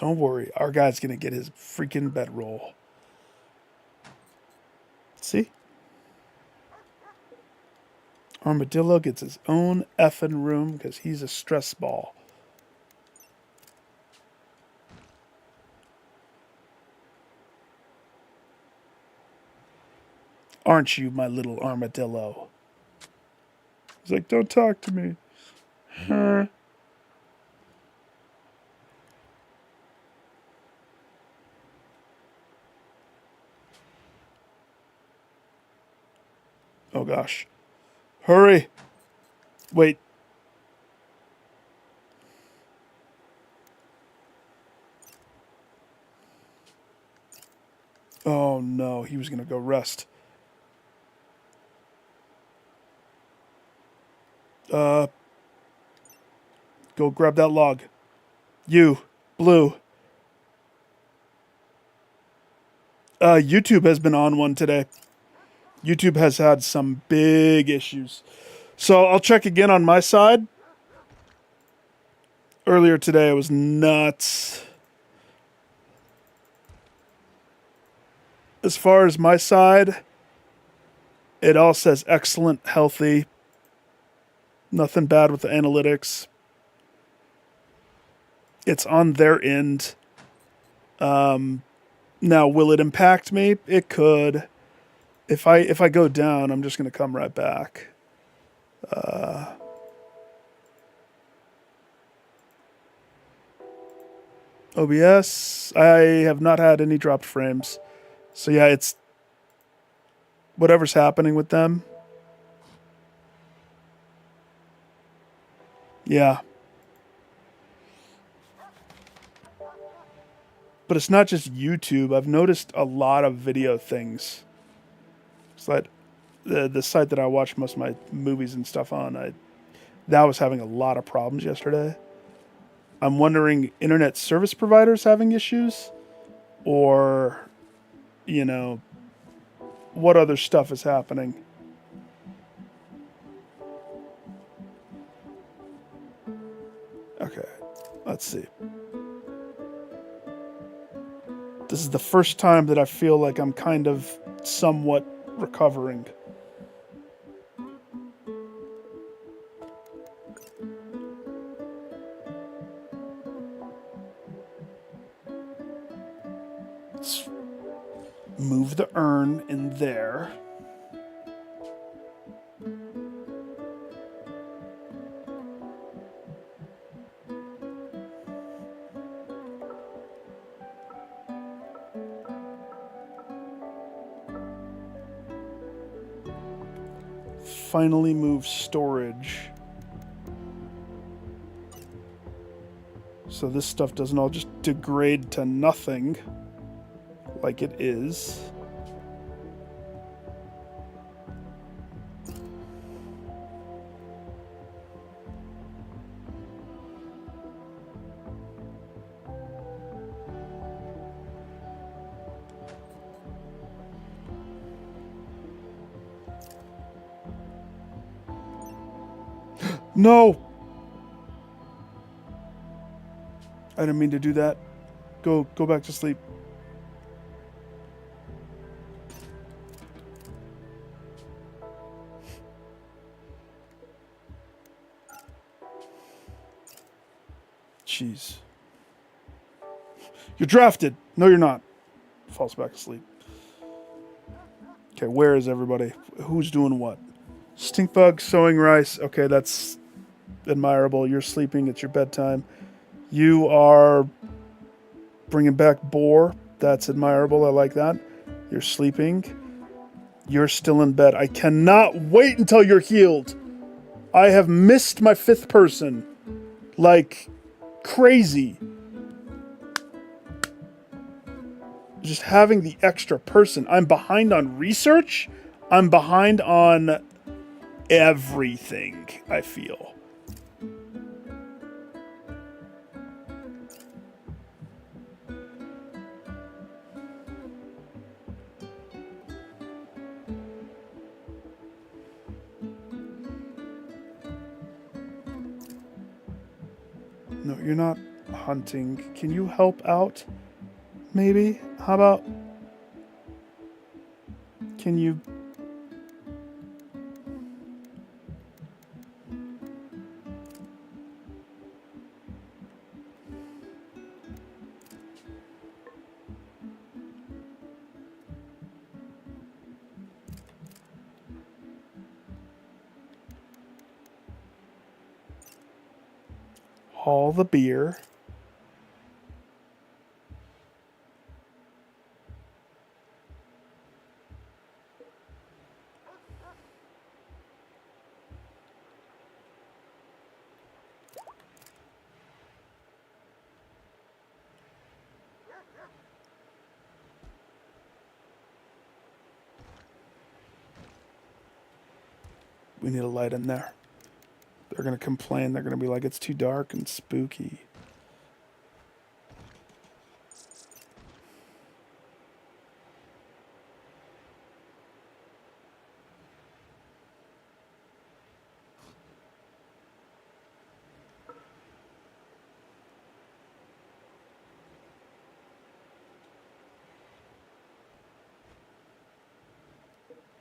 Don't worry, our guy's gonna get his freaking bedroll. See? Armadillo gets his own effing room because he's a stress ball. Aren't you, my little armadillo? He's like, don't talk to me. Huh? Oh gosh. Hurry. Wait. Oh no, he was gonna go rest. Go grab that log. You, Blue. YouTube has been on one today. YouTube has had some big issues. So I'll check again on my side. Earlier today, it was nuts. As far as my side, it all says excellent, healthy. Nothing bad with the analytics. It's on their end. Now, will it impact me? It could. If I go down, I'm just going to come right back. OBS, I have not had any dropped frames. So yeah, it's whatever's happening with them. Yeah. But it's not just YouTube. I've noticed a lot of video things. It's like the site that I watch most of my movies and stuff on, that was having a lot of problems yesterday. I'm wondering, internet service providers having issues? Or, you know, what other stuff is happening? Okay, let's see. This is the first time that I feel like I'm kind of somewhat recovering. Let's move the urn in there. Finally move storage. So this stuff doesn't all just degrade to nothing like it is. No! I didn't mean to do that. Go back to sleep. Jeez. You're drafted. No, you're not. Falls back asleep. Okay, where is everybody? Who's doing what? Stink bug, sowing rice. Okay, that's admirable. You're sleeping. It's your bedtime. You are bringing back boar. That's admirable. I like that. You're sleeping. You're still in bed. I cannot wait until you're healed. I have missed my 5th person. Like crazy. Just having the extra person. I'm behind on research. I'm behind on everything, I feel. No, you're not. hunting. Can you help out? Maybe? How about... Can you... haul the beer. We need a light in there. They're going to complain. They're going to be like, it's too dark and spooky.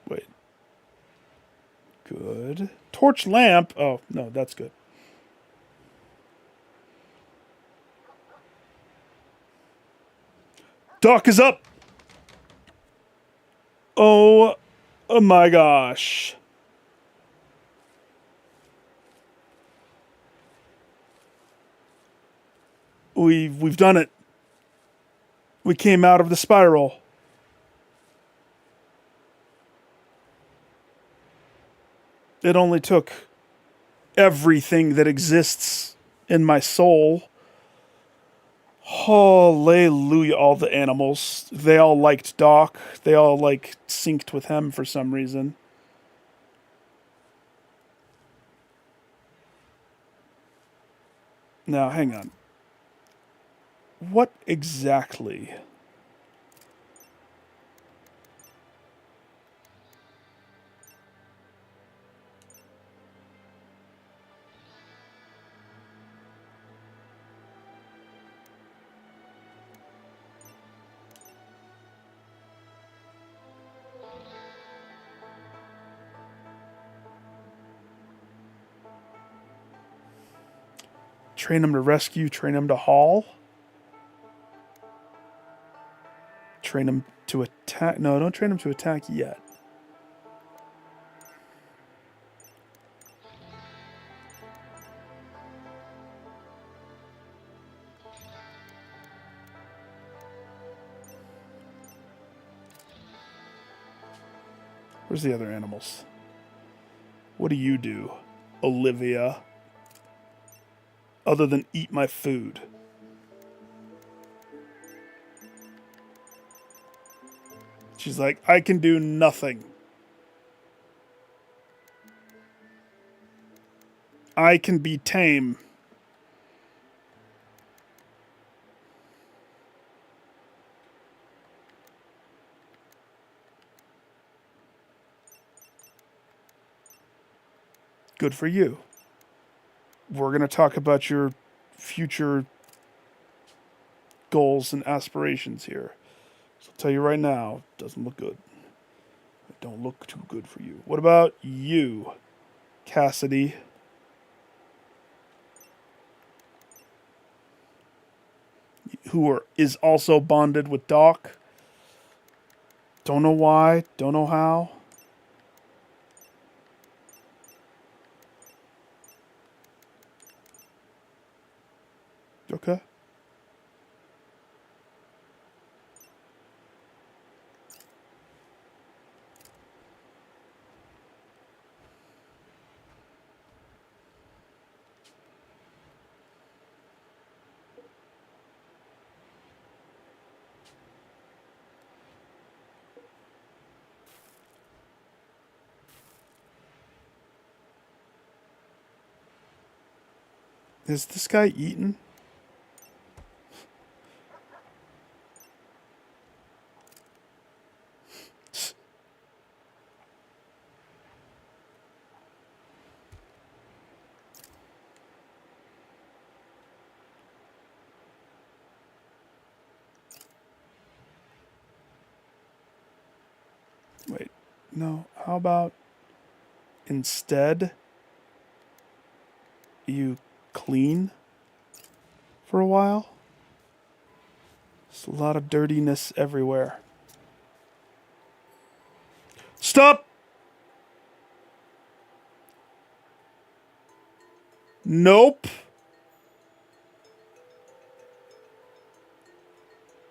Wait. Good. Torch lamp. Oh, no, that's good. Doc is up. Oh my gosh. We've done it. We came out of the spiral. It only took everything that exists in my soul. Hallelujah, all the animals. They all liked Doc. They all, like, synced with him for some reason. Now, hang on. What exactly? Train him to rescue, train him to haul. Train him to attack. No, don't train him to attack yet. Where's the other animals? What do you do, Olivia? Other than eat my food. She's like, I can do nothing. I can be tame. Good for you. We're going to talk about your future goals and aspirations here. So I'll tell you right now, it doesn't look good. It don't look too good for you. What about you, Cassidy? Is also bonded with Doc. Don't know why, don't know how. Okay. Is this guy eaten? Wait, no. How about instead you clean for a while? There's a lot of dirtiness everywhere. Stop! Nope.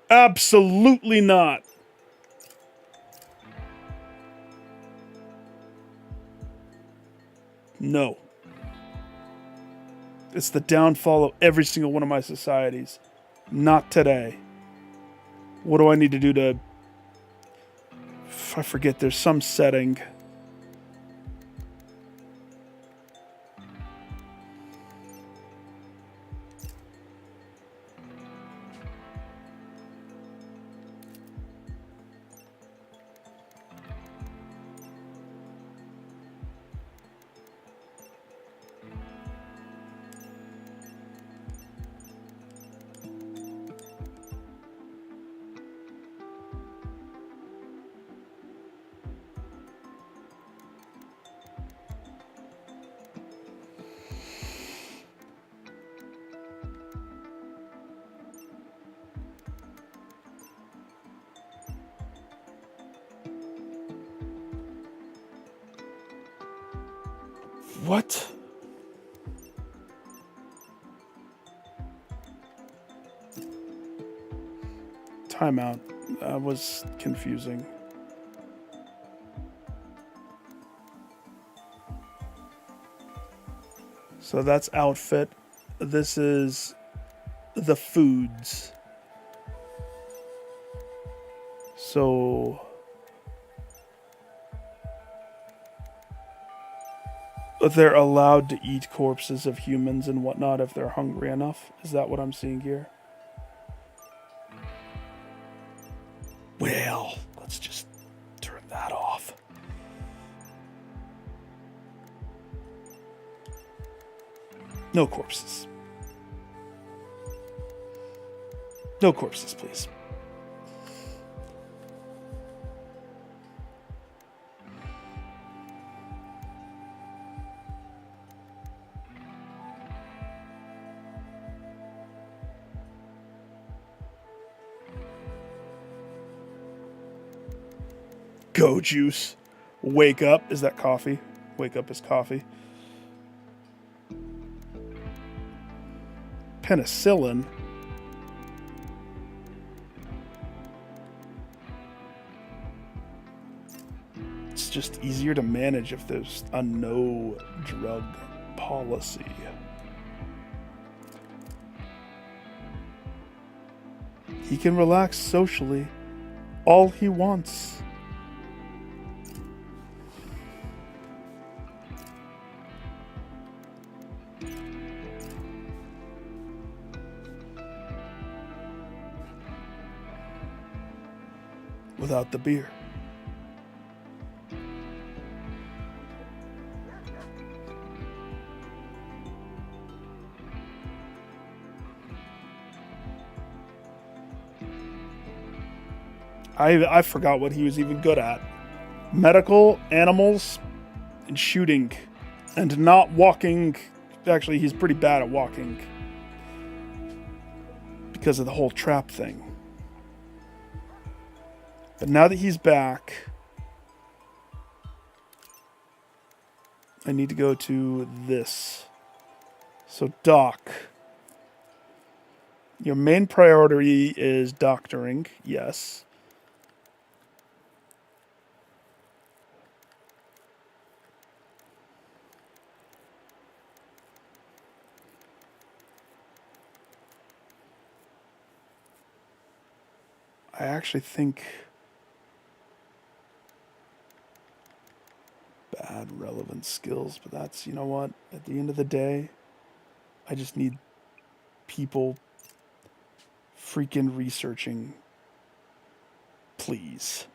Absolutely not. No. It's the downfall of every single one of my societies. Not today. What do I need to do to... I forget, there's some setting. What? Timeout. That was confusing. So that's outfit. This is the foods. So they're allowed to eat corpses of humans and whatnot if they're hungry enough. Is that what I'm seeing here? Well, let's just turn that off. No corpses. No corpses, please. Go juice. Wake up. Is that coffee? Wake up is coffee. Penicillin. It's just easier to manage if there's a no drug policy. He can relax socially all he wants. Without the beer. I forgot what he was even good at. Medical, animals, and shooting. And not walking. Actually, he's pretty bad at walking. Because of the whole trap thing. But now that he's back, I need to go to this. So, Doc. Your main priority is doctoring, yes. I actually think bad relevant skills, but that's, you know what, at the end of the day, I just need people freaking researching, please.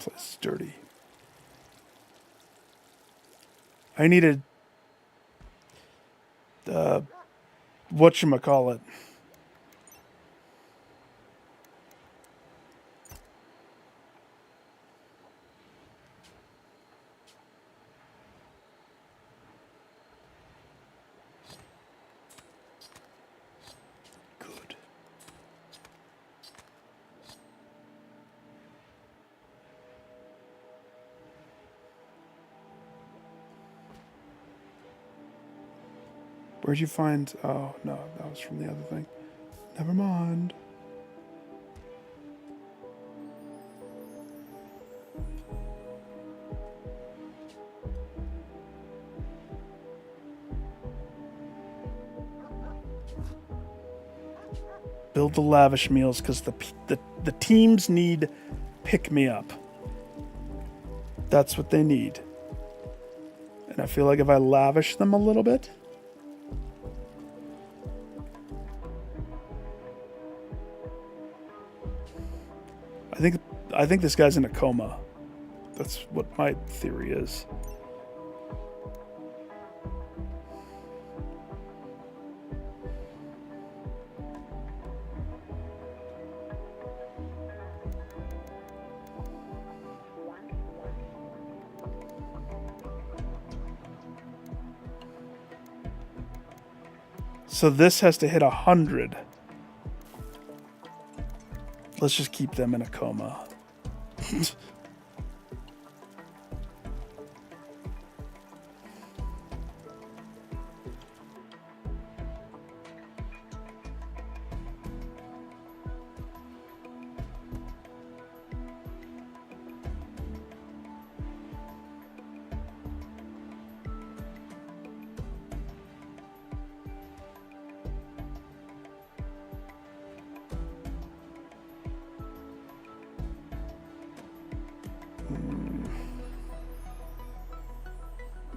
place is dirty. I needed whatchamacallit. Good. Where'd you find... Oh, no, that was from the other thing. Never mind. Build the lavish meals because the teams need pick-me-up. That's what they need. And I feel like if I lavish them a little bit... I think this guy's in a coma. That's what my theory is. So this has to hit 100. Let's just keep them in a coma.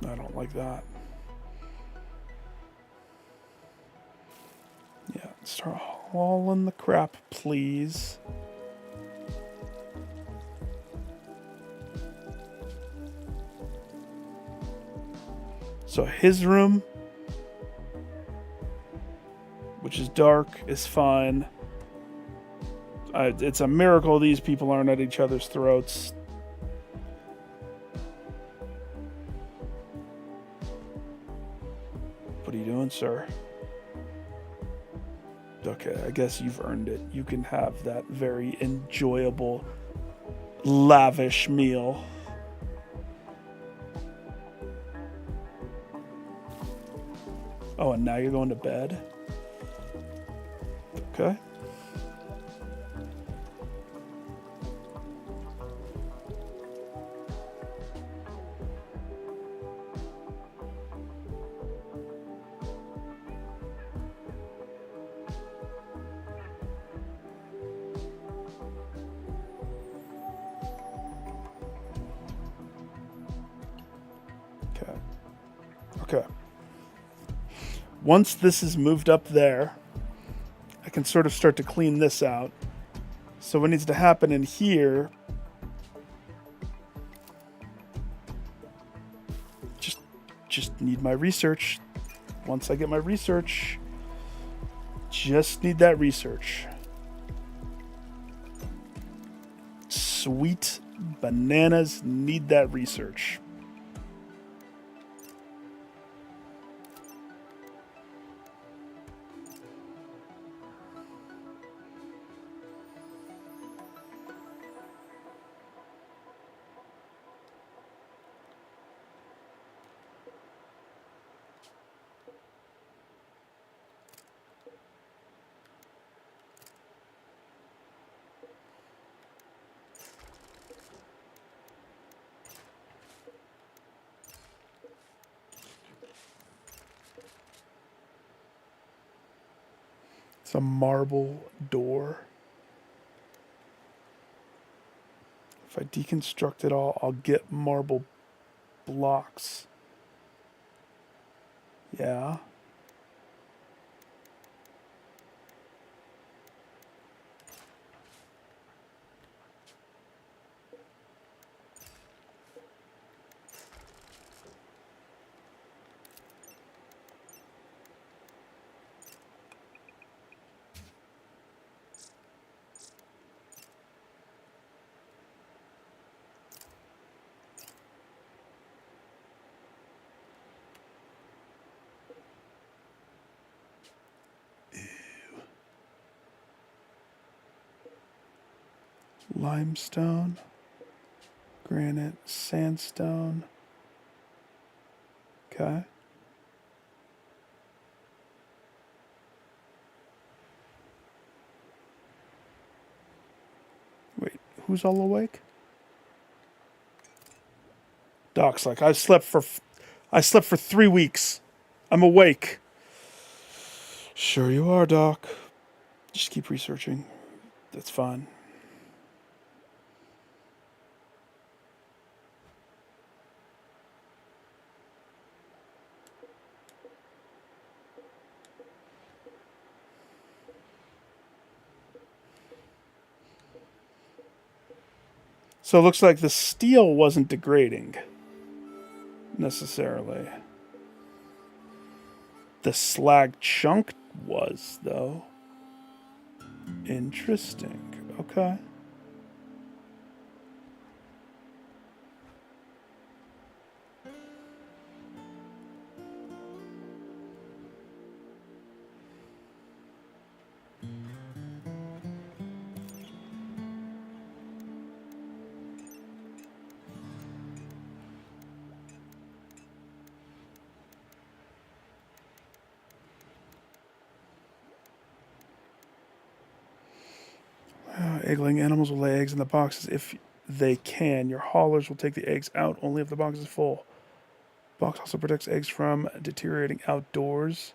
I don't like that. Yeah, start hauling the crap, please. So his room, which is dark, is fine. It's a miracle these people aren't at each other's throats. What are you doing, sir? Okay, I guess you've earned it. You can have that very enjoyable, lavish meal. Oh, and now you're going to bed? Okay. Okay. Once this is moved up there, I can sort of start to clean this out. So what needs to happen in here... Just need my research. Once I get my research, just need that research. Sweet bananas, need that research. It's a marble door. If I deconstruct it all, I'll get marble blocks. Yeah. limestone, granite, sandstone. Okay. Wait, who's all awake? Doc's like, I slept for 3 weeks. I'm awake. Sure you are, Doc. Just keep researching. That's fine. So it looks like the steel wasn't degrading necessarily. The slag chunk was, though. Interesting. Okay. Egg-laying animals will lay eggs in the boxes if they can. Your haulers will take the eggs out only if the box is full. Box also protects eggs from deteriorating outdoors,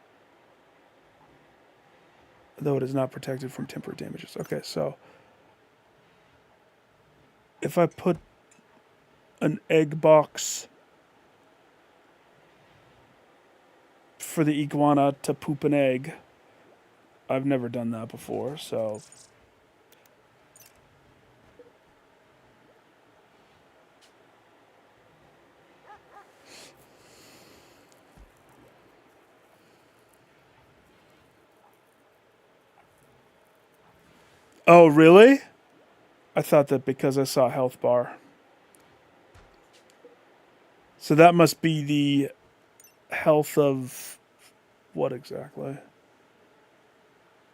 though it is not protected from temporary damages. Okay, so if I put an egg box for the iguana to poop an egg, I've never done that before, so... Oh, really? I thought that because I saw health bar. So that must be the health of what exactly?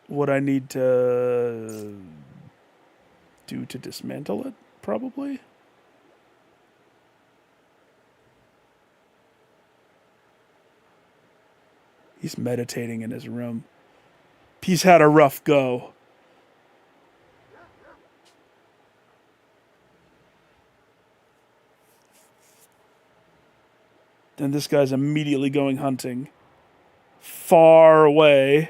What I need to do to dismantle it, probably? He's meditating in his room. He's had a rough go. Then this guy's immediately going hunting. Far away.